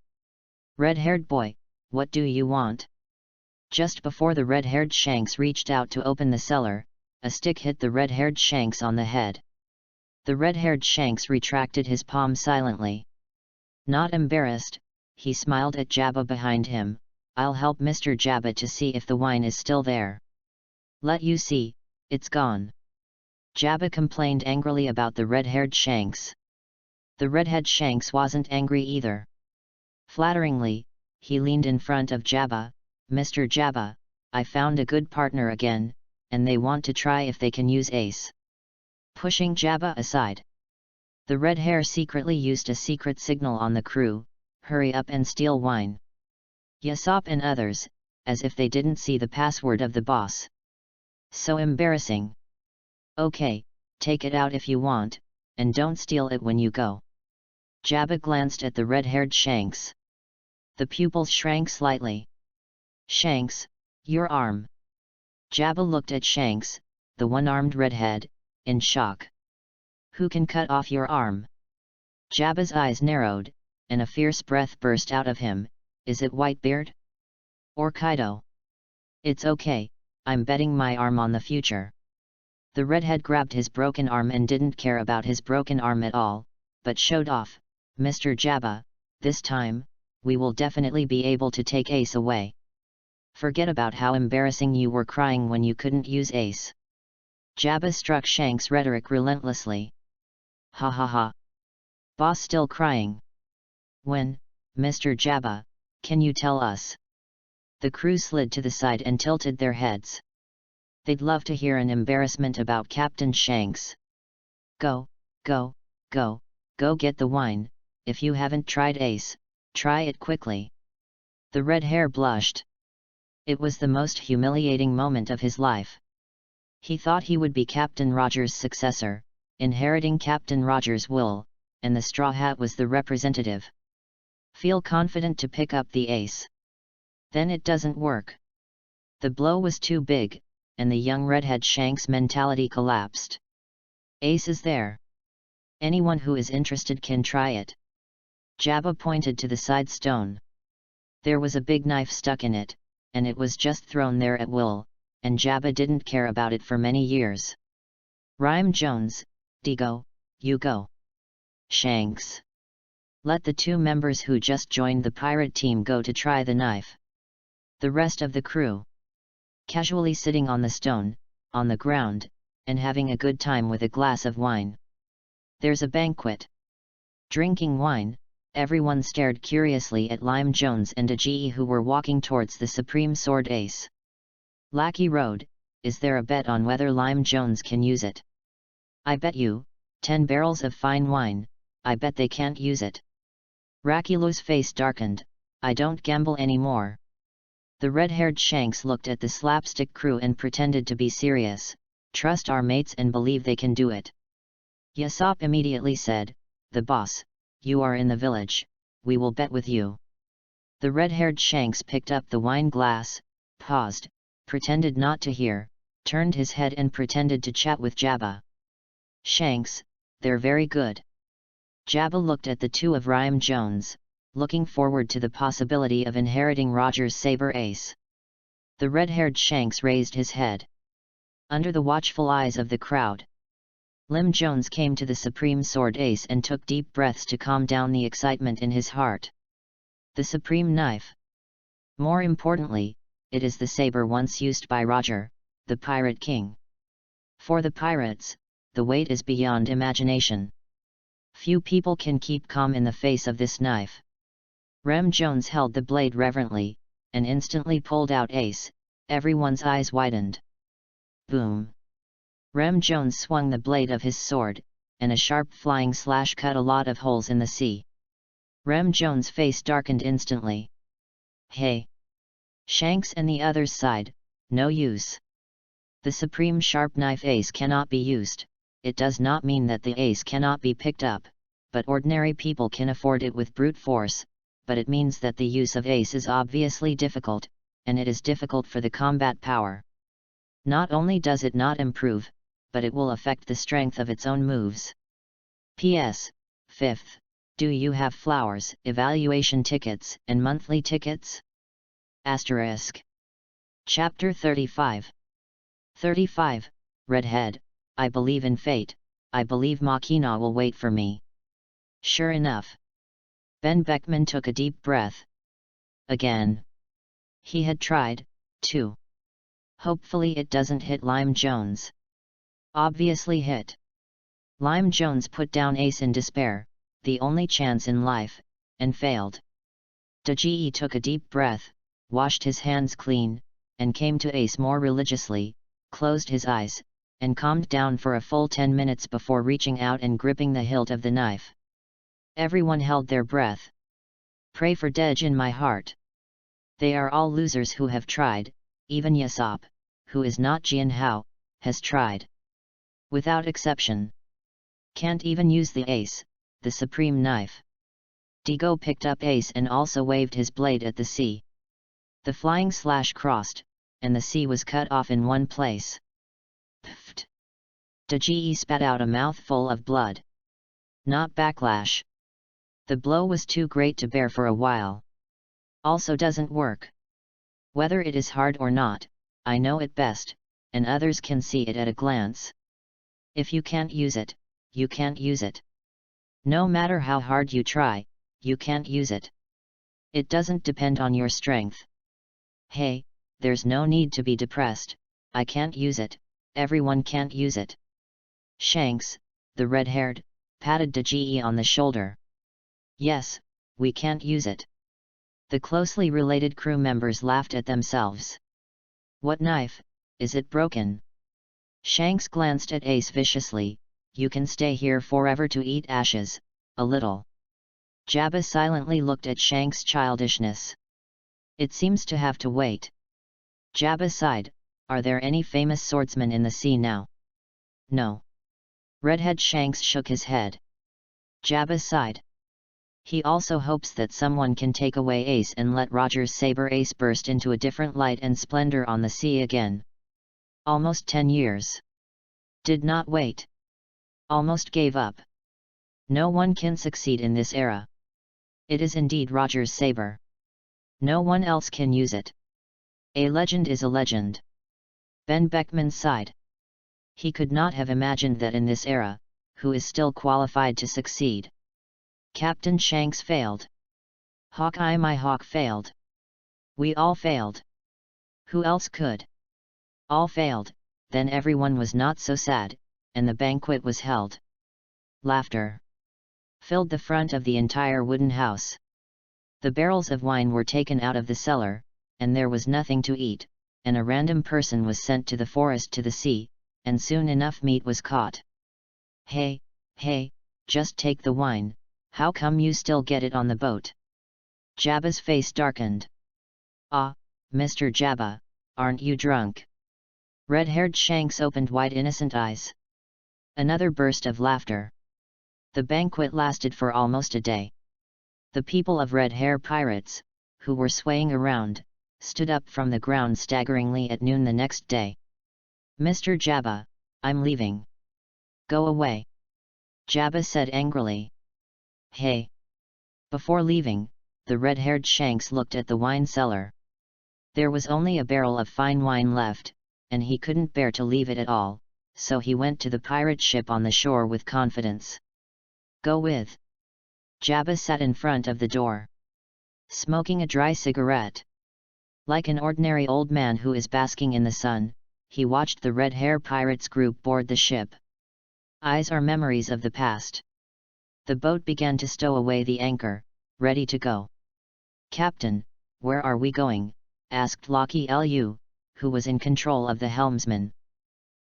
Red-haired boy, what do you want? Just before the red-haired Shanks reached out to open the cellar, a stick hit the red-haired Shanks on the head. The red-haired Shanks retracted his palm silently. Not embarrassed, he smiled at Jabba behind him. I'll help Mr. Jabba to see if the wine is still there. Let you see, it's gone. Jabba complained angrily about the red-haired Shanks. The redhead Shanks wasn't angry either. Flatteringly, he leaned in front of Jabba. Mr. Jabba, I found a good partner again, and they want to try if they can use Ace. Pushing Jabba aside. The red hair secretly used a secret signal on the crew, hurry up and steal wine. Yasop and others, as if they didn't see the password of the boss. So embarrassing. Okay, take it out if you want, and don't steal it when you go. Jabba glanced at the red-haired Shanks. The pupils shrank slightly. Shanks, your arm. Jabba looked at Shanks, the one-armed redhead, in shock. Who can cut off your arm? Jabba's eyes narrowed, and a fierce breath burst out of him. Is it Whitebeard? Or Kaido? It's okay, I'm betting my arm on the future. The redhead grabbed his broken arm and didn't care about his broken arm at all, but showed off, Mr. Jabba, this time, we will definitely be able to take Ace away. Forget about how embarrassing you were crying when you couldn't use Ace. Jabba struck Shanks' rhetoric relentlessly. Ha ha ha. Boss still crying. When, Mr. Jabba, can you tell us? The crew slid to the side and tilted their heads. They'd love to hear an embarrassment about Captain Shanks. Go, go, go, go get the wine, if you haven't tried Ace, try it quickly. The red hair blushed. It was the most humiliating moment of his life. He thought he would be Captain Rogers' successor, inheriting Captain Rogers' wool, and the straw hat was the representative. Feel confident to pick up the Ace. Then it doesn't work. The blow was too big, and the young redhead Shanks' mentality collapsed. Ace is there. Anyone who is interested can try it. Jabba pointed to the side stone. There was a big knife stuck in it, and it was just thrown there at will, and Jabba didn't care about it for many years. Rhyme Jones, Digo, you go. Shanks. Let the two members who just joined the pirate team go to try the knife. The rest of the crew. Casually sitting on the stone, on the ground, and having a good time with a glass of wine. There's a banquet. Drinking wine, everyone stared curiously at Lime Jones and Aji who were walking towards the Supreme Sword Ace. Lackey Road, is there a bet on whether Lime Jones can use it? I bet you, 10 barrels of fine wine, I bet they can't use it. Rakilu's face darkened, I don't gamble anymore. The red-haired Shanks looked at the slapstick crew and pretended to be serious, trust our mates and believe they can do it. Yasop immediately said, the boss, you are in the village, we will bet with you. The red-haired Shanks picked up the wine glass, paused, pretended not to hear, turned his head and pretended to chat with Jabba. Shanks, they're very good. Jabba looked at the two of Rhyme Jones, looking forward to the possibility of inheriting Roger's saber Ace. The red-haired Shanks raised his head. Under the watchful eyes of the crowd, Lim Jones came to the Supreme Sword Ace and took deep breaths to calm down the excitement in his heart. The Supreme Knife. More importantly, it is the saber once used by Roger, the Pirate King. For the pirates, the weight is beyond imagination. Few people can keep calm in the face of this knife. Rem Jones held the blade reverently, and instantly pulled out Ace, everyone's eyes widened. Boom! Rem Jones swung the blade of his sword, and a sharp flying slash cut a lot of holes in the sea. Rem Jones' face darkened instantly. Hey! Shanks and the others sighed, no use. The supreme sharp knife Ace cannot be used. It does not mean that the Ace cannot be picked up, but ordinary people can afford it with brute force, but it means that the use of Ace is obviously difficult, and it is difficult for the combat power. Not only does it not improve, but it will affect the strength of its own moves. P.S. 5th, do you have flowers, evaluation tickets, and monthly tickets? Asterisk. Chapter 35. 35, Redhead, I believe in fate, I believe Machina will wait for me. Sure enough. Ben Beckman took a deep breath. Again. He had tried, too. Hopefully it doesn't hit Lime Jones. Obviously hit. Lime Jones put down Ace in despair, the only chance in life, and failed. Daji took a deep breath, washed his hands clean, and came to Ace more religiously, closed his eyes, and calmed down for a full 10 minutes before reaching out and gripping the hilt of the knife. Everyone held their breath. Pray for Dej in my heart. They are all losers who have tried, even Yasop, who is not Gion Hao, has tried. Without exception. Can't even use the ace, the supreme knife. Digo picked up Ace and also waved his blade at the sea. The flying slash crossed, and the sea was cut off in one place. Pfft! Dege spat out a mouthful of blood. Not backlash. The blow was too great to bear for a while. Also doesn't work. Whether it is hard or not, I know it best, and others can see it at a glance. If you can't use it, you can't use it. No matter how hard you try, you can't use it. It doesn't depend on your strength. Hey, there's no need to be depressed. I can't use it, everyone can't use it. Shanks, the red-haired, patted Dege on the shoulder. Yes, we can't use it. The closely related crew members laughed at themselves. What knife, is it broken? Shanks glanced at Ace viciously. You can stay here forever to eat ashes, a little. Jabba silently looked at Shanks' childishness. It seems to have to wait. Jabba sighed. Are there any famous swordsmen in the sea now? No. Redhead Shanks shook his head. Jabba sighed. He also hopes that someone can take away Ace and let Roger's saber ace burst into a different light and splendor on the sea again. Almost 10 years. Did not wait. Almost gave up. No one can succeed in this era. It is indeed Roger's saber. No one else can use it. A legend is a legend. Ben Beckman sighed. He could not have imagined that in this era, who is still qualified to succeed. Captain Shanks failed. Hawkeye my hawk failed. We all failed. Who else could? All failed, then everyone was not so sad, and the banquet was held. Laughter filled the front of the entire wooden house. The barrels of wine were taken out of the cellar, and there was nothing to eat, and a random person was sent to the forest to the sea, and soon enough meat was caught. Hey, just take the wine, how come you still get it on the boat? Jabba's face darkened. Ah, Mr. Jabba, aren't you drunk? Red-haired Shanks opened wide innocent eyes. Another burst of laughter. The banquet lasted for almost a day. The people of Red Hair Pirates, who were swaying around, stood up from the ground staggeringly at noon the next day. Mr. Jabba, I'm leaving. Go away. Jabba said angrily. Hey! Before leaving, the red-haired Shanks looked at the wine cellar. There was only a barrel of fine wine left, and he couldn't bear to leave it at all, so he went to the pirate ship on the shore with confidence. Go with. Jabba sat in front of the door, smoking a dry cigarette. Like an ordinary old man who is basking in the sun, he watched the Red Hair Pirates group board the ship. Eyes are memories of the past. The boat began to stow away the anchor, ready to go. Captain, where are we going? Asked Loki Lu, who was in control of the helmsman.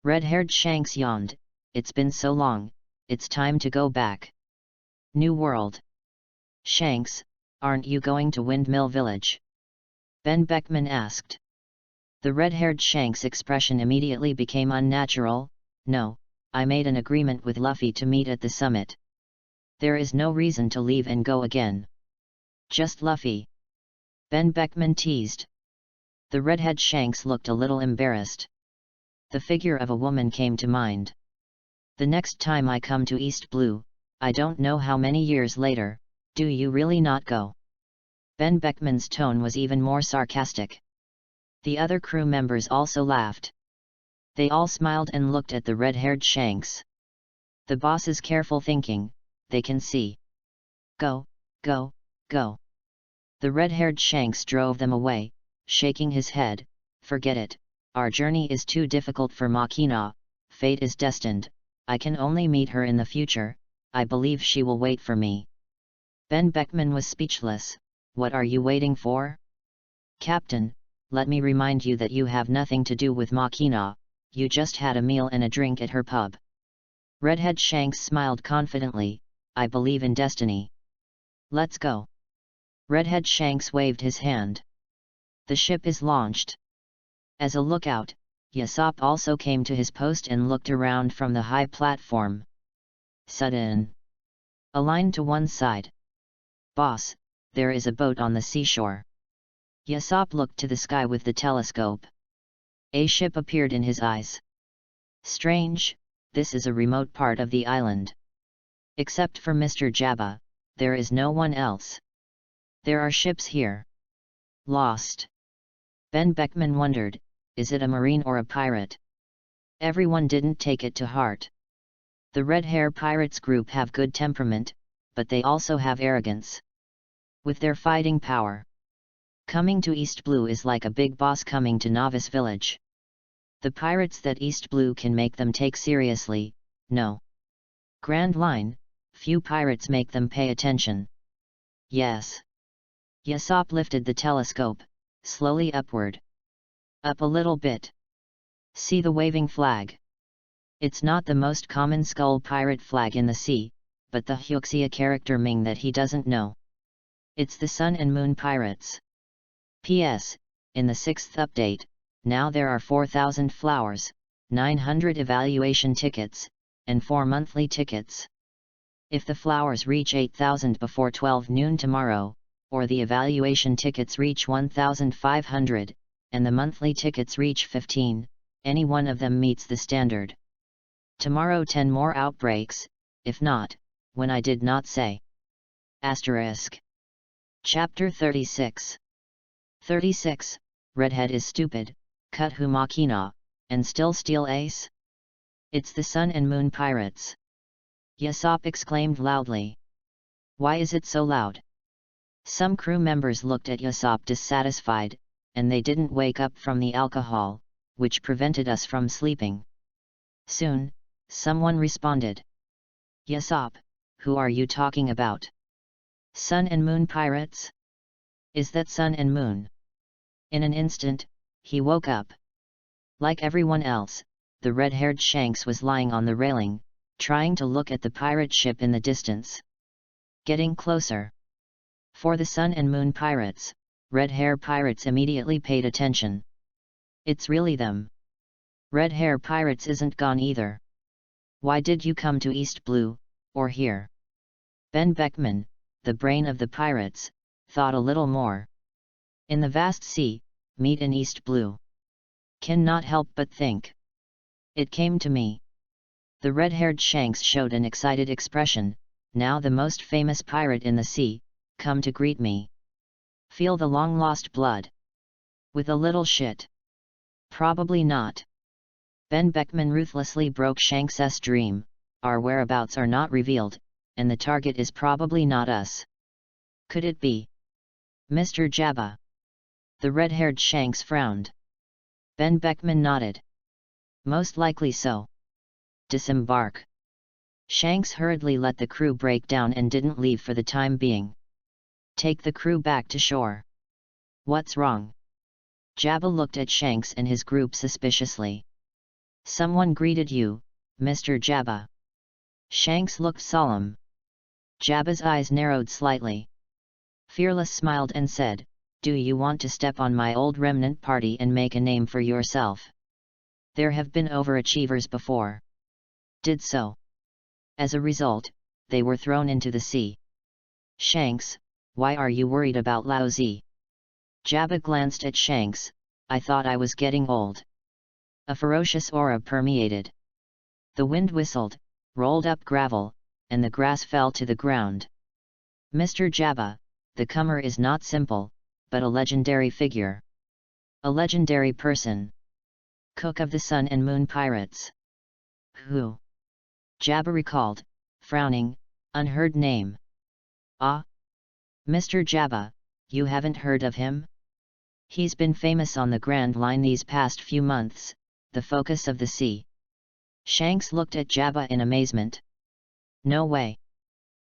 Red-haired Shanks yawned. It's been so long, it's time to go back. New World. Shanks, aren't you going to Windmill Village? Ben Beckman asked. The red-haired Shanks' expression immediately became unnatural. No, I made an agreement with Luffy to meet at the summit. There is no reason to leave and go again. Just Luffy. Ben Beckman teased. The redhead Shanks looked a little embarrassed. The figure of a woman came to mind. The next time I come to East Blue, I don't know how many years later, do you really not go? Ben Beckman's tone was even more sarcastic. The other crew members also laughed. They all smiled and looked at the red-haired Shanks. The boss's careful thinking, they can see. Go, go, go. The red-haired Shanks drove them away, shaking his head. Forget it, our journey is too difficult for Makina, fate is destined, I can only meet her in the future, I believe she will wait for me. Ben Beckman was speechless. What are you waiting for? Captain, let me remind you that you have nothing to do with Machina, you just had a meal and a drink at her pub. Redhead Shanks smiled confidently, I believe in destiny. Let's go. Redhead Shanks waved his hand. The ship is launched. As a lookout, Yasop also came to his post and looked around from the high platform. Sudden. Aligned to one side. Boss, there is a boat on the seashore. Yasop looked to the sky with the telescope. A ship appeared in his eyes. Strange, this is a remote part of the island. Except for Mr. Jabba, there is no one else. There are ships here. Lost. Ben Beckman wondered, is it a marine or a pirate? Everyone didn't take it to heart. The Red Hair Pirates group have good temperament, but they also have arrogance. With their fighting power. Coming to East Blue is like a big boss coming to Novice Village. The pirates that East Blue can make them take seriously, no. Grand Line, few pirates make them pay attention. Yes. Yasop lifted the telescope, slowly upward. Up a little bit. See the waving flag. It's not the most common skull pirate flag in the sea, but the Huxia character Ming that he doesn't know. It's the Sun and Moon Pirates. P.S. In the 6th update, now there are 4,000 flowers, 900 evaluation tickets, and 4 monthly tickets. If the flowers reach 8,000 before 12 noon tomorrow, or the evaluation tickets reach 1,500, and the monthly tickets reach 15, any one of them meets the standard. Tomorrow 10 more outbreaks, if not, when I did not say. Asterisk. Chapter 36. 36, Redhead is stupid, cut Hu Machina, and still steal Ace? It's the Sun and Moon Pirates. Yasop exclaimed loudly. Why is it so loud? Some crew members looked at Yasop dissatisfied, and they didn't wake up from the alcohol, which prevented us from sleeping. Soon, someone responded. Yasop, who are you talking about? Sun and Moon Pirates? Is that Sun and Moon? In an instant, he woke up. Like everyone else, the red-haired Shanks was lying on the railing, trying to look at the pirate ship in the distance. Getting closer. For the Sun and Moon Pirates, Red Hair Pirates immediately paid attention. It's really them. Red Hair Pirates isn't gone either. Why did you come to East Blue, or here? Ben Beckman, the brain of the pirates, thought a little more. In the vast sea, meet in East Blue. Cannot help but think. It came to me. The red-haired Shanks showed an excited expression, now the most famous pirate in the sea, come to greet me. Feel the long-lost blood. With a little shit. Probably not. Ben Beckman ruthlessly broke Shanks' dream, our whereabouts are not revealed, and the target is probably not us. Could it be Mr. Jabba? The red-haired Shanks frowned. Ben Beckman nodded. Most likely so. Disembark. Shanks hurriedly let the crew break down and didn't leave for the time being. Take the crew back to shore. What's wrong? Jabba looked at Shanks and his group suspiciously. Someone greeted you, Mr. Jabba. Shanks looked solemn. Jabba's eyes narrowed slightly. Fearless smiled and said, do you want to step on my old remnant party and make a name for yourself? There have been overachievers before. Did so. As a result, they were thrown into the sea. Shanks, why are you worried about Lao Zi? Jabba glanced at Shanks, I thought I was getting old. A ferocious aura permeated. The wind whistled, rolled up gravel, and the grass fell to the ground. Mr. Jabba, the comer is not simple, but a legendary figure. A legendary person. Cook of the Sun and Moon Pirates. Who? Jabba recalled, frowning, unheard name. Ah? Mr. Jabba, you haven't heard of him? He's been famous on the Grand Line these past few months, the focus of the sea. Shanks looked at Jabba in amazement. No way.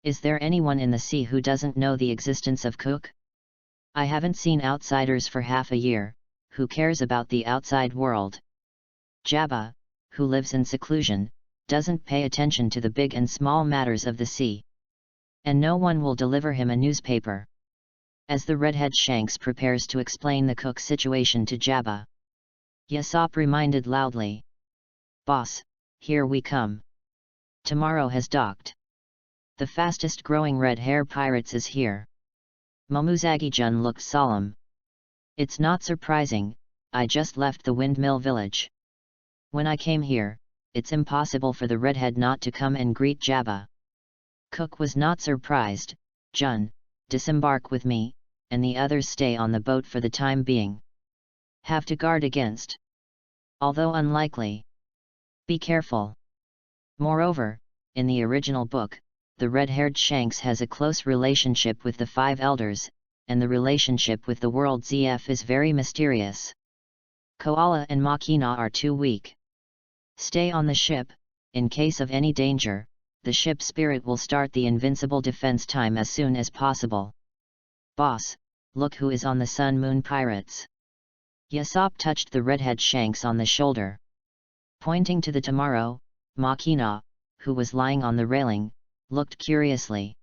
Is there anyone in the sea who doesn't know the existence of Cook? I haven't seen outsiders for half a year, who cares about the outside world. Jabba, who lives in seclusion, doesn't pay attention to the big and small matters of the sea. And no one will deliver him a newspaper. As the redhead Shanks prepares to explain the cook situation to Jabba, Yasopp reminded loudly. "Boss, here we come. Tomorrow has docked. The fastest growing red hair pirates is here." Gion looked solemn. "It's not surprising, I just left the windmill village. When I came here, it's impossible for the redhead not to come and greet Jabba." Cook was not surprised. "Gion, disembark with me, and the others stay on the boat for the time being. Have to guard against. Although unlikely. Be careful." Moreover, in the original book, the red-haired Shanks has a close relationship with the Five Elders, and the relationship with the world ZF is very mysterious. Koala and Machina are too weak. Stay on the ship. In case of any danger, the ship spirit will start the invincible defense time as soon as possible. "Boss, look who is on the Sun Moon Pirates." Yasopp touched the redhead Shanks on the shoulder. Pointing to the Tomorrow, Machina, who was lying on the railing, looked curiously.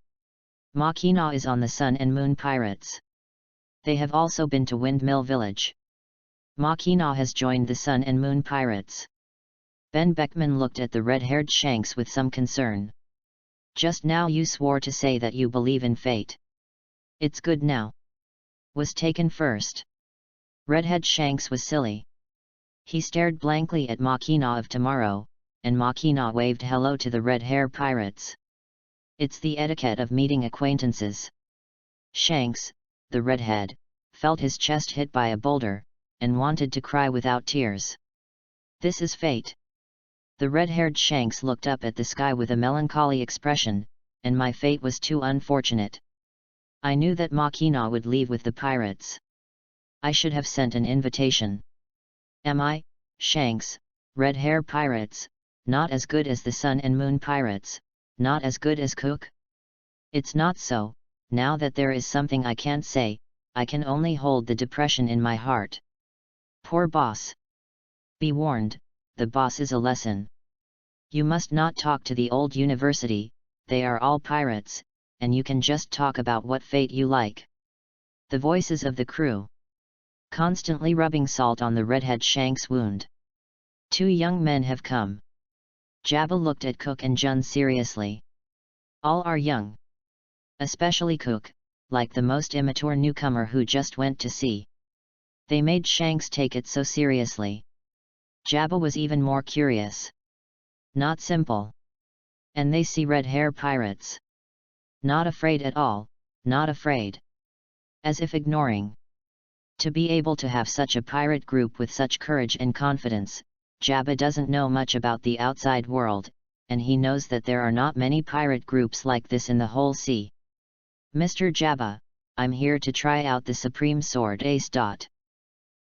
"Machina is on the Sun and Moon Pirates. They have also been to Windmill Village. Machina has joined the Sun and Moon Pirates." Ben Beckman looked at the red-haired Shanks with some concern. "Just now you swore to say that you believe in fate. It's good now. Was taken first." Redhead Shanks was silly. He stared blankly at Machina of Tomorrow, and Machina waved hello to the red-hair pirates. It's the etiquette of meeting acquaintances. Shanks, the redhead, felt his chest hit by a boulder, and wanted to cry without tears. "This is fate." The red-haired Shanks looked up at the sky with a melancholy expression, "and my fate was too unfortunate. I knew that Machina would leave with the pirates. I should have sent an invitation. Am I, Shanks, red-hair pirates, not as good as the Sun and Moon Pirates, not as good as Cook? It's not so. Now that there is something I can't say, I can only hold the depression in my heart. Poor boss. Be warned, the boss is a lesson. You must not talk to the old university, they are all pirates, and you can just talk about what fate you like." The voices of the crew, constantly rubbing salt on the redhead Shanks' wound. "Two young men have come." Jabba looked at Cook and Gion seriously. "All are young. Especially Cook, like the most immature newcomer who just went to sea. They made Shanks take it so seriously." Jabba was even more curious. "Not simple. And they see red-hair pirates. Not afraid at all, not afraid." As if ignoring. To be able to have such a pirate group with such courage and confidence, Jabba doesn't know much about the outside world, and he knows that there are not many pirate groups like this in the whole sea. "Mr. Jabba, I'm here to try out the Supreme Sword Ace.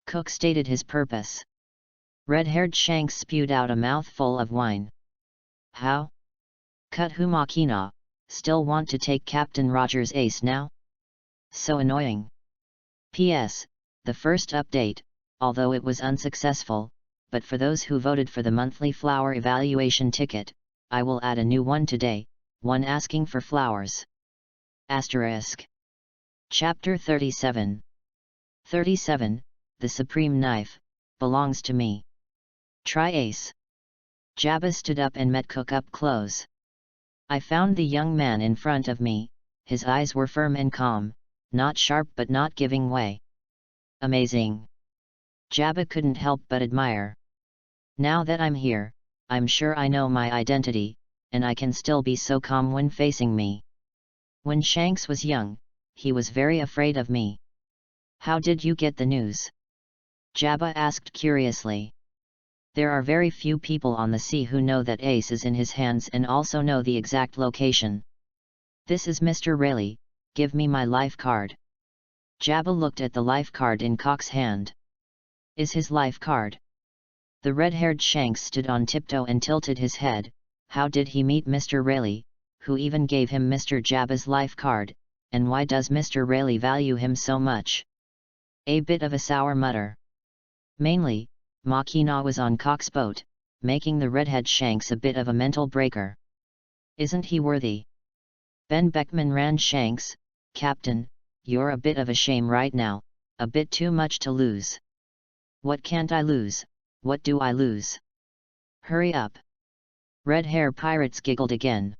Cook stated his purpose. Red-haired Shanks spewed out a mouthful of wine. "How? Cut who Machina, still want to take Captain Roger's ace now? So annoying. P.S. The first update, although it was unsuccessful, but for those who voted for the monthly flower evaluation ticket, I will add a new one today, one asking for flowers. Asterisk. Chapter 37. 37, The Supreme Knife, belongs to me. Try ace." Jabba stood up and met Cook up close. I found the young man in front of me, his eyes were firm and calm, not sharp but not giving way. Amazing. Jabba couldn't help but admire. Now that I'm here, I'm sure I know my identity, and I can still be so calm when facing me. When Shanks was young, he was very afraid of me. How did you get the news? Jabba asked curiously. There are very few people on the sea who know that Ace is in his hands and also know the exact location. This is Mr. Rayleigh, give me my life card. Jabba looked at the life card in Cock's hand. Is his life card? The red-haired Shanks stood on tiptoe and tilted his head. How did he meet Mr. Rayleigh, who even gave him Mr. Jabba's life card, and why does Mr. Rayleigh value him so much? A bit of a sour mutter. Mainly, Makina was on Cock's boat, making the redhead Shanks a bit of a mental breaker. Isn't he worthy? Ben Beckman ran Shanks, Captain, you're a bit of a shame right now, a bit too much to lose. What can't I lose, what do I lose? Hurry up. Red Hair Pirates giggled again.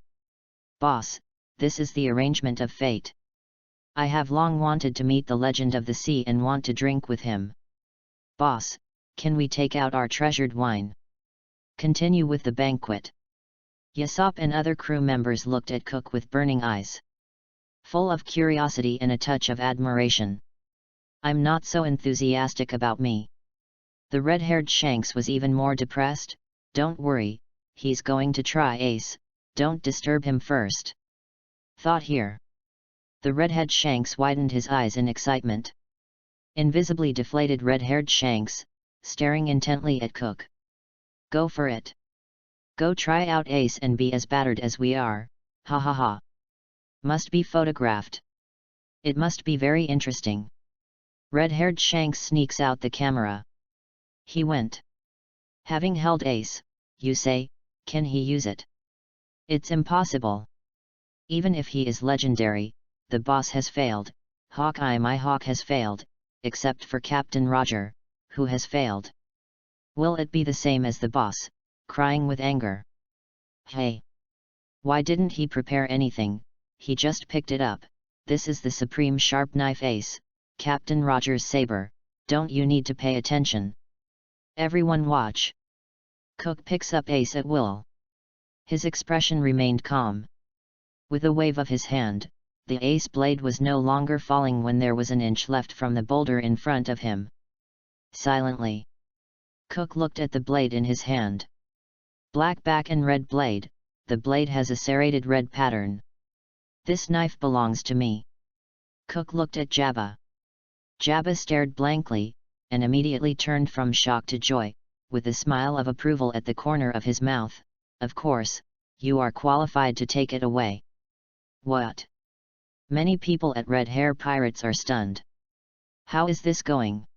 Boss, this is the arrangement of fate. I have long wanted to meet the legend of the sea and want to drink with him. Boss, can we take out our treasured wine? Continue with the banquet. Yasopp and other crew members looked at Cook with burning eyes, full of curiosity and a touch of admiration. I'm not so enthusiastic about me. The red-haired Shanks was even more depressed. Don't worry, he's going to try Ace, don't disturb him first. Thought here. The redhead Shanks widened his eyes in excitement. Invisibly deflated red-haired Shanks, staring intently at Cook. Go for it. Go try out Ace and be as battered as we are, ha ha ha. Must be photographed. It must be very interesting. Red-haired Shanks sneaks out the camera. He went. Having held Ace, you say, can he use it? It's impossible. Even if he is legendary, the boss has failed, Hawkeye my hawk has failed, except for Captain Roger, who has failed. Will it be the same as the boss, crying with anger? Hey! Why didn't he prepare anything, he just picked it up, this is the supreme sharp knife Ace, Captain Roger's saber, don't you need to pay attention? Everyone watch. Cook picks up Ace at will. His expression remained calm. With a wave of his hand, the ace blade was no longer falling when there was an inch left from the boulder in front of him. Silently, Cook looked at the blade in his hand. Black back and red blade, the blade has a serrated red pattern. This knife belongs to me. Cook looked at Jabba. Jabba stared blankly, and immediately turned from shock to joy, with a smile of approval at the corner of his mouth. Of course, you are qualified to take it away. What? Many people at Red Hair Pirates are stunned. How is this going?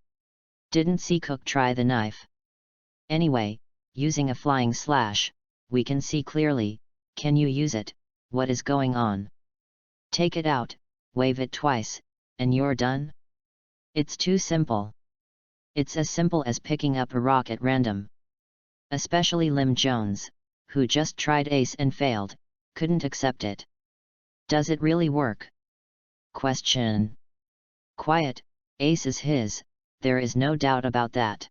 Didn't see Cook try the knife. Anyway, using a flying slash, we can see clearly. Can you use it? What is going on? Take it out, wave it twice, and you're done? It's too simple. It's as simple as picking up a rock at random. Especially Lim Jones, who just tried Ace and failed, couldn't accept it. Does it really work? Question. Quiet, Ace is his, there is no doubt about that.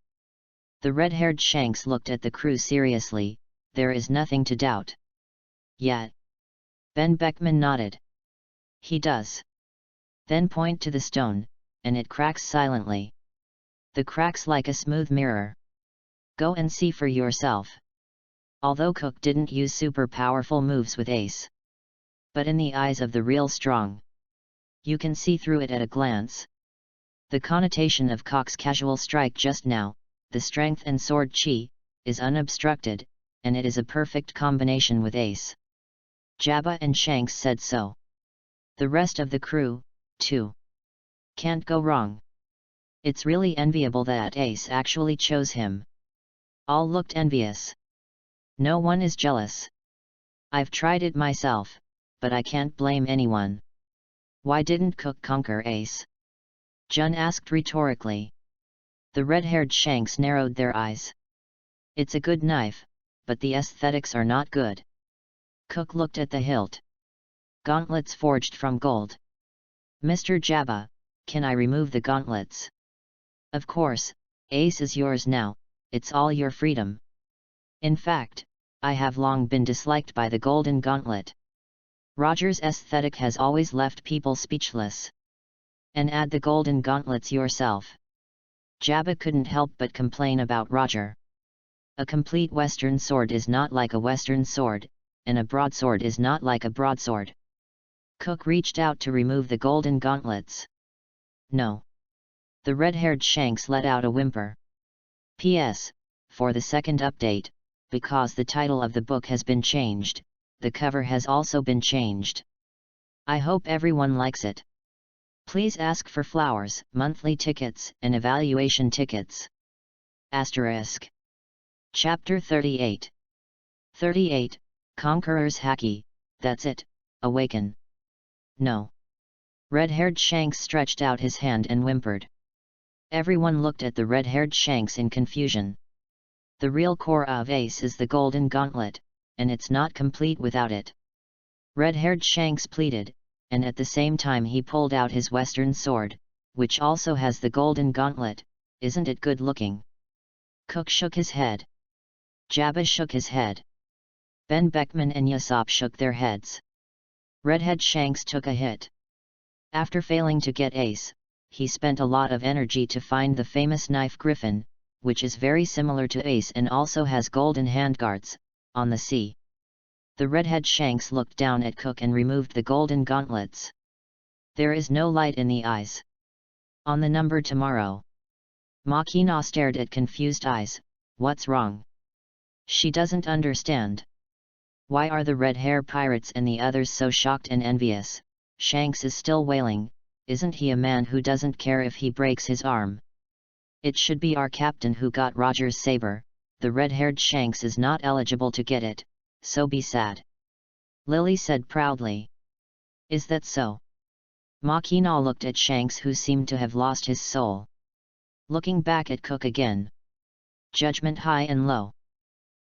The red-haired Shanks looked at the crew seriously, there is nothing to doubt. Yet. Ben Beckman nodded. He does. Then point to the stone, and it cracks silently. The crack's like a smooth mirror. Go and see for yourself. Although Cook didn't use super powerful moves with Ace. But in the eyes of the real strong, you can see through it at a glance. The connotation of Cock's casual strike just now, the strength and sword chi, is unobstructed, and it is a perfect combination with Ace. Jabba and Shanks said so. The rest of the crew, too. Can't go wrong. It's really enviable that Ace actually chose him. All looked envious. No one is jealous. I've tried it myself, but I can't blame anyone. Why didn't Cook conquer Ace? Gion asked rhetorically. The red-haired Shanks narrowed their eyes. It's a good knife, but the aesthetics are not good. Cook looked at the hilt. Gauntlets forged from gold. Mr. Jabba, can I remove the gauntlets? Of course, Ace is yours now, it's all your freedom. In fact, I have long been disliked by the golden gauntlet. Roger's aesthetic has always left people speechless. And add the golden gauntlets yourself. Jabba couldn't help but complain about Roger. A complete Western sword is not like a Western sword, and a broadsword is not like a broadsword. Cook reached out to remove the golden gauntlets. No. The red-haired Shanks let out a whimper. P.S. For the second update, because the title of the book has been changed, the cover has also been changed. I hope everyone likes it. Please ask for flowers, monthly tickets, and evaluation tickets. ***. Chapter 38. 38, Conqueror's Haki, that's it, awaken. No. Red-haired Shanks stretched out his hand and whimpered. Everyone looked at the red-haired Shanks in confusion. The real core of Ace is the golden gauntlet, and it's not complete without it. Red-haired Shanks pleaded, and at the same time he pulled out his western sword, which also has the golden gauntlet. Isn't it good looking? Cook shook his head. Jabba shook his head. Ben Beckman and Yasop shook their heads. Redhead Shanks took a hit. After failing to get Ace, he spent a lot of energy to find the famous knife griffin, which is very similar to Ace and also has golden handguards, on the sea. The redhead Shanks looked down at Cook and removed the golden gauntlets. There is no light in the eyes. On the number tomorrow. Makina stared at confused eyes. What's wrong? She doesn't understand. Why are the red hair pirates and the others so shocked and envious? Shanks is still wailing. Isn't he a man who doesn't care if he breaks his arm? It should be our captain who got Roger's saber. The red-haired Shanks is not eligible to get it, so be sad. Lily said proudly. Is that so? Makina looked at Shanks, who seemed to have lost his soul. Looking back at Cook again. Judgment high and low.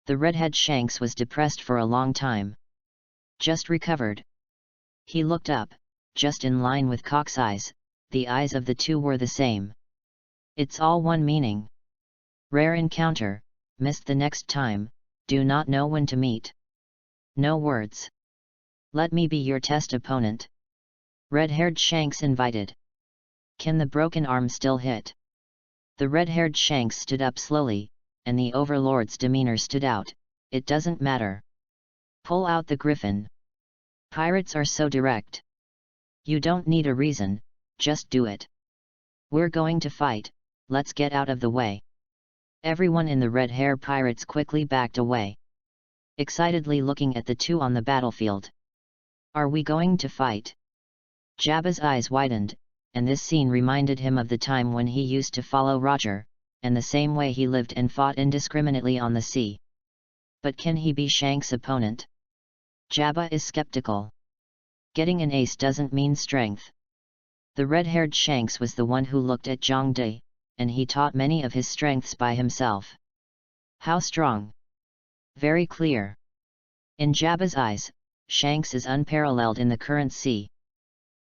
The redhead Shanks was depressed for a long time. Just recovered. He looked up, just in line with Cook's eyes. The eyes of the two were the same. It's all one meaning. Rare encounter, missed the next time, do not know when to meet. No words. Let me be your test opponent. Red-haired Shanks invited. Can the broken arm still hit? The red-haired Shanks stood up slowly, and the overlord's demeanor stood out. It doesn't matter. Pull out the griffin. Pirates are so direct. You don't need a reason, just do it. We're going to fight, let's get out of the way. Everyone in the red hair pirates quickly backed away, excitedly looking at the two on the battlefield. Are we going to fight? Jabba's eyes widened, and this scene reminded him of the time when he used to follow Roger, and the same way he lived and fought indiscriminately on the sea. But can he be Shanks' opponent? Jabba is skeptical. Getting an ace doesn't mean strength. The red-haired Shanks was the one who looked at Zhang Di, and he taught many of his strengths by himself. How strong? Very clear. In Jabba's eyes, Shanks is unparalleled in the current sea.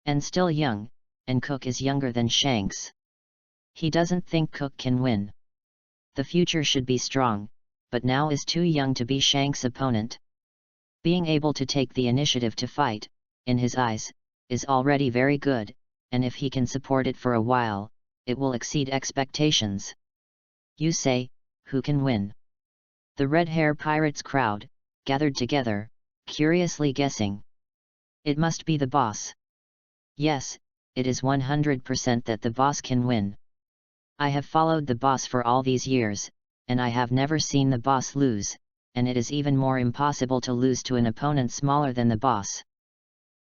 And still young, and Cook is younger than Shanks. He doesn't think Cook can win. The future should be strong, but now is too young to be Shanks' opponent. Being able to take the initiative to fight, in his eyes, is already very good, and if he can support it for a while, it will exceed expectations. You say, who can win? The red hair pirates crowd, gathered together, curiously guessing. It must be the boss. Yes, it is 100% that the boss can win. I have followed the boss for all these years, and I have never seen the boss lose, and it is even more impossible to lose to an opponent smaller than the boss.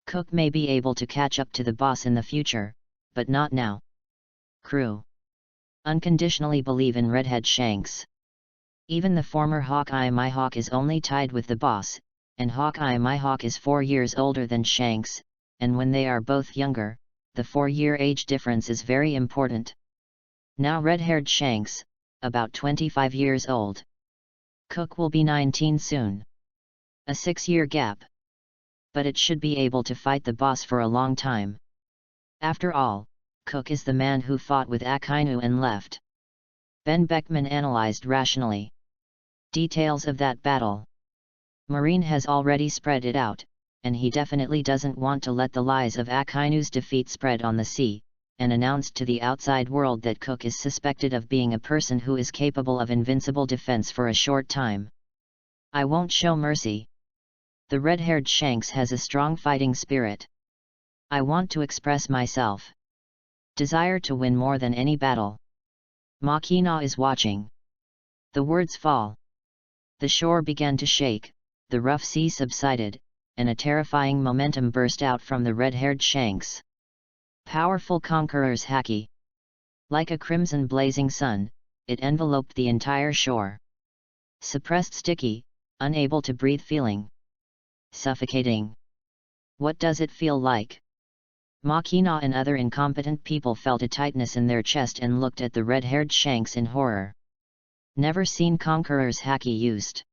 Cook may be able to catch up to the boss in the future, but not now. Crew unconditionally believe in Redhead Shanks. Even the former Hawkeye Mihawk is only tied with the boss, and Hawkeye Mihawk is 4 years older than Shanks, and when they are both younger, the 4-year age difference is very important. Now red-haired Shanks, about 25 years old. Cook will be 19 soon. A 6-year gap. But it should be able to fight the boss for a long time. After all, Cook is the man who fought with Akainu and left. Ben Beckman analyzed rationally. Details of that battle. Marine has already spread it out, and he definitely doesn't want to let the lies of Akainu's defeat spread on the sea, and announced to the outside world that Cook is suspected of being a person who is capable of invincible defense for a short time. I won't show mercy. The red-haired Shanks has a strong fighting spirit. I want to express myself. Desire to win more than any battle. Makina is watching. The words fall. The shore began to shake, the rough sea subsided, and a terrifying momentum burst out from the red-haired Shanks. Powerful conqueror's haki. Like a crimson blazing sun, it enveloped the entire shore. Suppressed, sticky, unable to breathe feeling. Suffocating. What does it feel like? Makina and other incompetent people felt a tightness in their chest and looked at the red-haired Shanks in horror. Never seen Conqueror's haki used.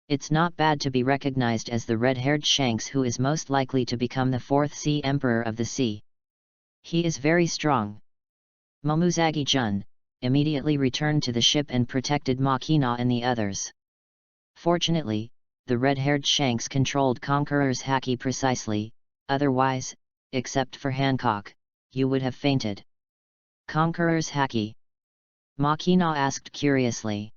It's not bad to be recognized as the red-haired Shanks who is most likely to become the fourth sea emperor of the sea. He is very strong. Momuzagi-jun immediately returned to the ship and protected Makina and the others. Fortunately, the red-haired Shanks controlled Conqueror's haki precisely, otherwise, except for Hancock, you would have fainted. Conqueror's haki? Makina asked curiously.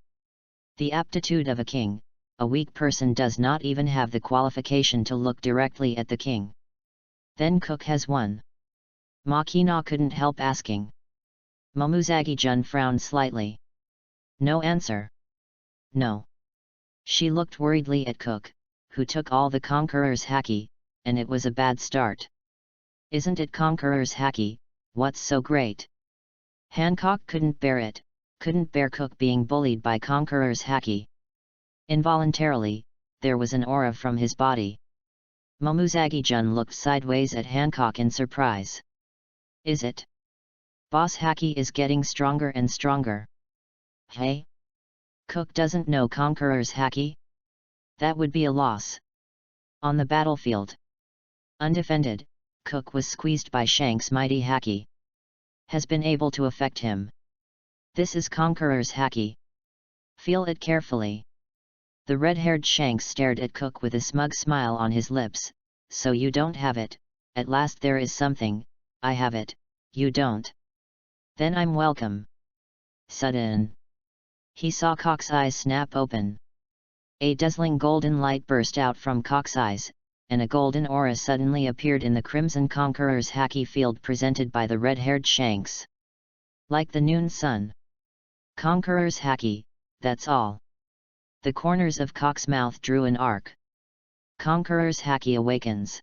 The aptitude of a king. A weak person does not even have the qualification to look directly at the king. Then Cook has one. Makina couldn't help asking. Momuzagi-jun frowned slightly. No answer. No. She looked worriedly at Cook, who took all the Conqueror's haki, and it was a bad start. Isn't it Conqueror's haki? What's so great? Hancock couldn't bear it, couldn't bear Cook being bullied by Conqueror's haki. Involuntarily, there was an aura from his body. Momuzagi-jun looked sideways at Hancock in surprise. Is it? Boss haki is getting stronger and stronger. Hey? Cook doesn't know Conqueror's haki? That would be a loss. On the battlefield. Undefended, Cook was squeezed by Shank's mighty haki. Has been able to affect him. This is Conqueror's haki. Feel it carefully. The red-haired Shanks stared at Cook with a smug smile on his lips. So you don't have it, at last there is something, I have it, you don't. Then I'm welcome. Sudden. He saw Cock's eyes snap open. A dazzling golden light burst out from Cock's eyes, and a golden aura suddenly appeared in the Crimson Conqueror's haki field presented by the red-haired Shanks. Like the noon sun. Conqueror's haki, that's all. The corners of Cock's mouth drew an arc. Conqueror's haki awakens.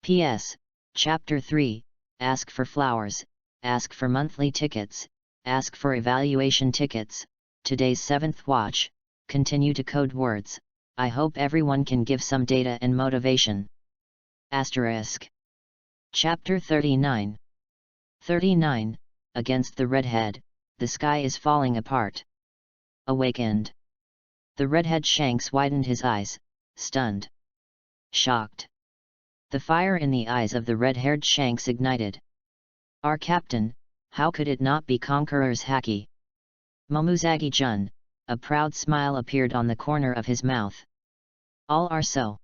P.S. Chapter 3, Ask for flowers, ask for monthly tickets, ask for evaluation tickets, today's 7th watch, continue to code words, I hope everyone can give some data and motivation. Asterisk. Chapter 39. 39, Against the Redhead, the sky is falling apart. Awakened. The redhead Shanks widened his eyes, stunned. Shocked. The fire in the eyes of the red-haired Shanks ignited. Our captain, how could it not be Conqueror's haki? Momuzagi-jun, a proud smile appeared on the corner of his mouth. All are so.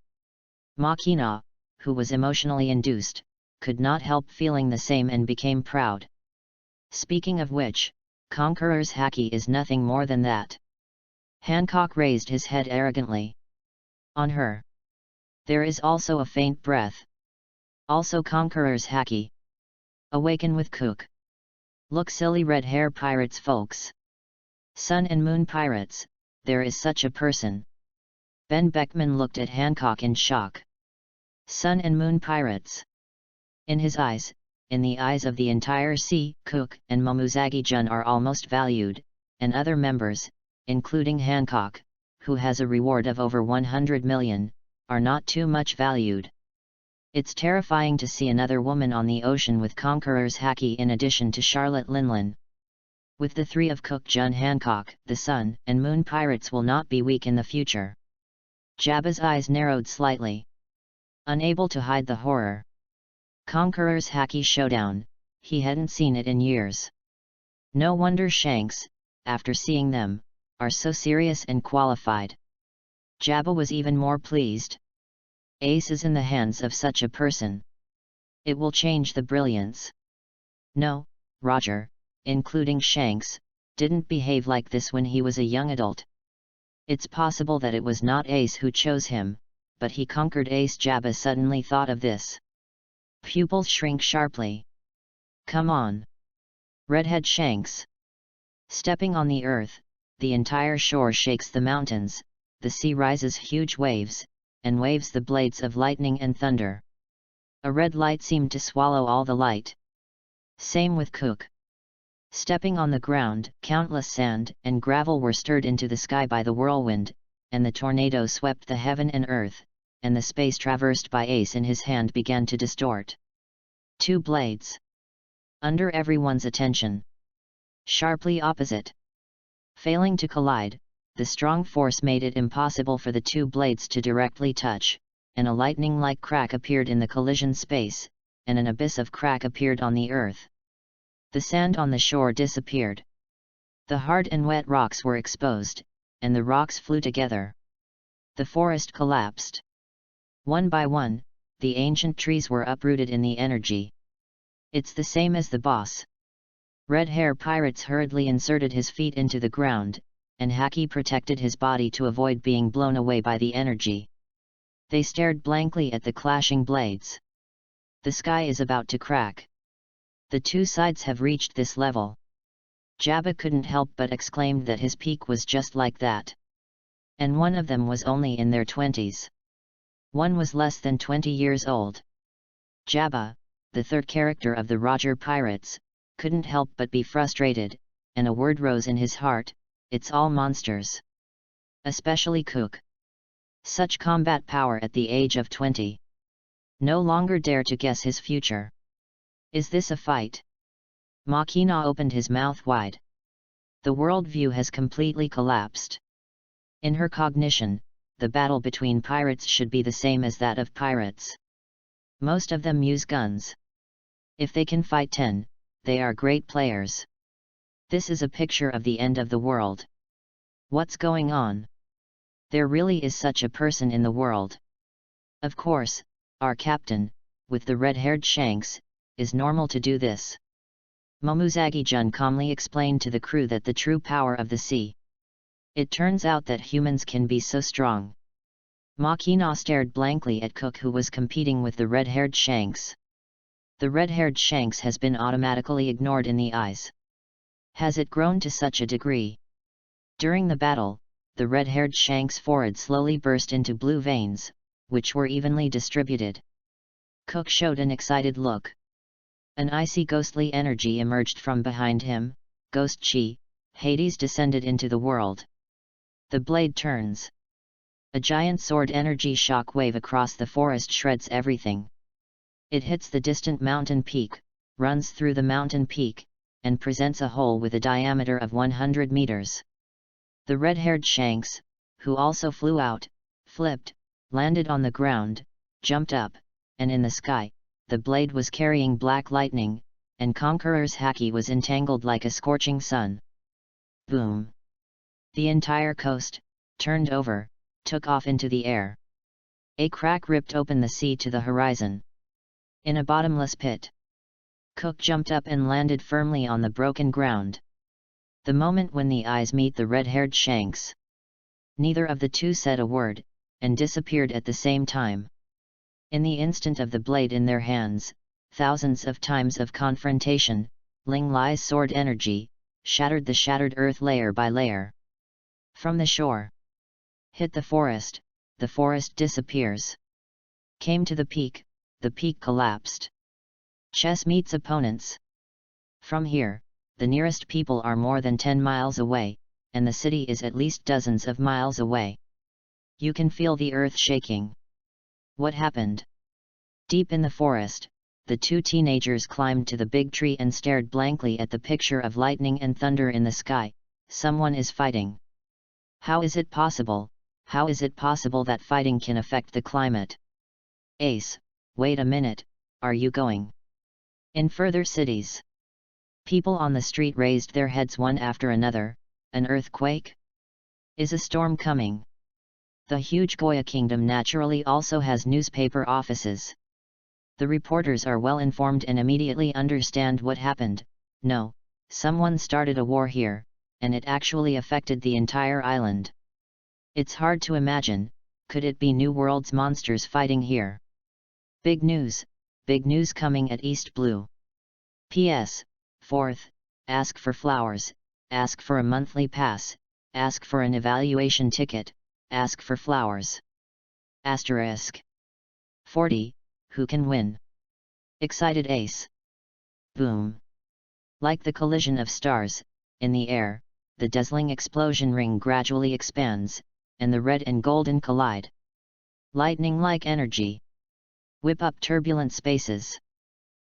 Makina, who was emotionally induced, could not help feeling the same and became proud. Speaking of which, Conqueror's haki is nothing more than that. Hancock raised his head arrogantly. On her. There is also a faint breath. Also Conqueror's haki. Awaken with Cook. Look silly red hair pirates folks. Sun and Moon pirates, there is such a person. Ben Beckman looked at Hancock in shock. Sun and Moon pirates. In his eyes, in the eyes of the entire sea, Cook and Momuzagi-jun are almost valued, and other members, including Hancock, who has a reward of over 100 million, are not too much valued. It's terrifying to see another woman on the ocean with Conqueror's haki in addition to Charlotte Linlin. With the three of Cook, Jun, Hancock, the Sun and Moon pirates will not be weak in the future. Jabba's eyes narrowed slightly. Unable to hide the horror. Conqueror's haki showdown, he hadn't seen it in years. No wonder Shanks, after seeing them, are so serious and qualified. Jabba was even more pleased. Ace is in the hands of such a person. It will change the brilliance. No, Roger, including Shanks, didn't behave like this when he was a young adult. It's possible that it was not Ace who chose him, but he conquered Ace. Jabba suddenly thought of this. Pupils shrink sharply. Come on. Redhead Shanks. Stepping on the earth, the entire shore shakes the mountains, the sea rises huge waves, and waves the blades of lightning and thunder. A red light seemed to swallow all the light. Same with Cook. Stepping on the ground, countless sand and gravel were stirred into the sky by the whirlwind, and the tornado swept the heaven and earth, and the space traversed by Ace in his hand began to distort. 2 blades. Under everyone's attention. Sharply opposite. Failing to collide, the strong force made it impossible for the 2 blades to directly touch, and a lightning-like crack appeared in the collision space, and an abyss of crack appeared on the earth. The sand on the shore disappeared. The hard and wet rocks were exposed, and the rocks flew together. The forest collapsed. One by one, the ancient trees were uprooted in the energy. It's the same as the boss. Red Hair Pirates hurriedly inserted his feet into the ground, and Haki protected his body to avoid being blown away by the energy. They stared blankly at the clashing blades. The sky is about to crack. The 2 sides have reached this level. Jabba couldn't help but exclaimed that his peak was just like that. And one of them was only in their 20s. One was less than 20 years old. Jabba, the 3rd character of the Roger Pirates, couldn't help but be frustrated, and a word rose in his heart: it's all monsters. Especially Cook. Such combat power at the age of 20. No longer dare to guess his future. Is this a fight? Makina opened his mouth wide. The worldview has completely collapsed. In her cognition, the battle between pirates should be the same as that of pirates. Most of them use guns. If they can fight 10, they are great players. This is a picture of the end of the world. What's going on? There really is such a person in the world. Of course, our captain, with the red-haired shanks, is normal to do this. Momuzagi-jun calmly explained to the crew that the true power of the sea. It turns out that humans can be so strong. Makina stared blankly at Cook, who was competing with the red-haired shanks. The red-haired shanks has been automatically ignored in the eyes. Has it grown to such a degree? During the battle, the red-haired shank's forehead slowly burst into blue veins, which were evenly distributed. Cook showed an excited look. An icy ghostly energy emerged from behind him. Ghost Chi, Hades descended into the world. The blade turns. A giant sword energy shock wave across the forest shreds everything. It hits the distant mountain peak, runs through the mountain peak, and presents a hole with a diameter of 100 meters. The red-haired shanks, who also flew out, flipped, landed on the ground, jumped up, and in the sky, the blade was carrying black lightning, and Conqueror's Haki was entangled like a scorching sun. Boom! The entire coast, turned over, took off into the air. A crack ripped open the sea to the horizon. In a bottomless pit. Cook jumped up and landed firmly on the broken ground. The moment when the eyes meet the red-haired shanks. Neither of the two said a word, and disappeared at the same time. In the instant of the blade in their hands, thousands of times of confrontation, Ling Lai's sword energy, shattered the shattered earth layer by layer. From the shore. Hit the forest disappears. Came to the peak collapsed. Chess meets opponents. From here, the nearest people are more than 10 miles away, and the city is at least dozens of miles away. You can feel the earth shaking. What happened? Deep in the forest, the two teenagers climbed to the big tree and stared blankly at the picture of lightning and thunder in the sky. Someone is fighting. How is it possible? How is it possible that fighting can affect the climate? Ace, wait a minute, are you going? In further cities. People on the street raised their heads one after another. An earthquake? Is a storm coming? The huge Goya kingdom naturally also has newspaper offices. The reporters are well informed and immediately understand what happened. No, someone started a war here, and it actually affected the entire island. It's hard to imagine, could it be New World's monsters fighting here? Big news coming at East Blue. P.S. 4th, ask for flowers, ask for a monthly pass, ask for an evaluation ticket, ask for flowers. Asterisk. 40, who can win? Excited Ace. Boom. Like the collision of stars, in the air, the dazzling explosion ring gradually expands, and the red and golden collide. Lightning-like energy. Whip up turbulent spaces.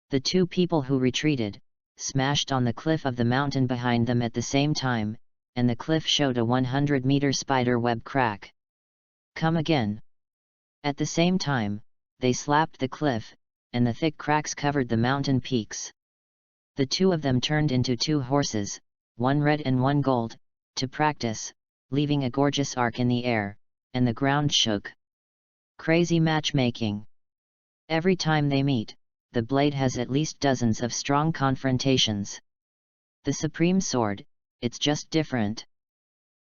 The two people who retreated, smashed on the cliff of the mountain behind them at the same time, and the cliff showed a 100-meter spider web crack. Come again. At the same time, they slapped the cliff, and the thick cracks covered the mountain peaks. The two of them turned into two horses, one red and one gold, to practice, leaving a gorgeous arc in the air, and the ground shook. Crazy matchmaking. Every time they meet, the blade has at least dozens of strong confrontations. The supreme sword, it's just different.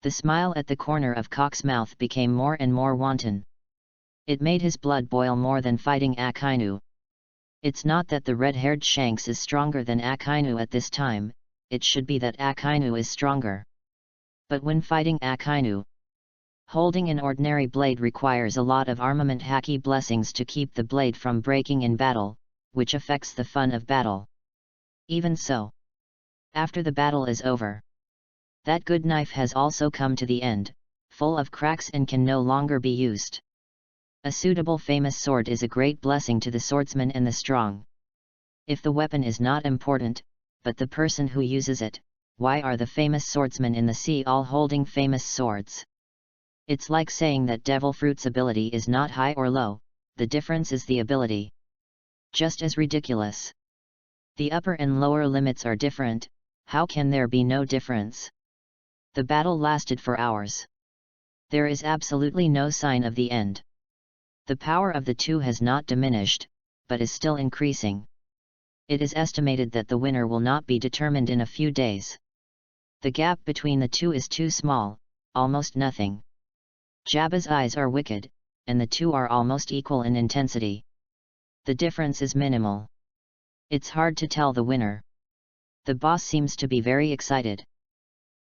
The smile at the corner of Cock's mouth became more and more wanton. It made his blood boil more than fighting Akainu. It's not that the red-haired Shanks is stronger than Akainu at this time, it should be that Akainu is stronger. But when fighting Akainu, holding an ordinary blade requires a lot of armament hacky blessings to keep the blade from breaking in battle, which affects the fun of battle. Even so, after the battle is over, that good knife has also come to the end, full of cracks and can no longer be used. A suitable famous sword is a great blessing to the swordsman and the strong. If the weapon is not important, but the person who uses it, why are the famous swordsmen in the sea all holding famous swords? It's like saying that Devil Fruit's ability is not high or low, the difference is the ability. Just as ridiculous. The upper and lower limits are different, how can there be no difference? The battle lasted for hours. There is absolutely no sign of the end. The power of the two has not diminished, but is still increasing. It is estimated that the winner will not be determined in a few days. The gap between the two is too small, almost nothing. Jabba's eyes are wicked, and the two are almost equal in intensity. The difference is minimal. It's hard to tell the winner. The boss seems to be very excited.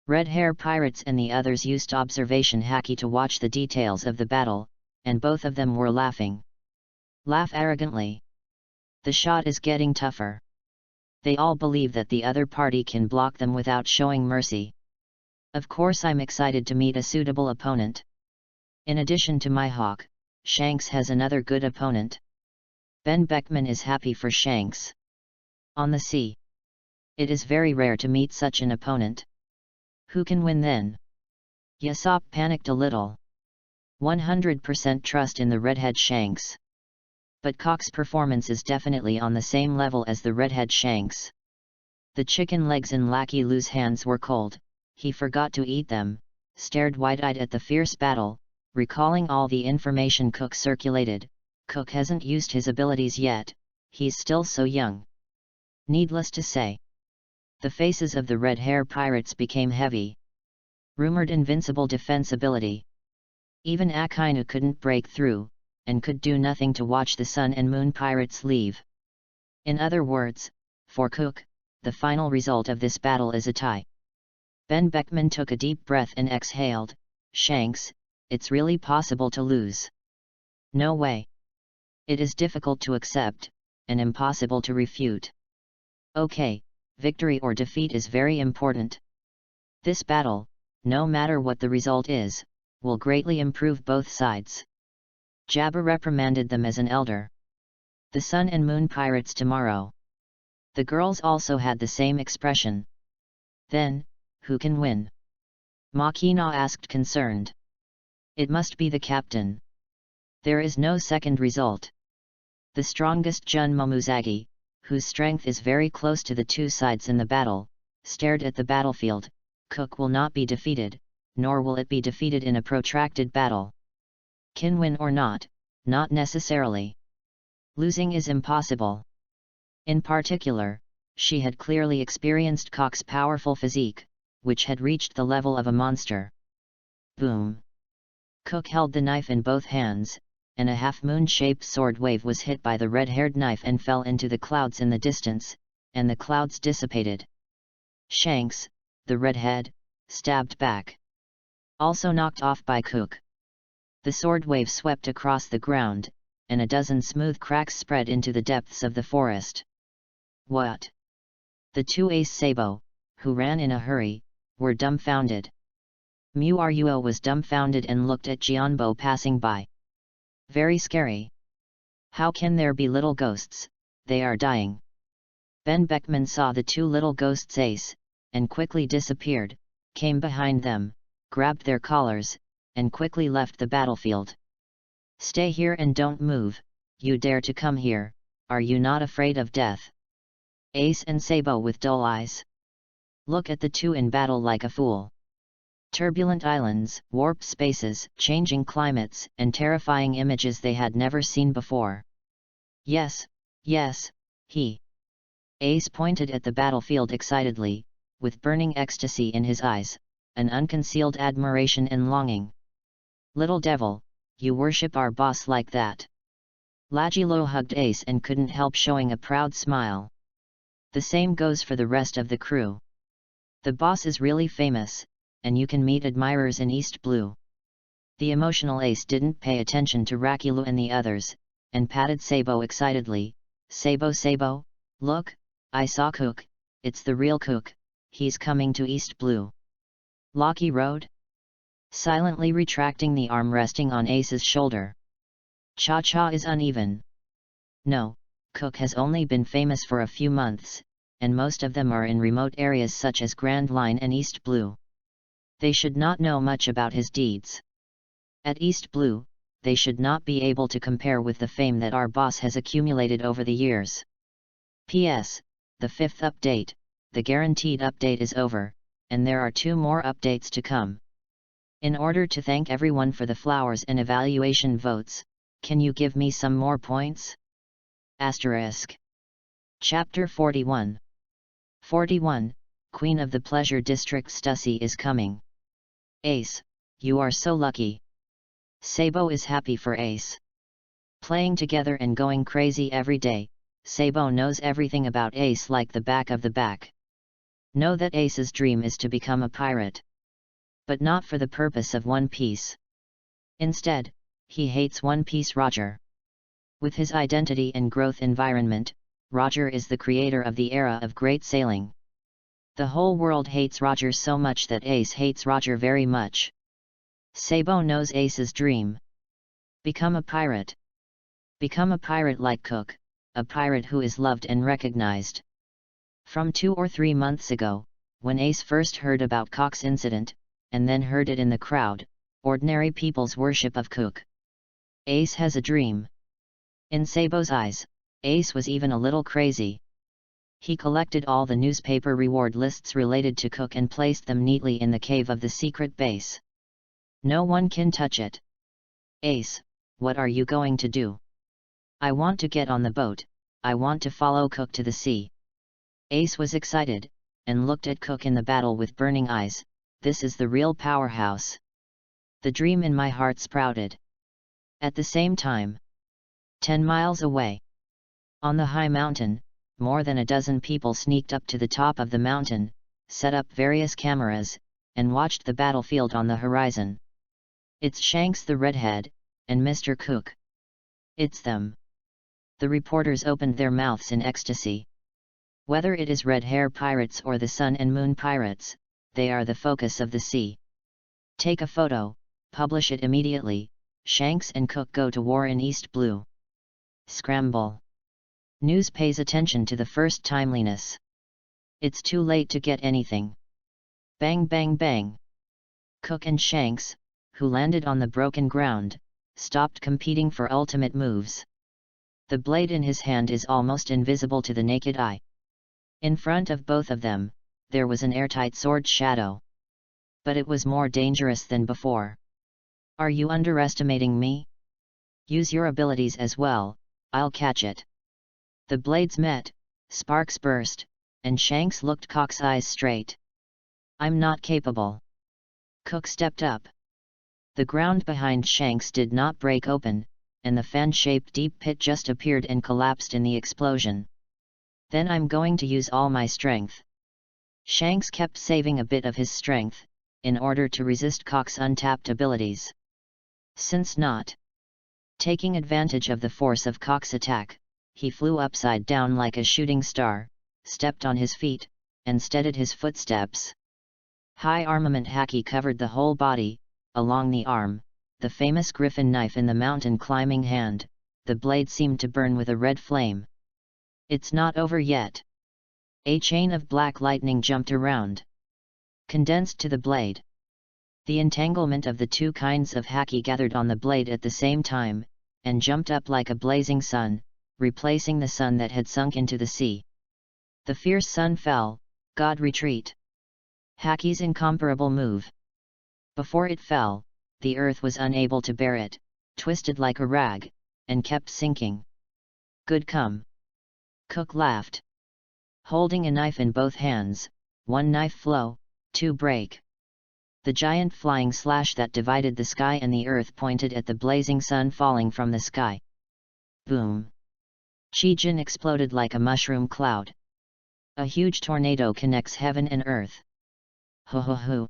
Red Hair Pirates and the others used observation haki to watch the details of the battle, and both of them were laughing. Laugh arrogantly. The shot is getting tougher. They all believe that the other party can block them without showing mercy. Of course I'm excited to meet a suitable opponent. In addition to my hawk, Shanks has another good opponent. Ben Beckman is happy for Shanks. On the sea, it is very rare to meet such an opponent. Who can win then? Yasop panicked a little. 100% trust in the redhead Shanks. But Cock's performance is definitely on the same level as the redhead Shanks. The chicken legs in Lackey Lou's hands were cold, he forgot to eat them, stared wide-eyed at the fierce battle, recalling all the information Cook circulated. Cook hasn't used his abilities yet, he's still so young. Needless to say, the faces of the Red Hair Pirates became heavy. Rumored invincible defense ability. Even Akainu couldn't break through, and could do nothing to watch the Sun and Moon Pirates leave. In other words, for Cook, the final result of this battle is a tie. Ben Beckman took a deep breath and exhaled. Shanks, it's really possible to lose. No way. It is difficult to accept, and impossible to refute. Okay, victory or defeat is very important. This battle, no matter what the result is, will greatly improve both sides. Jabba reprimanded them as an elder. The Sun and Moon Pirates tomorrow. The girls also had the same expression. Then, who can win? Makina asked concerned. It must be the captain. There is no second result. The strongest Jun Momuzagi, whose strength is very close to the two sides in the battle, stared at the battlefield. Cook will not be defeated, nor will it be defeated in a protracted battle. Can win or not necessarily. Losing is impossible. In particular, she had clearly experienced Cock's powerful physique, which had reached the level of a monster. Boom! Cook held the knife in both hands, and a half-moon-shaped sword wave was hit by the red-haired knife and fell into the clouds in the distance, and the clouds dissipated. Shanks, the redhead, stabbed back. Also knocked off by Cook. The sword wave swept across the ground, and a dozen smooth cracks spread into the depths of the forest. What? The two Ace Sabo, who ran in a hurry, were dumbfounded. Muruo was dumbfounded and looked at Gion passing by. Very scary. How can there be little ghosts? They are dying. Ben Beckman saw the two little ghosts Ace, and quickly disappeared, came behind them, grabbed their collars, and quickly left the battlefield. Stay here and don't move, you dare to come here, are you not afraid of death? Ace and Sabo with dull eyes. Look at the two in battle like a fool. Turbulent islands, warped spaces, changing climates, and terrifying images they had never seen before. Yes, yes, he. Ace pointed at the battlefield excitedly, with burning ecstasy in his eyes, an unconcealed admiration and longing. Little devil, you worship our boss like that. Lagilo hugged Ace and couldn't help showing a proud smile. The same goes for the rest of the crew. The boss is really famous, and you can meet admirers in East Blue. The emotional Ace didn't pay attention to Rakilu and the others, and patted Sabo excitedly. Sabo, look, I saw Cook, it's the real Cook, he's coming to East Blue. Locky Road? Silently retracting the arm resting on Ace's shoulder. Cha-cha is uneven. No, Cook has only been famous for a few months, and most of them are in remote areas such as Grand Line and East Blue. They should not know much about his deeds. At East Blue, they should not be able to compare with the fame that our boss has accumulated over the years. P.S. The 5th update, the guaranteed update is over, and there are 2 more updates to come. In order to thank everyone for the flowers and evaluation votes, can you give me some more points? Asterisk. Chapter 41. 41, Queen of the Pleasure District Stussy is coming. Ace, you are so lucky. Sabo is happy for Ace. Playing together and going crazy every day, Sabo knows everything about Ace like the back of the back. Know that Ace's dream is to become a pirate. But not for the purpose of One Piece. Instead, he hates One Piece Roger. With his identity and growth environment, Roger is the creator of the era of great sailing. The whole world hates Roger so much that Ace hates Roger very much. Sabo knows Ace's dream. Become a pirate. Become a pirate like Cook, a pirate who is loved and recognized. From 2 or 3 months ago, when Ace first heard about Cook's incident, and then heard it in the crowd, ordinary people's worship of Cook. Ace has a dream. In Sabo's eyes, Ace was even a little crazy. He collected all the newspaper reward lists related to Cook and placed them neatly in the cave of the secret base. No one can touch it. Ace, what are you going to do? I want to get on the boat, I want to follow Cook to the sea. Ace was excited, and looked at Cook in the battle with burning eyes. This is the real powerhouse. The dream in my heart sprouted. At the same time, 10 miles away, on the high mountain, more than a dozen people sneaked up to the top of the mountain, set up various cameras, and watched the battlefield on the horizon. It's Shanks the Redhead, and Mr. Cook. It's them. The reporters opened their mouths in ecstasy. Whether it is Red Hair Pirates or the Sun and Moon Pirates, they are the focus of the sea. Take a photo, publish it immediately. Shanks and Cook go to war in East Blue. Scramble. News pays attention to the first timeliness. It's too late to get anything. Bang bang bang. Cook and Shanks, who landed on the broken ground, stopped competing for ultimate moves. The blade in his hand is almost invisible to the naked eye. In front of both of them, there was an airtight sword shadow. But it was more dangerous than before. Are you underestimating me? Use your abilities as well, I'll catch it. The blades met, sparks burst, and Shanks looked Cook's eyes straight. I'm not capable. Cook stepped up. The ground behind Shanks did not break open, and the fan-shaped deep pit just appeared and collapsed in the explosion. Then I'm going to use all my strength. Shanks kept saving a bit of his strength, in order to resist Cook's untapped abilities. Since not taking advantage of the force of Cook's attack, he flew upside down like a shooting star, stepped on his feet, and steadied his footsteps. High armament haki covered the whole body, along the arm, the famous griffin knife in the mountain climbing hand, the blade seemed to burn with a red flame. It's not over yet. A chain of black lightning jumped around, condensed to the blade. The entanglement of the two kinds of haki gathered on the blade at the same time, and jumped up like a blazing sun, replacing the sun that had sunk into the sea. The fierce sun fell, God retreat. Haki's incomparable move. Before it fell, the earth was unable to bear it, twisted like a rag, and kept sinking. Good come. Cook laughed. Holding a knife in both hands, one knife flow, two break. The giant flying slash that divided the sky and the earth pointed at the blazing sun falling from the sky. Boom! Gion exploded like a mushroom cloud. A huge tornado connects heaven and earth. Ho ho ho!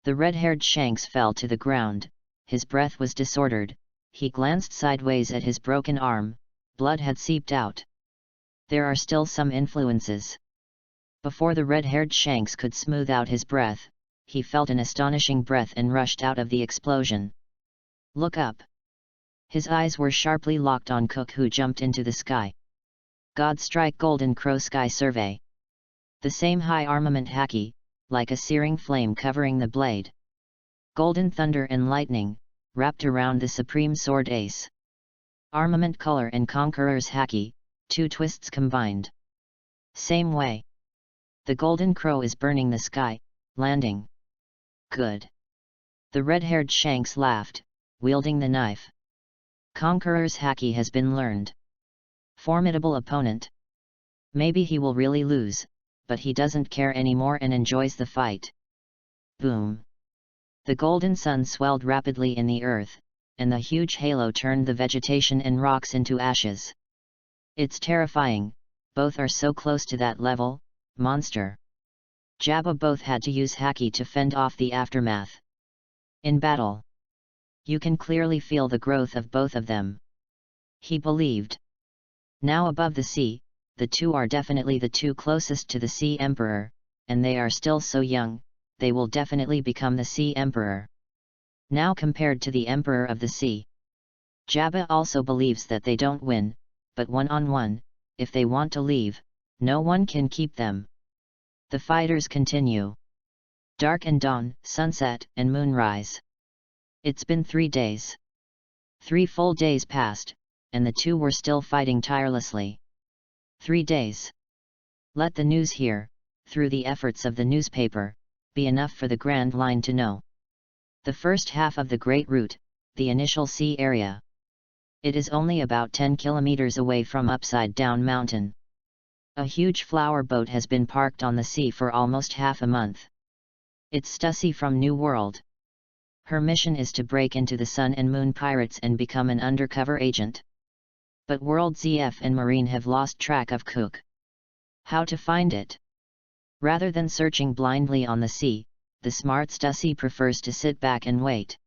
The red-haired Shanks fell to the ground, his breath was disordered, he glanced sideways at his broken arm, blood had seeped out. There are still some influences. Before the red-haired Shanks could smooth out his breath, he felt an astonishing breath and rushed out of the explosion. Look up! His eyes were sharply locked on Cook, who jumped into the sky. God strike Golden Crow sky survey. The same high armament haki, like a searing flame covering the blade. Golden thunder and lightning, wrapped around the supreme sword ace. Armament color and conqueror's haki, two twists combined. Same way. The Golden Crow is burning the sky, landing. Good. The red-haired Shanks laughed, wielding the knife. Conqueror's haki has been learned. Formidable opponent. Maybe he will really lose, but he doesn't care anymore and enjoys the fight. Boom! The golden sun swelled rapidly in the earth, and the huge halo turned the vegetation and rocks into ashes. It's terrifying, both are so close to that level, monster. Jabba both had to use haki to fend off the aftermath. In battle, you can clearly feel the growth of both of them. He believed. Now above the sea, the two are definitely the two closest to the Sea Emperor, and they are still so young, they will definitely become the Sea Emperor. Now compared to the Emperor of the Sea. Jabba also believes that they don't win, but one-on-one, if they want to leave, no one can keep them. The fighters continue. Dark and dawn, sunset and moonrise. It's been 3 days. 3 full days passed, and the two were still fighting tirelessly. 3 days. Let the news here, through the efforts of the newspaper, be enough for the Grand Line to know. The first half of the Great Route, the initial sea area. It is only about 10 kilometers away from Upside Down Mountain. A huge flower boat has been parked on the sea for almost half a month. It's Stussy from New World. Her mission is to break into the Sun and Moon pirates and become an undercover agent. But World ZF and Marine have lost track of Cook. How to find it? Rather than searching blindly on the sea, the smart Stussy prefers to sit back and wait.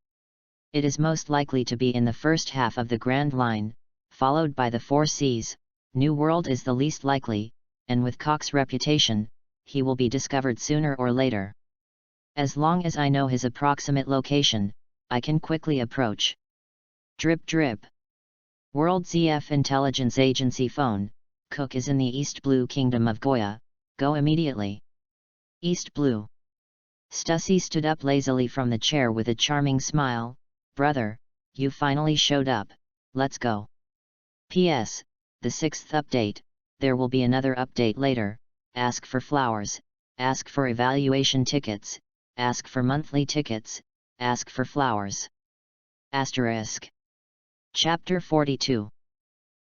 It is most likely to be in the first half of the Grand Line, followed by the 4 Seas. New World is the least likely, and with Cook's reputation, he will be discovered sooner or later. As long as I know his approximate location, I can quickly approach. Drip drip. World ZF Intelligence Agency phone, Cook is in the East Blue Kingdom of Goya, go immediately. East Blue. Stussy stood up lazily from the chair with a charming smile. Brother, you finally showed up, let's go. P.S. The 6th update, there will be another update later, ask for flowers, ask for evaluation tickets, ask for monthly tickets, ask for flowers. Asterisk. Chapter 42.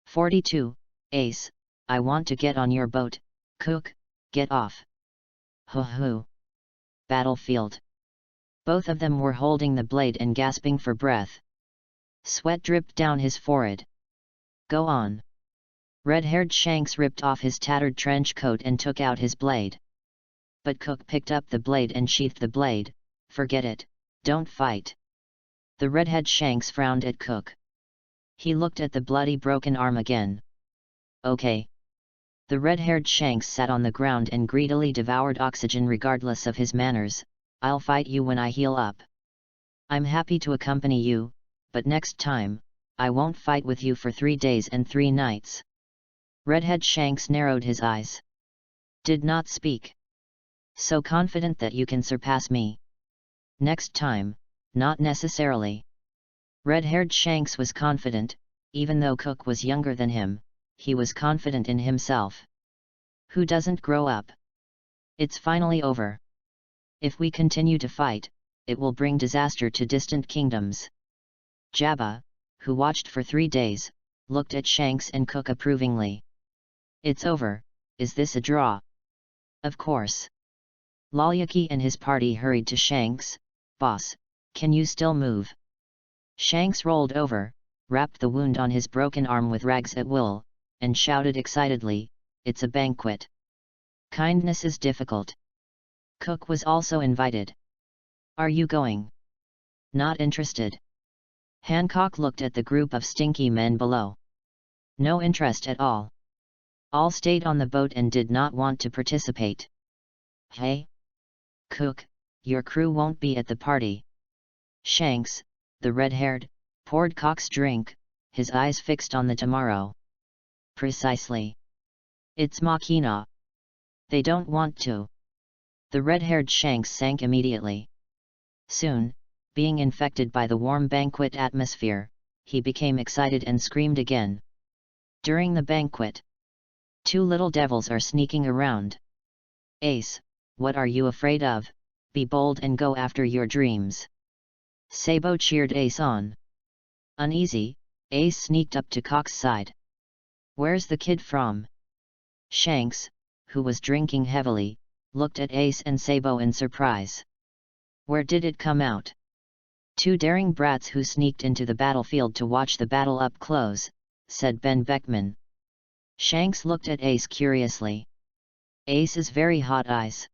42, Ace, I want to get on your boat, Cook, get off. Ho ho. Battlefield. Both of them were holding the blade and gasping for breath. Sweat dripped down his forehead. Go on. Red-haired Shanks ripped off his tattered trench coat and took out his blade. But Cook picked up the blade and sheathed the blade. Forget it, don't fight. The redhead Shanks frowned at Cook. He looked at the bloody broken arm again. Okay. The red-haired Shanks sat on the ground and greedily devoured oxygen regardless of his manners. "I'll fight you when I heal up. I'm happy to accompany you, but next time, I won't fight with you for 3 days and 3 nights. Redhead Shanks narrowed his eyes. Did not speak. "So confident that you can surpass me?" "Next time, not necessarily." Red-haired Shanks was confident, even though Cook was younger than him, he was confident in himself. Who doesn't grow up? It's finally over. If we continue to fight, it will bring disaster to distant kingdoms. Jabba, who watched for 3 days, looked at Shanks and Cook approvingly. "It's over, is this a draw?" "Of course." Lolyaki and his party hurried to Shanks. "Boss, can you still move?" Shanks rolled over, wrapped the wound on his broken arm with rags at will, and shouted excitedly, "It's a banquet. Kindness is difficult." Cook was also invited. "Are you going?" "Not interested." Hancock looked at the group of stinky men below. "No interest at all." All stayed on the boat and did not want to participate. "Hey? Cook, your crew won't be at the party." Shanks, the red-haired, poured Cook's drink, his eyes fixed on the tomorrow. "Precisely. It's Machina. They don't want to." The red-haired Shanks sank immediately. Soon, being infected by the warm banquet atmosphere, he became excited and screamed again. During the banquet, 2 little devils are sneaking around. "Ace, what are you afraid of? Be bold and go after your dreams." Sabo cheered Ace on. Uneasy, Ace sneaked up to Cook's side. "Where's the kid from?" Shanks, who was drinking heavily, looked at Ace and Sabo in surprise. "Where did it come out?" "2 daring brats who sneaked into the battlefield to watch the battle up close," said Ben Beckman. Shanks looked at Ace curiously. Ace's very hot eyes.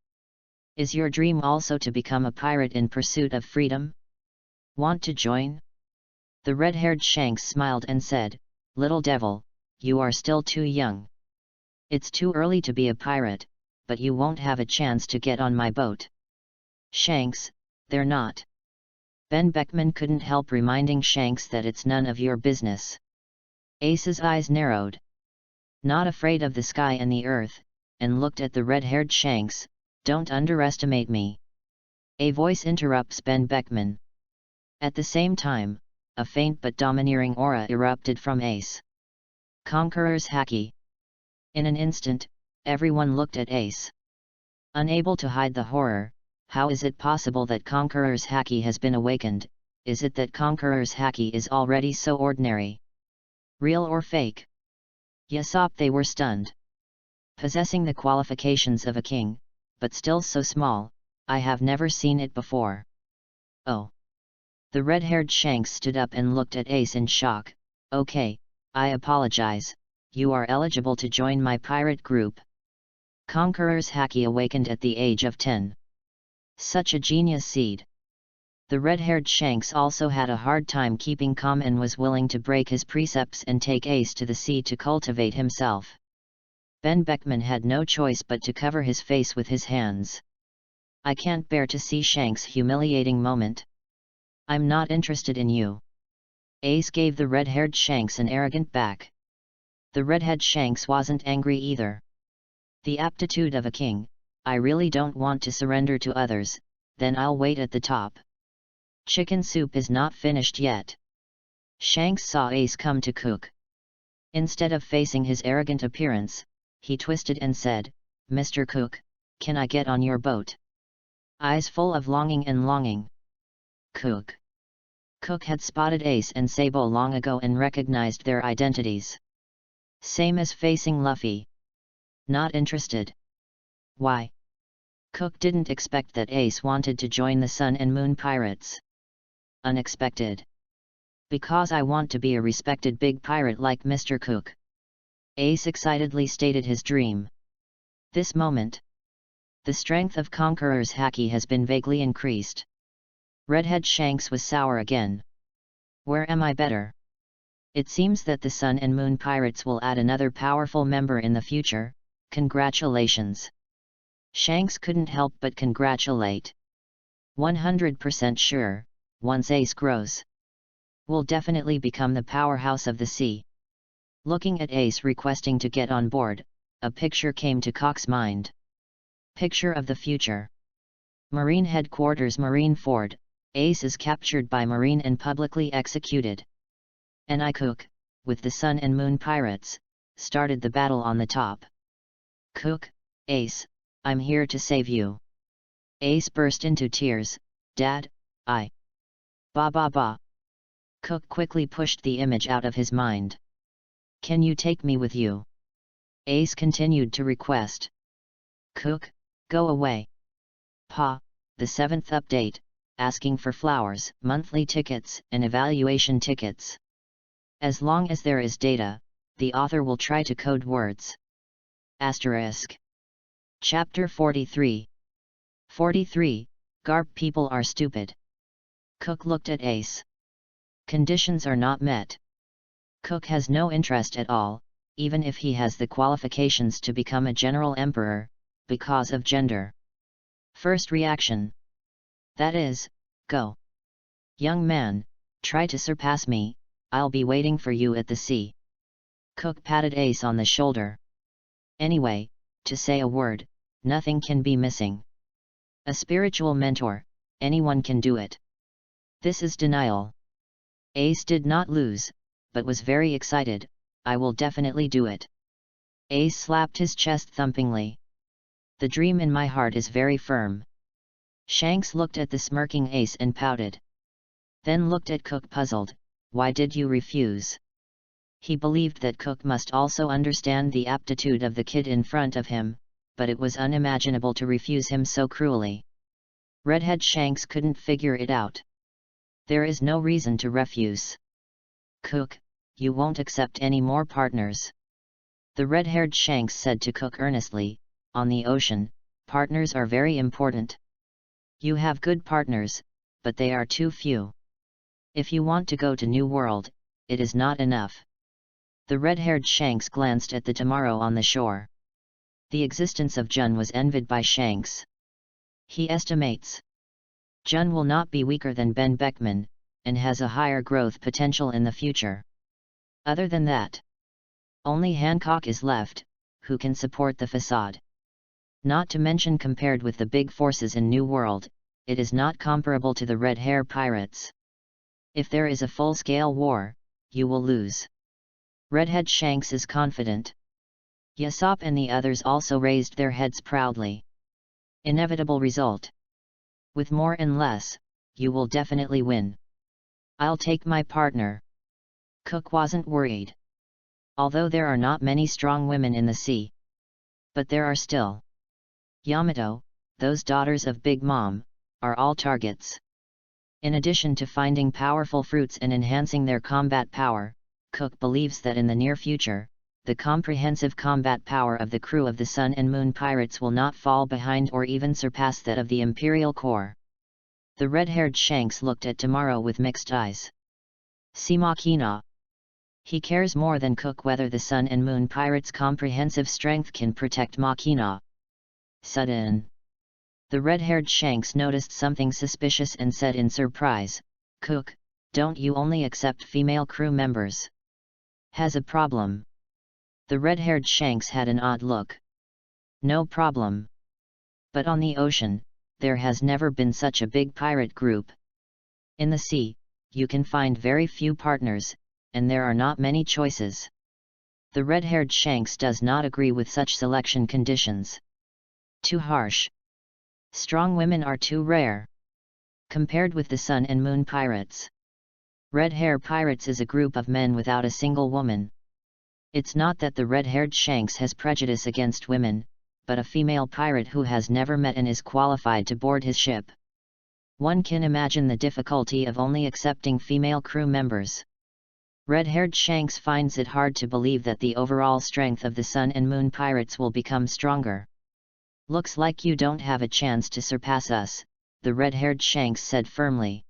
"Is your dream also to become a pirate in pursuit of freedom? Want to join?" The red-haired Shanks smiled and said, "Little devil, you are still too young. It's too early to be a pirate, but you won't have a chance to get on my boat." "Shanks, they're not." Ben Beckman couldn't help reminding Shanks that it's none of your business. Ace's eyes narrowed. "Not afraid of the sky and the earth," and looked at the red-haired Shanks. "Don't underestimate me." A voice interrupts Ben Beckman. At the same time, a faint but domineering aura erupted from Ace. "Conqueror's Haki." In an instant, everyone looked at Ace. Unable to hide the horror, how is it possible that Conqueror's Haki has been awakened? Is it that Conqueror's Haki is already so ordinary? Real or fake? Yesop, they were stunned. Possessing the qualifications of a king, but still so small, I have never seen it before. "Oh." The red-haired Shanks stood up and looked at Ace in shock. "Okay, I apologize, you are eligible to join my pirate group." Conqueror's Haki awakened at the age of 10. Such a genius seed. The red-haired Shanks also had a hard time keeping calm and was willing to break his precepts and take Ace to the sea to cultivate himself. Ben Beckman had no choice but to cover his face with his hands. "I can't bear to see Shanks' humiliating moment. I'm not interested in you." Ace gave the red-haired Shanks an arrogant back. The redhead Shanks wasn't angry either. "The aptitude of a king, I really don't want to surrender to others, then I'll wait at the top. Chicken soup is not finished yet." Shanks saw Ace come to cook. Instead of facing his arrogant appearance, he twisted and said, "Mr. Cook, can I get on your boat?" Eyes full of longing and longing. Cook. Cook had spotted Ace and Sabo long ago and recognized their identities. Same as facing Luffy. Not interested. Why? Cook didn't expect that Ace wanted to join the Sun and Moon Pirates. Unexpected. Because I want to be a respected big pirate like Mr. Cook. Ace excitedly stated his dream. This moment, the strength of Conqueror's Haki has been vaguely increased. Redhead Shanks was sour again. Where am I better? It seems that the Sun and Moon Pirates will add another powerful member in the future, Congratulations. Shanks couldn't help but congratulate. 100% sure, once Ace grows, will definitely become the powerhouse of the sea. Looking at Ace requesting to get on board, a picture came to Cock's mind. Picture of the future. Marine headquarters, Marineford. Ace is captured by Marine and publicly executed. And Cook, with the Sun and Moon pirates, started the battle on the top. Cook, Ace, I'm here to save you. Ace burst into tears. Dad, I. Ba ba ba. Cook quickly pushed the image out of his mind. Can you take me with you? Ace continued to request. Cook, go away. Pa, the 7th update, asking for flowers, monthly tickets, and evaluation tickets. As long as there is data, the author will try to code words. Asterisk. Chapter 43. 43, Garp people are stupid. Cook looked at Ace. Conditions are not met. Cook has no interest at all, even if he has the qualifications to become a general emperor, because of gender. First reaction. That is, go. Young man, try to surpass me, I'll be waiting for you at the sea. Cook patted Ace on the shoulder. Anyway, to say a word, nothing can be missing. A spiritual mentor, anyone can do it. This is denial. Ace did not lose, but was very excited. I will definitely do it. Ace slapped his chest thumpingly. The dream in my heart is very firm. Shanks looked at the smirking Ace and pouted. Then looked at Cook puzzled. Why did you refuse? He believed that Cook must also understand the aptitude of the kid in front of him, but it was unimaginable to refuse him so cruelly. Redhead Shanks couldn't figure it out. There is no reason to refuse. Cook, you won't accept any more partners. The red-haired Shanks said to Cook earnestly, on the ocean, partners are very important. You have good partners, but they are too few. If you want to go to New World, it is not enough. The red-haired Shanks glanced at the tomorrow on the shore. The existence of Gion was envied by Shanks. He estimates Gion will not be weaker than Ben Beckman, and has a higher growth potential in the future. Other than that, only Hancock is left, who can support the facade. Not to mention compared with the big forces in New World, it is not comparable to the Red Hair Pirates. If there is a full-scale war, you will lose. Redhead Shanks is confident. Yasopp and the others also raised their heads proudly. Inevitable result. With more and less, you will definitely win. I'll take my partner. Cook wasn't worried. Although there are not many strong women in the sea. But there are still. Yamato, those daughters of Big Mom, are all targets. In addition to finding powerful fruits and enhancing their combat power, Cook believes that in the near future, the comprehensive combat power of the crew of the Sun and Moon Pirates will not fall behind or even surpass that of the Imperial Corps. The red-haired Shanks looked at Tomorrow with mixed eyes. Si Machina. He cares more than Cook whether the Sun and Moon Pirates' comprehensive strength can protect Machina. Sudden. The red-haired Shanks noticed something suspicious and said in surprise, Cook, don't you only accept female crew members? Has a problem? The red-haired Shanks had an odd look. No problem. But on the ocean, there has never been such a big pirate group. In the sea, you can find very few partners, and there are not many choices. The red-haired Shanks does not agree with such selection conditions. Too harsh. Strong women are too rare. Compared with the Sun and Moon Pirates. Red Hair Pirates is a group of men without a single woman. It's not that the red-haired Shanks has prejudice against women, but a female pirate who has never met and is qualified to board his ship. One can imagine the difficulty of only accepting female crew members. Red-haired Shanks finds it hard to believe that the overall strength of the Sun and Moon Pirates will become stronger. Looks like you don't have a chance to surpass us, the red-haired Shanks said firmly.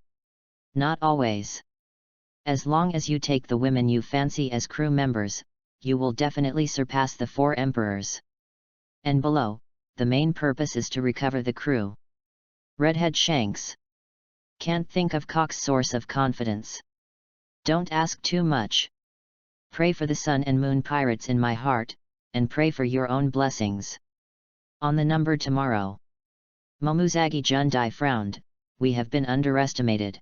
Not always. As long as you take the women you fancy as crew members, you will definitely surpass the 4 emperors. And below, the main purpose is to recover the crew. Redhead Shanks. Can't think of Cock's source of confidence. Don't ask too much. Pray for the sun and moon pirates in my heart, and pray for your own blessings. On the number tomorrow. Momuzagi Jundai frowned, we have been underestimated.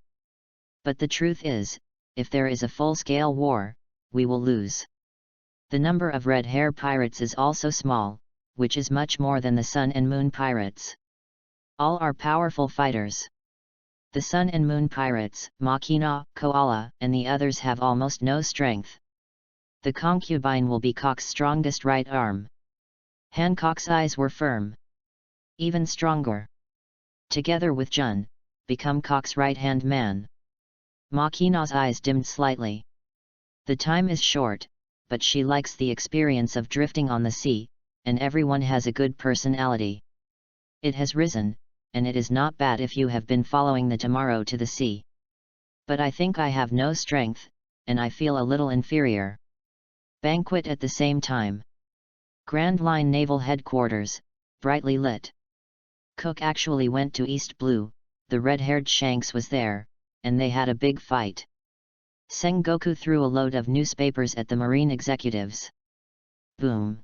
But the truth is, if there is a full-scale war, we will lose. The number of red hair pirates is also small, which is much more than the sun and moon pirates. All are powerful fighters. The sun and moon pirates, Makina, Koala, and the others have almost no strength. The concubine will be Cock's strongest right arm. Hancock's eyes were firm. Even stronger. Together with Jun, become Cock's right-hand man. Makina's eyes dimmed slightly. The time is short, but she likes the experience of drifting on the sea, and everyone has a good personality. It has risen, and it is not bad if you have been following the tomorrow to the sea. But I think I have no strength, and I feel a little inferior. Banquet at the same time. Grand Line Naval Headquarters, brightly lit. Cook actually went to East Blue, the red-haired Shanks was there, and they had a big fight. Sengoku threw a load of newspapers at the marine executives. Boom!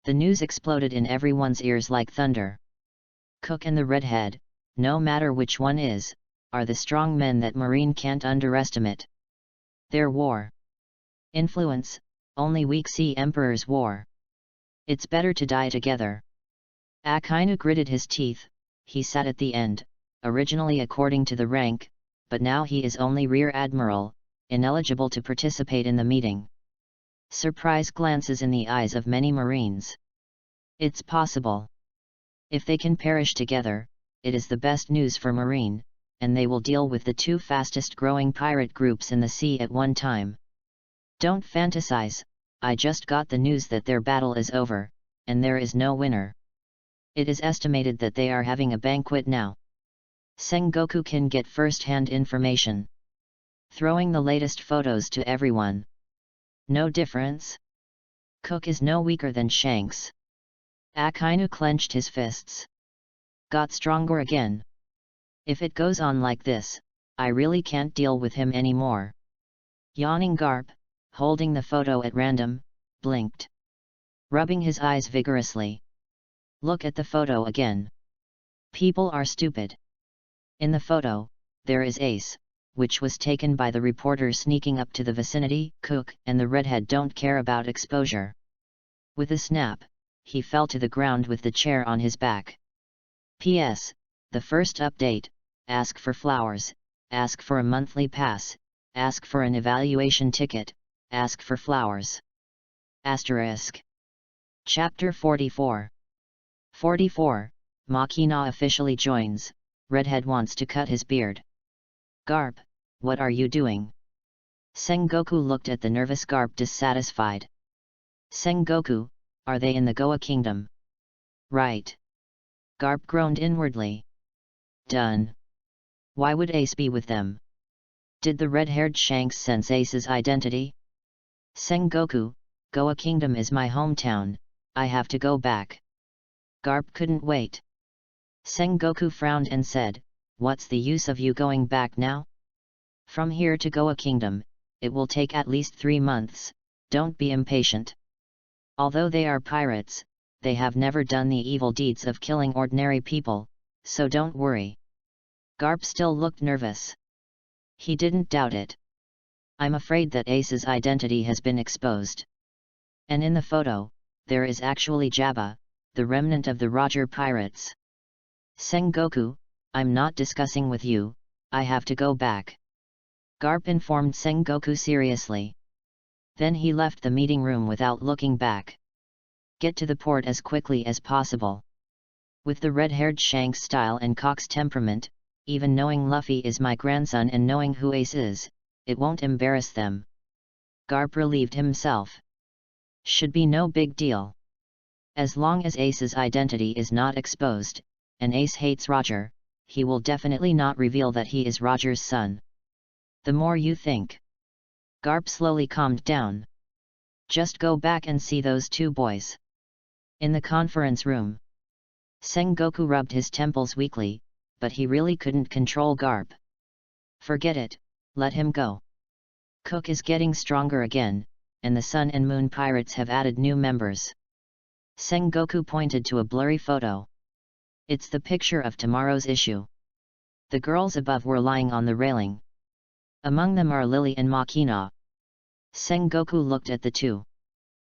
The news exploded in everyone's ears like thunder. Cook and the redhead, no matter which one is, are the strong men that marine can't underestimate. Their war. Influence, only weak sea emperor's war. It's better to die together. Akainu gritted his teeth, he sat at the end, originally according to the rank, but now he is only rear admiral, ineligible to participate in the meeting. Surprise glances in the eyes of many marines. It's possible. If they can perish together, it is the best news for marine, and they will deal with the two fastest growing pirate groups in the sea at one time. Don't fantasize, I just got the news that their battle is over, and there is no winner. It is estimated that they are having a banquet now. Sengoku can get first-hand information. Throwing the latest photos to everyone. No difference? Cook is no weaker than Shanks. Akainu clenched his fists. Got stronger again. If it goes on like this, I really can't deal with him anymore. Yawning Garp, holding the photo at random, blinked. Rubbing his eyes vigorously. Look at the photo again. People are stupid. In the photo, there is Ace, which was taken by the reporter sneaking up to the vicinity. Cook and the redhead don't care about exposure. With a snap, he fell to the ground with the chair on his back. P.S. The first update, ask for flowers, ask for a monthly pass, ask for an evaluation ticket, ask for flowers. Asterisk. Chapter 44. 44, Makina officially joins, redhead wants to cut his beard. Garp, what are you doing? Sengoku looked at the nervous Garp dissatisfied. Sengoku, are they in the Goa Kingdom? Right. Garp groaned inwardly. Done. Why would Ace be with them? Did the red-haired Shanks sense Ace's identity? Sengoku, Goa Kingdom is my hometown, I have to go back. Garp couldn't wait. Sengoku frowned and said, what's the use of you going back now? From here to Goa Kingdom, it will take at least 3 months, don't be impatient. Although they are pirates, they have never done the evil deeds of killing ordinary people, so don't worry. Garp still looked nervous. He didn't doubt it. I'm afraid that Ace's identity has been exposed. And in the photo, there is actually Jabba, the remnant of the Roger pirates. Sengoku, I'm not discussing with you, I have to go back. Garp informed Sengoku seriously. Then he left the meeting room without looking back. Get to the port as quickly as possible. With the red-haired Shanks style and Cock's temperament, even knowing Luffy is my grandson and knowing who Ace is, it won't embarrass them. Garp relieved himself. Should be no big deal. As long as Ace's identity is not exposed, and Ace hates Roger, he will definitely not reveal that he is Roger's son. The more you think. Garp slowly calmed down. Just go back and see those two boys. In the conference room, Sengoku rubbed his temples weakly, but he really couldn't control Garp. Forget it, let him go. Cook is getting stronger again, and the Sun and Moon Pirates have added new members. Sengoku pointed to a blurry photo. It's the picture of tomorrow's issue. The girls above were lying on the railing. Among them are Lily and Makina. Sengoku looked at the two.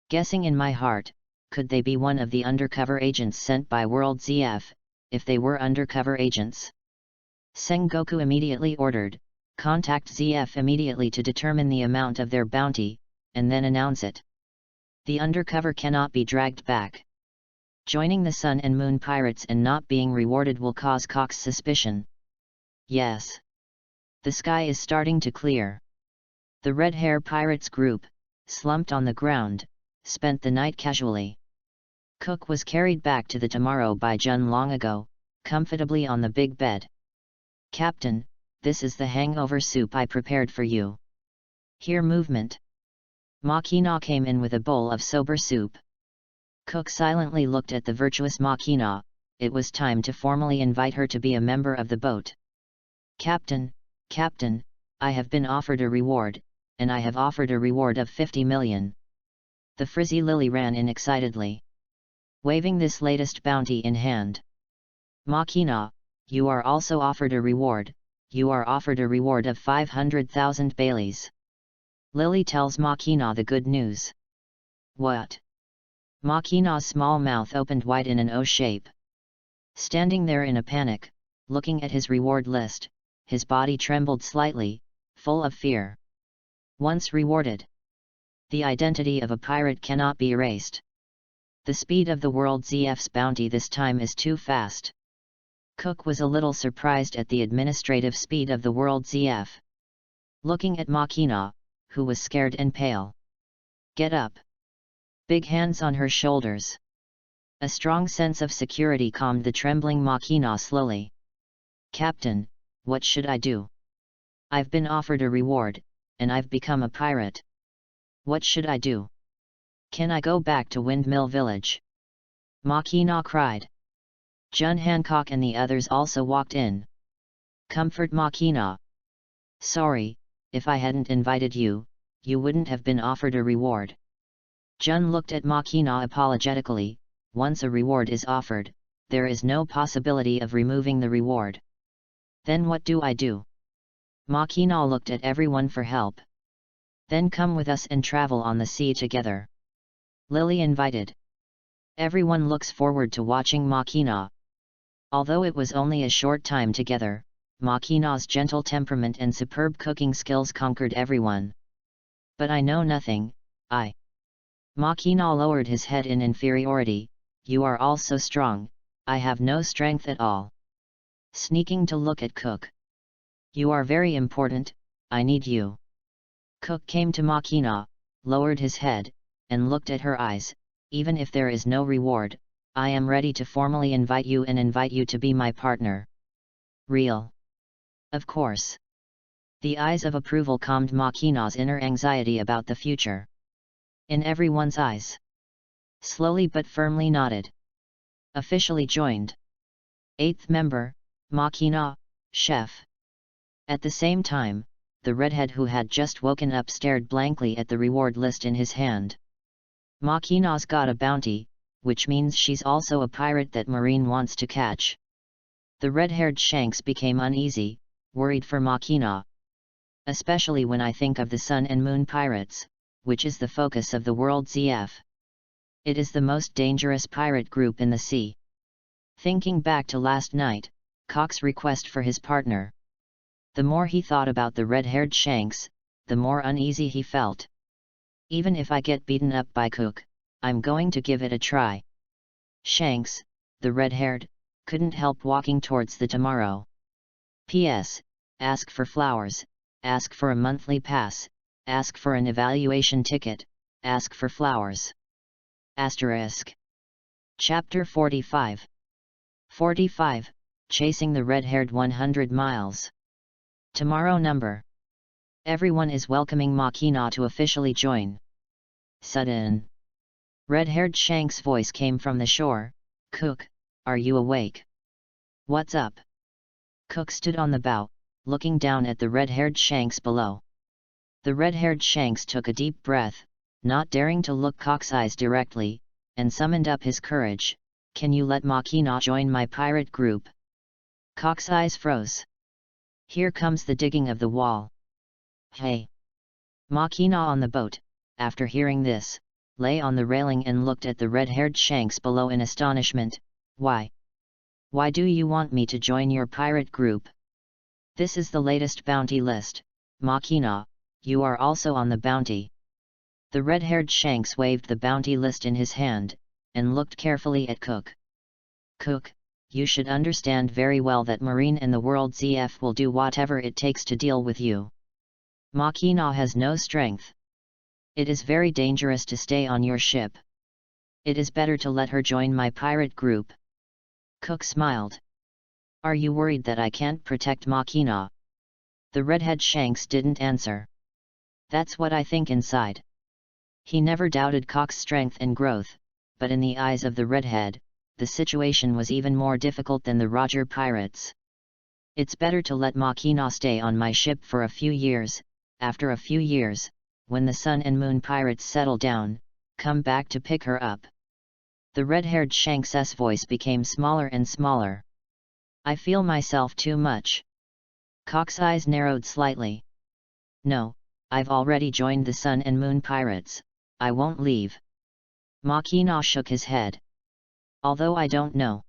Guessing in my heart, could they be one of the undercover agents sent by World ZF, if they were undercover agents? Sengoku immediately ordered, contact ZF immediately to determine the amount of their bounty, and then announce it. The undercover cannot be dragged back. Joining the Sun and Moon Pirates and not being rewarded will cause Cock's suspicion. Yes. The sky is starting to clear. The Red Hair Pirates group, slumped on the ground, spent the night casually. Cook was carried back to the tomorrow by Gion long ago, comfortably on the big bed. Captain, this is the hangover soup I prepared for you. Hear movement. Makina came in with a bowl of sober soup. Cook silently looked at the virtuous Makina. It was time to formally invite her to be a member of the boat. Captain, Captain, I have been offered a reward, and I have offered a reward of 50 million. The frizzy Lily ran in excitedly, waving this latest bounty in hand. Makina, you are also offered a reward. You are offered a reward of 500,000 Baileys. Lily tells Makina the good news. What? Makina's small mouth opened wide in an O shape. Standing there in a panic, looking at his reward list, his body trembled slightly, full of fear. Once rewarded, the identity of a pirate cannot be erased. The speed of the World ZF's bounty this time is too fast. Cook was a little surprised at the administrative speed of the World ZF. Looking at Makina, who was scared and pale. Get up. Big hands on her shoulders. A strong sense of security calmed the trembling Makina slowly. Captain, what should I do? I've been offered a reward, and I've become a pirate. What should I do? Can I go back to Windmill Village? Makina cried. Gion, Hancock and the others also walked in. Comfort Makina. Sorry, if I hadn't invited you, you wouldn't have been offered a reward. Gion looked at Makina apologetically. Once a reward is offered, there is no possibility of removing the reward. Then what do I do? Makina looked at everyone for help. Then come with us and travel on the sea together. Lily invited. Everyone looks forward to watching Makina. Although it was only a short time together, Makina's gentle temperament and superb cooking skills conquered everyone. But I know nothing, Makina lowered his head in inferiority. You are all so strong, I have no strength at all. Sneaking to look at Cook. You are very important, I need you. Cook came to Makina, lowered his head, and looked at her eyes. Even if there is no reward, I am ready to formally invite you to be my partner. Real? Of course. The eyes of approval calmed Makina's inner anxiety about the future. In everyone's eyes. Slowly but firmly nodded. Officially joined. 8th member, Makina, chef. At the same time, the redhead who had just woken up stared blankly at the reward list in his hand. Makina's got a bounty, which means she's also a pirate that Marine wants to catch. The red-haired Shanks became uneasy, worried for Makina. Especially when I think of the Sun and Moon Pirates, which is the focus of the World ZF. It is the most dangerous pirate group in the sea. Thinking back to last night, Cock's request for his partner. The more he thought about the red-haired Shanks, the more uneasy he felt. Even if I get beaten up by Cook, I'm going to give it a try. Shanks, the red-haired, couldn't help walking towards the tomorrow. P.S. Ask for flowers, ask for a monthly pass, ask for an evaluation ticket, ask for flowers. Asterisk. Chapter 45. 45, Chasing the Red-Haired 100 Miles. Tomorrow number. Everyone is welcoming Makina to officially join. Sudden. Red-haired Shank's voice came from the shore. "Cook, are you awake? What's up?" Cook stood on the bow, looking down at the red-haired Shanks below. The red-haired Shanks took a deep breath, not daring to look Cook's eyes directly, and summoned up his courage. "Can you let Makina join my pirate group?" Cook's eyes froze. "Here comes the digging of the wall." "Hey!" Makina on the boat, after hearing this, lay on the railing and looked at the red-haired Shanks below in astonishment. "Why? Why do you want me to join your pirate group? This is the latest bounty list, Makina, you are also on the bounty." The red-haired Shanks waved the bounty list in his hand, and looked carefully at Cook. "Cook, you should understand very well that Marine and the World ZF will do whatever it takes to deal with you. Makina has no strength. It is very dangerous to stay on your ship. It is better to let her join my pirate group." Cook smiled. "Are you worried that I can't protect Makina?" The redhead Shanks didn't answer. "That's what I think inside." He never doubted Cook's strength and growth, but in the eyes of the redhead, the situation was even more difficult than the Roger pirates. "It's better to let Makina stay on my ship for a few years. After a few years, when the Sun and Moon pirates settle down, come back to pick her up." The red-haired Shanks' voice became smaller and smaller. "I feel myself too much." Cook's eyes narrowed slightly. "No, I've already joined the Sun and Moon pirates, I won't leave." Makina shook his head. "Although I don't know.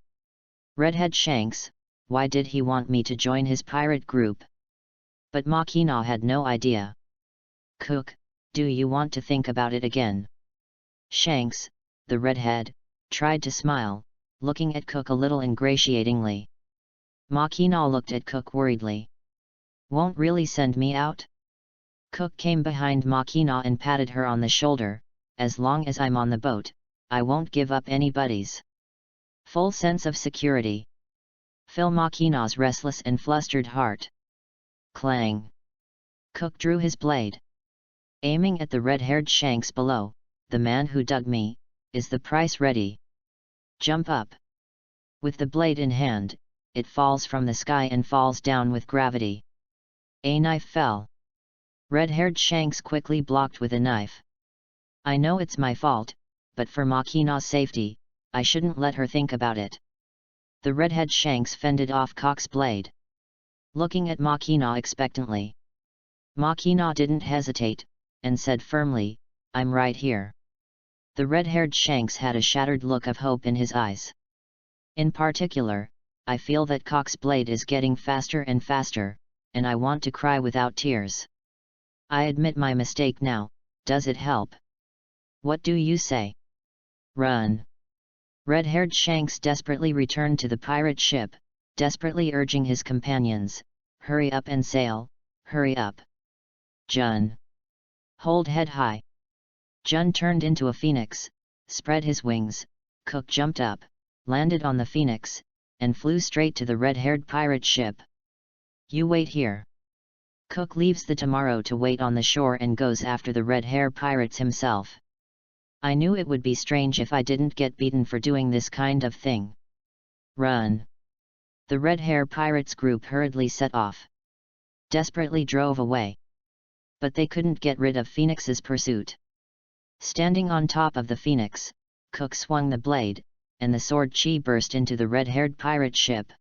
Redhead Shanks, why did he want me to join his pirate group?" But Makina had no idea. "Cook, do you want to think about it again?" Shanks, the redhead, tried to smile, looking at Cook a little ingratiatingly. Makina looked at Cook worriedly. "Won't really send me out?" Cook came behind Makina and patted her on the shoulder. "As long as I'm on the boat, I won't give up any buddies. Full sense of security. Fill Makina's restless and flustered heart." Clang! Cook drew his blade. Aiming at the red-haired Shanks below. "The man who dug me, is the price ready? Jump up." With the blade in hand, it falls from the sky and falls down with gravity. A knife fell. Red-haired Shanks quickly blocked with a knife. "I know it's my fault, but for Makina's safety, I shouldn't let her think about it." The redhead Shanks fended off Cook's blade, looking at Makina expectantly. Makina didn't hesitate, and said firmly, "I'm right here." The red-haired Shanks had a shattered look of hope in his eyes. "In particular, I feel that Cook's blade is getting faster and faster, and I want to cry without tears. I admit my mistake now, does it help? What do you say? Run!" Red-haired Shanks desperately returned to the pirate ship, desperately urging his companions, "Hurry up and sail, hurry up! Gion! Hold head high!" Gion turned into a phoenix, spread his wings. Cook jumped up, landed on the phoenix, and flew straight to the red-haired pirate ship. "You wait here." Cook leaves the tomorrow to wait on the shore and goes after the red-hair pirates himself. "I knew it would be strange if I didn't get beaten for doing this kind of thing. Run!" The red-hair pirates group hurriedly set off. Desperately drove away. But they couldn't get rid of Phoenix's pursuit. Standing on top of the Phoenix, Cook swung the blade, and the sword chi burst into the red-haired pirate ship.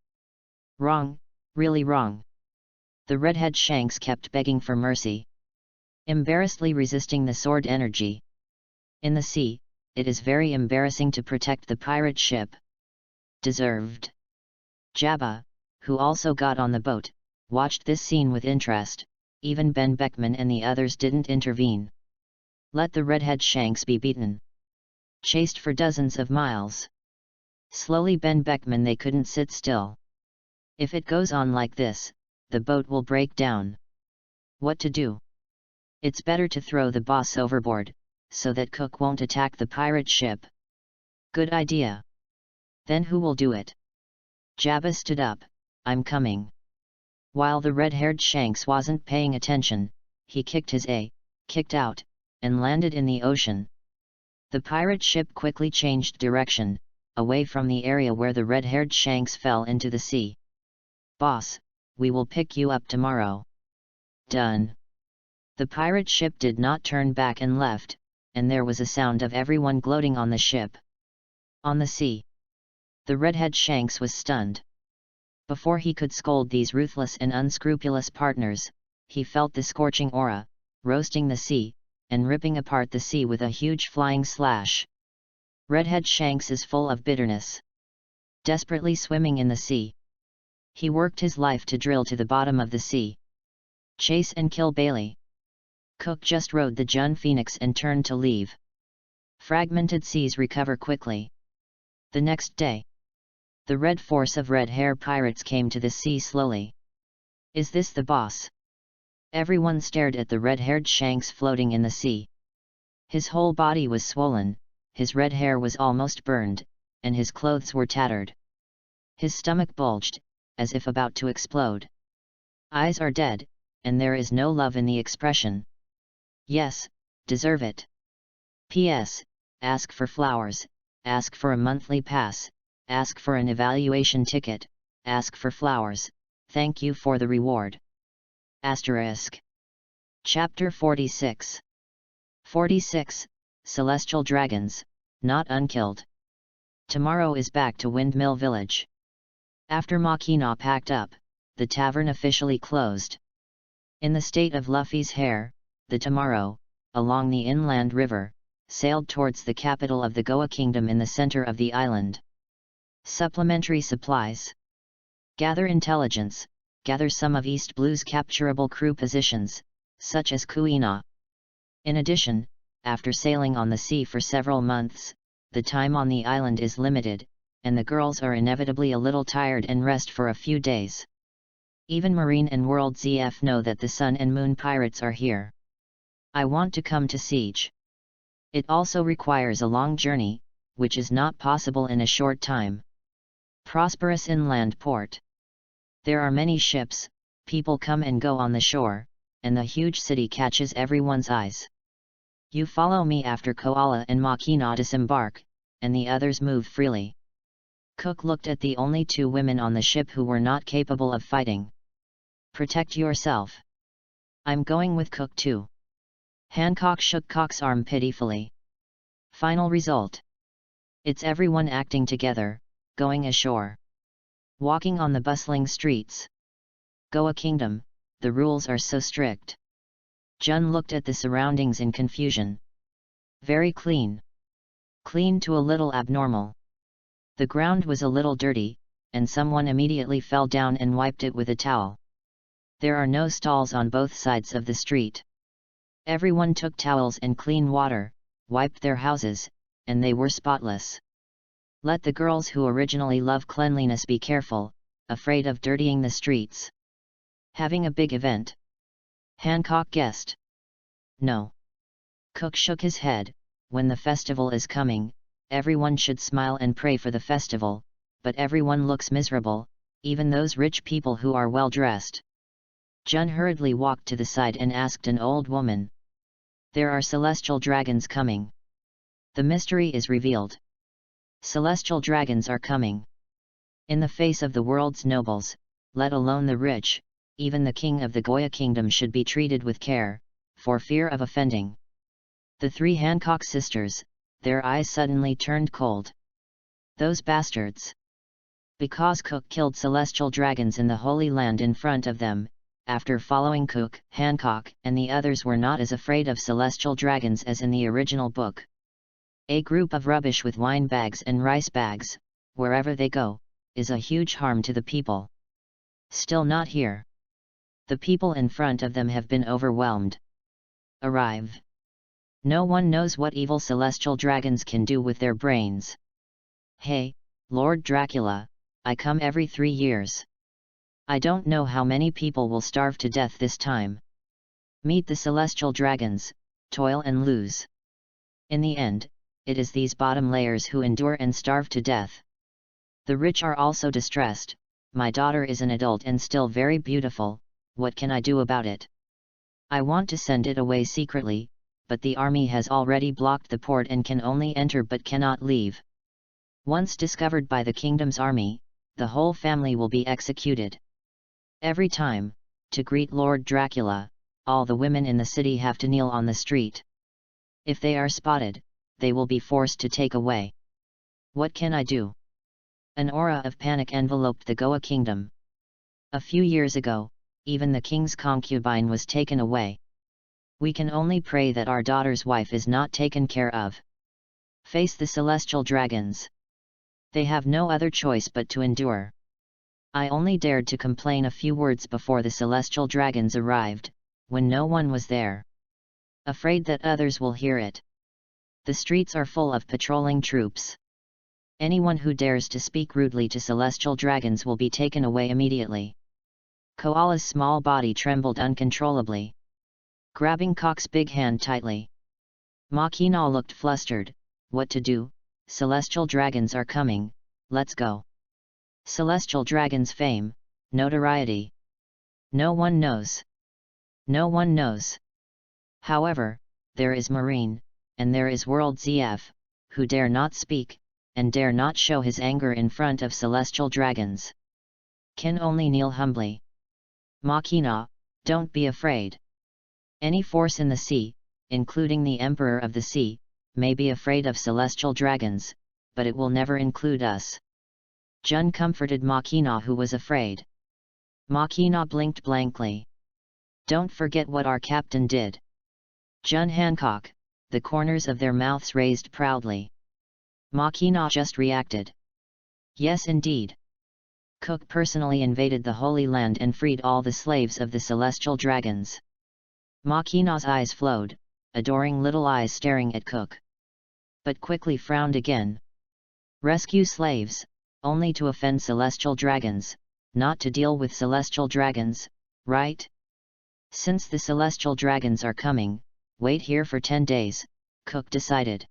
"Wrong, really wrong." The redhead Shanks kept begging for mercy, embarrassedly resisting the sword energy. In the sea, it is very embarrassing to protect the pirate ship. Deserved. Jabba, who also got on the boat, watched this scene with interest. Even Ben Beckman and the others didn't intervene. Let the redhead Shanks be beaten. Chased for dozens of miles. Slowly Ben Beckman they couldn't sit still. If it goes on like this, the boat will break down. What to do? It's better to throw the boss overboard, so that Cook won't attack the pirate ship. Good idea. Then who will do it? Jabba stood up, "I'm coming." While the red-haired Shanks wasn't paying attention, he kicked out, and landed in the ocean. The pirate ship quickly changed direction, away from the area where the red-haired Shanks fell into the sea. "Boss, we will pick you up tomorrow." "Done." The pirate ship did not turn back and left, and there was a sound of everyone gloating on the ship. On the sea, the redhead Shanks was stunned. Before he could scold these ruthless and unscrupulous partners, he felt the scorching aura, roasting the sea, and ripping apart the sea with a huge flying slash. Redhead Shanks is full of bitterness. Desperately swimming in the sea, he worked his life to drill to the bottom of the sea. Chase and kill Bailey. Cook just rode the Gion Phoenix and turned to leave. Fragmented seas recover quickly. The next day, the red force of red-hair pirates came to the sea slowly. "Is this the boss?" Everyone stared at the red-haired Shanks floating in the sea. His whole body was swollen, his red hair was almost burned, and his clothes were tattered. His stomach bulged, as if about to explode. Eyes are dead, and there is no love in the expression. "Yes, deserve it. P.S. Ask for flowers, ask for a monthly pass, ask for an evaluation ticket, ask for flowers, thank you for the reward." Asterisk. Chapter 46. 46, Celestial Dragons, Not Unkilled. Tomorrow is back to Windmill Village. After Makina packed up, the tavern officially closed. In the state of Luffy's hair, the Tomorrow, along the inland river, sailed towards the capital of the Goa Kingdom in the center of the island. Supplementary supplies. Gather intelligence, gather some of East Blue's capturable crew positions, such as Kuina. In addition, after sailing on the sea for several months, the time on the island is limited, and the girls are inevitably a little tired and rest for a few days. Even Marine and World ZF know that the Sun and Moon pirates are here. I want to come to siege. It also requires a long journey, which is not possible in a short time. Prosperous inland port. There are many ships, people come and go on the shore, and the huge city catches everyone's eyes. You follow me after Koala and Makina disembark, and the others move freely. Cook looked at the only two women on the ship who were not capable of fighting. Protect yourself. I'm going with Cook too. Hancock shook Cook's arm pitifully. Final result. It's everyone acting together, going ashore. Walking on the bustling streets. Goa Kingdom, the rules are so strict. Jun looked at the surroundings in confusion. Very clean. Clean to a little abnormal. The ground was a little dirty, and someone immediately fell down and wiped it with a towel. There are no stalls on both sides of the street. Everyone took towels and clean water, wiped their houses, and they were spotless. Let the girls who originally love cleanliness be careful, afraid of dirtying the streets. Having a big event? Hancock guessed. No. Cook shook his head. When the festival is coming, everyone should smile and pray for the festival, but everyone looks miserable, even those rich people who are well dressed. Jun hurriedly walked to the side and asked an old woman. There are celestial dragons coming. The mystery is revealed. Celestial dragons are coming. In the face of the world's nobles, let alone the rich, even the king of the Goya kingdom should be treated with care, for fear of offending. The three Hancock sisters, their eyes suddenly turned cold. Those bastards! Because Cook killed celestial dragons in the Holy Land in front of them, after following Cook, Hancock and the others were not as afraid of celestial dragons as in the original book. A group of rubbish with wine bags and rice bags, wherever they go, is a huge harm to the people. Still not here. The people in front of them have been overwhelmed. Arrive. No one knows what evil celestial dragons can do with their brains. Hey, Lord Dracula, I come every 3 years. I don't know how many people will starve to death this time. Meet the celestial dragons, toil and lose. In the end, it is these bottom layers who endure and starve to death. The rich are also distressed. My daughter is an adult and still very beautiful, what can I do about it? I want to send it away secretly, but the army has already blocked the port and can only enter but cannot leave. Once discovered by the kingdom's army, the whole family will be executed. Every time, to greet Lord Dracula, all the women in the city have to kneel on the street. If they are spotted, they will be forced to take away. What can I do? An aura of panic enveloped the Goa kingdom. A few years ago, even the king's concubine was taken away. We can only pray that our daughter's wife is not taken care of. Face the celestial dragons. They have no other choice but to endure. I only dared to complain a few words before the celestial dragons arrived, when no one was there. Afraid that others will hear it. The streets are full of patrolling troops. Anyone who dares to speak rudely to celestial dragons will be taken away immediately. Koala's small body trembled uncontrollably, grabbing Cock's big hand tightly. Makina looked flustered. What to do? Celestial dragons are coming, let's go. Celestial dragons' fame, notoriety. No one knows. No one knows. However, there is Marine, and there is World ZF, who dare not speak, and dare not show his anger in front of celestial dragons. Can only kneel humbly. Makina, don't be afraid. Any force in the sea, including the Emperor of the Sea, may be afraid of celestial dragons, but it will never include us. Gion comforted Makina, who was afraid. Makina blinked blankly. Don't forget what our captain did. Gion Hancock, the corners of their mouths raised proudly. Makina just reacted. Yes indeed. Cook personally invaded the Holy Land and freed all the slaves of the celestial dragons. Makina's eyes flowed, adoring little eyes staring at Cook. But quickly frowned again. Rescue slaves, only to offend celestial dragons, not to deal with celestial dragons, right? Since the celestial dragons are coming, wait here for 10 days, Cook decided.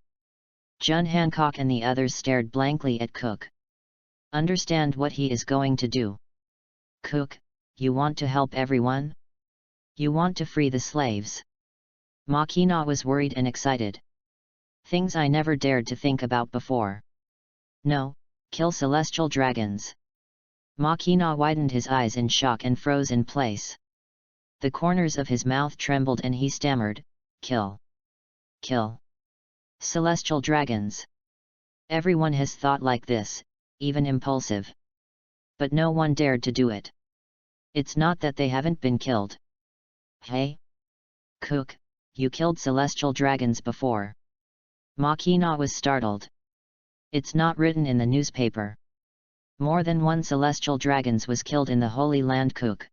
Gion Hancock and the others stared blankly at Cook. Understand what he is going to do. Cook, you want to help everyone? You want to free the slaves? Makina was worried and excited. Things I never dared to think about before. No, kill celestial dragons. Makina widened his eyes in shock and froze in place. The corners of his mouth trembled and he stammered, kill. Kill. Celestial dragons. Everyone has thought like this, even impulsive. But no one dared to do it. It's not that they haven't been killed. Hey? Cook, you killed celestial dragons before. Makina was startled. It's not written in the newspaper. More than one celestial dragons was killed in the Holy Land, Cook.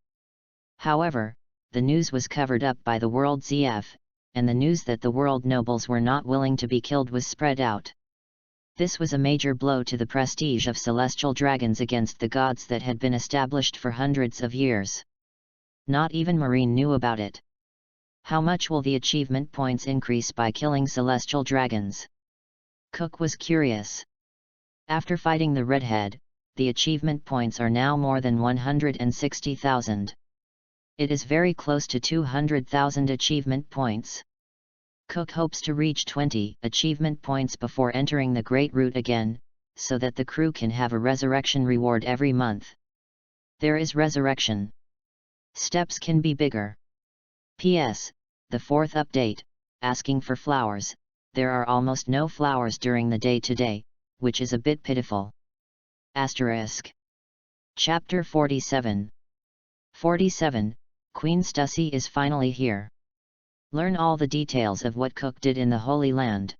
However, the news was covered up by the World ZF, and the news that the world nobles were not willing to be killed was spread out. This was a major blow to the prestige of celestial dragons against the gods that had been established for hundreds of years. Not even Marine knew about it. How much will the achievement points increase by killing celestial dragons? Cook was curious. After fighting the redhead, the achievement points are now more than 160,000. It is very close to 200,000 achievement points. Cook hopes to reach 20 achievement points before entering the Great Route again, so that the crew can have a resurrection reward every month. There is resurrection. Steps can be bigger. P.S. The fourth update, asking for flowers. There are almost no flowers during the day today, which is a bit pitiful. Asterisk. Chapter 47. 47. Queen Stussy is finally here. Learn all the details of what Cook did in the Holy Land.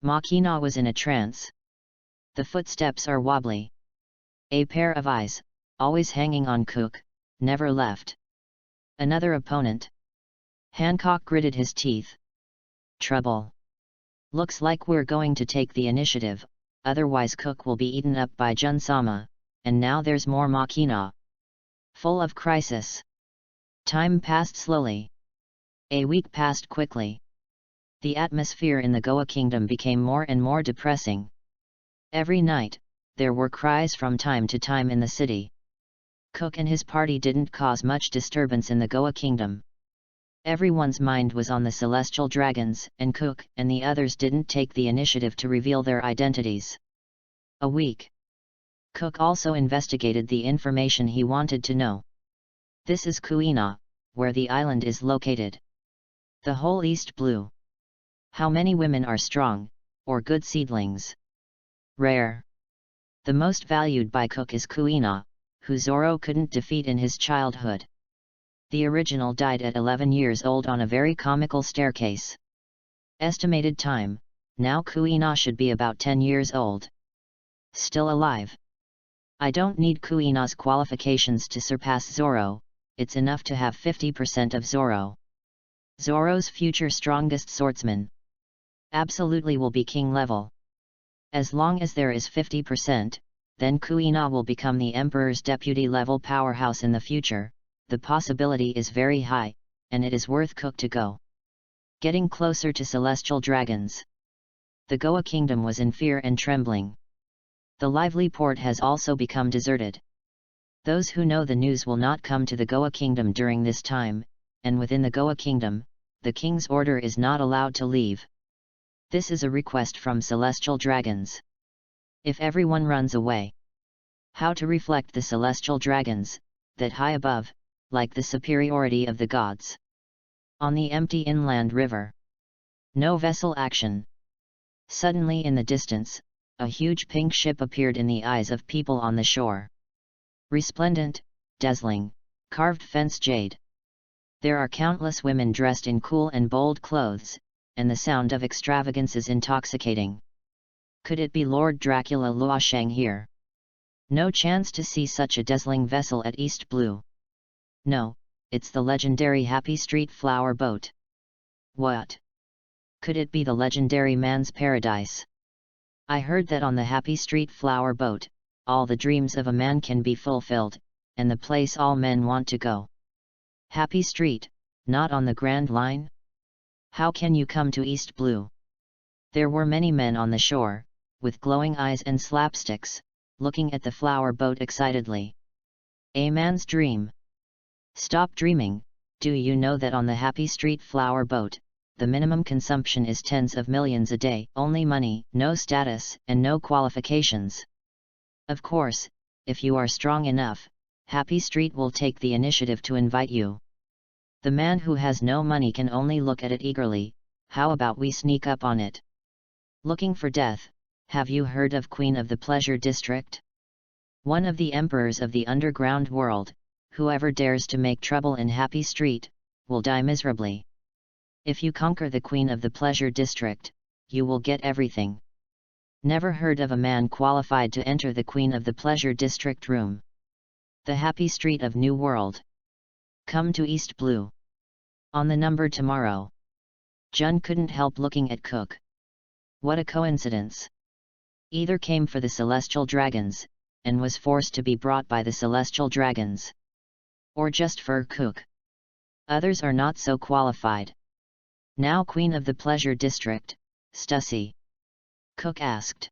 Makina was in a trance. The footsteps are wobbly. A pair of eyes, always hanging on Cook, never left. Another opponent. Hancock gritted his teeth. Trouble. Looks like we're going to take the initiative, otherwise Cook will be eaten up by Jun-sama, and now there's more Makina. Full of crisis. Time passed slowly. A week passed quickly. The atmosphere in the Goa kingdom became more and more depressing. Every night, there were cries from time to time in the city. Cook and his party didn't cause much disturbance in the Goa kingdom. Everyone's mind was on the celestial dragons, and Cook and the others didn't take the initiative to reveal their identities. A week. Cook also investigated the information he wanted to know. This is Kuina, where the island is located. The whole East Blue. How many women are strong, or good seedlings? Rare. The most valued by Cook is Kuina, who Zoro couldn't defeat in his childhood. The original died at 11 years old on a very comical staircase. Estimated time, now Kuina should be about 10 years old. Still alive. I don't need Kuina's qualifications to surpass Zoro, it's enough to have 50% of Zoro. Zoro's future strongest swordsman. Absolutely will be king level. As long as there is 50%, then Kuina will become the Emperor's deputy level powerhouse in the future. The possibility is very high, and it is worth Cook to go. Getting closer to celestial dragons. The Goa kingdom was in fear and trembling. The lively port has also become deserted. Those who know the news will not come to the Goa kingdom during this time, and within the Goa kingdom, the king's order is not allowed to leave. This is a request from celestial dragons. If everyone runs away. How to reflect the celestial dragons, that high above, like the superiority of the gods. On the empty inland river. No vessel action. Suddenly in the distance, a huge pink ship appeared in the eyes of people on the shore. Resplendent, dazzling, carved fence jade. There are countless women dressed in cool and bold clothes, and the sound of extravagance is intoxicating. Could it be Lord Dracula Luoshang here? No chance to see such a dazzling vessel at East Blue. No, it's the legendary Happy Street flower boat. What? Could it be the legendary Man's Paradise? I heard that on the Happy Street flower boat, all the dreams of a man can be fulfilled, and the place all men want to go. Happy Street, not on the Grand Line? How can you come to East Blue? There were many men on the shore, with glowing eyes and slapsticks, looking at the flower boat excitedly. A man's dream. Stop dreaming. Do you know that on the Happy Street flower boat, the minimum consumption is tens of millions a day, only money, no status, and no qualifications? Of course, if you are strong enough, Happy Street will take the initiative to invite you. The man who has no money can only look at it eagerly. How about we sneak up on it? Looking for death. Have you heard of Queen of the Pleasure District? One of the emperors of the underground world. Whoever dares to make trouble in Happy Street, will die miserably. If you conquer the Queen of the Pleasure District, you will get everything. Never heard of a man qualified to enter the Queen of the Pleasure District room. The Happy Street of New World. Come to East Blue. On the number tomorrow. Jun couldn't help looking at Cook. What a coincidence. Either came for the celestial dragons, and was forced to be brought by the celestial dragons. Or just for Cook. Others are not so qualified. Now Queen of the Pleasure District, Stussy? Cook asked.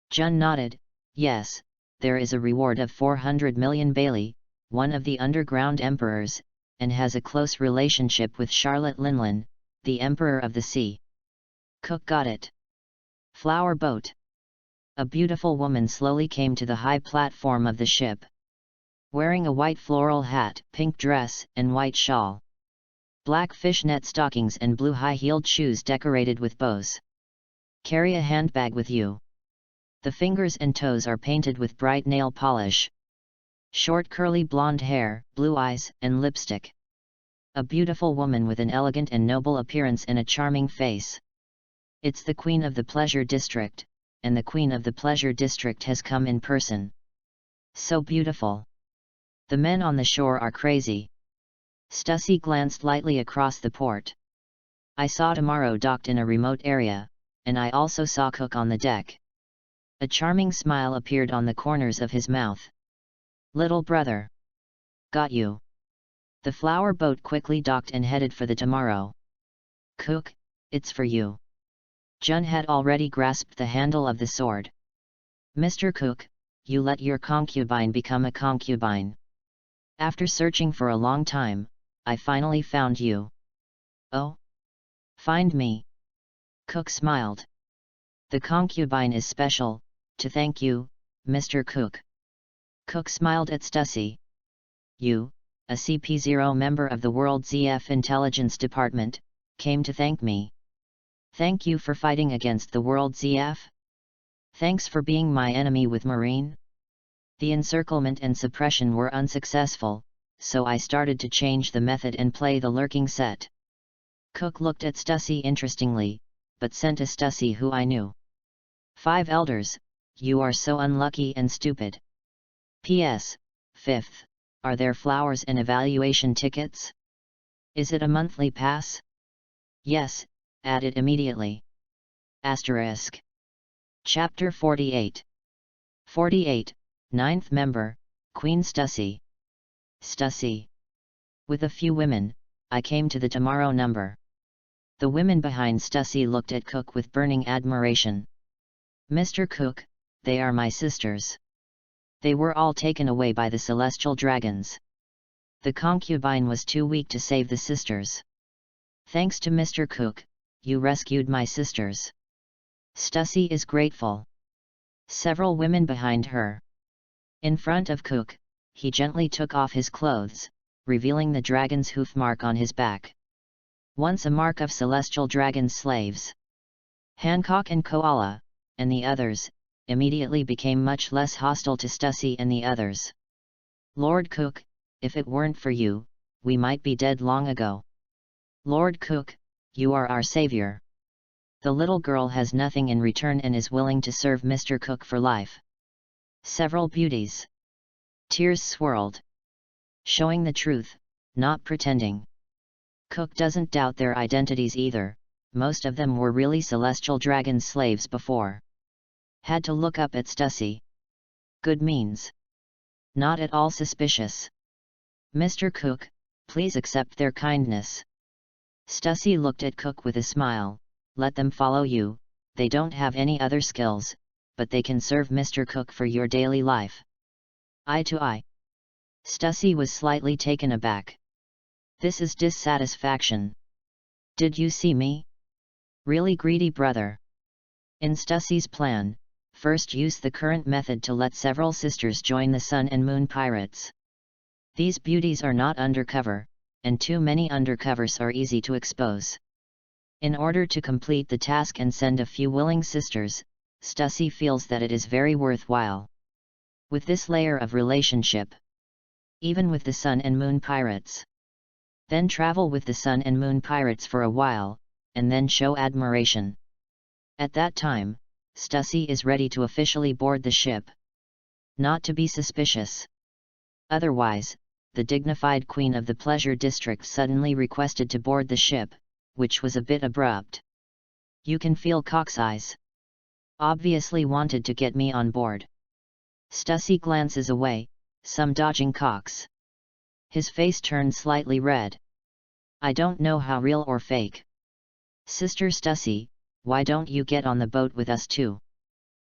Jun nodded. Yes, there is a reward of 400 million Bailey, one of the underground emperors, and has a close relationship with Charlotte Linlin, the Emperor of the Sea. Cook got it. Flower boat. A beautiful woman slowly came to the high platform of the ship. Wearing a white floral hat, pink dress, and white shawl. Black fishnet stockings and blue high-heeled shoes decorated with bows. Carry a handbag with you. The fingers and toes are painted with bright nail polish. Short curly blonde hair, blue eyes, and lipstick. A beautiful woman with an elegant and noble appearance and a charming face. It's the Queen of the Pleasure District, and the Queen of the Pleasure District has come in person. So beautiful. The men on the shore are crazy. Stussy glanced lightly across the port. I saw Tomorrow docked in a remote area, and I also saw Cook on the deck. A charming smile appeared on the corners of his mouth. Little brother. Got you. The flower boat quickly docked and headed for the Tomorrow. Cook, it's for you. Jun had already grasped the handle of the sword. Mr. Cook, you let your concubine become a concubine. After searching for a long time, I finally found you. Oh? Find me. Cook smiled. The concubine is special, to thank you, Mr. Cook. Cook smiled at Stussy. You, a CP0 member of the World ZF Intelligence Department, came to thank me. Thank you for fighting against the World ZF? Thanks for being my enemy with Marine? The encirclement and suppression were unsuccessful, so I started to change the method and play the lurking set. Cook looked at Stussy interestingly, but sent to Stussy who I knew. 5 elders, you are so unlucky and stupid. P.S. 5th, are there flowers and evaluation tickets? Is it a monthly pass? Yes, add it immediately. Asterisk. Chapter 48. 48, 9th member, Queen Stussy. Stussy. With a few women, I came to the tomorrow number. The women behind Stussy looked at Cook with burning admiration. Mr. Cook, they are my sisters. They were all taken away by the celestial dragons. The concubine was too weak to save the sisters. Thanks to Mr. Cook, you rescued my sisters. Stussy is grateful. Several women behind her. In front of Cook, he gently took off his clothes, revealing the dragon's hoof mark on his back. Once a mark of celestial dragon's slaves. Hancock and Koala, and the others, immediately became much less hostile to Stussy and the others. Lord Cook, if it weren't for you, we might be dead long ago. Lord Cook, you are our savior. The little girl has nothing in return and is willing to serve Mr. Cook for life. Several beauties. Tears swirled. Showing the truth, not pretending. Cook doesn't doubt their identities either, most of them were really celestial dragon slaves before. Had to look up at Stussy. Good means. Not at all suspicious. Mr. Cook, please accept their kindness. Stussy looked at Cook with a smile. Let them follow you, they don't have any other skills, but they can serve Mr. Cook for your daily life. Eye to eye. Stussy was slightly taken aback. This is dissatisfaction. Did you see me? Really greedy brother. In Stussy's plan, first use the current method to let several sisters join the Sun and Moon Pirates. These beauties are not undercover, and too many undercovers are easy to expose. In order to complete the task and send a few willing sisters, Stussy feels that it is very worthwhile. With this layer of relationship, even with the Sun and Moon Pirates. Then travel with the Sun and Moon Pirates for a while, and then show admiration. At that time, Stussy is ready to officially board the ship. Not to be suspicious. Otherwise, the dignified queen of the pleasure district suddenly requested to board the ship, which was a bit abrupt. You can feel Cock's eyes. Obviously wanted to get me on board. Stussy glances away, some dodging Cox. His face turned slightly red. I don't know how real or fake. Sister Stussy, why don't you get on the boat with us too?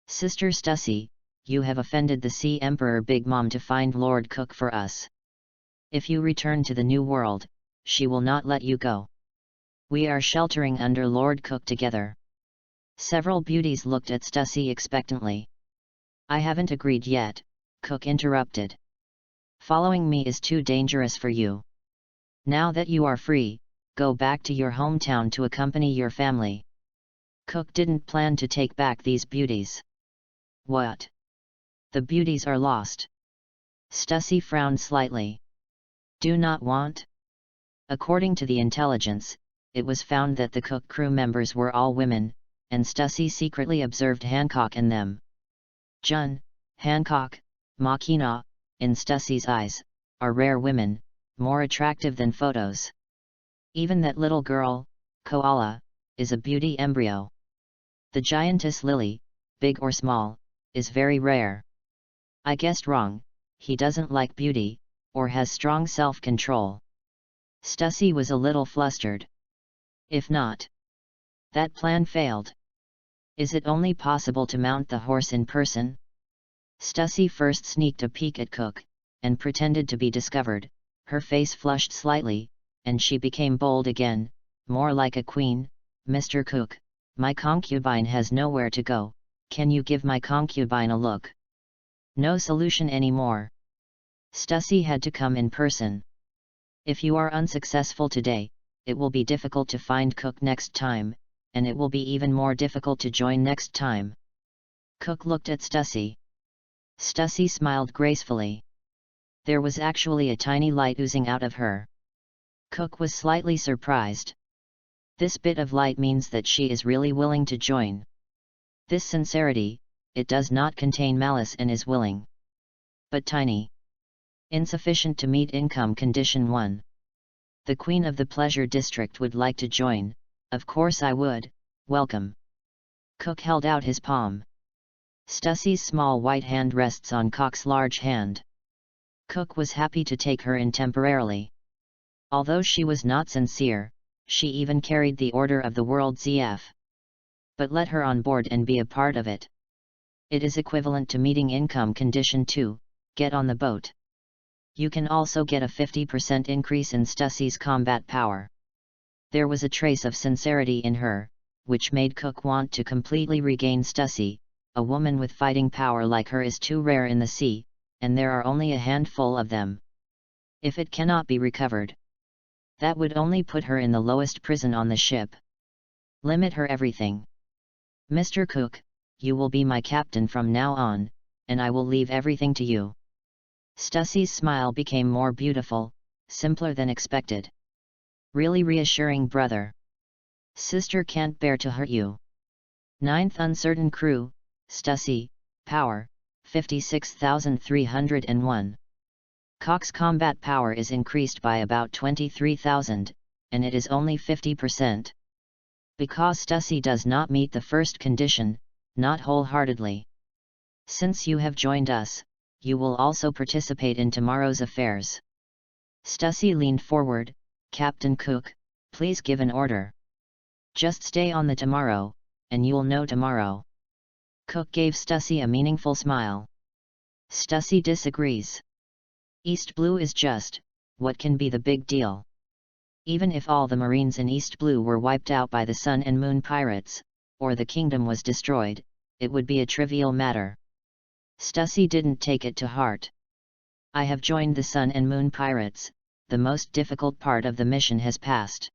Sister Stussy, you have offended the Sea Emperor Big Mom to find Lord Cook for us. If you return to the New World, she will not let you go. We are sheltering under Lord Cook together. Several beauties looked at Stussy expectantly. I haven't agreed yet, Cook interrupted. Following me is too dangerous for you. Now that you are free, go back to your hometown to accompany your family. Cook didn't plan to take back these beauties. What? The beauties are lost. Stussy frowned slightly. Do not want? According to the intelligence, it was found that the Cook crew members were all women, and Stussy secretly observed Hancock and them. Gion, Hancock, Machina, in Stussy's eyes, are rare women, more attractive than photos. Even that little girl, Koala, is a beauty embryo. The giantess Lily, big or small, is very rare. I guessed wrong, he doesn't like beauty, or has strong self-control. Stussy was a little flustered. If not, that plan failed. Is it only possible to mount the horse in person? Stussy first sneaked a peek at Cook, and pretended to be discovered. Her face flushed slightly, and she became bold again. more like a queen. Mr. Cook, my concubine has nowhere to go, can you give my concubine a look? No solution anymore. Stussy had to come in person. If you are unsuccessful today, it will be difficult to find Cook next time, and it will be even more difficult to join next time. Cook looked at Stussy. Stussy smiled gracefully. There was actually a tiny light oozing out of her. Cook was slightly surprised. This bit of light means that she is really willing to join. This sincerity, it does not contain malice and is willing. But tiny. Insufficient to meet income condition 1. The Queen of the Pleasure District would like to join. Of course I would, welcome. Cook held out his palm. Stussy's small white hand rests on Cook's large hand. Cook was happy to take her in temporarily. Although she was not sincere, she even carried the Order of the World ZF. But let her on board and be a part of it. It is equivalent to meeting income condition 2, get on the boat. You can also get a 50% increase in Stussy's combat power. There was a trace of sincerity in her, which made Cook want to completely regain Stussy. A woman with fighting power like her is too rare in the sea, and there are only a handful of them. If it cannot be recovered, that would only put her in the lowest prison on the ship. Limit her everything. Mr. Cook, you will be my captain from now on, and I will leave everything to you. Stussy's smile became more beautiful, simpler than expected. Really reassuring, brother. Sister can't bear to hurt you. 9th Uncertain Crew, Stussy, Power, 56,301. Cock's combat power is increased by about 23,000, and it is only 50%. Because Stussy does not meet the first condition, not wholeheartedly. Since you have joined us, you will also participate in tomorrow's affairs. Stussy leaned forward. Captain Cook, please give an order. Just stay on the tomorrow, and you'll know tomorrow. Cook gave Stussy a meaningful smile. Stussy disagrees. East Blue is just, what can be the big deal? Even if all the Marines in East Blue were wiped out by the Sun and Moon pirates, or the kingdom was destroyed, it would be a trivial matter. Stussy didn't take it to heart. I have joined the Sun and Moon pirates, the most difficult part of the mission has passed.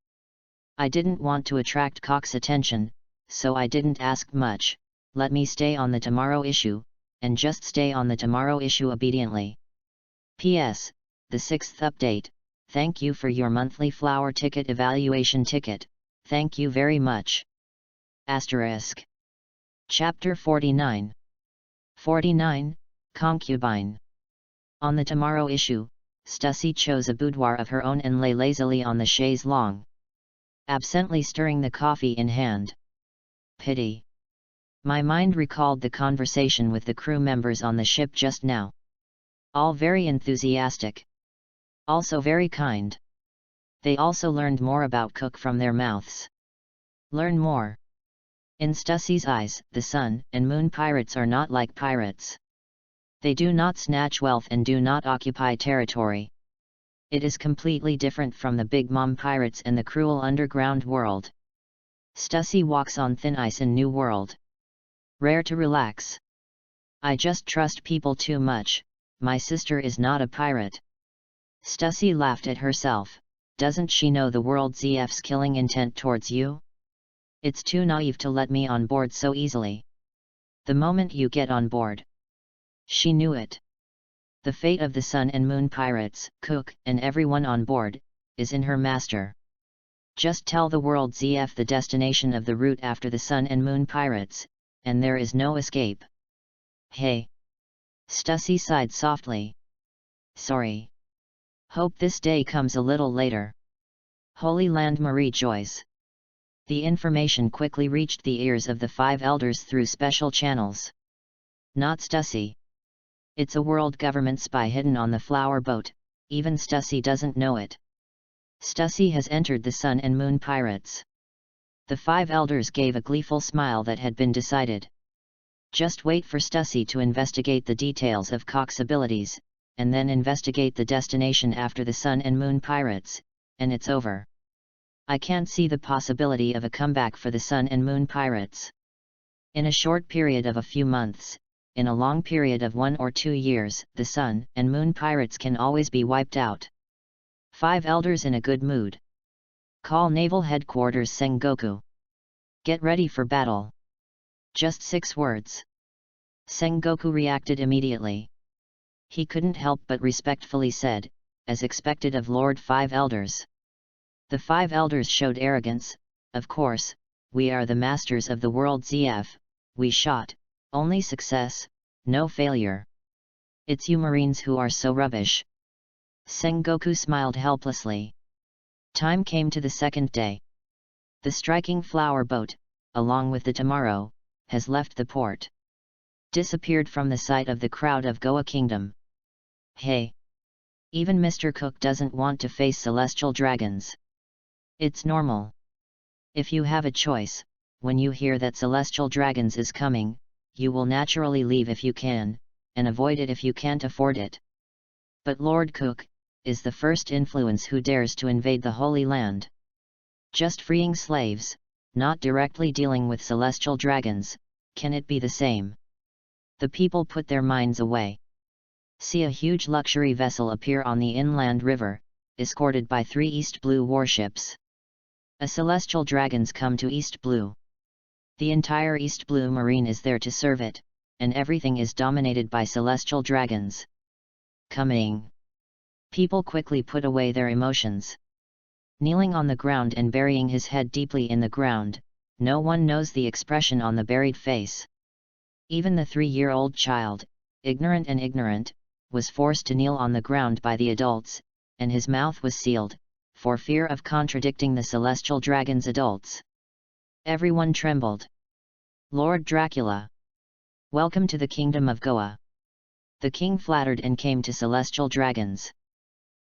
I didn't want to attract Cock's attention, so I didn't ask much. Let me stay on the tomorrow issue, and just stay on the tomorrow issue obediently. P.S. The 6th update, thank you for your monthly flower ticket evaluation ticket, thank you very much. Asterisk. Chapter 49. 49, Concubine. On the tomorrow issue, Stussy chose a boudoir of her own and lay lazily on the chaise longue, absently stirring the coffee in hand. Pity. My mind recalled the conversation with the crew members on the ship just now. All very enthusiastic. Also very kind. They also learned more about Cook from their mouths. Learn more. In Stussy's eyes, the Sun and Moon pirates are not like pirates. They do not snatch wealth and do not occupy territory. It is completely different from the Big Mom pirates and the cruel underground world. Stussy walks on thin ice in New World. Rare to relax. I just trust people too much. My sister is not a pirate. Stussy laughed at herself. Doesn't she know the World ZF's killing intent towards you? It's too naive to let me on board so easily. The moment you get on board. She knew it. The fate of the Sun and Moon pirates, Cook, and everyone on board, is in her master. Just tell the World ZF the destination of the route after the Sun and Moon pirates, and there is no escape. Hey! Stussy sighed softly. Sorry. Hope this day comes a little later. Holy Land Marie Joyce. The information quickly reached the ears of the 5 elders through special channels. Not Stussy. It's a world government spy hidden on the flower boat, even Stussy doesn't know it. Stussy has entered the Sun and Moon pirates. The 5 elders gave a gleeful smile that had been decided. Just wait for Stussy to investigate the details of Cock's abilities, and then investigate the destination after the Sun and Moon pirates, and it's over. I can't see the possibility of a comeback for the Sun and Moon pirates. In a short period of a few months, in a long period of 1 or 2 years, the Sun and Moon pirates can always be wiped out. 5 elders in a good mood. Call Naval Headquarters Sengoku. Get ready for battle. Just 6 words. Sengoku reacted immediately. He couldn't help but respectfully said, as expected of Lord 5 Elders. The 5 Elders showed arrogance. Of course, we are the masters of the world ZF, we shot, only success, no failure. It's you Marines who are so rubbish. Sengoku smiled helplessly. Time came to the second day. The striking flower boat, along with the Tomorrow, has left the port. Disappeared from the sight of the crowd of Goa Kingdom. Hey! Even Mr. Cook doesn't want to face celestial dragons. It's normal. If you have a choice, when you hear that celestial dragons is coming, you will naturally leave if you can, and avoid it if you can't afford it. But Lord Cook is the first influence who dares to invade the Holy Land. Just freeing slaves, not directly dealing with celestial dragons, can it be the same? The people put their minds away. See a huge luxury vessel appear on the inland river, escorted by 3 East Blue warships. A celestial dragons come to East Blue. The entire East Blue Marine is there to serve it, and everything is dominated by celestial dragons. Coming. People quickly put away their emotions. Kneeling on the ground and burying his head deeply in the ground, no one knows the expression on the buried face. Even the 3-year-old child, ignorant, was forced to kneel on the ground by the adults, and his mouth was sealed, for fear of contradicting the celestial dragon's adults. Everyone trembled. Lord Dracula. Welcome to the kingdom of Goa. The king flattered and came to celestial dragons.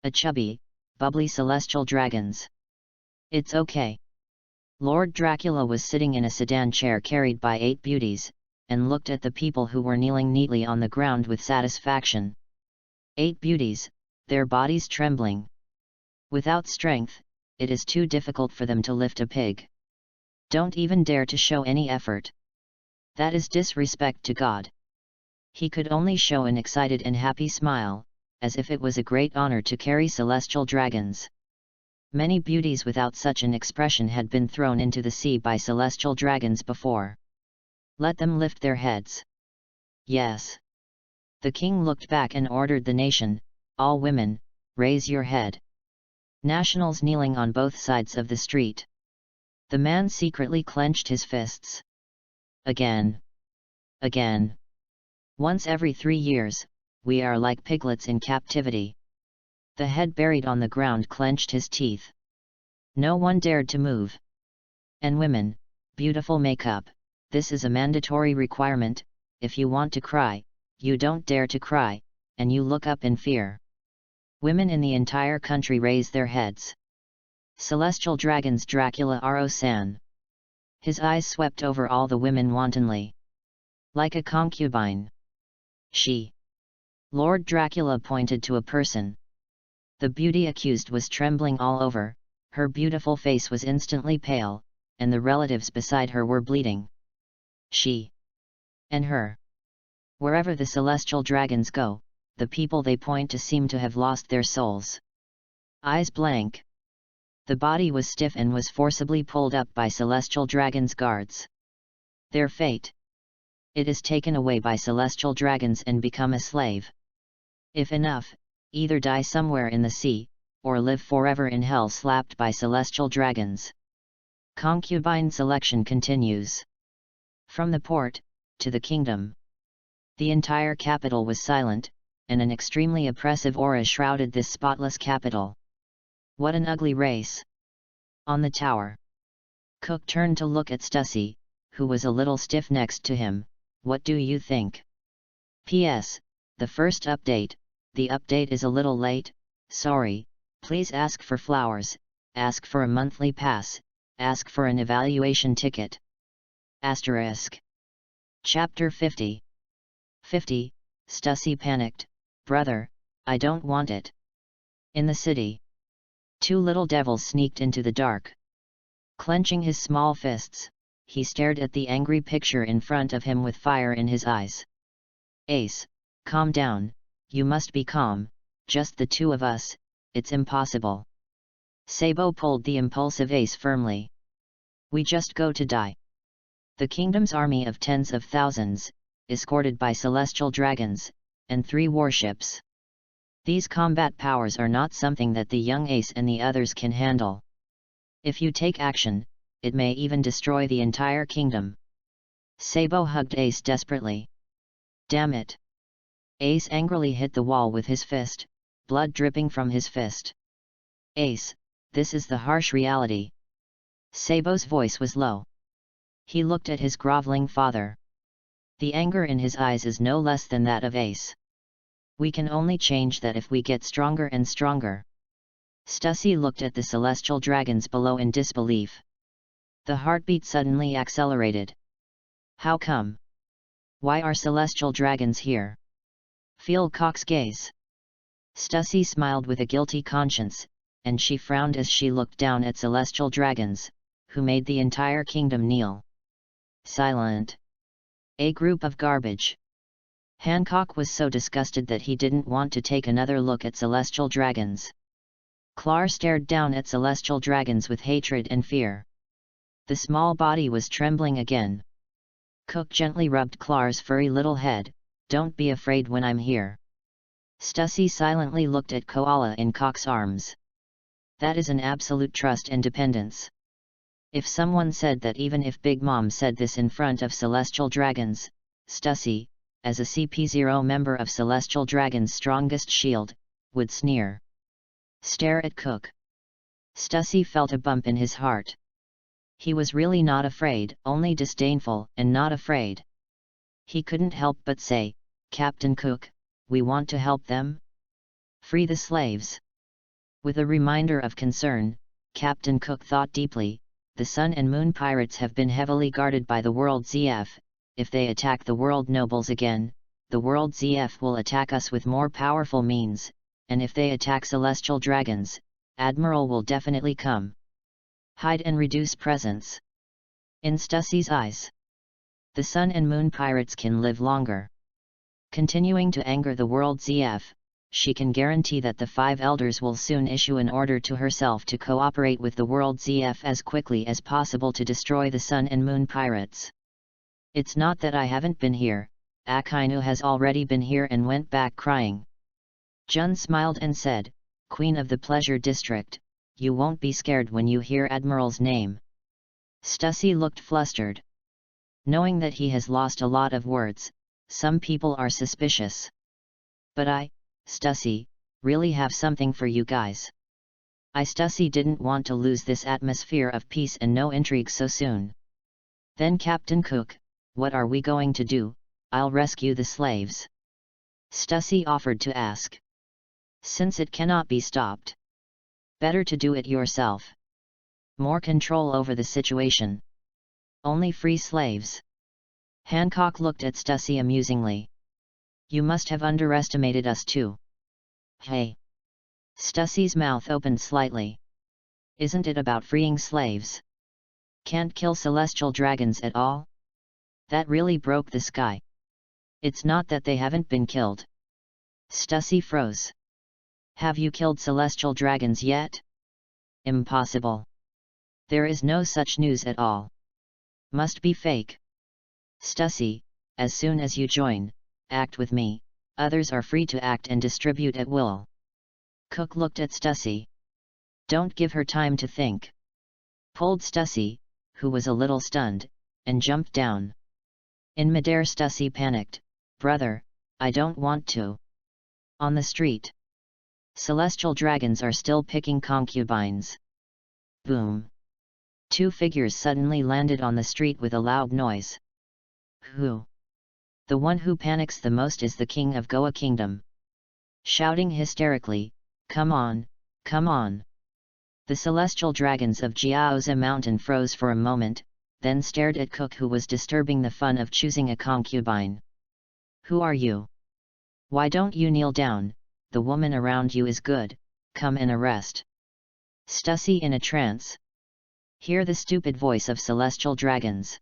A chubby, bubbly celestial dragons. It's okay. Lord Dracula was sitting in a sedan chair carried by 8 beauties, and looked at the people who were kneeling neatly on the ground with satisfaction. 8 beauties, their bodies trembling. Without strength, it is too difficult for them to lift a pig. Don't even dare to show any effort. That is disrespect to God. He could only show an excited and happy smile, as if it was a great honor to carry celestial dragons. Many beauties without such an expression had been thrown into the sea by celestial dragons before. Let them lift their heads. Yes. The king looked back and ordered the nation, all women, raise your head. Nationals kneeling on both sides of the street. The man secretly clenched his fists. Again. Again. Once every 3 years, we are like piglets in captivity. The head buried on the ground clenched his teeth. No one dared to move. And women, beautiful makeup, this is a mandatory requirement. If you want to cry, you don't dare to cry, and you look up in fear. Women in the entire country raise their heads. Celestial dragons Dracula Aro-san. His eyes swept over all the women wantonly. Like a concubine. She. Lord Dracula pointed to a person. The beauty accused was trembling all over, her beautiful face was instantly pale, and the relatives beside her were bleeding. She. And her. Wherever the celestial dragons go, the people they point to seem to have lost their souls. Eyes blank. The body was stiff and was forcibly pulled up by celestial dragons' guards. Their fate. It is taken away by celestial dragons and become a slave. If enough, either die somewhere in the sea, or live forever in hell slapped by celestial dragons. Concubine selection continues. From the port, to the kingdom. The entire capital was silent, and an extremely oppressive aura shrouded this spotless capital. What an ugly race! On the tower. Cook turned to look at Stussy, who was a little stiff next to him. What do you think? P.S. The first update, the update is a little late, sorry, please ask for flowers, ask for a monthly pass, ask for an evaluation ticket. Asterisk. Chapter 50. 50, Stussy panicked, brother, I don't want it. In the city. 2 little devils sneaked into the dark, Clenching his small fists, he stared at the angry picture in front of him with fire in his eyes. Ace, calm down, you must be calm, just the two of us, it's impossible. Sabo pulled the impulsive Ace firmly. We just go to die. The kingdom's army of tens of thousands, escorted by celestial dragons, and 3 warships. These combat powers are not something that the young Ace and the others can handle. If you take action, it may even destroy the entire kingdom. Sabo hugged Ace desperately. Damn it! Ace angrily hit the wall with his fist, blood dripping from his fist. Ace, this is the harsh reality. Sabo's voice was low. He looked at his groveling father. The anger in his eyes is no less than that of Ace. We can only change that if we get stronger and stronger. Stussy looked at the celestial dragons below in disbelief. The heartbeat suddenly accelerated. How come? Why are celestial dragons here? Feel Cock's gaze. Stussy smiled with a guilty conscience, and she frowned as she looked down at celestial dragons, who made the entire kingdom kneel. Silent. A group of garbage. Hancock was so disgusted that he didn't want to take another look at celestial dragons. Clar stared down at celestial dragons with hatred and fear. The small body was trembling again. Cook gently rubbed Clar's furry little head. Don't be afraid when I'm here. Stussy silently looked at Koala in Cock's arms. That is an absolute trust and dependence. If someone said that, even if Big Mom said this in front of celestial dragons, Stussy, as a CP0 member of Celestial Dragon's strongest shield, would sneer. Stare at Cook. Stussy felt a bump in his heart. He was really not afraid, only disdainful and not afraid. He couldn't help but say, Captain Cook, we want to help them. Free the slaves. With a reminder of concern, Captain Cook thought deeply. The Sun and Moon pirates have been heavily guarded by the World ZF. If they attack the World Nobles again, the World ZF will attack us with more powerful means, and if they attack Celestial Dragons, Admiral will definitely come. Hide and reduce presence. In Stussy's eyes, the Sun and Moon pirates can live longer. Continuing to anger the World ZF, she can guarantee that the 5 elders will soon issue an order to herself to cooperate with the World ZF as quickly as possible to destroy the Sun and Moon pirates. It's not that I haven't been here, Akainu has already been here and went back crying. Jun smiled and said, Queen of the Pleasure District, you won't be scared when you hear Admiral's name. Stussy looked flustered. Knowing that he has lost a lot of words, some people are suspicious. But I, Stussy, really have something for you guys. Stussy didn't want to lose this atmosphere of peace and no intrigue so soon. Then Captain Cook, what are we going to do? I'll rescue the slaves. Stussy offered to ask. Since it cannot be stopped. Better to do it yourself. More control over the situation. Only free slaves. Hancock looked at Stussy amusingly. You must have underestimated us too. Hey. Stussy's mouth opened slightly. Isn't it about freeing slaves? Can't kill celestial dragons at all? That really broke the sky. It's not that they haven't been killed. Stussy froze. Have you killed celestial dragons yet? Impossible. There is no such news at all. Must be fake. Stussy, as soon as you join, act with me, others are free to act and distribute at will. Cook looked at Stussy. Don't give her time to think. Pulled Stussy, who was a little stunned, and jumped down. In midair Stussy panicked, Brother, I don't want to. On the street. Celestial dragons are still picking concubines. Boom. 2 figures suddenly landed on the street with a loud noise. Who? The one who panics the most is the king of Goa Kingdom. Shouting hysterically, Come on, come on. The celestial dragons of Jiaoza Mountain froze for a moment, then stared at Cook, who was disturbing the fun of choosing a concubine. Who are you? Why don't you kneel down? The woman around you is good, come and arrest. Stussy in a trance. Hear the stupid voice of celestial dragons.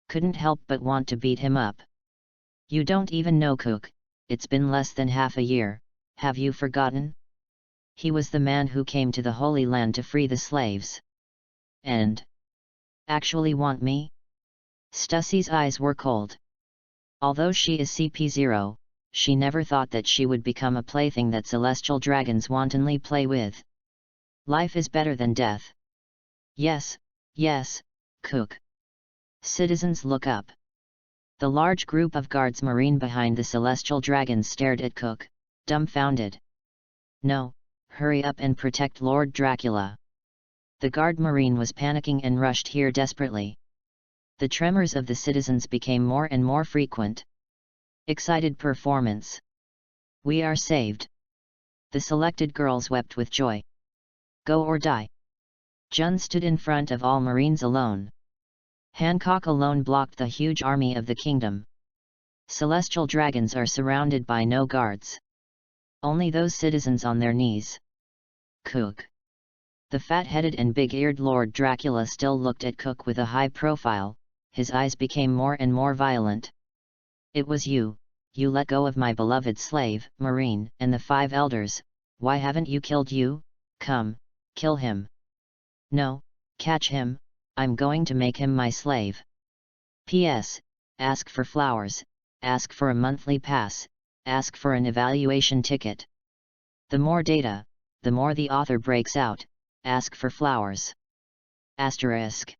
Couldn't help but want to beat him up. You don't even know Cook, it's been less than half a year, have you forgotten? He was the man who came to the Holy Land to free the slaves. And actually want me? Stussie's eyes were cold. Although she is CP0, she never thought that she would become a plaything that celestial dragons wantonly play with. Life is better than death. Yes, yes, Cook. Citizens, look up. The large group of guards marine behind the celestial dragons stared at Cook, dumbfounded. No, hurry up and protect Lord Dracula. The guard marine was panicking and rushed here desperately. The tremors of the citizens became more and more frequent. Excited performance. We are saved. The selected girls wept with joy. Go or die. Gion stood in front of all marines alone. Hancock alone blocked the huge army of the kingdom. Celestial dragons are surrounded by no guards. Only those citizens on their knees. Cook. The fat-headed and big-eared Lord Dracula still looked at Cook with a high profile, his eyes became more and more violent. It was you let go of my beloved slave, Marine, and the 5 elders, why haven't you killed you? Come, kill him. No, catch him, I'm going to make him my slave. P.S. Ask for flowers, ask for a monthly pass, ask for an evaluation ticket. The more data, the more the author breaks out, ask for flowers. Asterisk.